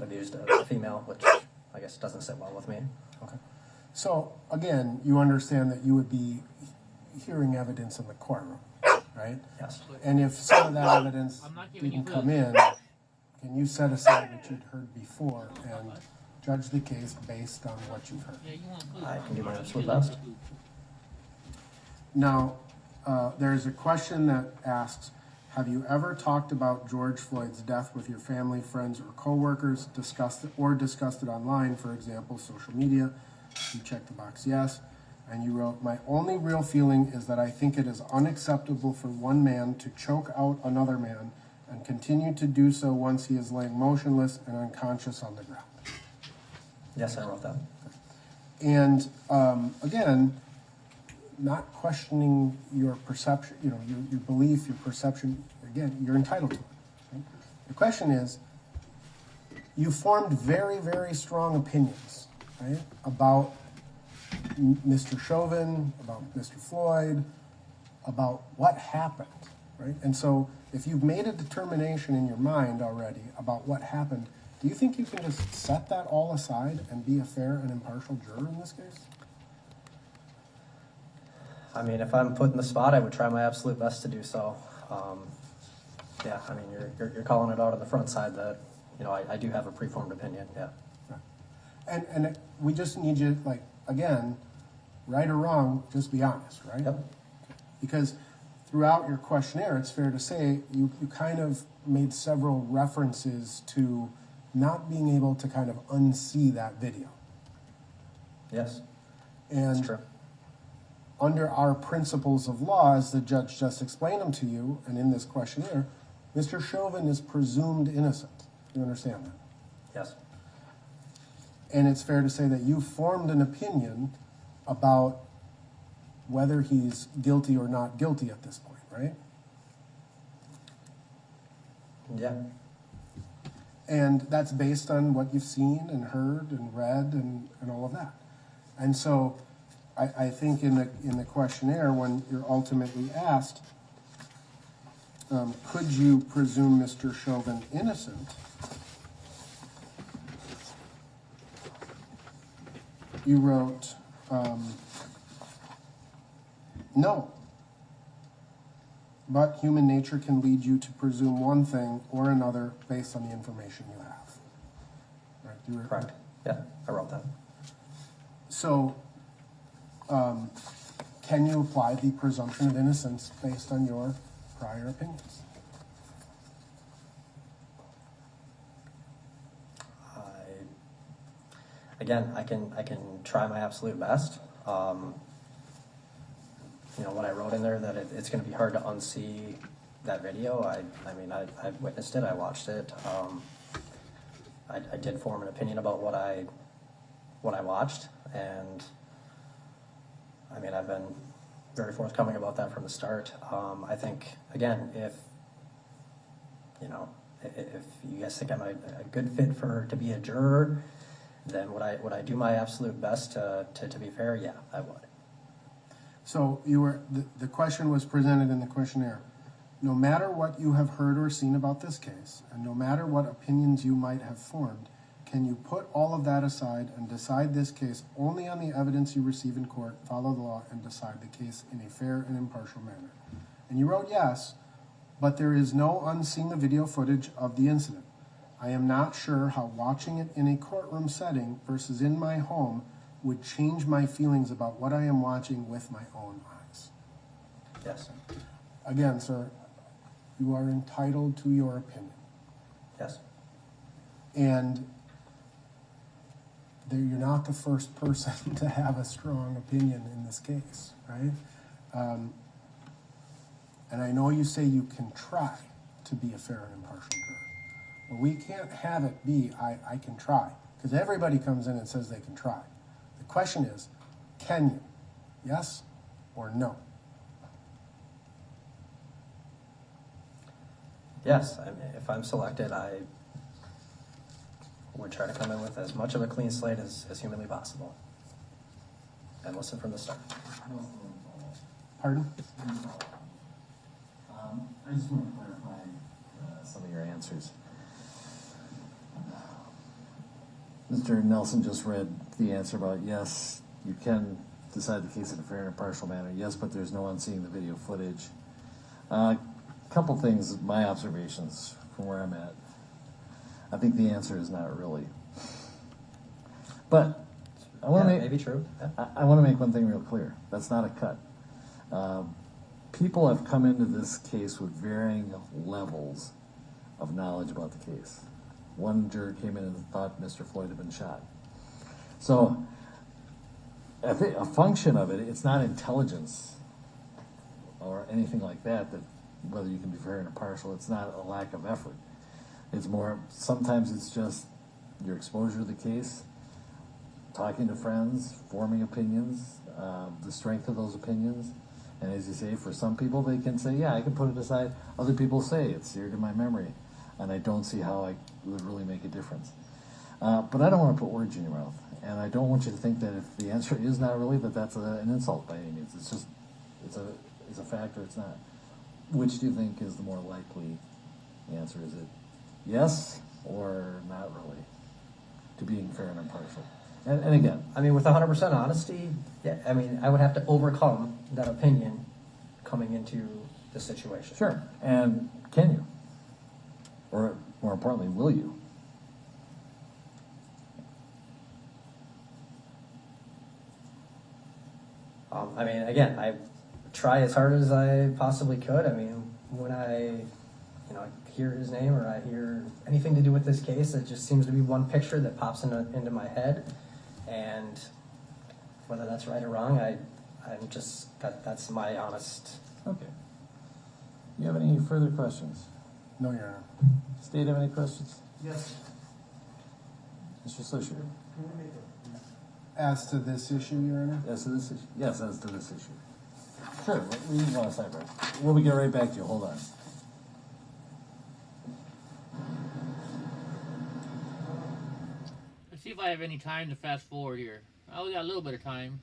abused a female, which I guess doesn't sit well with me. Okay. So, again, you understand that you would be hearing evidence in the courtroom, right? Yes. And if some of that evidence didn't come in, can you set aside what you'd heard before and judge the case based on what you've heard? I can do my absolute best. Now, there's a question that asks, have you ever talked about George Floyd's death with your family, friends, or coworkers, discussed it online, for example, social media? You checked the box yes. And you wrote, my only real feeling is that I think it is unacceptable for one man to choke out another man and continue to do so once he is laying motionless and unconscious on the ground. Yes, I wrote that. And again, not questioning your perception, your belief, your perception, again, you're entitled to it. Right? The question is, you formed very, very strong opinions, right, about Mr. Chauvin, about Mr. Floyd, about what happened, right? And so if you've made a determination in your mind already about what happened, do you think you can just set that all aside and be a fair and impartial juror in this case? I mean, if I'm put in the spot, I would try my absolute best to do so. Yeah, I mean, you're calling it out on the front side that, I do have a preformed opinion, yeah. And we just need you, like, again, right or wrong, just be honest, right? Yep. Because throughout your questionnaire, it's fair to say, you kind of made several references to not being able to kind of unsee that video. Yes, And that's true. under our principles of law, as the judge just explained them to you, and in this questionnaire, Mr. Chauvin is presumed innocent. You understand that? Yes. And it's fair to say that you formed an opinion about whether he's guilty or not guilty at this point, right? Yeah. And that's based on what you've seen and heard and read and all of that. And so I think in the questionnaire, when you're ultimately asked, could you presume Mr. Chauvin innocent? You wrote, no. But human nature can lead you to presume one thing or another based on the information you have. Right? You were, Correct. Yeah, I wrote that. So, can you apply the presumption of innocence based on your prior opinions? Again, I can try my absolute best. You know, what I wrote in there, that it's going to be hard to unsee that video. I mean, I witnessed it, I watched it. I did form an opinion about what I watched, and I mean, I've been very forthcoming about that from the start. I think, again, if you guys think I'm a good fit to be a juror, then would I do my absolute best to be fair? Yeah, I would. So the question was presented in the questionnaire. No matter what you have heard or seen about this case, and no matter what opinions you might have formed, can you put all of that aside and decide this case only on the evidence you receive in court, follow the law, and decide the case in a fair and impartial manner? And you wrote yes, but there is no unseeing the video footage of the incident. I am not sure how watching it in a courtroom setting versus in my home would change my feelings about what I am watching with my own eyes. Yes. Again, sir, you are entitled to your opinion. Yes. And you're not the first person to have a strong opinion in this case, right? And I know you say you can try to be a fair and impartial juror. But we can't have it be, I can try. Because everybody comes in and says they can try. The question is, can you? Yes or no? Yes, if I'm selected, I would try to come in with as much of a clean slate as humanly possible. And listen from the start. Pardon? I just want to clarify some of your answers. Mr. Nelson just read the answer about yes, you can decide the case in a fair and impartial manner. Yes, but there's no unseeing the video footage. Couple things, my observations from where I'm at. I think the answer is not really. But I want to make maybe true. Yeah. I want to make one thing real clear. That's not a cut. People have come into this case with varying levels of knowledge about the case. One juror came in and thought Mr. Floyd had been shot. So I think a function of it, it's not intelligence or anything like that, whether you can be fair and impartial, it's not a lack of effort. It's more, sometimes it's just your exposure to the case, talking to friends, forming opinions, the strength of those opinions. And as you say, for some people, they can say, yeah, I can put it aside. Other people say it's seared in my memory, and I don't see how it would really make a difference. But I don't want to put words in your mouth, and I don't want you to think that if the answer is not really, that's an insult by any means. It's just, it's a fact or it's not. Which do you think is the more likely answer? Is it yes or not really to being fair and impartial? And again, I mean, with 100% honesty, yeah, I mean, I would have to overcome that opinion coming into the situation. Sure. And can you? Or more importantly, will you? I mean, again, I try as hard as I possibly could. I mean, when I hear his name or I hear anything to do with this case, it just seems to be one picture that pops into my head, and whether that's right or wrong, I'm just that's my honest. Okay. You have any further questions? No, Your Honor. State, have any questions? Yes. Mr. Swisher? As to this issue, Your Honor? As to this issue? Yes, as to this issue. Sure, we want to sidebar. We'll get right back to you. Hold on. Let's see if I have any time to fast forward here. Oh, we got a little bit of time.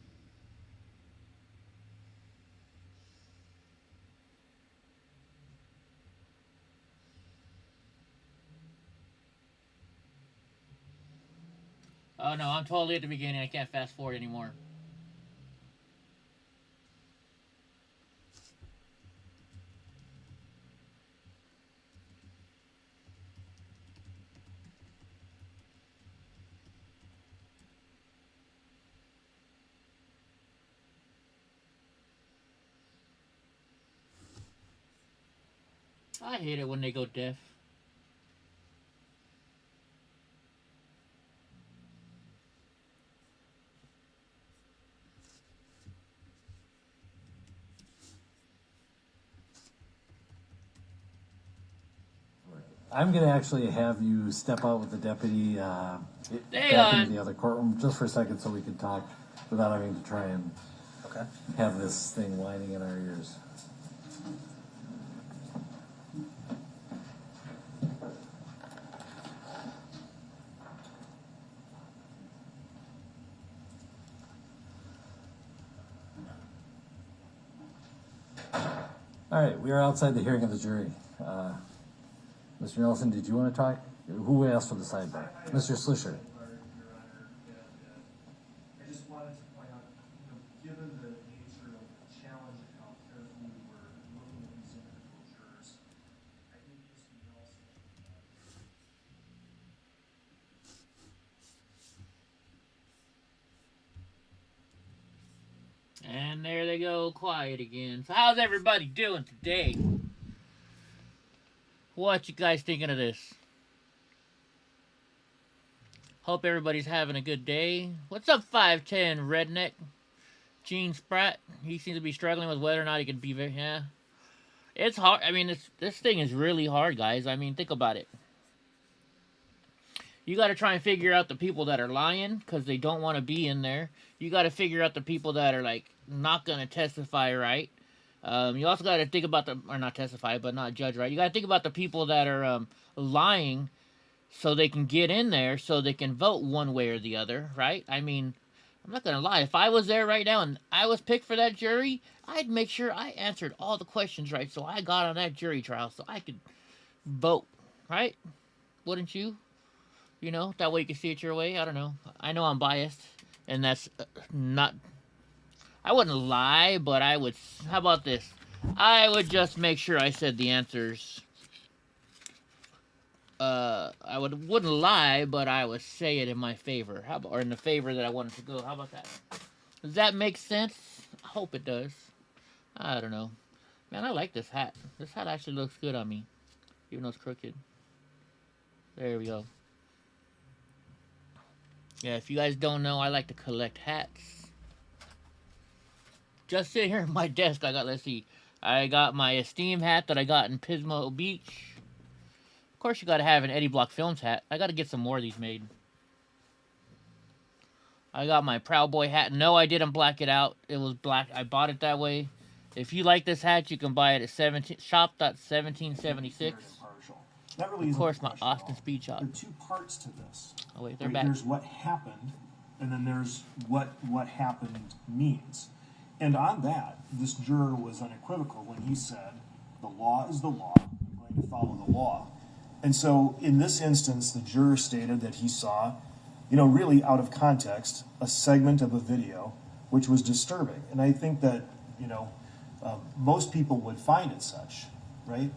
Oh no, I'm totally at the beginning. I can't fast forward anymore. I hate it when they go deaf. I'm going to actually have you step out with the deputy back into the other courtroom just for a second so we can talk without having to try and have this thing whining in our ears. All right, we are outside the hearing of the jury. Mr. Nelson, did you want to talk? Who asked for the sidebar? Mr. Slisher. I just wanted to point out, given the nature of the challenge and how carefully we're looking at these individual jurors, I think Mr. Nelson. And there they go, quiet again. So how's everybody doing today? What you guys thinking of this? Hope everybody's having a good day. What's up, 5'10" redneck? Gene Spratt. He seems to be struggling with whether or not he can be yeah. It's hard. I mean, this thing is really hard, guys. I mean, think about it. You got to try and figure out the people that are lying because they don't want to be in there. You got to figure out the people that are, like, not going to testify right. You also got to think about or not testify, but not judge right. You got to think about the people that are lying so they can get in there so they can vote one way or the other, right? I mean, I'm not going to lie. If I was there right now and I was picked for that jury, I'd make sure I answered all the questions right so I got on that jury trial so I could vote, right? Wouldn't you? You know, that way you can see it your way. I don't know. I know I'm biased, and that's not... I wouldn't lie, but I would... How about this? I would just make sure I said the answers. I wouldn't lie, but I would say it in my favor. Or in the favor that I wanted to go. How about that? Does that make sense? I hope it does. I don't know. Man, I like this hat. This hat actually looks good on me. Even though it's crooked. There we go. Yeah, if you guys don't know, I like to collect hats. Just sitting here at my desk, I got, let's see, I got my Esteem hat that I got in Pismo Beach. Of course, you gotta have an EddieBlockFilms hat. I gotta get some more of these made. I got my Proud Boy hat. No, I didn't black it out. It was black. I bought it that way. If you like this hat, you can buy it at shop.1776. That really Of course, my Austin Speed Shop. There are two parts to this. Oh wait, they're Right? back. There's what happened, and then there's what happened means. And on that, this juror was unequivocal when he said, "The law is the law. I'm going to follow the law." And so, in this instance, the juror stated that he saw, really out of context, a segment of a video which was disturbing. And I think that most people would find it such. Right?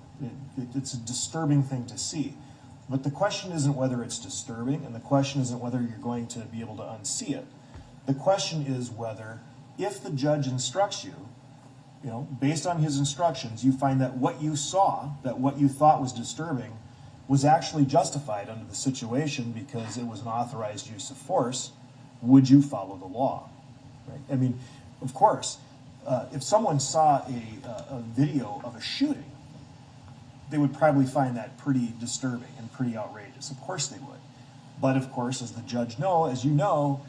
It's a disturbing thing to see. But the question isn't whether it's disturbing, and the question isn't whether you're going to be able to unsee it. The question is whether if the judge instructs you, based on his instructions, you find that what you saw, that what you thought was disturbing, was actually justified under the situation because it was an authorized use of force, would you follow the law? Right? I mean, of course, if someone saw a video of a shooting, they would probably find that pretty disturbing and pretty outrageous. Of course they would. But of course, as the judge as you know,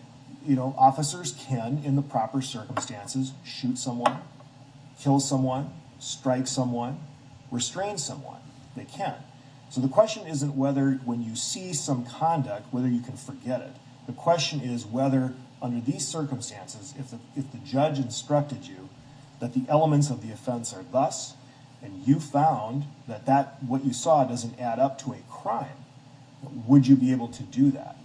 officers can, in the proper circumstances, shoot someone, kill someone, strike someone, restrain someone. They can. So the question isn't whether when you see some conduct, whether you can forget it. The question is whether under these circumstances, if the judge instructed you that the elements of the offense are thus, and you found that what you saw doesn't add up to a crime, would you be able to do that?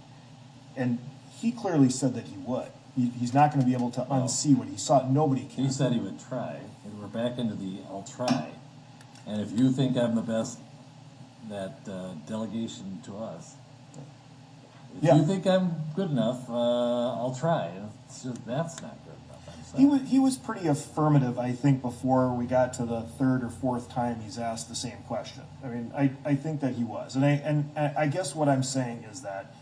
And he clearly said that he would. He's not going to be able to unsee what he saw. Nobody can. He said he would try, and we're back into the I'll try. And if you think I'm the best, that delegation to us. If you think I'm good enough, I'll try. It's just, that's not good enough. He was pretty affirmative, I think, before we got to the third or fourth time he's asked the same question. I mean, I think that he was. And I guess what I'm saying is that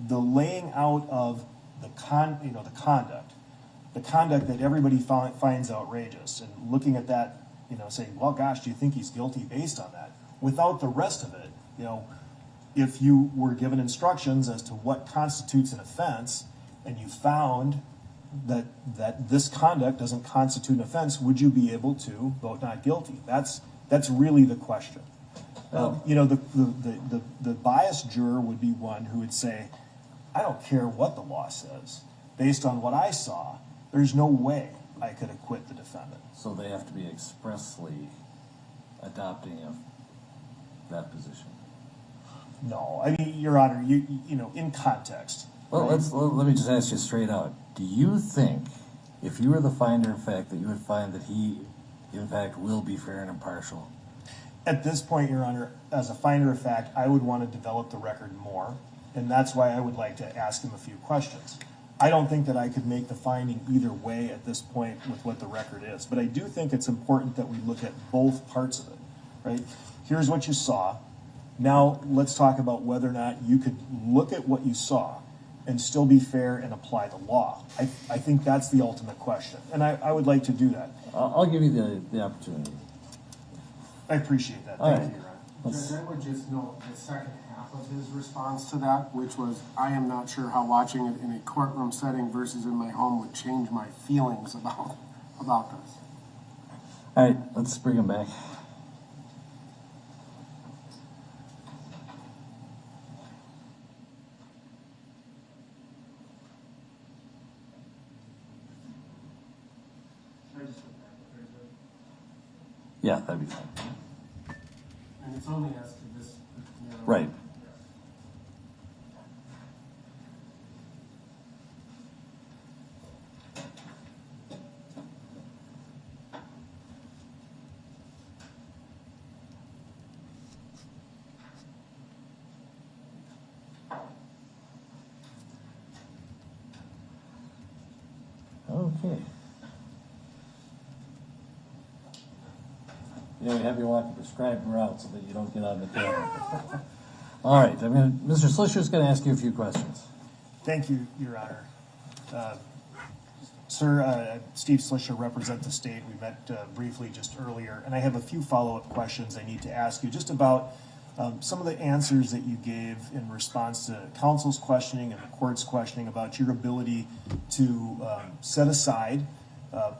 the laying out of the conduct that everybody finds outrageous, and looking at that, saying, well, gosh, do you think he's guilty based on that? Without the rest of it, if you were given instructions as to what constitutes an offense, and you found that this conduct doesn't constitute an offense, would you be able to vote not guilty? That's really the question. The biased juror would be one who would say, I don't care what the law says. Based on what I saw, there's no way I could acquit the defendant. So they have to be expressly adopting that position. No, I mean, Your Honor, you know, in context. Well, let me just ask you straight out. Do you think, if you were the finder of fact, that you would find that he, in fact, will be fair and impartial? At this point, Your Honor, as a finder of fact, I would want to develop the record more, and that's why I would like to ask him a few questions. I don't think that I could make the finding either way at this point with what the record is, but I do think it's important that we look at both parts of it, right? Here's what you saw. Now let's talk about whether or not you could look at what you saw and still be fair and apply the law. I think that's the ultimate question, and I would like to do that. I'll give you the opportunity. I appreciate that. All Thank right. you, Your Honor. Judge, I would just note the second half of his response to that, which was, I am not sure how watching it in a courtroom setting versus in my home would change my feelings about this. All right, let's bring him back. Yeah, that'd be fine. And it's only as to this. Right. Okay. Yeah, we have you walk a prescribed route so that you don't get on the camera. All right, Mr. Slisher's going to ask you a few questions. Thank you, Your Honor. Sir, Steve Slisher, represent the state. We met briefly just earlier, and I have a few follow-up questions I need to ask you just about some of the answers that you gave in response to counsel's questioning and the court's questioning about your ability to set aside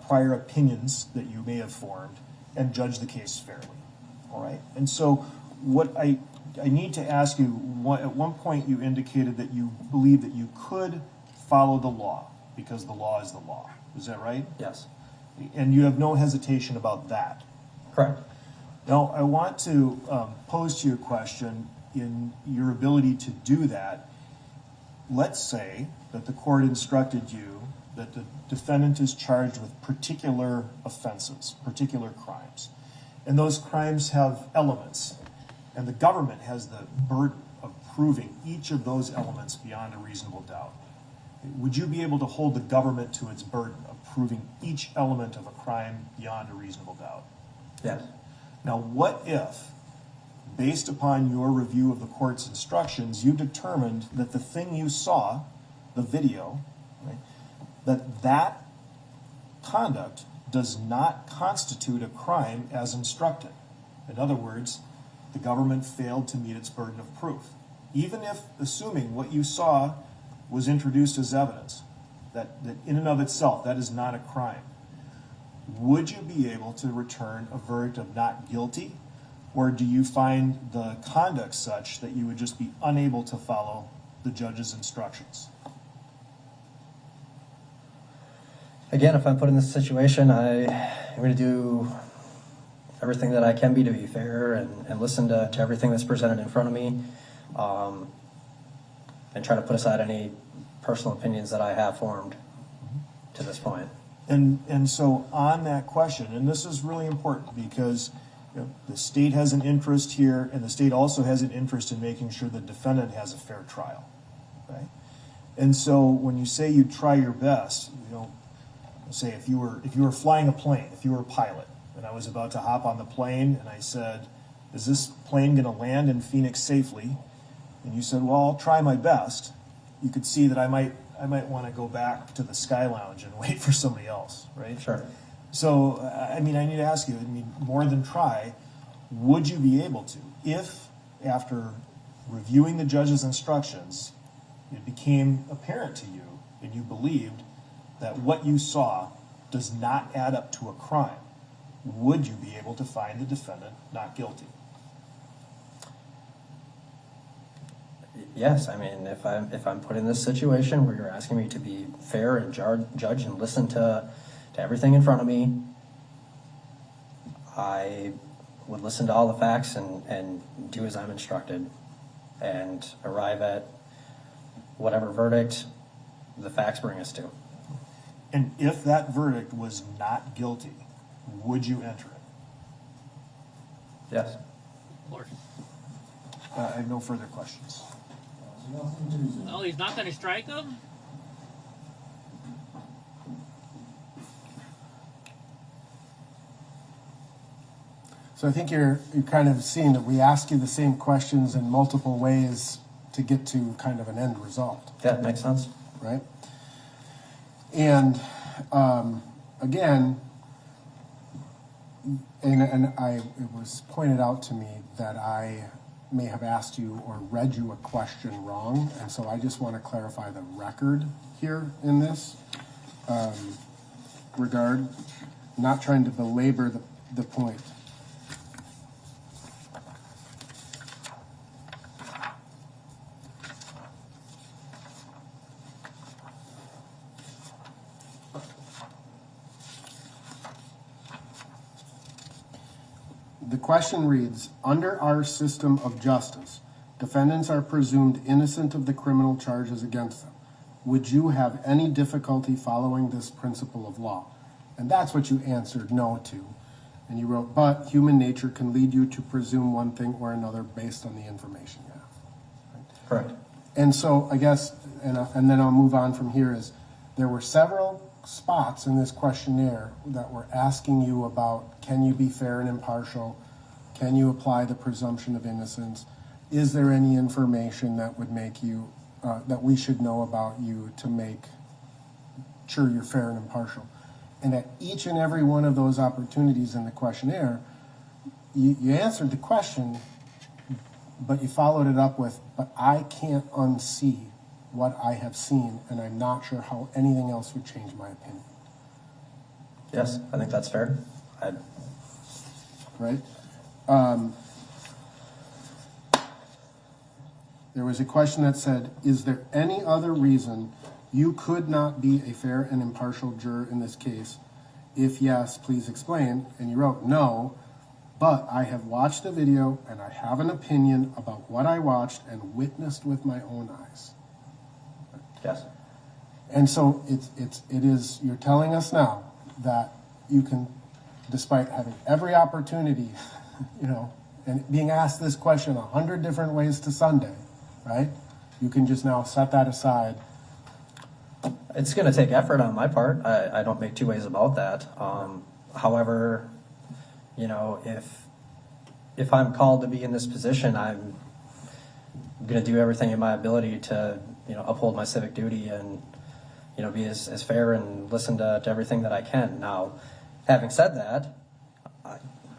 prior opinions that you may have formed and judge the case fairly. All right? And so what I need to ask you, at one point you indicated that you believe that you could follow the law because the law is the law. Is that right? Yes. And you have no hesitation about that? Correct. Now, I want to pose to you a question in your ability to do that. Let's say that the court instructed you that the defendant is charged with particular offenses, particular crimes. And those crimes have elements. And the government has the burden of proving each of those elements beyond a reasonable doubt. would you be able to hold the government to its burden of proving each element of a crime beyond a reasonable doubt? Yes. Now, what if, based upon your review of the court's instructions, you determined that the thing you saw, the video, right, that conduct does not constitute a crime as instructed? In other words, the government failed to meet its burden of proof. Even if, assuming what you saw was introduced as evidence, that in and of itself, that is not a crime, would you be able to return a verdict of not guilty? Or do you find the conduct such that you would just be unable to follow the judge's instructions? Again, if I'm put in this situation, I'm going to do everything that I can be to be fair and listen to everything that's presented in front of me, and try to put aside any personal opinions that I have formed to this point. And so on that question, and this is really important because the state has an interest here, and the state also has an interest in making sure the defendant has a fair trial, right? And so when you say you try your best, say if you were flying a plane, if you were a pilot, and I was about to hop on the plane, and I said, "Is this plane going to land in Phoenix safely?" And you said, "Well, I'll try my best." You could see that I might want to go back to the Sky Lounge and wait for somebody else, right? Sure. So, I mean, I need to ask you, more than try, would you be able to, if after reviewing the judge's instructions, it became apparent to you and you believed that what you saw does not add up to a crime, would you be able to find the defendant not guilty? Yes, I mean, if I'm put in this situation where you're asking me to be fair and judge and listen to everything in front of me, I would listen to all the facts and do as I'm instructed and arrive at whatever verdict the facts bring us to. And if that verdict was not guilty, would you enter it? Yes. Of course. I have no further questions. Oh, he's not going to strike him? So I think you're kind of seeing that we ask you the same questions in multiple ways to get to kind of an end result. That makes sense. Right? And again, it was pointed out to me that I may have asked you or read you a question wrong, and so I just want to clarify the record here in this regard. I'm not trying to belabor the point. The question reads, under our system of justice, defendants are presumed innocent of the criminal charges against them. Would you have any difficulty following this principle of law? And that's what you answered no to. And you wrote, but human nature can lead you to presume one thing or another based on the information you have. Right? Correct. And so I guess, and then I'll move on from here, is there were several spots in this questionnaire that were asking you about, can you be fair and impartial? Can you apply the presumption of innocence? Is there any information that would make you, that we should know about you to make sure you're fair and impartial? And at each and every one of those opportunities in the questionnaire, you answered the question, but you followed it up with, but I can't unsee what I have seen, and I'm not sure how anything else would change my opinion. Yes, I think that's fair. Right? There was a question that said, is there any other reason you could not be a fair and impartial juror in this case? If yes, please explain. And you wrote, no, but I have watched the video and I have an opinion about what I watched and witnessed with my own eyes. Yes. And so it is, you're telling us now that you can, despite having every opportunity, and being asked this question 100 different ways to Sunday, right? You can just now set that aside It's going to take effort on my part. I don't make two ways about that. However, you know, if I'm called to be in this position, I'm going to do everything in my ability to, you know, uphold my civic duty and, you know, be as fair and listen to everything that I can. Now, having said that,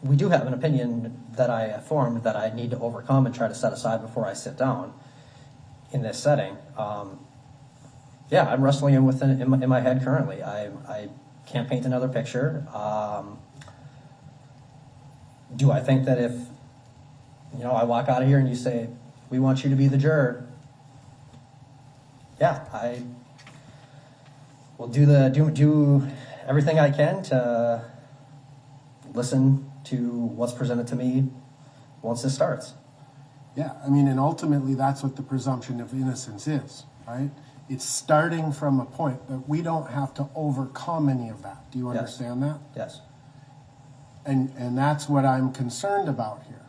we do have an opinion that I formed that I need to overcome and try to set aside before I sit down in this setting. Yeah, I'm wrestling in my head currently. I can't paint another picture. Do I think that if, you know, I walk out of here and you say, we want you to be the juror, yeah, I will do everything I can to listen to what's presented to me once this starts. Yeah, I mean, and ultimately that's what the presumption of innocence is, right? It's starting from a point that we don't have to overcome any of that. Do you understand that? Yes. And that's what I'm concerned about here,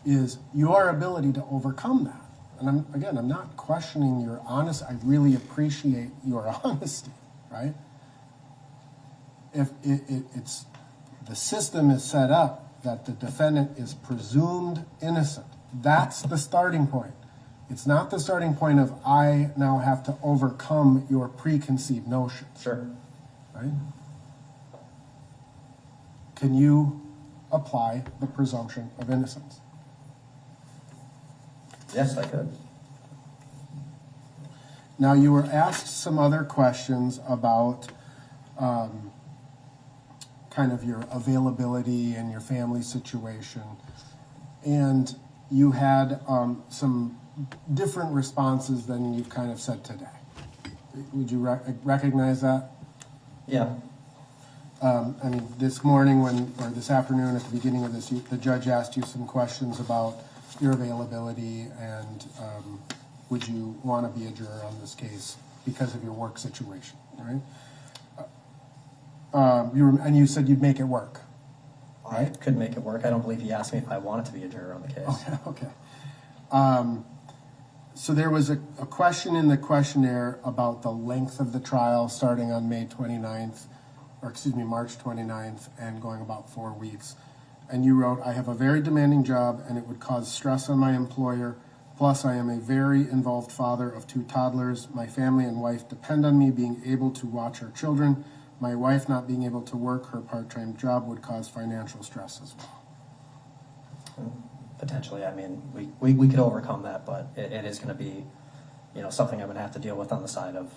is your ability to overcome that. And I'm not questioning your honesty. I really appreciate your honesty, right? If it's the system is set up that the defendant is presumed innocent, that's the starting point. It's not the starting point of I now have to overcome your preconceived notions. Sure. Right? Can you apply the presumption of innocence? Yes, I could. Now, you were asked some other questions about kind of your availability and your family situation. And you had some different responses than you've kind of said today. Would you recognize that? Yeah. I mean, this morning or this afternoon at the beginning of this, the judge asked you some questions about your availability and would you want to be a juror on this case because of your work situation, right? And you said you'd make it work, right? I could make it work. I don't believe he asked me if I wanted to be a juror on the case. Okay. So there was a question in the questionnaire about the length of the trial starting on March 29th, and going about 4 weeks. And you wrote, I have a very demanding job and it would cause stress on my employer. Plus, I am a very involved father of 2 toddlers. My family and wife depend on me being able to watch our children. My wife not being able to work her part-time job would cause financial stress as well. Potentially, I mean, we could overcome that, but it is going to be, you know, something I'm going to have to deal with on the side of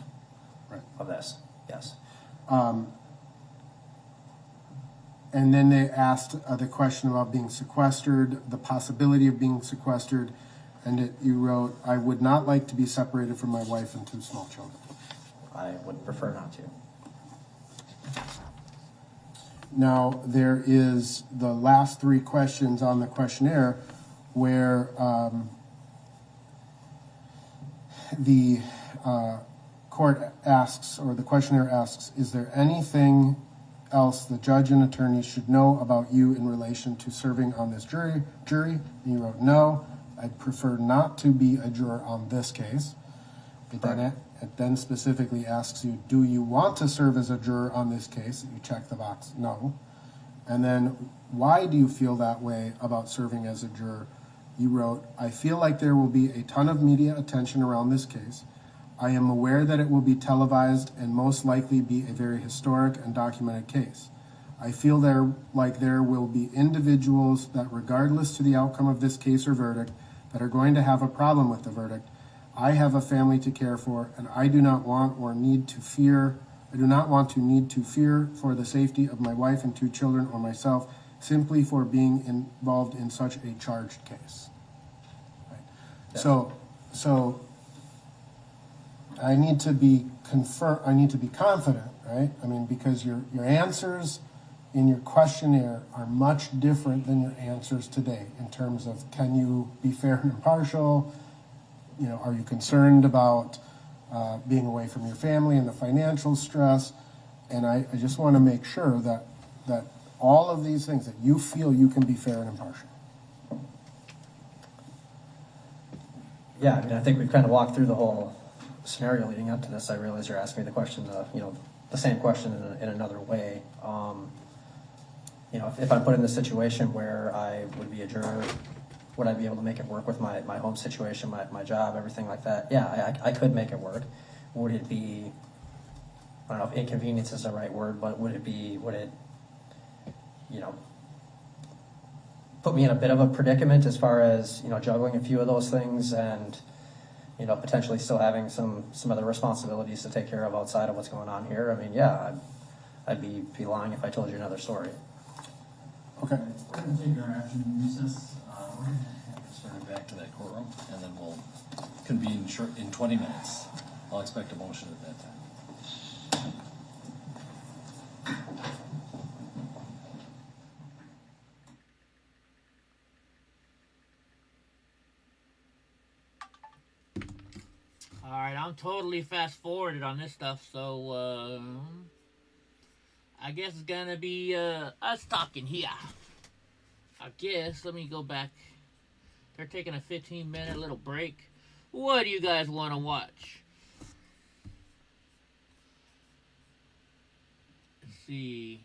this. Yes. And then they asked the question about being sequestered, the possibility of being sequestered, and you wrote, I would not like to be separated from my wife and 2 small children. I would prefer not to. Now, there is the last 3 questions on the questionnaire where the court asks, or the questionnaire asks, is there anything else the judge and attorney should know about you in relation to serving on this jury? And you wrote, no, I'd prefer not to be a juror on this case. It then specifically asks you, do you want to serve as a juror on this case? You check the box, no. And then, why do you feel that way about serving as a juror? You wrote, I feel like there will be a ton of media attention around this case. I am aware that it will be televised and most likely be a very historic and documented case. I feel like there will be individuals that, regardless to the outcome of this case or verdict, that are going to have a problem with the verdict. I have a family to care for, and I do not want to need to fear for the safety of my wife and 2 children or myself simply for being involved in such a charged case. Right. Yes. So I need to be confident, right? I mean, because your answers in your questionnaire are much different than your answers today in terms of, can you be fair and impartial? You know, are you concerned about being away from your family and the financial stress? And I just want to make sure that all of these things, that you feel you can be fair and impartial. Yeah, I mean, I think we've kind of walked through the whole scenario leading up to this, I realize you're asking me the question, the same question in another way. If I'm put in this situation where I would be a juror, would I be able to make it work with my home situation, my job, everything like that? Yeah, I could make it work. Would it be, I don't know if inconvenience is the right word, but would it, put me in a bit of a predicament as far as, juggling a few of those things and, potentially still having some other responsibilities to take care of outside of what's going on here? I mean, yeah, I'd be lying if I told you another story. Okay. We're going to take our afternoon recess. We're going to have to start it back to that courtroom, and then we'll convene in 20 minutes. I'll expect a motion at that time. Alright, I'm totally fast forwarded on this stuff, so I guess it's gonna be us talking here. I guess, let me go back. They're taking a 15-minute little break. What do you guys want to watch? Let's see.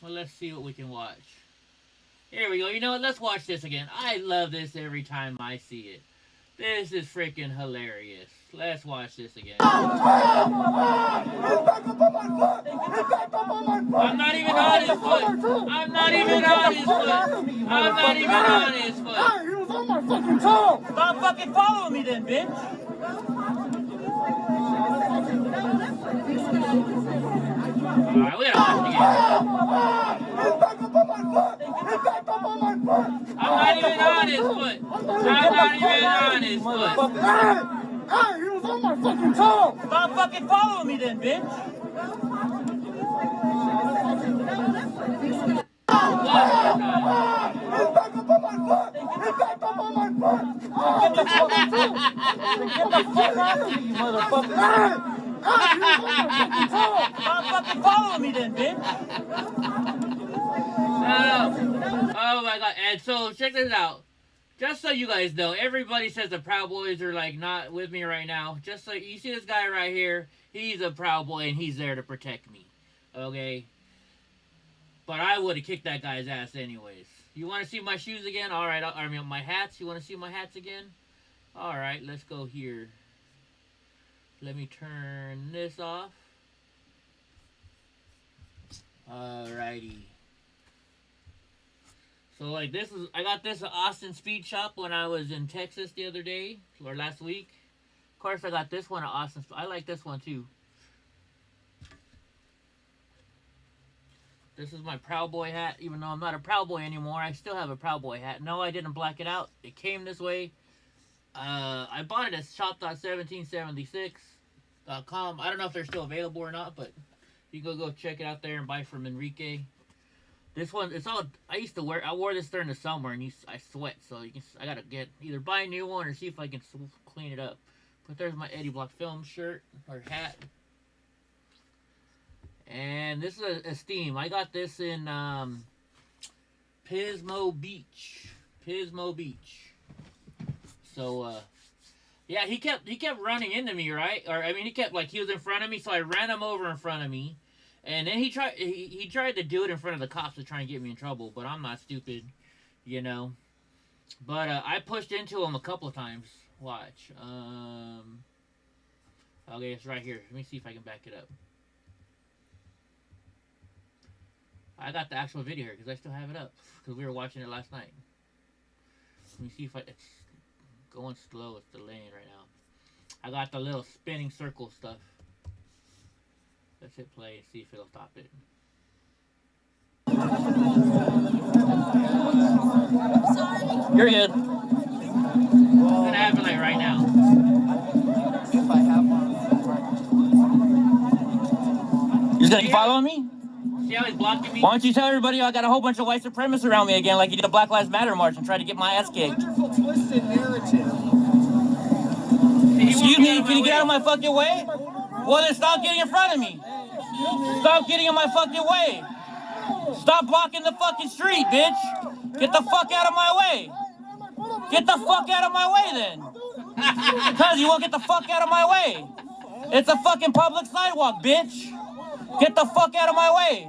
Well, let's see what we can watch. Here we go. You know what? Let's watch this again. I love this every time I see it. This is freaking hilarious. Let's watch this again. I'm not even on his foot. I'm not even on his foot. I'm not even on his foot. Hey, he was on my fucking toe. Stop fucking following me then, bitch. Alright, we gotta watch it again. I'm not even on his foot. I'm not even on his foot. Hey, he was on my fucking toe. Stop fucking following me then, bitch. Get the fuck out of me, you motherfucker. Stop fucking following me then, bitch. Oh my god. And so check this out. Just so you guys know, everybody says the Proud Boys are like not with me right now. Just so you see this guy right here, he's a Proud Boy and he's there to protect me. Okay? But I would have kicked that guy's ass anyways. You want to see my shoes again? Alright, I mean my hats. You want to see my hats again? Alright, let's go here. Let me turn this off. Alrighty. So like this is, I got this at Austin Speed Shop when I was in Texas the other day, or last week. Of course I got this one at Austin. I like this one too. This is my Proud Boy hat, even though I'm not a Proud Boy anymore. I still have a Proud Boy hat. No, I didn't black it out. It came this way. I bought it at shop.1776.com. I don't know if they're still available or not, but you go check it out there and buy from Enrique. This one, it's all, I wore this during the summer and I sweat, so I gotta either buy a new one or see if I can clean it up. But there's my EddieBlockFilms shirt, or hat. And this is a Steam. I got this in Pismo Beach. So, yeah, he kept running into me, right? Or, I mean, he was in front of me, so I ran him over in front of me. And then he tried to do it in front of the cops to try and get me in trouble, but I'm not stupid, you know. But I pushed into him a couple of times. Watch. Okay, it's right here. Let me see if I can back it up. I got the actual video here because I still have it up because we were watching it last night. Let me see if it's going slow. It's delaying right now. I got the little spinning circle stuff. Let's hit play and see if it'll stop it. You're good. happen like right now. If I have one. You're gonna keep following me? See how he's blocking me? Why don't you tell everybody I got a whole bunch of white supremacists around me again, like you did a Black Lives Matter march and tried to get my ass kicked? Wonderful twisted narrative. Excuse me, can you get out of my fucking way? Well, then stop getting in front of me. Stop getting in my fucking way. Stop blocking the fucking street, bitch. Get the fuck out of my way. Get the fuck out of my way, then. Because you won't get the fuck out of my way. It's a fucking public sidewalk, bitch. Get the fuck out of my way.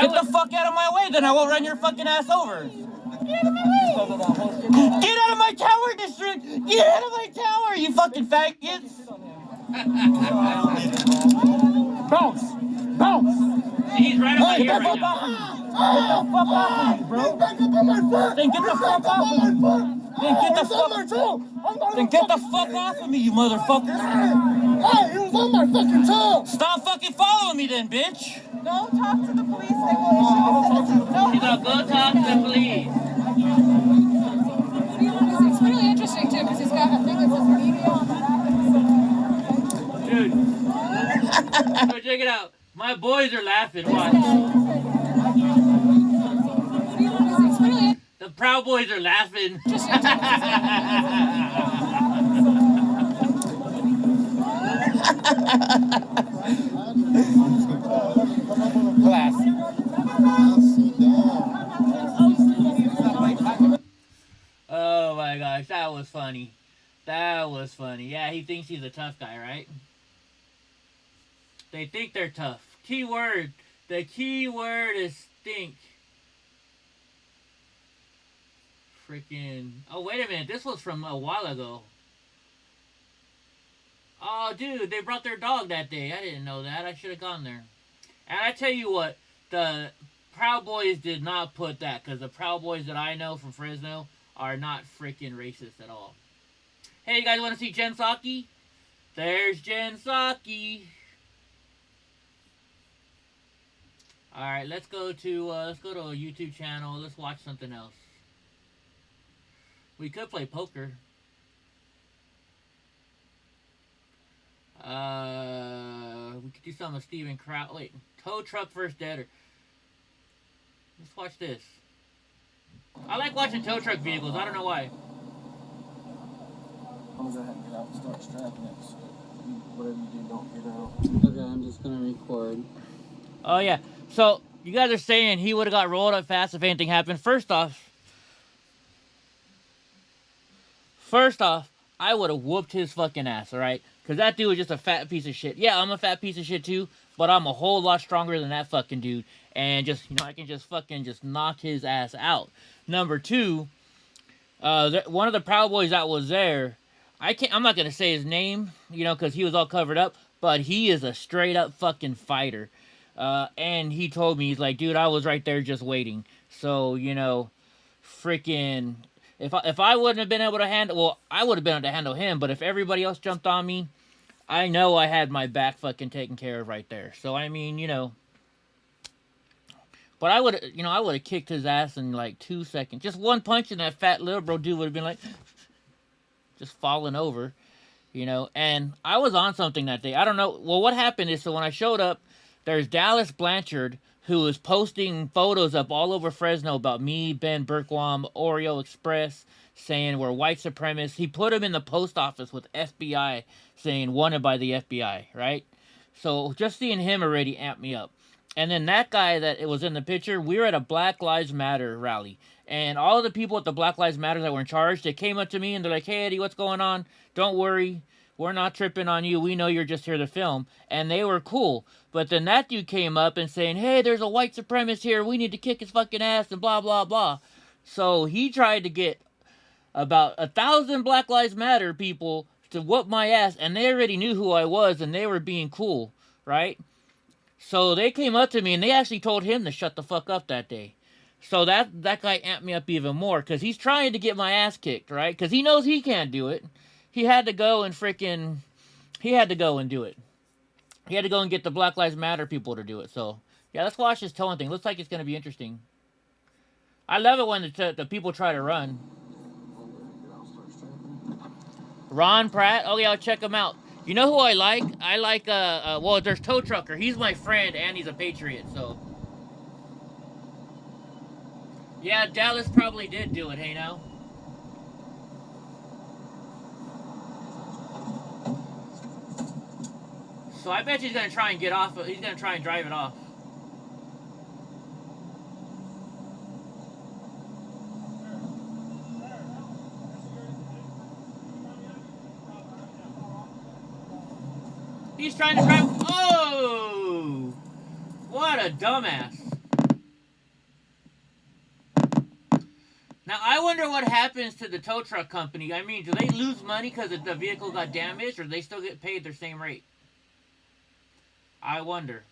Get the fuck out of my way, then I won't run your fucking ass over. Get out of my tower, district! Get out of my tower, you fucking faggots! Bounce! Bounce! He's right over here right now. Get the fuck off of me, bro! Then get the fuck off of me! Then get the fuck off of me, you motherfucker! Hey, he was on my fucking toe! Stop fucking following me then, bitch! Go talk to the police. They will issue a citizen. She's like, go talk to the police. It's really interesting too because he's got a thing that says media on the back. Dude. So check it out. My boys are laughing. Watch. The Proud Boys are laughing. Class. Oh my gosh, that was funny. That was funny. Yeah, he thinks he's a tough guy, right? They think they're tough. Key word. The key word is stink. Freaking. Oh, wait a minute. This was from a while ago. Oh, dude, they brought their dog that day. I didn't know that. I should have gone there. And I tell you what, the Proud Boys did not put that, because the Proud Boys that I know from Fresno are not freaking racist at all. Hey, you guys want to see Jen Psaki? There's Jen Psaki. All right, let's go to a YouTube channel. Let's watch something else. We could play poker. We could do something with Steven Kraut. Wait, tow truck versus deader. Let's watch this. I like watching tow truck vehicles. I don't know why. I'm gonna go ahead and get out and start strapping it. So whatever you do, don't get out. Okay, I'm just gonna record. Oh yeah. So you guys are saying he would have got rolled up fast if anything happened. First off, I would have whooped his fucking ass. All right. Because that dude was just a fat piece of shit. Yeah, I'm a fat piece of shit too, but I'm a whole lot stronger than that fucking dude. And just, you know, I can just fucking just knock his ass out. Number two, one of the Proud Boys that was there, I'm not going to say his name, you know, because he was all covered up, but he is a straight up fucking fighter. And he told me, he's like, dude, I was right there just waiting. So, you know, freaking... If I wouldn't have been able to handle... Well, I would have been able to handle him, but if everybody else jumped on me, I know I had my back fucking taken care of right there. So, I mean, you know... But I would have kicked his ass in like 2 seconds. Just one punch and that fat liberal dude would have been like... just falling over, you know. And I was on something that day. I don't know. Well, what happened is, so when I showed up, there's Dallas Blanchard, who was posting photos up all over Fresno about me, Ben Berkwam, Oreo Express, saying we're white supremacists. He put him in the post office with FBI, saying wanted by the FBI, right? So just seeing him already amped me up. And then that guy that it was in the picture, we were at a Black Lives Matter rally. And all of the people at the Black Lives Matter that were in charge, they came up to me and they're like, hey, Eddie, what's going on? Don't worry. We're not tripping on you. We know you're just here to film. And they were cool. But then that dude came up and saying, hey, there's a white supremacist here. We need to kick his fucking ass and blah, blah, blah. So he tried to get about 1,000 Black Lives Matter people to whoop my ass. And they already knew who I was and they were being cool, right? So they came up to me and they actually told him to shut the fuck up that day. So that guy amped me up even more because he's trying to get my ass kicked, right? Because he knows he can't do it. He had to go and freaking... He had to go and do it. He had to go and get the Black Lives Matter people to do it. So, yeah, let's watch this towing thing. Looks like it's going to be interesting. I love it when the people try to run. Ron Pratt. Okay, I'll check him out. You know who I like? I like, well, there's Tow Trucker. He's my friend, and he's a Patriot, so. Yeah, Dallas probably did do it, hey now? So I bet he's gonna try and get off. He's gonna try and drive it off. He's trying to drive. Oh! What a dumbass. Now, I wonder what happens to the tow truck company. I mean, do they lose money because the vehicle got damaged, or do they still get paid their same rate? I wonder.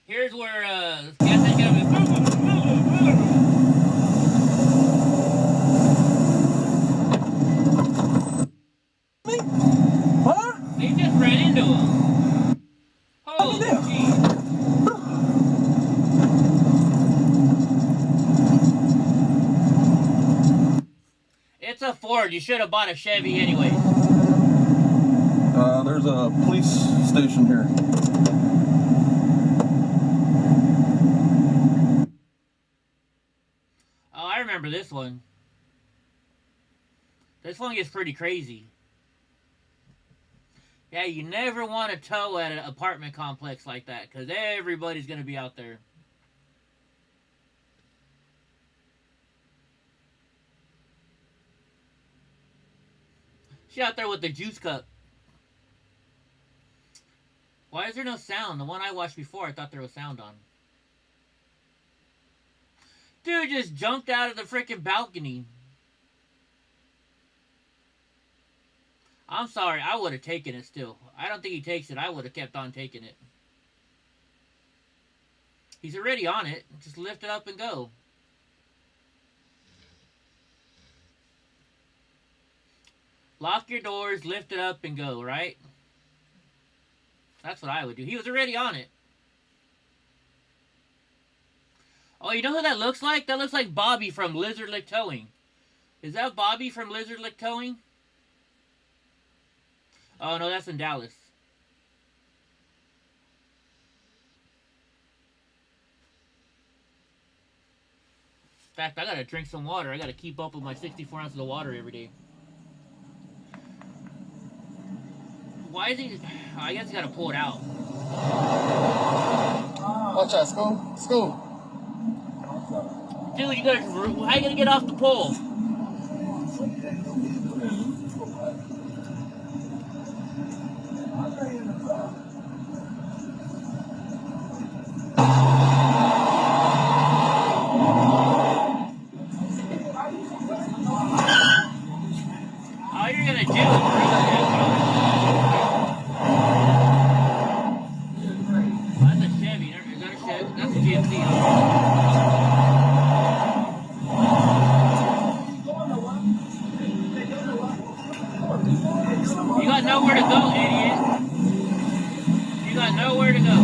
Here's where, gas is gonna be. Huh? They just ran into him. Oh, jeez. It's a Ford. You should have bought a Chevy anyway. There's a police station here. Oh, I remember this one. This one gets pretty crazy. Yeah, you never want to tow at an apartment complex like that, because everybody's going to be out there. She out there with the juice cup. Why is there no sound? The one I watched before, I thought there was sound on. Dude just jumped out of the freaking balcony. I'm sorry, I would have taken it still. I don't think he takes it. I would have kept on taking it. He's already on it. Just lift it up and go. Lock your doors, lift it up, and go, right? That's what I would do. He was already on it. Oh, you know who that looks like? That looks like Bobby from Lizard Lick Towing. Is that Bobby from Lizard Lick Towing? Oh, no, that's in Dallas. In fact, I gotta drink some water. I gotta keep up with my 64 ounces of water every day. Why is he... I guess he gotta pull it out. Watch out, School. School. Dude, you gotta... How you gonna get off the pole? All you're gonna do is... That's a Chevy. Is that a Chevy? That's a GMC. You got nowhere to go, idiot. You got nowhere to go.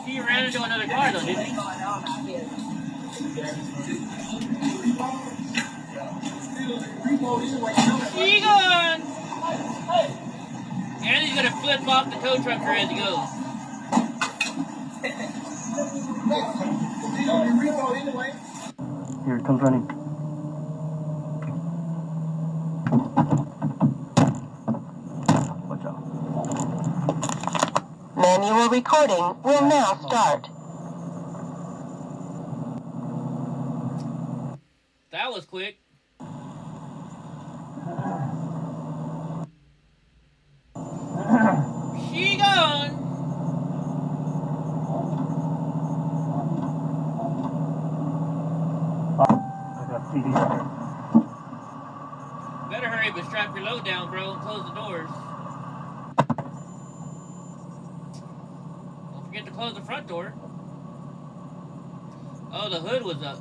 He ran into another car though, didn't he? He gone! And he's gonna flip off the tow trucker as he goes. Here it comes running. Watch out. Manual recording will now start. That was quick. She gone. I got CD right here. Better hurry up and strap your load down, bro, and close the doors. Don't forget to close the front door. Oh, the hood was up.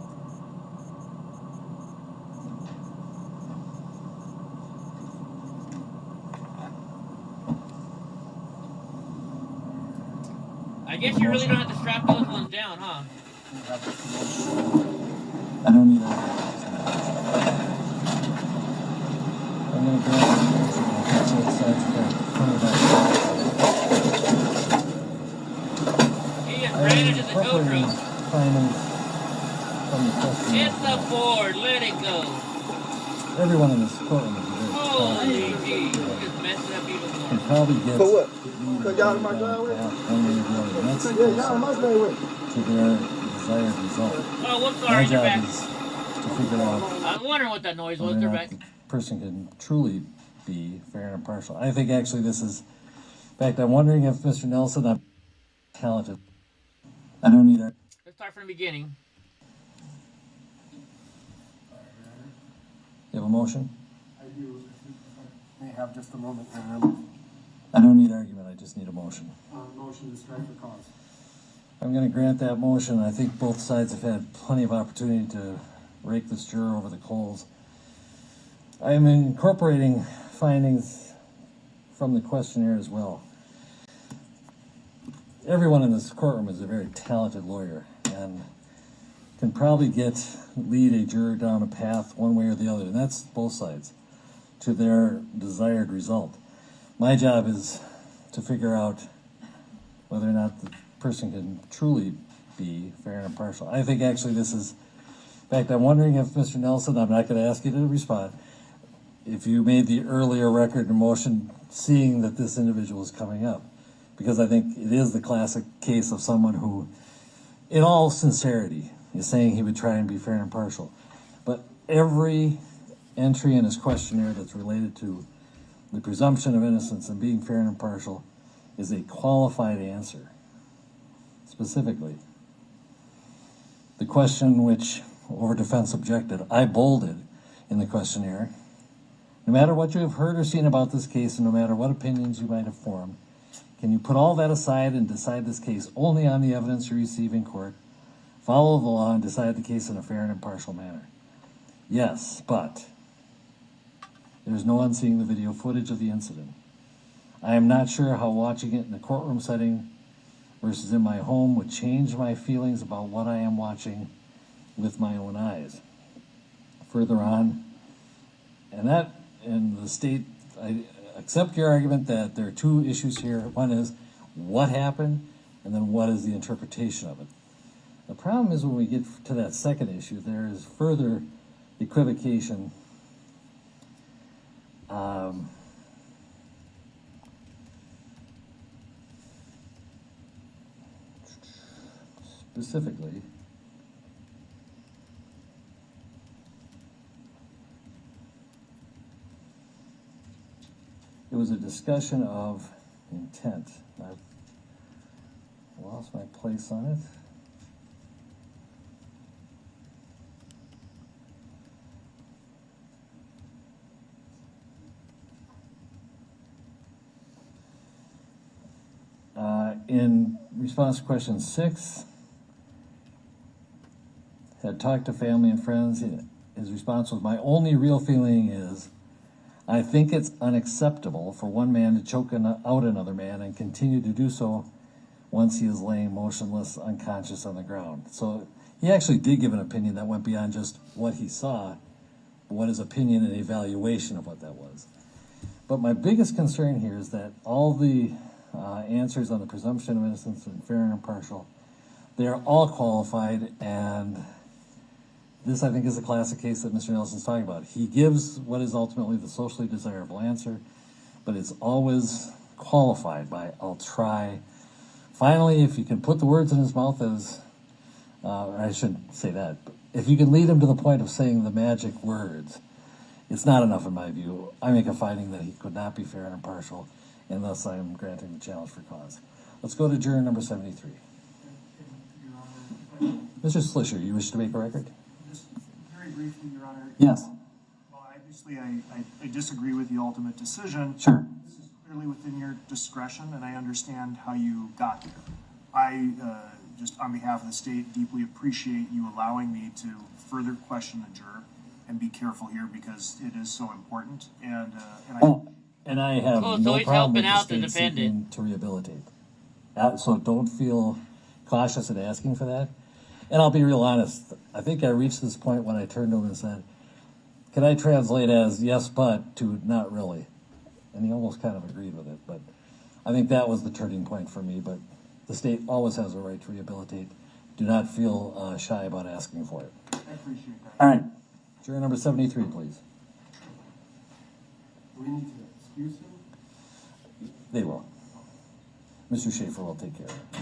I guess you really don't have to strap those ones down, huh? I don't need that. I'm gonna grab both sides of that. He is branded as a tow truck. From the question. It's the Ford, let it go. Everyone in this courtroom is very Holy gee, just messing up even more. can probably get For what? Cause y'all in my driveway? one way or the other. That's Yeah, y'all in my driveway. to their desired result. Oh, whoops, My sorry, you're job back. is to figure out I was wondering what that noise was. whether or They're not back. the person can truly be fair and impartial. I think actually this is, in fact, I'm wondering if Mr. Nelson, I'm talented. I don't need our. Let's start from the beginning. You have a motion? I do. May have just a moment here. I don't need argument, I just need a motion. Motion to strike the cause. I'm gonna grant that motion. I think both sides have had plenty of opportunity to rake this juror over the coals. I am incorporating findings from the questionnaire as well. Everyone in this courtroom is a very talented lawyer and can probably lead a juror down a path one way or the other, and that's both sides, to their desired result. My job is to figure out whether or not the person can truly be fair and impartial. I think actually this is, in fact, I'm wondering if Mr. Nelson, I'm not going to ask you to respond, if you made the earlier record and motion seeing that this individual is coming up, because I think it is the classic case of someone who, in all sincerity, is saying he would try and be fair and impartial. But every entry in his questionnaire that's related to the presumption of innocence and being fair and impartial is a qualified answer. Specifically, the question which over defense objected, I bolded in the questionnaire. No matter what you have heard or seen about this case, and no matter what opinions you might have formed, can you put all that aside and decide this case only on the evidence you receive in court, follow the law, and decide the case in a fair and impartial manner? Yes, but there's no one seeing the video footage of the incident. I am not sure how watching it in a courtroom setting versus in my home would change my feelings about what I am watching with my own eyes. Further on, and the state, I accept your argument that there are two issues here. One is what happened, and then what is the interpretation of it. The problem is when we get to that second issue, there is further equivocation. Specifically, it was a discussion of intent. I've lost my place on it. In response to question 6, had talked to family and friends. His response was, my only real feeling is, I think it's unacceptable for one man to choke out another man and continue to do so once he is laying motionless, unconscious on the ground. So he actually did give an opinion that went beyond just what he saw, but what his opinion and evaluation of what that was. But my biggest concern here is that all the answers on the presumption of innocence and fair and impartial, they are all qualified, and this, I think, is a classic case that Mr. Nelson's talking about. He gives what is ultimately the socially desirable answer, but it's always qualified by, I'll try. Finally, if you can put the words in his mouth as, I shouldn't say that, but if you can lead him to the point of saying the magic words, it's not enough in my view. I make a finding that he could not be fair and impartial, and thus I am granting the challenge for cause. Let's go to juror number 73. Mr. Slisher, you wish to make a record? Just very briefly, Your Honor. Yes. Well, obviously, I disagree with the ultimate decision. Sure. This is clearly within your discretion, and I understand how you got there. I, just on behalf of the state, deeply appreciate you allowing me to further question the juror and be careful here because it is so important. And I have Cool, so no he's problem with helping the out the state defendant. seeking to rehabilitate. So don't feel cautious in asking for that. And I'll be real honest. I think I reached this point when I turned to him and said, can I translate as yes, but to not really? And he almost kind of agreed with it. But I think that was the turning point for me. But the state always has a right to rehabilitate. Do not feel shy about asking for it. I appreciate that. All right. Juror number 73, please. Do we need to excuse him? They will. Mr. Schaefer will take care of it.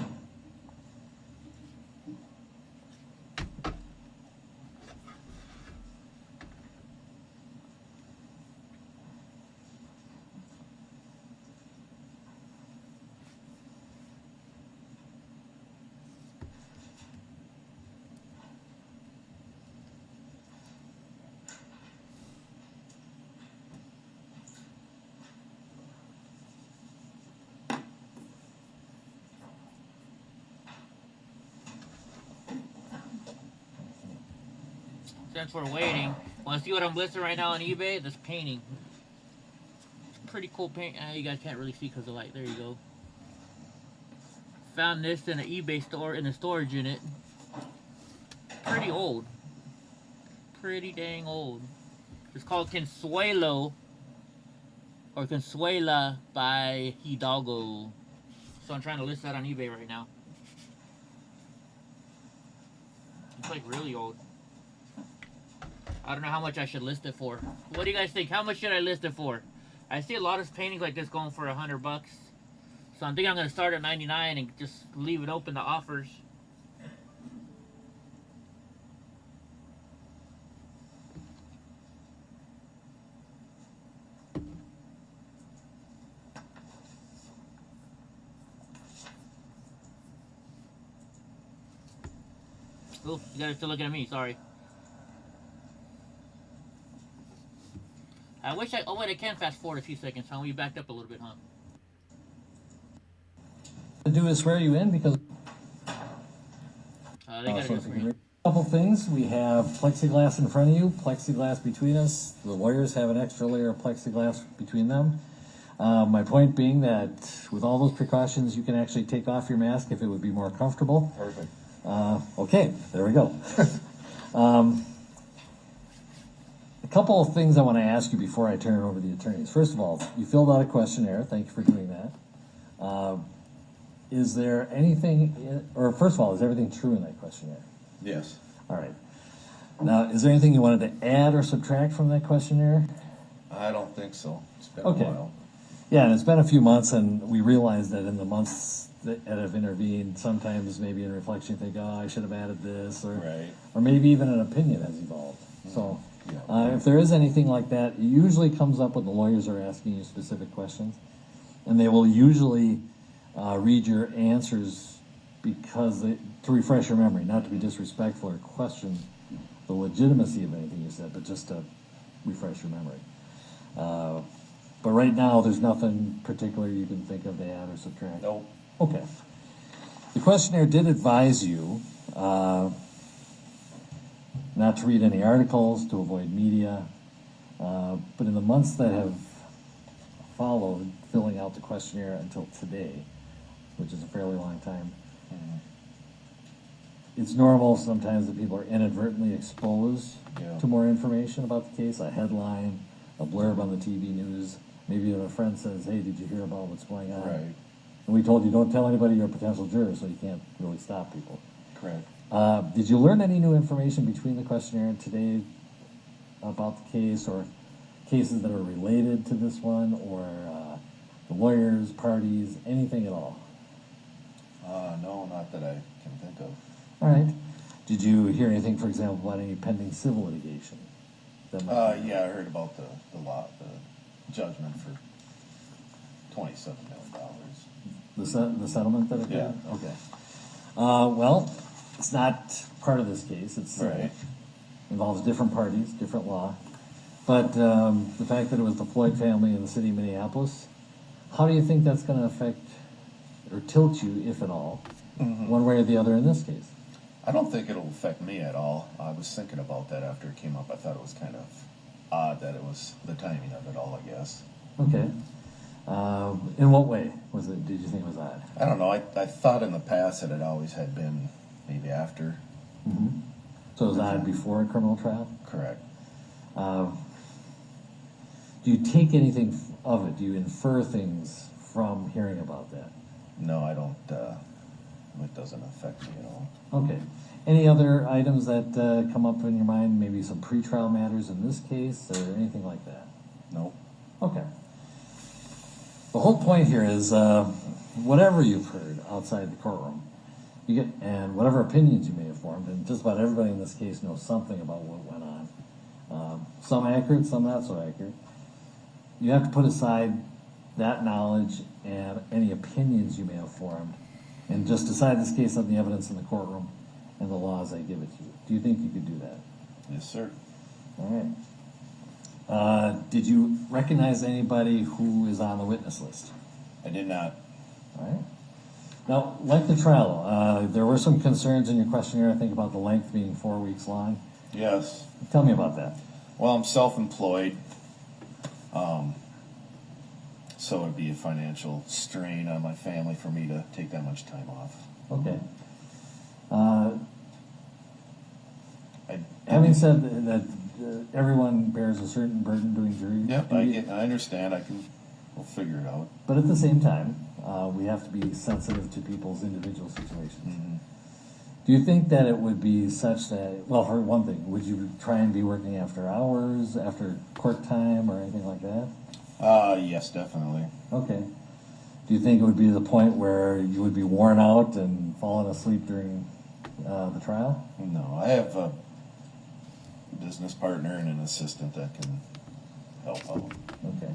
Since we're waiting, want to see what I'm listing right now on eBay? This painting. Pretty cool paint. You guys can't really see because of the light. There you go. Found this in an eBay store in a storage unit. Pretty old. Pretty dang old. It's called Consuelo or Consuela by Hidalgo. So I'm trying to list that on eBay right now. It's like really old. I don't know how much I should list it for. What do you guys think? How much should I list it for? I see a lot of paintings like this going for $100. So I'm thinking I'm going to start at 99 and just leave it open to offers. Oh, you guys are still looking at me, sorry. I wish oh wait, I can fast forward a few seconds, huh? We backed up a little bit, huh? Do is swear you in because They gotta go for you. a couple things. We have plexiglass in front of you, plexiglass between us. The lawyers have an extra layer of plexiglass between them. My point being that with all those precautions, you can actually take off your mask if it would be more comfortable. Perfect. Okay, there we go. A couple of things I want to ask you before I turn it over to the attorneys. First of all, you filled out a questionnaire. Thank you for doing that. Is there anything, or first of all, is everything true in that questionnaire? Yes. All right. Now, is there anything you wanted to add or subtract from that questionnaire? I don't think so. It's been Okay. a while. Yeah, and it's been a few months, and we realized that in the months that have intervened, sometimes maybe in reflection you think, oh, I should have added this, or maybe even an opinion has evolved. So if there is anything like that, it usually comes up when the lawyers are asking you specific questions, and they will usually read your answers because to refresh your memory, not to be disrespectful or question the legitimacy of anything you said, but just to refresh your memory. But right now, there's nothing particular you can think of to add or subtract? Nope. Okay. The questionnaire did advise you not to read any articles, to avoid media, but in the months that have followed filling out the questionnaire until today, which is a fairly long time, it's normal sometimes that people are inadvertently exposed to more information about the case, a headline, a blurb on the TV news, Maybe if a friend says, hey, did you hear about what's going on? Right. And we told you, don't tell anybody you're a potential juror, so you can't really stop people. Correct. Did you learn any new information between the questionnaire and today about the case, or cases that are related to this one, or the lawyers, parties, anything at all? No, not that I can think of. All right. Did you hear anything, for example, about any pending civil litigation? Yeah, I heard about the judgment for $27 million. The settlement that it Yeah. did? Okay. Well, it's not part of this case. It's Right. involves different parties, different law. But the fact that it was the Floyd family in the city of Minneapolis, how do you think that's going to affect or tilt you, if at all, one way or the other in this case? I don't think it'll affect me at all. I was thinking about that after it came up. I thought it was kind of odd that it was the timing of it all, I guess. Okay. In what way was it? Did you think it was odd? I don't know. I thought in the past that it always had been maybe after. Mm-hmm. So it was odd before a criminal trial? Correct. Do you take anything of it? Do you infer things from hearing about that? No, I don't. It doesn't affect me at all. Okay. Any other items that come up in your mind? Maybe some pretrial matters in this case, or anything like that? No. Okay. The whole point here is whatever you've heard outside the courtroom, you get, and whatever opinions you may have formed, and just about everybody in this case knows something about what went on. Some accurate, some not so accurate. You have to put aside that knowledge and any opinions you may have formed, and just decide this case on the evidence in the courtroom and the laws I give it to you. Do you think you could do that? Yes, sir. All right. Did you recognize anybody who is on the witness list? I did not. All right. Now, like the trial, there were some concerns in your questionnaire, I think, about the length being 4 weeks long. Yes. Tell me about that. Well, I'm self-employed, so it'd be a financial strain on my family for me to take that much time off. Okay. Having said that, everyone bears a certain burden doing jury Yep, I understand. We'll figure it out. But at the same time, we have to be sensitive to people's individual situations. Mm-hmm. Do you think that it would be such that, well, for one thing, would you try and be working after hours, after court time, or anything like that? Yes, definitely. Okay. Do you think it would be the point where you would be worn out and falling asleep during the trial? No, I have a business partner and an assistant that can help out. Okay.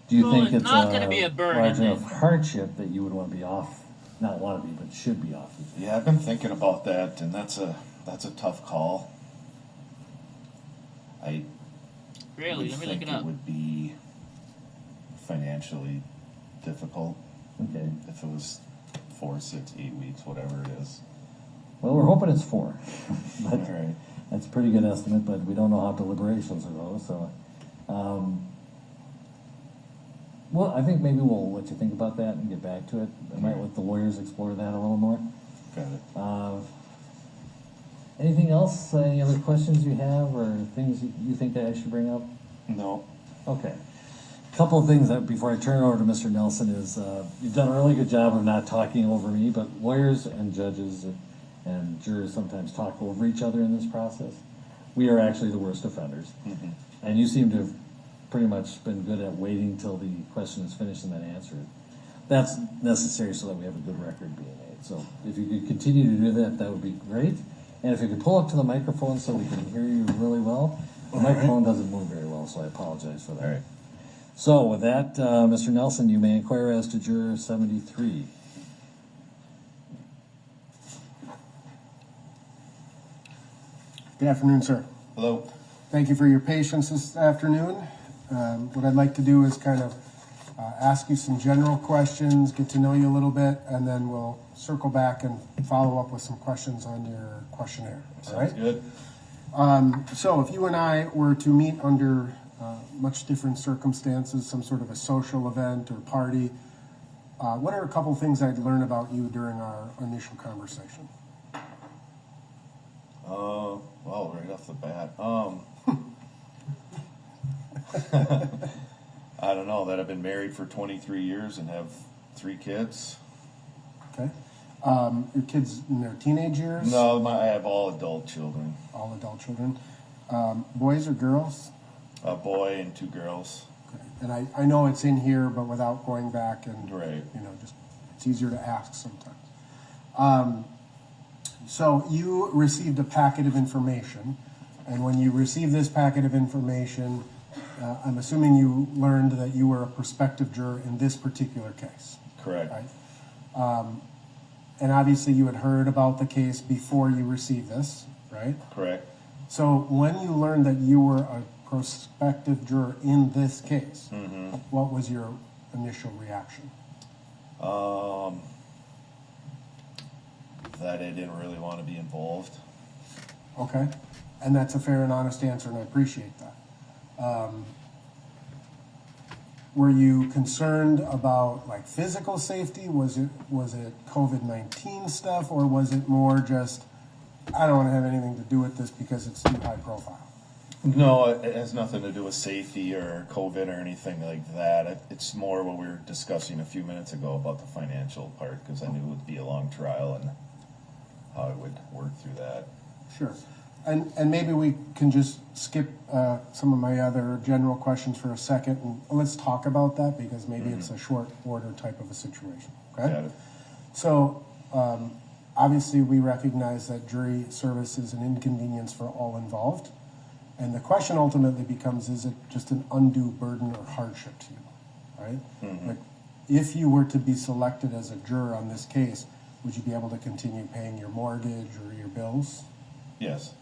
Do you So think it's it's not gonna be a burden, large then? enough hardship that you would want to be off? Not want to be, but should be off. Yeah, I've been thinking about that, and that's a tough call. I Really? would Let me think look it up. would be financially difficult. Okay. If it was 4, 6, 8 weeks, whatever it is. Well, we're hoping it's 4. But All right. that's a pretty good estimate, but we don't know how deliberations are going, so. Well, I think maybe we'll let you think about that and get back to it. I might let the lawyers explore that a little more. Got it. Anything else? Any other questions you have, or things you think that I should bring up? No. Okay. A couple of things that before I turn it over to Mr. Nelson is you've done a really good job of not talking over me, but lawyers and judges and jurors sometimes talk over each other in this process. We are actually the worst offenders. Mm-hmm. And you seem to have pretty much been good at waiting till the question is finished and then answer it. That's necessary so that we have a good record being made. So if you could continue to do that, that would be great. And if you could pull up to the microphone so we can hear you really well. The microphone doesn't move very well, so I apologize for that. All right. So with that, Mr. Nelson, you may inquire as to juror 73. Good afternoon, sir. Hello. Thank you for your patience this afternoon. What I'd like to do is kind of ask you some general questions, get to know you a little bit, and then we'll circle back and follow up with some questions on your questionnaire. All right? Sounds good. So if you and I were to meet under much different circumstances, some sort of a social event or party, what are a couple things I'd learn about you during our initial conversation? Well, right off the bat, I don't know, that I've been married for 23 years and have 3 kids. Okay. Your kids in their teenage years? No, I have all adult children. All adult children. Boys or girls? A boy and 2 girls. Okay. And I know it's in here, but without going back and, Right. you know, just, it's easier to ask sometimes. So you received a packet of information, and when you received this packet of information, I'm assuming you learned that you were a prospective juror in this particular case. Correct. Right? And obviously you had heard about the case before you received this, right? Correct. So when you learned that you were a prospective juror in this case, what was your initial reaction? That I didn't really want to be involved. Okay, and that's a fair and honest answer, and I appreciate that. Were you concerned about like physical safety? Was it COVID-19 stuff, or was it more just, I don't want to have anything to do with this because it's too high profile? No, it has nothing to do with safety or COVID or anything like that. It's more what we were discussing a few minutes ago about the financial part, because I knew it would be a long trial and how I would work through that. Sure. And maybe we can just skip some of my other general questions for a second, and let's talk about that, because maybe it's a short order type of a situation, okay? Got it. So, obviously we recognize that jury service is an inconvenience for all involved, and the question ultimately becomes, is it just an undue burden or hardship to you, right? Like, if you were to be selected as a juror on this case, would you be able to continue paying your mortgage or your bills? Yes.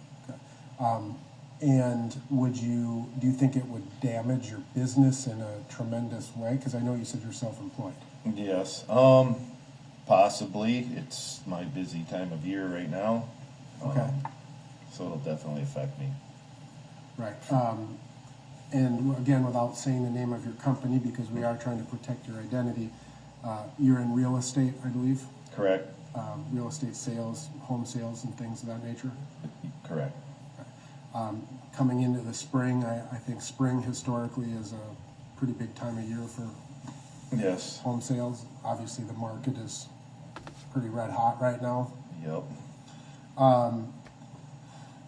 And do you think it would damage your business in a tremendous way? Because I know you said you're self-employed. Yes. Possibly. It's my busy time of year right now. Okay. So it'll definitely affect me. Right. And again, without saying the name of your company, because we are trying to protect your identity, you're in real estate, I believe? Correct. Real estate sales, home sales, and things of that nature? Correct. Coming into the spring, I think spring historically is a pretty big time of year for Yes. home sales. Obviously, the market is pretty red hot right now. Yep.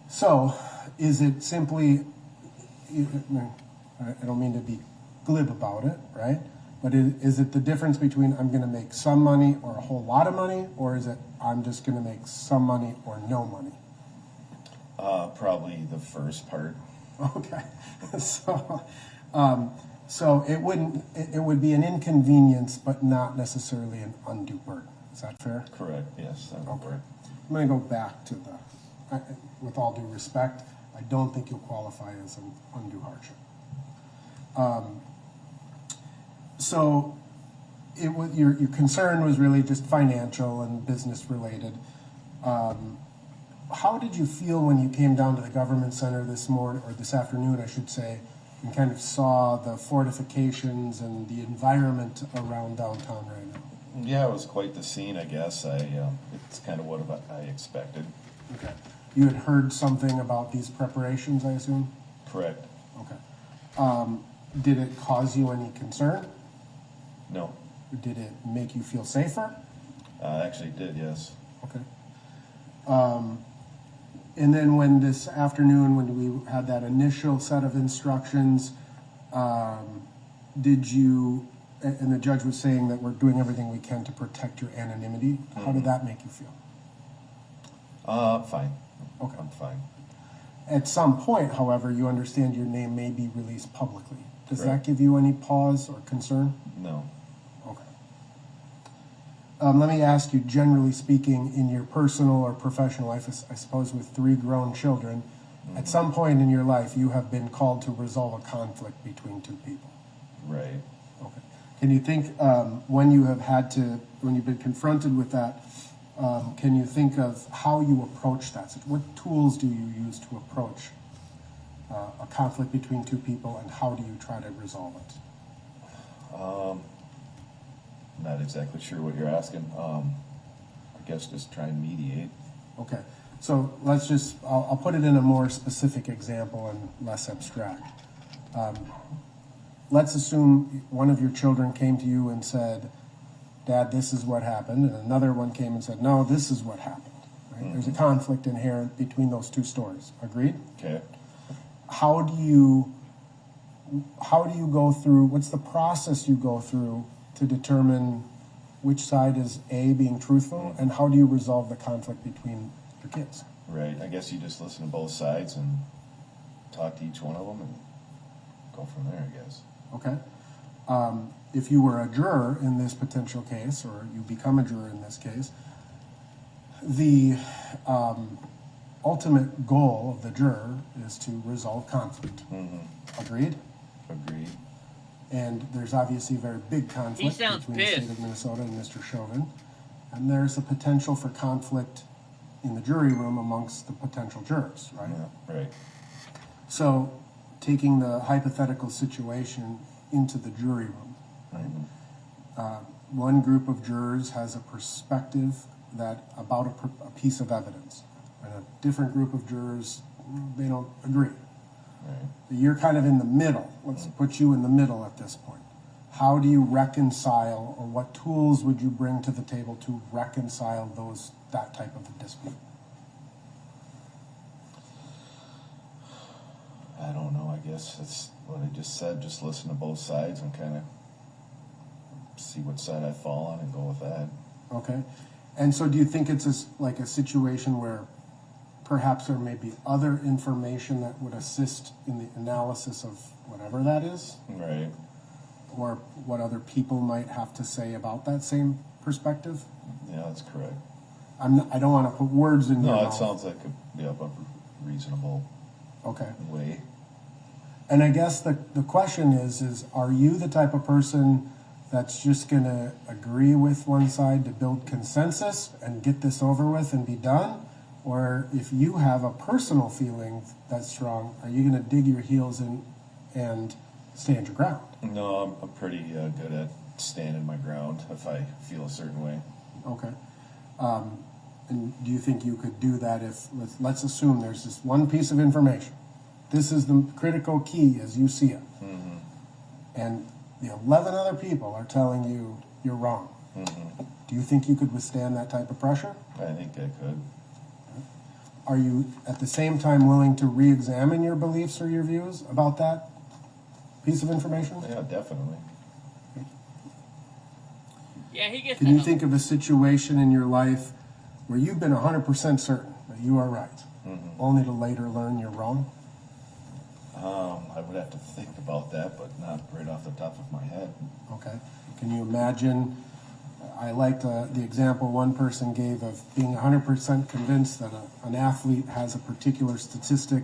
So, is it simply, I don't mean to be glib about it, right? But is it the difference between I'm going to make some money or a whole lot of money, or is it I'm just going to make some money or no money? Probably the first part. Okay. So it would be an inconvenience, but not necessarily an undue burden. Is that fair? Correct. Yes. Okay. I'm going to go back to with all due respect, I don't think you'll qualify as an undue hardship. So your concern was really just financial and business related. How did you feel when you came down to the government center this morning, or this afternoon, I should say, and kind of saw the fortifications and the environment around downtown right now? Yeah, it was quite the scene, I guess. It's kind of what I expected. Okay. You had heard something about these preparations, I assume? Correct. Okay. Did it cause you any concern? No. Did it make you feel safer? Actually it did, yes. Okay. And then when this afternoon, when we had that initial set of instructions, did you, and the judge was saying that we're doing everything we can to protect your anonymity, how did that make you feel? Fine. Okay. I'm fine. At some point, however, you understand your name may be released publicly. Does Correct. that give you any pause or concern? No. Okay. Let me ask you, generally speaking, in your personal or professional life, I suppose with 3 grown children, at some point in your life, you have been called to resolve a conflict between 2 people. Right. Okay. Can you think, when you've been confronted with that, can you think of how you approach that? What tools do you use to approach a conflict between 2 people, and how do you try to resolve it? Not exactly sure what you're asking. I guess just try and mediate. Okay, so I'll put it in a more specific example and less abstract. let's assume one of your children came to you and said, Dad, this is what happened, and another one came and said, no, this is what happened. Right? There's a conflict inherent between those two stories. Agreed? Okay. How do you go through, what's the process you go through to determine which side is A, being truthful, and how do you resolve the conflict between your kids? Right, I guess you just listen to both sides and talk to each one of them and go from there, I guess. Okay. If you were a juror in this potential case, or you become a juror in this case, the ultimate goal of the juror is to resolve conflict. Agreed? Agreed. And there's obviously a very big conflict between the state of Minnesota and Mr. Chauvin. And there's a potential for conflict in the jury room amongst the potential jurors, right? Yeah, right. So, taking the hypothetical situation into the jury room, right? One group of jurors has a perspective about a piece of evidence, and a different group of jurors, they don't agree. Right. You're kind of in the middle. Let's put you in the middle at this point. How do you reconcile, or what tools would you bring to the table to reconcile that type of a dispute? I don't know, I guess that's what I just said, just listen to both sides and kind of see what side I fall on and go with that. Okay. And so do you think it's like a situation where perhaps there may be other information that would assist in the analysis of whatever that is? Right. Or what other people might have to say about that same perspective? Yeah, that's correct. I don't want to put words in your mouth. No, it sounds like a reasonable way. And I guess the question is are you the type of person that's just going to agree with one side to build consensus and get this over with and be done? Or if you have a personal feeling that's strong, are you going to dig your heels in and stand your ground? No, I'm pretty good at standing my ground if I feel a certain way. Okay. And do you think you could do that if, let's assume there's this one piece of information. This is the critical key as you see it. And the 11 other people are telling you you're wrong. Do you think you could withstand that type of pressure? I think I could. Are you at the same time willing to re-examine your beliefs or your views about that piece of information? Yeah, definitely. Yeah, he gets. Can you think of a situation in your life where you've been 100% certain that you are right, only to later learn you're wrong? I would have to think about that, but not right off the top of my head. Okay. Can you imagine? I liked the example one person gave of being 100% convinced that an athlete has a particular statistic.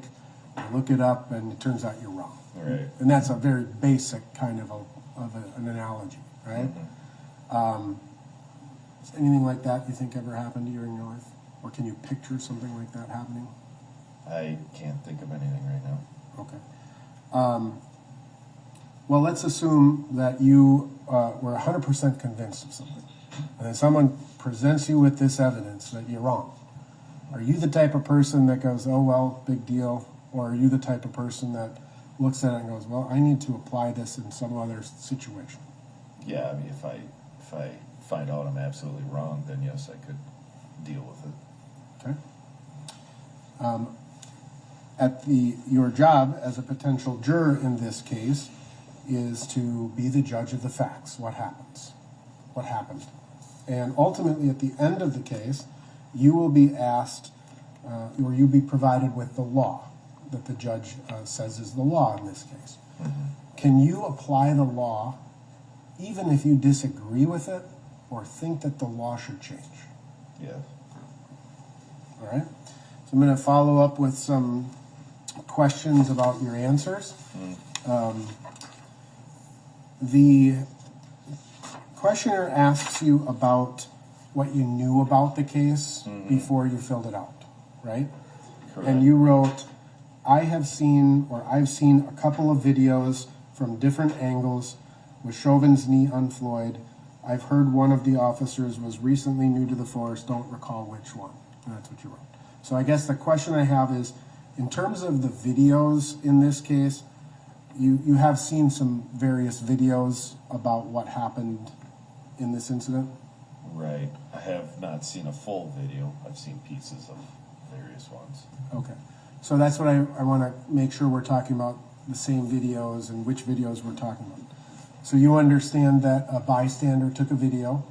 You look it up, and it turns out you're wrong. Right. And that's a very basic kind of an analogy, right? Anything like that you think ever happened to you in your life? Or can you picture something like that happening? I can't think of anything right now. Okay. Well, let's assume that you were 100% convinced of something. And then someone presents you with this evidence that you're wrong. Are you the type of person that goes, oh, well, big deal? Or are you the type of person that looks at it and goes, well, I need to apply this in some other situation? Yeah, I mean, if I find out I'm absolutely wrong, then yes, I could deal with it. Okay. Your job as a potential juror in this case is to be the judge of the facts. What happens? What happened? And ultimately, at the end of the case, you will be asked, or you'll be provided with the law that the judge says is the law in this case. Can you apply the law even if you disagree with it or think that the law should change? Yes. All right. So I'm going to follow up with some questions about your answers. The questioner asks you about what you knew about the case before you filled it out, right? Correct. And you wrote, I've seen a couple of videos from different angles with Chauvin's knee on Floyd. I've heard one of the officers was recently new to the force, don't recall which one. And that's what you wrote. So I guess the question I have is, in terms of the videos in this case, you have seen some various videos about what happened in this incident? Right. I have not seen a full video. I've seen pieces of various ones. Okay. So that's what I want to make sure we're talking about the same videos and which videos we're talking about. So you understand that a bystander took a video.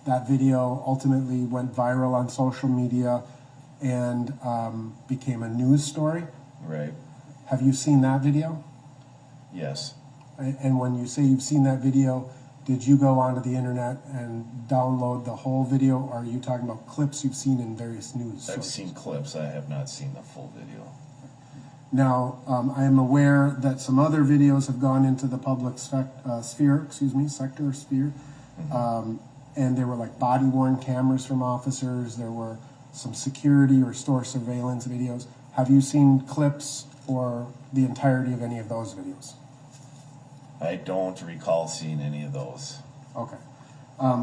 That video ultimately went viral on social media and became a news story. Right. Have you seen that video? Yes. And when you say you've seen that video, did you go onto the internet and download the whole video, or are you talking about clips you've seen in various news I've sources? seen clips. I have not seen the full video. Now, I am aware that some other videos have gone into the public sector sphere, and there were like body-worn cameras from officers. There were some security or store surveillance videos. Have you seen clips or the entirety of any of those videos? I don't recall seeing any of those. Okay.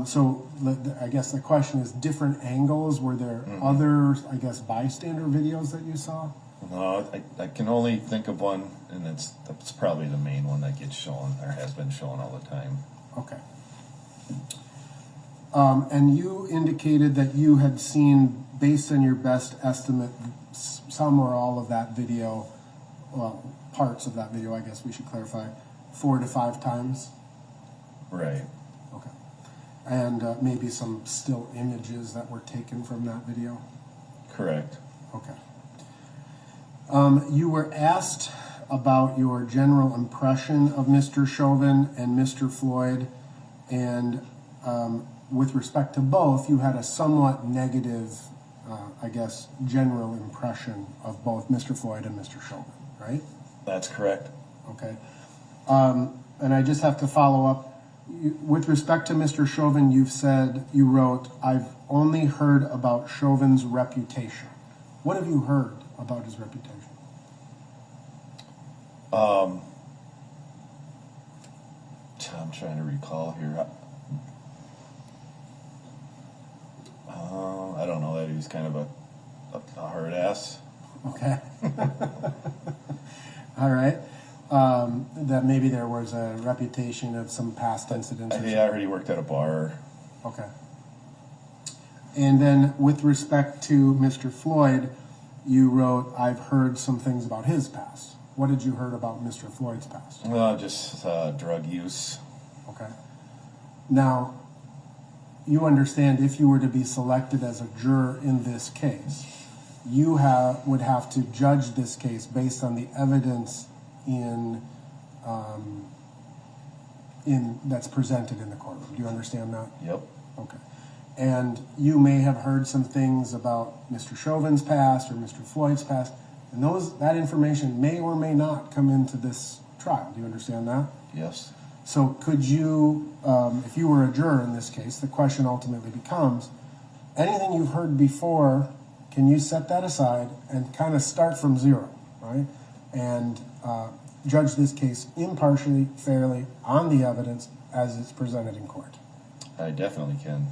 So I guess the question is different angles. Were there other, I guess, bystander videos that you saw? No, I can only think of one, and that's probably the main one that gets shown or has been shown all the time. Okay. And you indicated that you had seen, based on your best estimate, some or all of that video, well, parts of that video, I guess we should clarify, 4 to 5 times? Right. Okay. And maybe some still images that were taken from that video? Correct. Okay. You were asked about your general impression of Mr. Chauvin and Mr. Floyd, and with respect to both, you had a somewhat negative, I guess, general impression of both Mr. Floyd and Mr. Chauvin, right? That's correct. Okay. And I just have to follow up. With respect to Mr. Chauvin, you wrote, I've only heard about Chauvin's reputation. What have you heard about his reputation? I'm trying to recall here. I don't know, that he was kind of a hard ass. Okay. All right. That maybe there was a reputation of some past incidents. I already worked at a bar. Okay. And then with respect to Mr. Floyd, you wrote, I've heard some things about his past. What did you heard about Mr. Floyd's past? Well, just drug use. Okay. Now, you understand if you were to be selected as a juror in this case, you would have to judge this case based on the evidence in that's presented in the courtroom. Do you understand that? Yep. Okay. And you may have heard some things about Mr. Chauvin's past or Mr. Floyd's past, and that information may or may not come into this trial. Do you understand that? Yes. So could you, if you were a juror in this case, the question ultimately becomes, anything you've heard before, can you set that aside and kind of start from zero, right? And judge this case impartially, fairly, on the evidence as it's presented in court? I definitely can.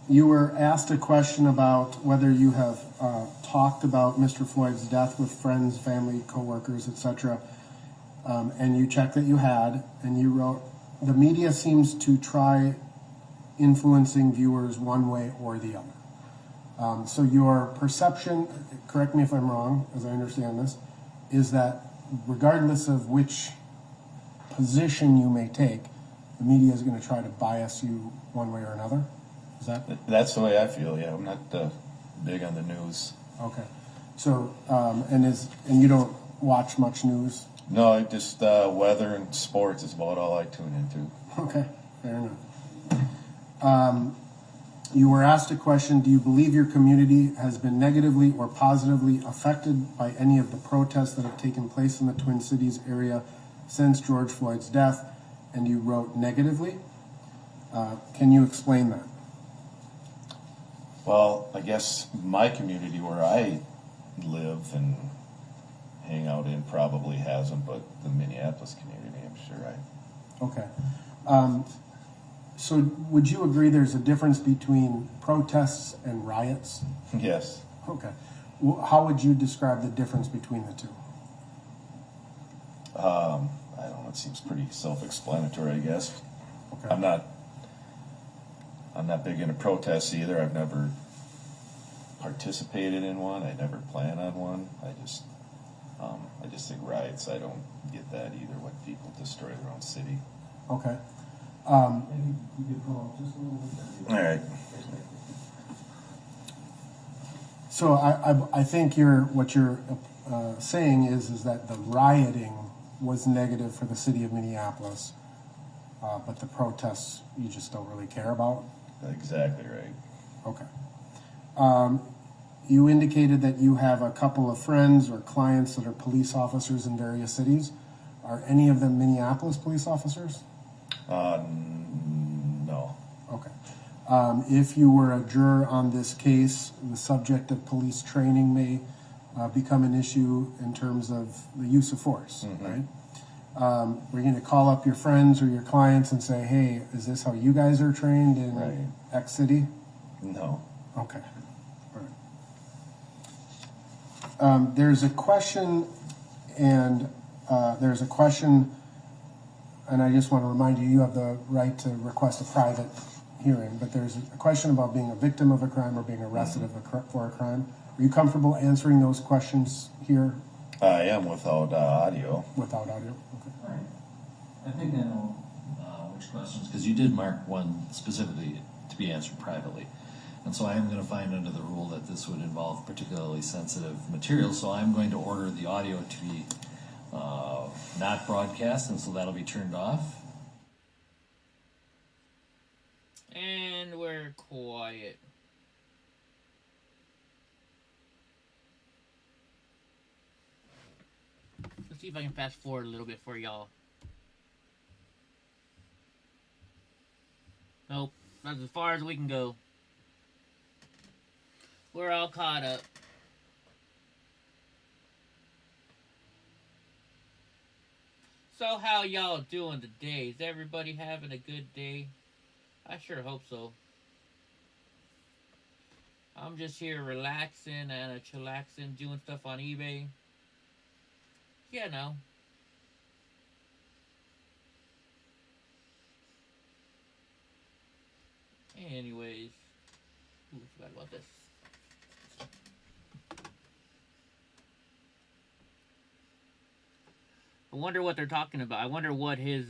You were asked a question about whether you have talked about Mr. Floyd's death with friends, family, coworkers, etc. And you checked that you had, and you wrote, the media seems to try influencing viewers one way or the other. So your perception, correct me if I'm wrong, as I understand this, is that regardless of which position you may take, the media is going to try to bias you one way or another? Is that? That's the way I feel, yeah. I'm not big on the news. Okay. So, and you don't watch much news? No, I just weather and sports is about all I tune into. Okay, fair enough. You were asked a question, do you believe your community has been negatively or positively affected by any of the protests that have taken place in the Twin Cities area since George Floyd's death? And you wrote negatively. Can you explain that? Well, I guess my community where I live and hang out in probably hasn't, but the Minneapolis community, I'm sure Okay. So would you agree there's a difference between protests and riots? Yes. Okay. How would you describe the difference between the two? I don't know, it seems pretty self-explanatory, I guess. Okay. I'm not big into protests either. I've never participated in one. I never plan on one. I just think riots, I don't get that either, when people destroy their own city. Okay. All right. So I think what you're saying is that the rioting was negative for the city of Minneapolis, but the protests you just don't really care about? Exactly right. Okay. You indicated that you have a couple of friends or clients that are police officers in various cities. Are any of them Minneapolis police officers? No. Okay. If you were a juror on this case, the subject of police training may become an issue in terms of the use of force, right? We're going to call up your friends or your clients and say, hey, is this how you guys are trained in X city? No. Okay. All right. There's a question, and I just want to remind you, you have the right to request a private hearing, but there's a question about being a victim of a crime or being arrested for a crime. Are you comfortable answering those questions here? I am without audio. Without audio? Okay. All right. I think I know which questions, because you did mark one specifically to be answered privately. And so I am going to find under the rule that this would involve particularly sensitive material, so I'm going to order the audio to be not broadcast, and so that'll be turned off. And we're quiet. Let's see if I can fast forward a little bit for y'all. Nope, that's as far as we can go. We're all caught up. So how y'all doing today? Is everybody having a good day? I sure hope so. I'm just here relaxing and chillaxing, doing stuff on eBay. You know. Anyways. Ooh, forgot about this. I wonder what they're talking about. I wonder what his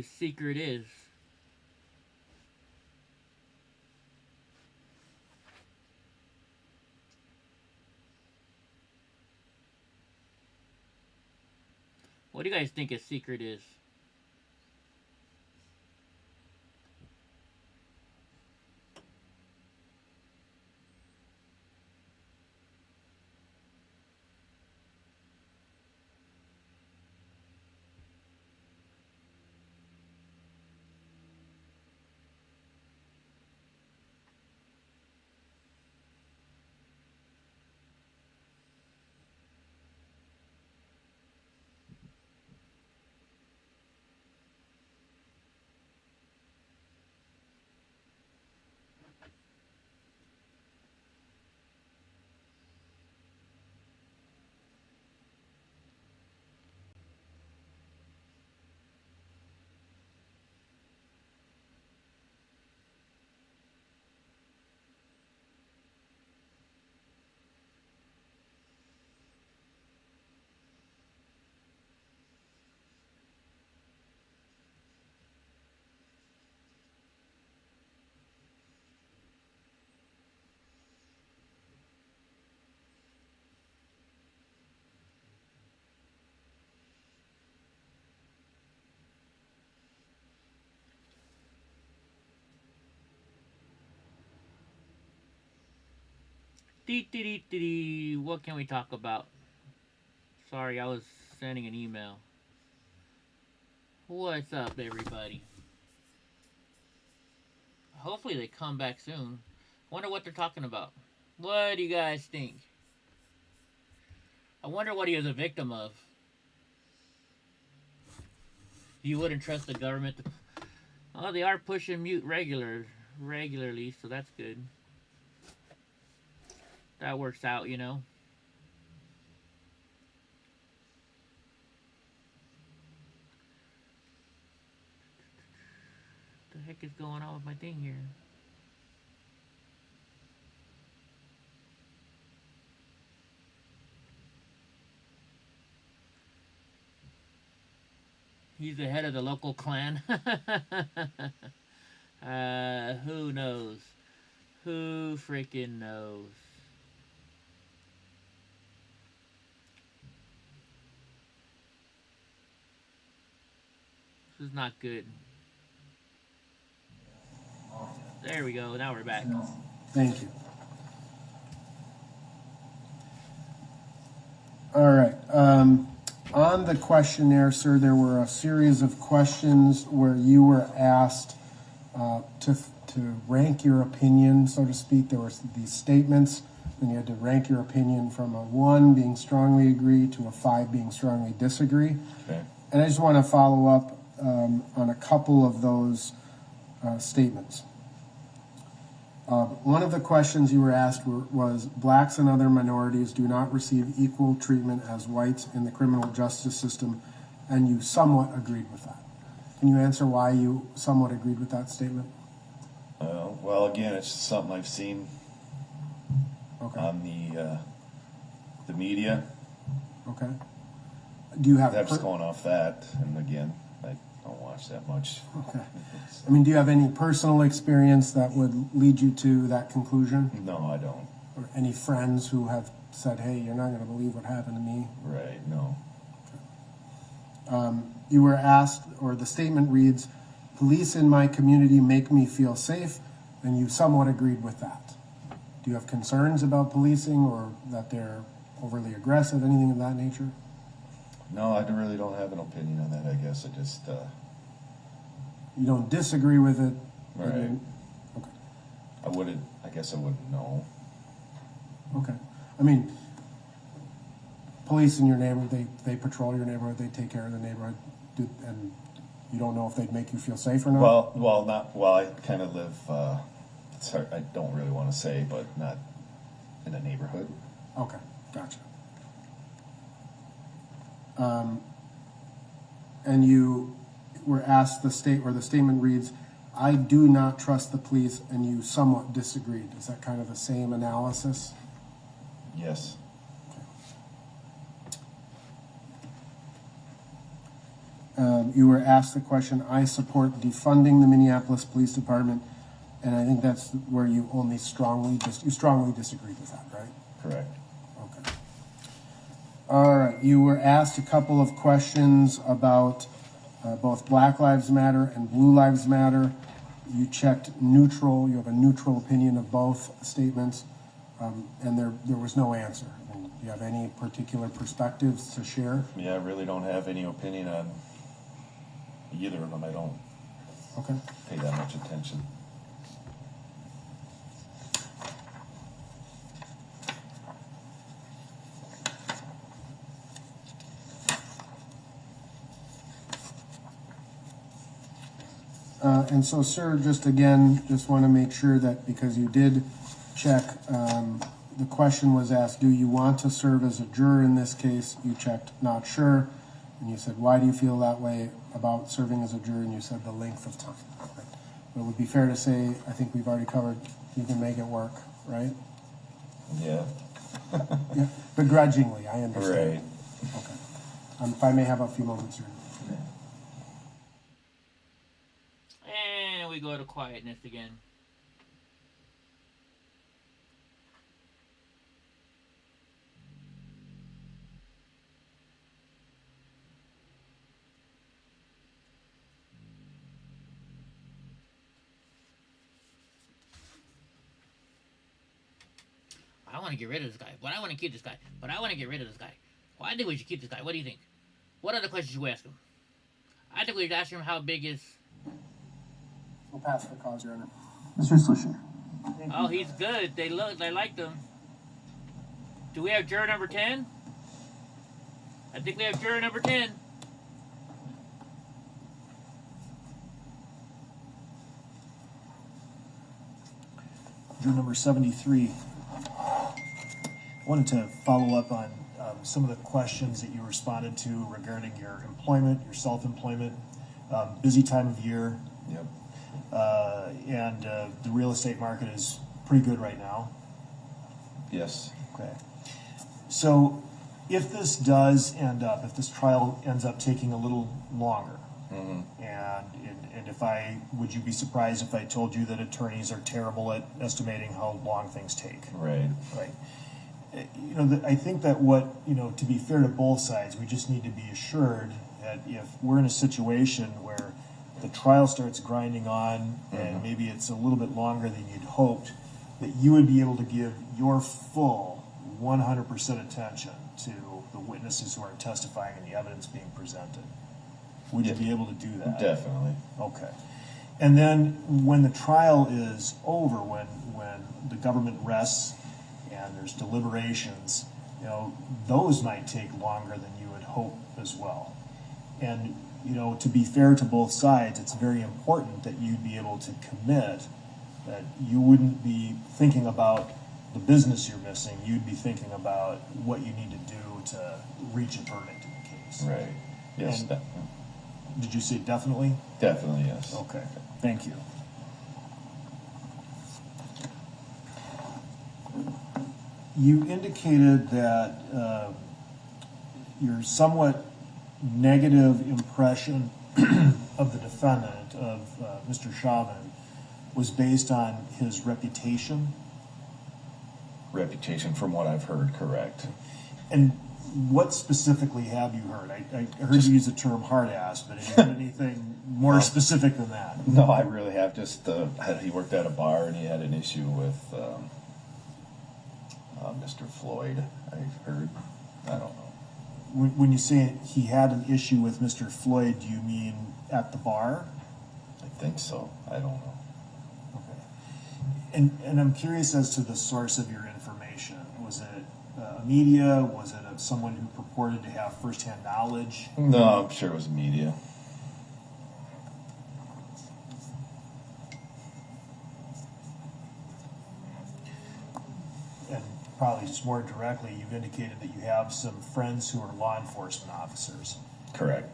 secret is. What do you guys think his secret is? What can we talk about? Sorry, I was sending an email. What's up, everybody? Hopefully they come back soon. Wonder what they're talking about. What do you guys think? I wonder what he was a victim of. You wouldn't trust the government to... Oh, they are pushing mute regular. regularly, so that's good. That works out, you know. What the heck is going on with my thing here? He's the head of the local clan. Who knows? Who freaking knows? This is not good. There we go. Now we're back. Thank you. All right. On the questionnaire, sir, there were a series of questions where you were asked to rank your opinion, so to speak. There were these statements, and you had to rank your opinion from a 1 being strongly agree to a 5 being strongly disagree. Okay. And I just want to follow up on a couple of those statements. One of the questions you were asked was, blacks and other minorities do not receive equal treatment as whites in the criminal justice system, and you somewhat agreed with that. Can you answer why you somewhat agreed with that statement? Well, again, it's just something I've seen on the media. Okay. Do you have... I'm just going off that, and again, I don't watch that much. Okay. I mean, do you have any personal experience that would lead you to that conclusion? No, I don't. Or any friends who have said, hey, you're not going to believe what happened to me? Right, no. You were asked, or the statement reads, police in my community make me feel safe, and you somewhat agreed with that. Do you have concerns about policing or that they're overly aggressive, anything of that nature? No, I really don't have an opinion on that, I guess. I just... You don't disagree with it? Right. Okay. I guess I wouldn't know. Okay. I mean, police in your neighborhood, they patrol your neighborhood, they take care of the neighborhood, and you don't know if they'd make you feel safe or not? Well, I kind of live, it's hard, I don't really want to say, but not in a neighborhood. Okay, gotcha. And you were asked the statement reads, I do not trust the police, and you somewhat disagreed. Is that kind of the same analysis? Yes. You were asked the question, I support defunding the Minneapolis Police Department, and I think that's where you only strongly disagreed with that, right? Correct. Okay. All right, you were asked a couple of questions about both Black Lives Matter and Blue Lives Matter. You checked neutral, you have a neutral opinion of both statements, and there was no answer. I mean, do you have any particular perspectives to share? Yeah, I really don't have any opinion on either of them. I don't pay that much attention. And so, sir, just want to make sure that because you did check, the question was asked, do you want to serve as a juror in this case? You checked not sure, and you said, why do you feel that way about serving as a juror? And you said the length of time. Right? But it would be fair to say, I think we've already covered, you can make it work, right? Yeah. Yeah, begrudgingly, I understand. Right. Okay. If I may have a few moments here. And we go to quietness again. I want to get rid of this guy, but I want to keep this guy, but I want to get rid of this guy. Well, I think we should keep this guy. What do you think? What other questions should we ask him? I think we should ask him how big is... We'll pass the cause, Your Honor. Mr. Slusher. Oh, he's good. They liked him. Do we have juror number 10? I think we have juror number 10. juror number 73. I wanted to follow up on some of the questions that you responded to regarding your employment, your self-employment, busy time of year. Yep. And the real estate market is pretty good right now. Yes. Okay. So if this does end up, if this trial ends up taking a little longer, and if would you be surprised if I told you that attorneys are terrible at estimating how long things take? Right. Right. You know, I think that to be fair to both sides, we just need to be assured that if we're in a situation where the trial starts grinding on and maybe it's a little bit longer than you'd hoped, that you would be able to give your full 100% attention to the witnesses who are testifying and the evidence being presented. Would you be able to do that? Definitely. Okay. And then when the trial is over, when the government rests and there's deliberations, those might take longer than you would hope as well. And, to be fair to both sides, it's very important that you'd be able to commit that you wouldn't be thinking about the business you're missing, you'd be thinking about what you need to do to reach a verdict in the case. Right. Yes. Did you say definitely? Definitely, yes. Okay, thank you. You indicated that your somewhat negative impression of the defendant, of Mr. Chauvin, was based on his reputation? Reputation, from what I've heard, correct. And what specifically have you heard? I heard you use the term hard ass, but have you heard anything more specific than that? No, I really have. Just he worked at a bar and he had an issue with Mr. Floyd, I've heard. I don't know. When you say he had an issue with Mr. Floyd, do you mean at the bar? I think so. I don't know. Okay. And I'm curious as to the source of your information. Was it media? Was it someone who purported to have firsthand knowledge? No, I'm sure it was media. And probably just more directly, you've indicated that you have some friends who are law enforcement officers. Correct.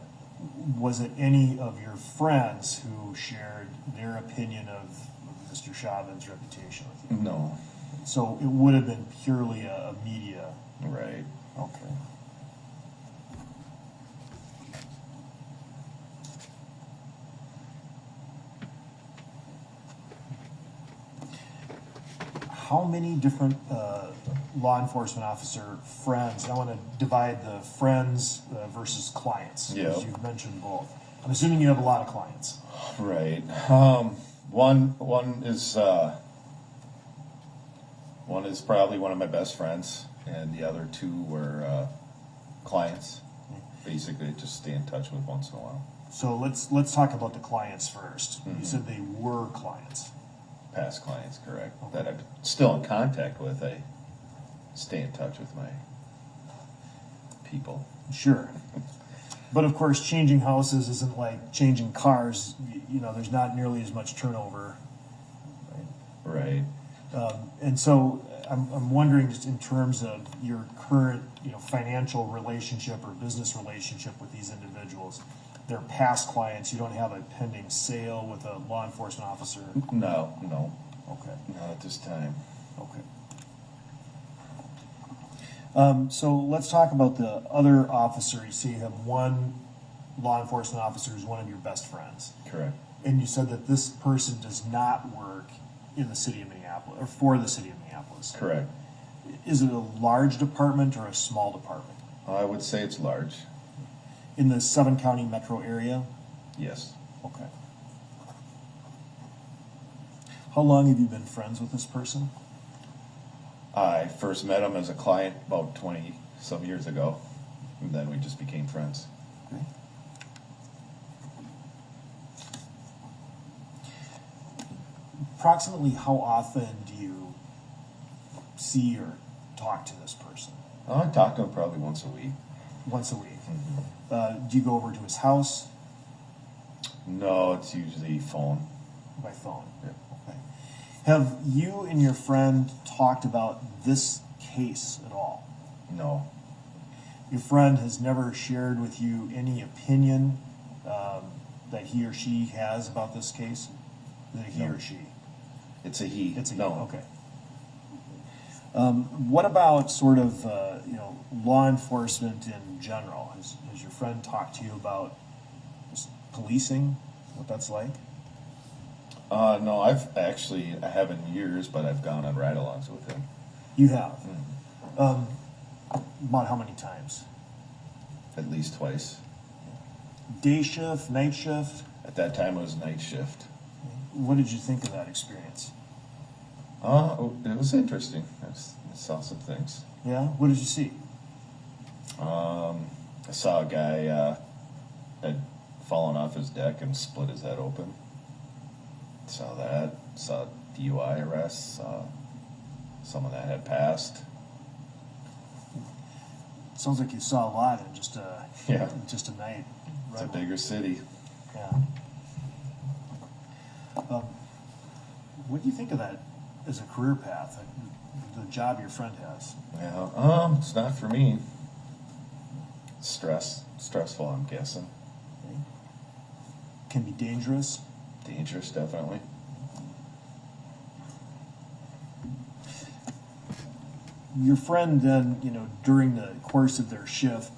Was it any of your friends who shared their opinion of Mr. Chauvin's reputation with you? No. So it would have been purely a media. Right. Okay. How many different law enforcement officer friends, I want to divide the friends versus clients, because you've mentioned both. I'm assuming you have a lot of clients. Right. One is probably one of my best friends, and the other two were clients. Basically, just stay in touch with once in a while. So let's talk about the clients first. You said they were clients. Past clients, correct. Okay. That I'm still in contact with. I stay in touch with my people. Sure. But of course, changing houses isn't like changing cars. There's not nearly as much turnover. Right. And so I'm wondering, just in terms of your current, financial relationship or business relationship with these individuals, they're past clients. You don't have a pending sale with a law enforcement officer? No. Okay. Not at this time. Okay. So let's talk about the other officer. You say you have one law enforcement officer who's one of your best friends. Correct. And you said that this person does not work in the city of Minneapolis, or for the city of Minneapolis. Correct. Is it a large department or a small department? I would say it's large. In the 7-county metro area? Yes. Okay. How long have you been friends with this person? I first met him as a client about 20-some years ago, and then we just became friends. Okay. Approximately how often do you see or talk to this person? I talk to him probably once a week. Once a week. Do you go over to his house? No, it's usually phone. By phone. Yeah. Okay. Have you and your friend talked about this case at all? No. Your friend has never shared with you any opinion that he or she has about this case? Is it a he or she? It's a he. It's a he, No. okay. What about sort of, law enforcement in general? Has your friend talked to you about just policing, what that's like? No, I haven't in years, but I've gone on ride-alongs with him. You have? About how many times? At least twice. Day shift, night shift? At that time, it was night shift. What did you think of that experience? It was interesting. I saw some things. Yeah? What did you see? I saw a guy had fallen off his deck and split his head open. Saw that. Saw DUI arrests. Saw someone that had passed. Sounds like you saw a lot in just a night. It's a bigger city. Yeah. What do you think of that as a career path? The job your friend has? Yeah. It's not for me. Stressful, I'm guessing. Okay. Can be dangerous. Dangerous, definitely. Your friend then, during the course of their shift,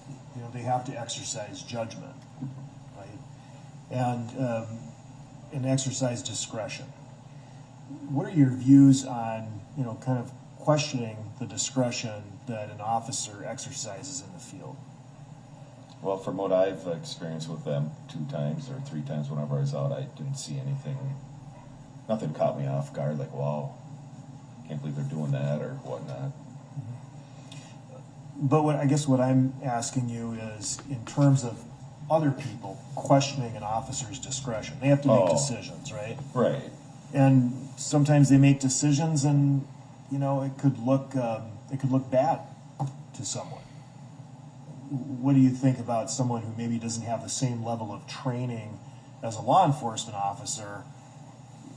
they have to exercise judgment, right? And exercise discretion. What are your views on, kind of questioning the discretion that an officer exercises in the field? Well, from what I've experienced with them 2 times or 3 times whenever I was out, I didn't see anything. Nothing caught me off guard, like, wow, can't believe they're doing that or whatnot. But what I'm asking you is, in terms of other people questioning an officer's discretion, they have to make decisions, right? Right. And sometimes they make decisions, and it could look bad to someone. What do you think about someone who maybe doesn't have the same level of training as a law enforcement officer,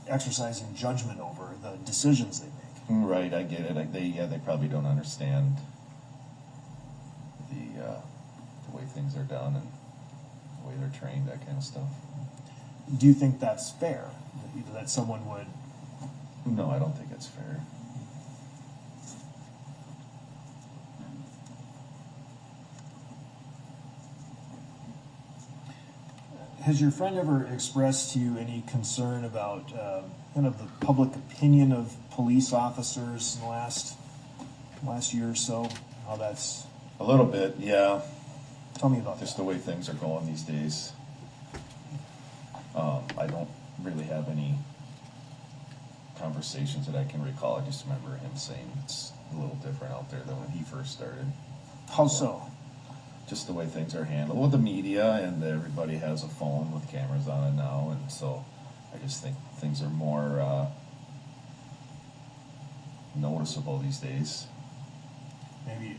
exercising judgment over the decisions they make? Right, I get it. They probably don't understand the way things are done and the way they're trained, that kind of stuff. Do you think that's fair? That someone would? No, I don't think it's fair. Has your friend ever expressed to you any concern about kind of the public opinion of police officers in the last year or so? How that's a little bit, yeah. Tell me about just the way things are going these days. I don't really have any conversations that I can recall. I just remember him saying it's a little different out there than when he first started. How so? Just the way things are handled with the media, and everybody has a phone with cameras on it now, and so I just think things are more noticeable these days. Maybe,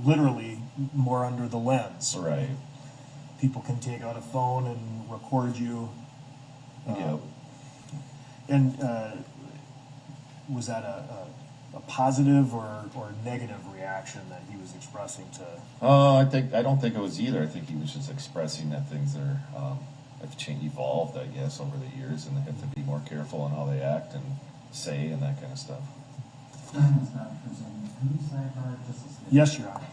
literally more under the lens. Right. People can take out a phone and record you. Yep. And was that a positive or negative reaction that he was expressing to? I don't think it was either. I think he was just expressing that things are have evolved, I guess, over the years, and they have to be more careful on how they act and say and that kind of stuff. Yes, Your Honor.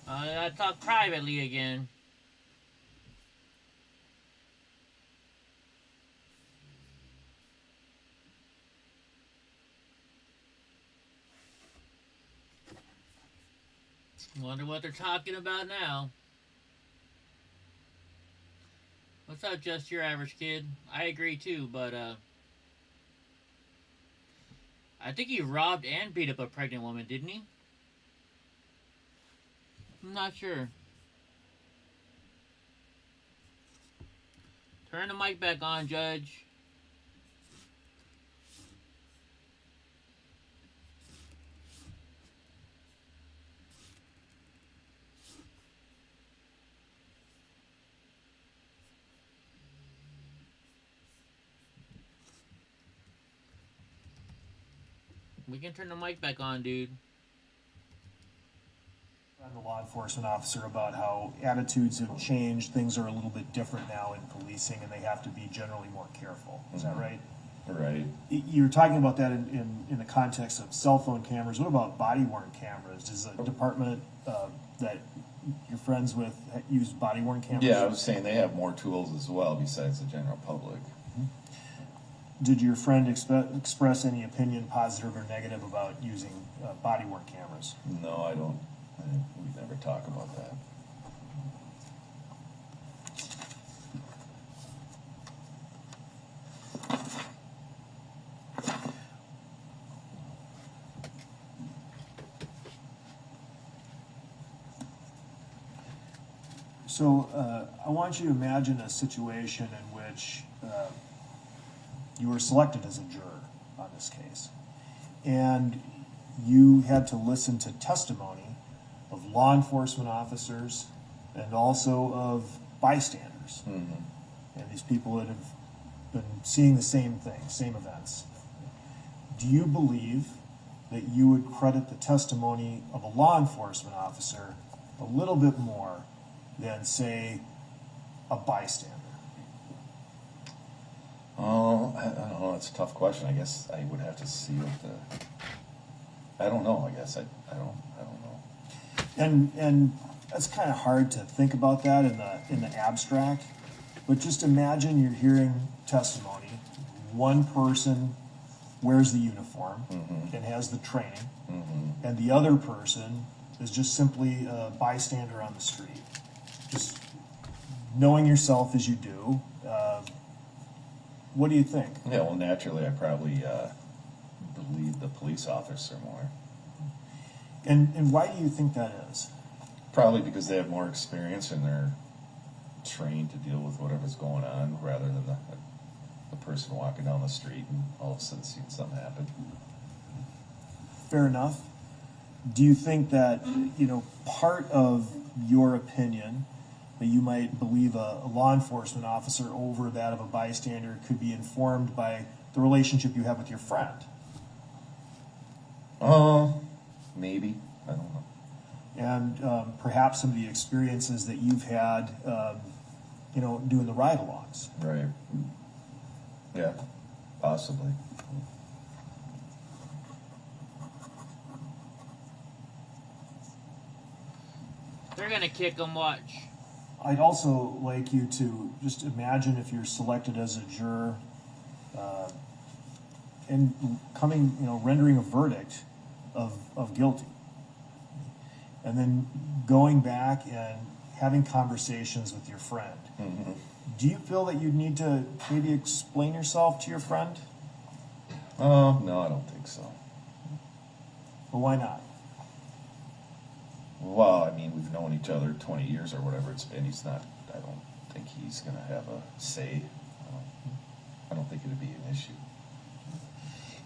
I talk privately again. Wonder what they're talking about now. What's up, just your average kid? I agree too, but I think he robbed and beat up a pregnant woman, didn't he? I'm not sure. Turn the mic back on, Judge. We can turn the mic back on, dude. I'm the law enforcement officer about how attitudes have changed. Things are a little bit different now in policing, and they have to be generally more careful. Is that right? Right. You're talking about that in the context of cell phone cameras. What about body-worn cameras? Does the department that you're friends with use body-worn cameras? Yeah, I was saying they have more tools as well besides the general public. Did your friend express any opinion, positive or negative, about using body-worn cameras? No, I don't. We never talk about that. So I want you to imagine a situation in which you were selected as a juror on this case, and you had to listen to testimony of law enforcement officers and also of bystanders. Mm-hmm. And these people that have been seeing the same thing, same events. Do you believe that you would credit the testimony of a law enforcement officer a little bit more than, say, a bystander? Oh, I don't know. It's a tough question. I guess I would have to see what the. I don't know. I guess I don't know. And that's kind of hard to think about that in the abstract. But just imagine you're hearing testimony. One person wears the uniform and has the training, and the other person is just simply a bystander on the street. Just knowing yourself as you do, what do you think? Yeah, well, naturally, I probably believe the police officer more. And why do you think that is? Probably because they have more experience and they're trained to deal with whatever's going on rather than the person walking down the street and all of a sudden seeing something happen. Fair enough. Do you think that, part of your opinion that you might believe a law enforcement officer over that of a bystander could be informed by the relationship you have with your friend? Maybe. I don't know. And perhaps some of the experiences that you've had, doing the ride-alongs. Right. Yeah, possibly. They're gonna kick them, watch. I'd also like you to just imagine if you're selected as a juror and rendering a verdict of guilty. And then going back and having conversations with your friend. Mm-hmm. Do you feel that you'd need to maybe explain yourself to your friend? No, I don't think so. Well, why not? Well, I mean, we've known each other 20 years or whatever it's been. I don't think he's going to have a say. I don't think it would be an issue.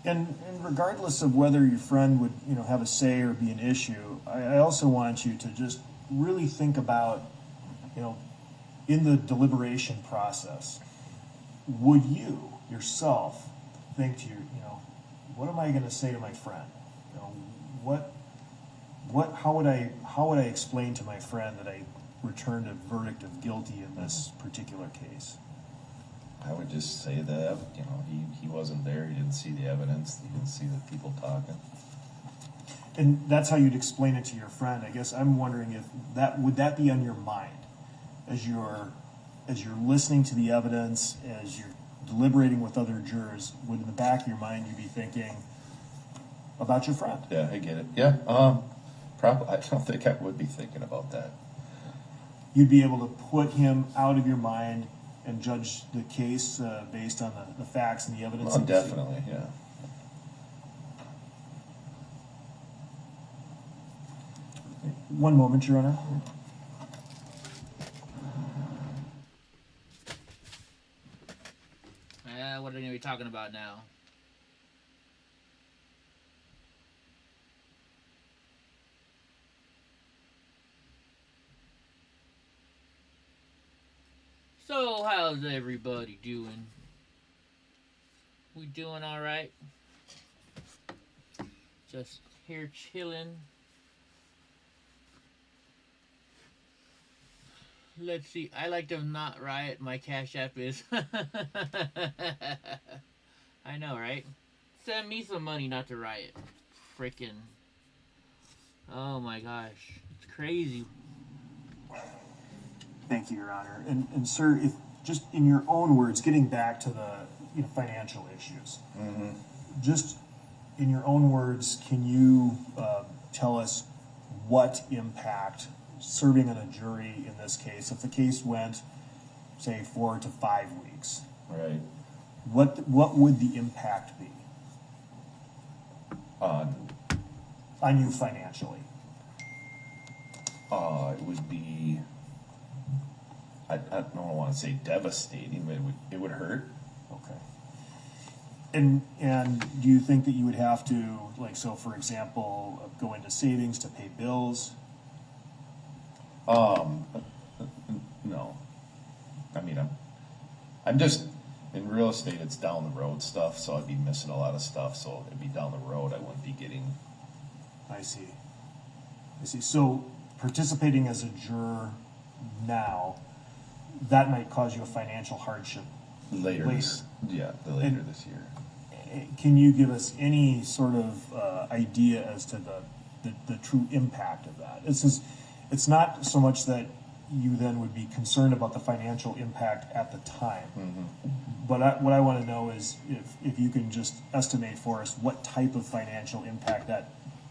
And regardless of whether your friend would, have a say or be an issue, I also want you to just really think about, in the deliberation process, would you yourself think to what am I going to say to my friend? How would I explain to my friend that I returned a verdict of guilty in this particular case? I would just say that, he wasn't there, he didn't see the evidence, he didn't see the people talking. And that's how you'd explain it to your friend. I guess I'm wondering if would that be on your mind as you're listening to the evidence, as you're deliberating with other jurors, would in the back of your mind you be thinking about your friend? Yeah, I get it. Yeah, probably. I don't think I would be thinking about that. You'd be able to put him out of your mind and judge the case based on the facts and the evidence? Oh, definitely, yeah. One moment, Your Honor. What are they going to be talking about now? So, how's everybody doing? We doing all right? Just here chilling. Let's see. I like to not riot. My Cash App is. I know, right? Send me some money not to riot. Freaking. Oh my gosh. It's crazy. Thank you, Your Honor. And sir, if just in your own words, getting back to the financial issues, just in your own words, can you tell us what impact serving on a jury in this case, if the case went, say, 4 to 5 weeks, Right. what would the impact be On, you financially? it would be, I don't want to say devastating, but it would hurt. Okay. And do you think that you would have to, like, so for example, go into savings to pay bills? No. I mean, I'm just, in real estate, it's down the road stuff, so I'd be missing a lot of stuff, so it'd be down the road, I wouldn't be getting. I see. So participating as a juror now, that might cause you a financial hardship Later. This year. Can you give us any sort of idea as to the true impact of that? It's not so much that you then would be concerned about the financial impact at the time, but what I want to know is if you can just estimate for us what type of financial impact that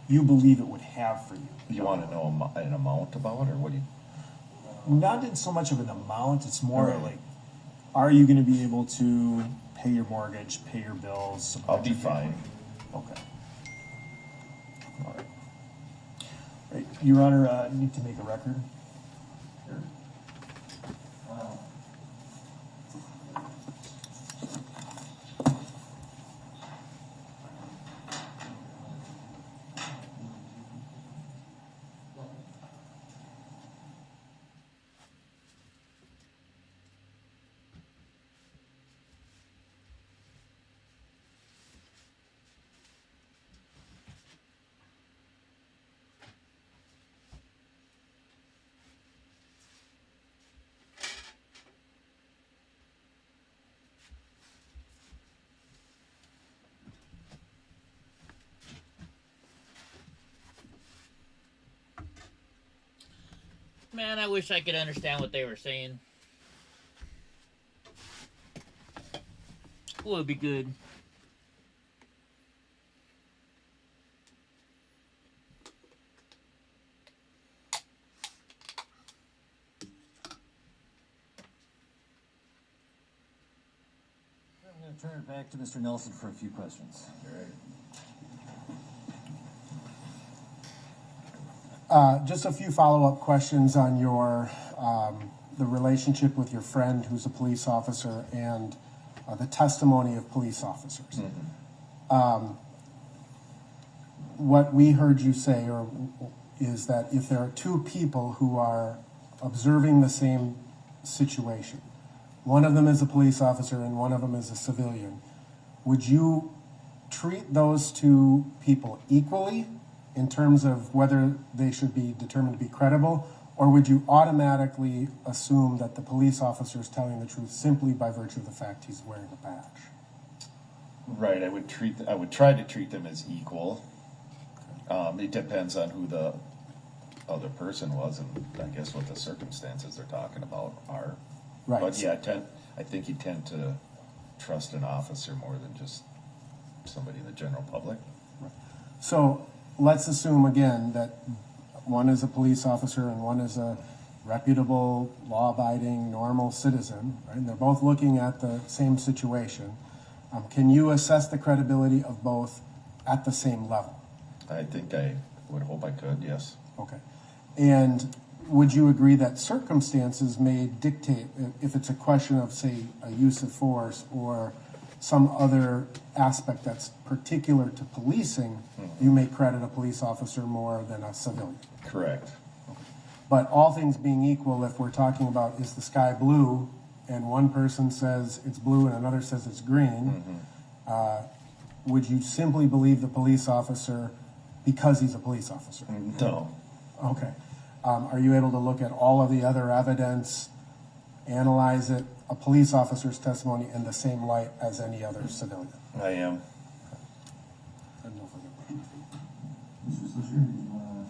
you believe it would have for you. You want to know an amount about it, or what do you? Not in so much of an amount, it's more like, are you going to be able to pay your mortgage, pay your bills? I'll be fine. Okay. All right. Right. Your Honor, you need to make a record. Man, I wish I could understand what they were saying. Would be good. I'm going to turn it back to Mr. Nelson for a few questions. Just a few follow-up questions on your the relationship with your friend who's a police officer and the testimony of police officers. What we heard you say is that if there are two people who are observing the same situation, one of them is a police officer and one of them is a civilian, would you treat those two people equally in terms of whether they should be determined to be credible, or would you automatically assume that the police officer is telling the truth simply by virtue of the fact he's wearing a badge? Right, I would try to treat them as equal. It depends on who the other person was, and I guess what the circumstances they're talking about are. Right. But yeah, I think you tend to trust an officer more than just somebody in the general public. Right. So let's assume again that one is a police officer and one is a reputable, law-abiding, normal citizen, right? And they're both looking at the same situation. Can you assess the credibility of both at the same level? I think I would hope I could, yes. Okay. And would you agree that circumstances may dictate, if it's a question of, say, a use of force or some other aspect that's particular to policing, you may credit a police officer more than a civilian? Correct. Okay. But all things being equal, if we're talking about is the sky blue, and one person says it's blue and another says it's green, would you simply believe the police officer because he's a police officer? No. Okay. Are you able to look at all of the other evidence, analyze it, a police officer's testimony in the same light as any other civilian? I am. And no further questions. Mr. Swisher, do you want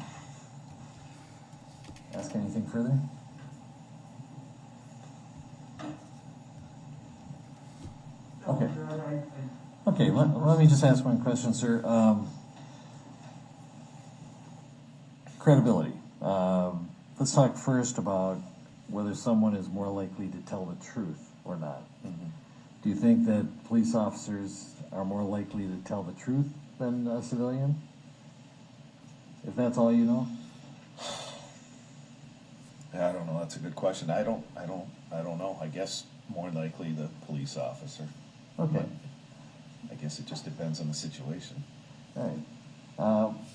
to ask anything further? Okay. Okay, let me just ask one question, sir. Credibility. Let's talk first about whether someone is more likely to tell the truth or not. Do you think that police officers are more likely to tell the truth than a civilian? If that's all you know? I don't know. That's a good question. I don't know. I guess more likely the police officer. Okay. I guess it just depends on the situation. All right.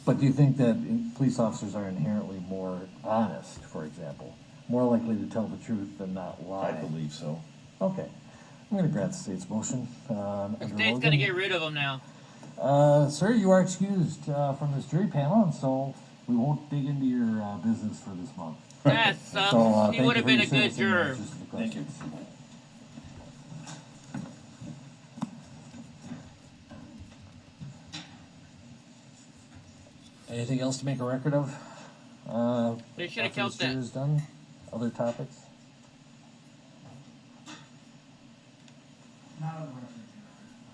But do you think that police officers are inherently more honest, for example? More likely to tell the truth than not lie? I believe so. Okay. I'm going to grant the state's motion. The state's going to get rid of them now. Sir, you are excused from this jury panel, and so we won't dig into your business for this month. That sucks. So, He would have been a good juror. Thank you. Anything else to make a record of? They should have after killed this jury that. is done? Other topics? Not on the record,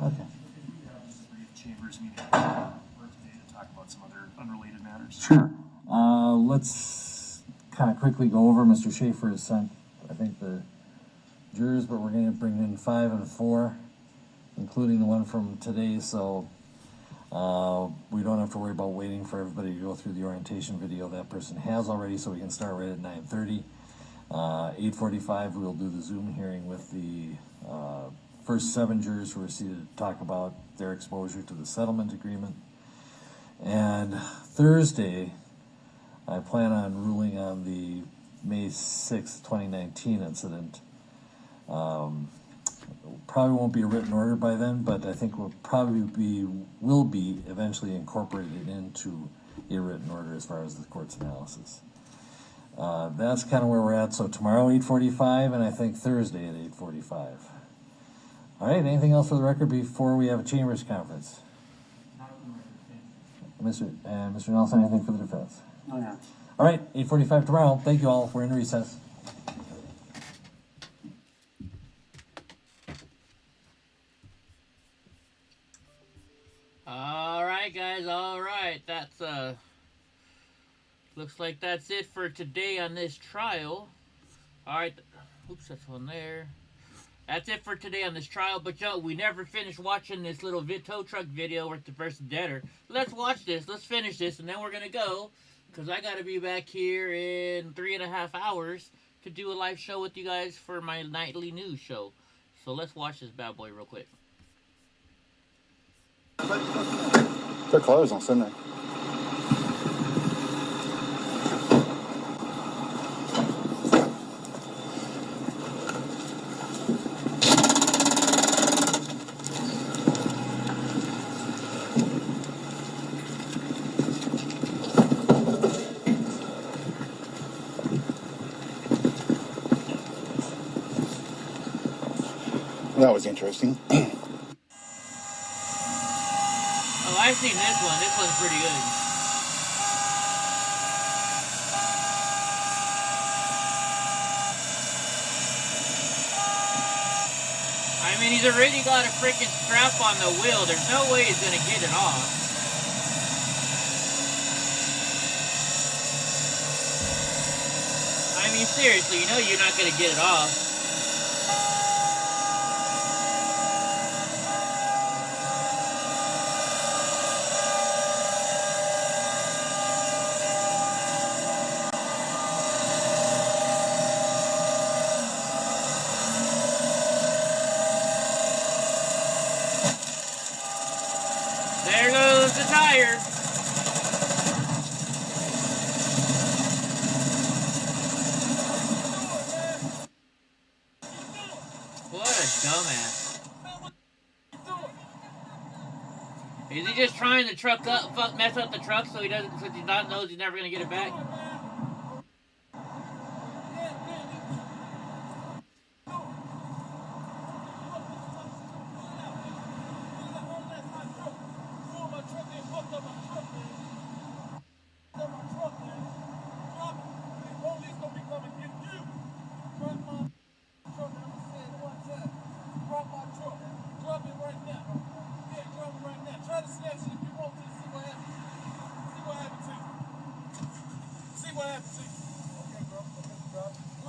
Your Honor. Okay. If we have just a brief chambers meeting for today to talk about some other unrelated matters. Sure. Let's kind of quickly go over. Mr. Schaefer has sent, I think, the jurors, but we're going to bring in 5 and 4, including the one from today, so we don't have to worry about waiting for everybody to go through the orientation video. That person has already, so we can start right at 9:30. 8:45, we'll do the Zoom hearing with the first 7 jurors who are seated to talk about their exposure to the settlement agreement. And Thursday, I plan on ruling on the May 6th, 2019 incident. Probably won't be a written order by then, but I think will be eventually incorporated into a written order as far as the court's analysis. That's kind of where we're at. So tomorrow 8:45, and I think Thursday at 8:45. All right. Anything else for the record before we have a chambers conference? Mr. Nelson, anything for the defense? No, yeah. All right. 8:45 tomorrow. Thank you all. We're in recess. All right, guys. All right. That's looks like that's it for today on this trial. All right. Oops, that's one there. That's it for today on this trial. But yo, we never finished watching this little tow truck video with the first debtor. Let's watch this. Let's finish this, and then we're gonna go, because I gotta be back here in 3.5 hours to do a live show with you guys for my nightly news show. So let's watch this bad boy real quick. They're closed on Sunday. That was interesting. Oh, I've seen this one. This one's pretty good. I mean, he's already got a freaking strap on the wheel. There's no way he's gonna get it off. I mean, seriously, you know you're not gonna get it off. There goes the tire. What a dumbass. Is he just trying to truck up, mess up the truck so he doesn't, since he knows he's never gonna get it back?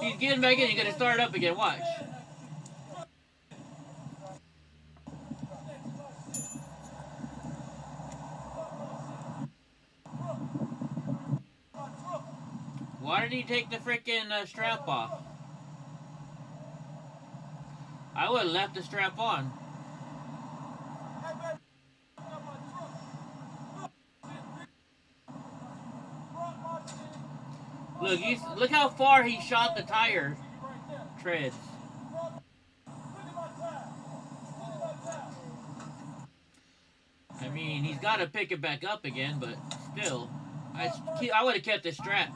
He's getting back in, he's gonna start it up again, watch. Why did he take the freaking strap off? I would have left the strap on. Look how far he shot the tire treads. I mean, he's got to pick it back up again, but still, I would have kept it strapped.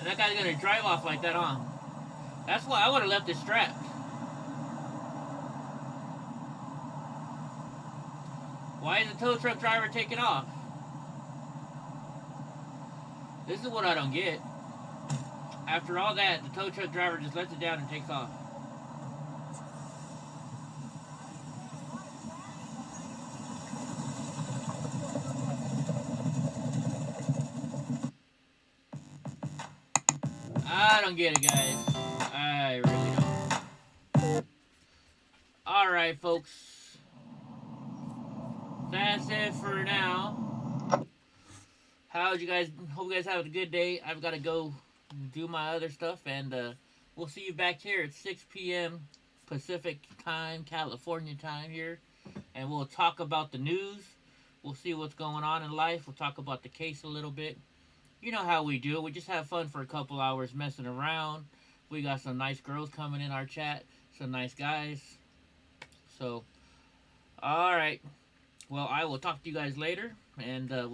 And that guy's gonna drive off like that, huh? That's why I would have left it strapped. Why is the tow truck driver taking off? This is what I don't get. After all that, the tow truck driver just lets it down and takes off. I don't get it, guys. I really don't. Alright, folks. That's it for now. Hope you guys have a good day. I've got to go do my other stuff, and we'll see you back here at 6 p.m. Pacific time, California time here, and we'll talk about the news. We'll see what's going on in life. We'll talk about the case a little bit. You know how we do. We just have fun for a couple hours messing around. We got some nice girls coming in our chat. Some nice guys. So, alright. Well, I will talk to you guys later. And we'll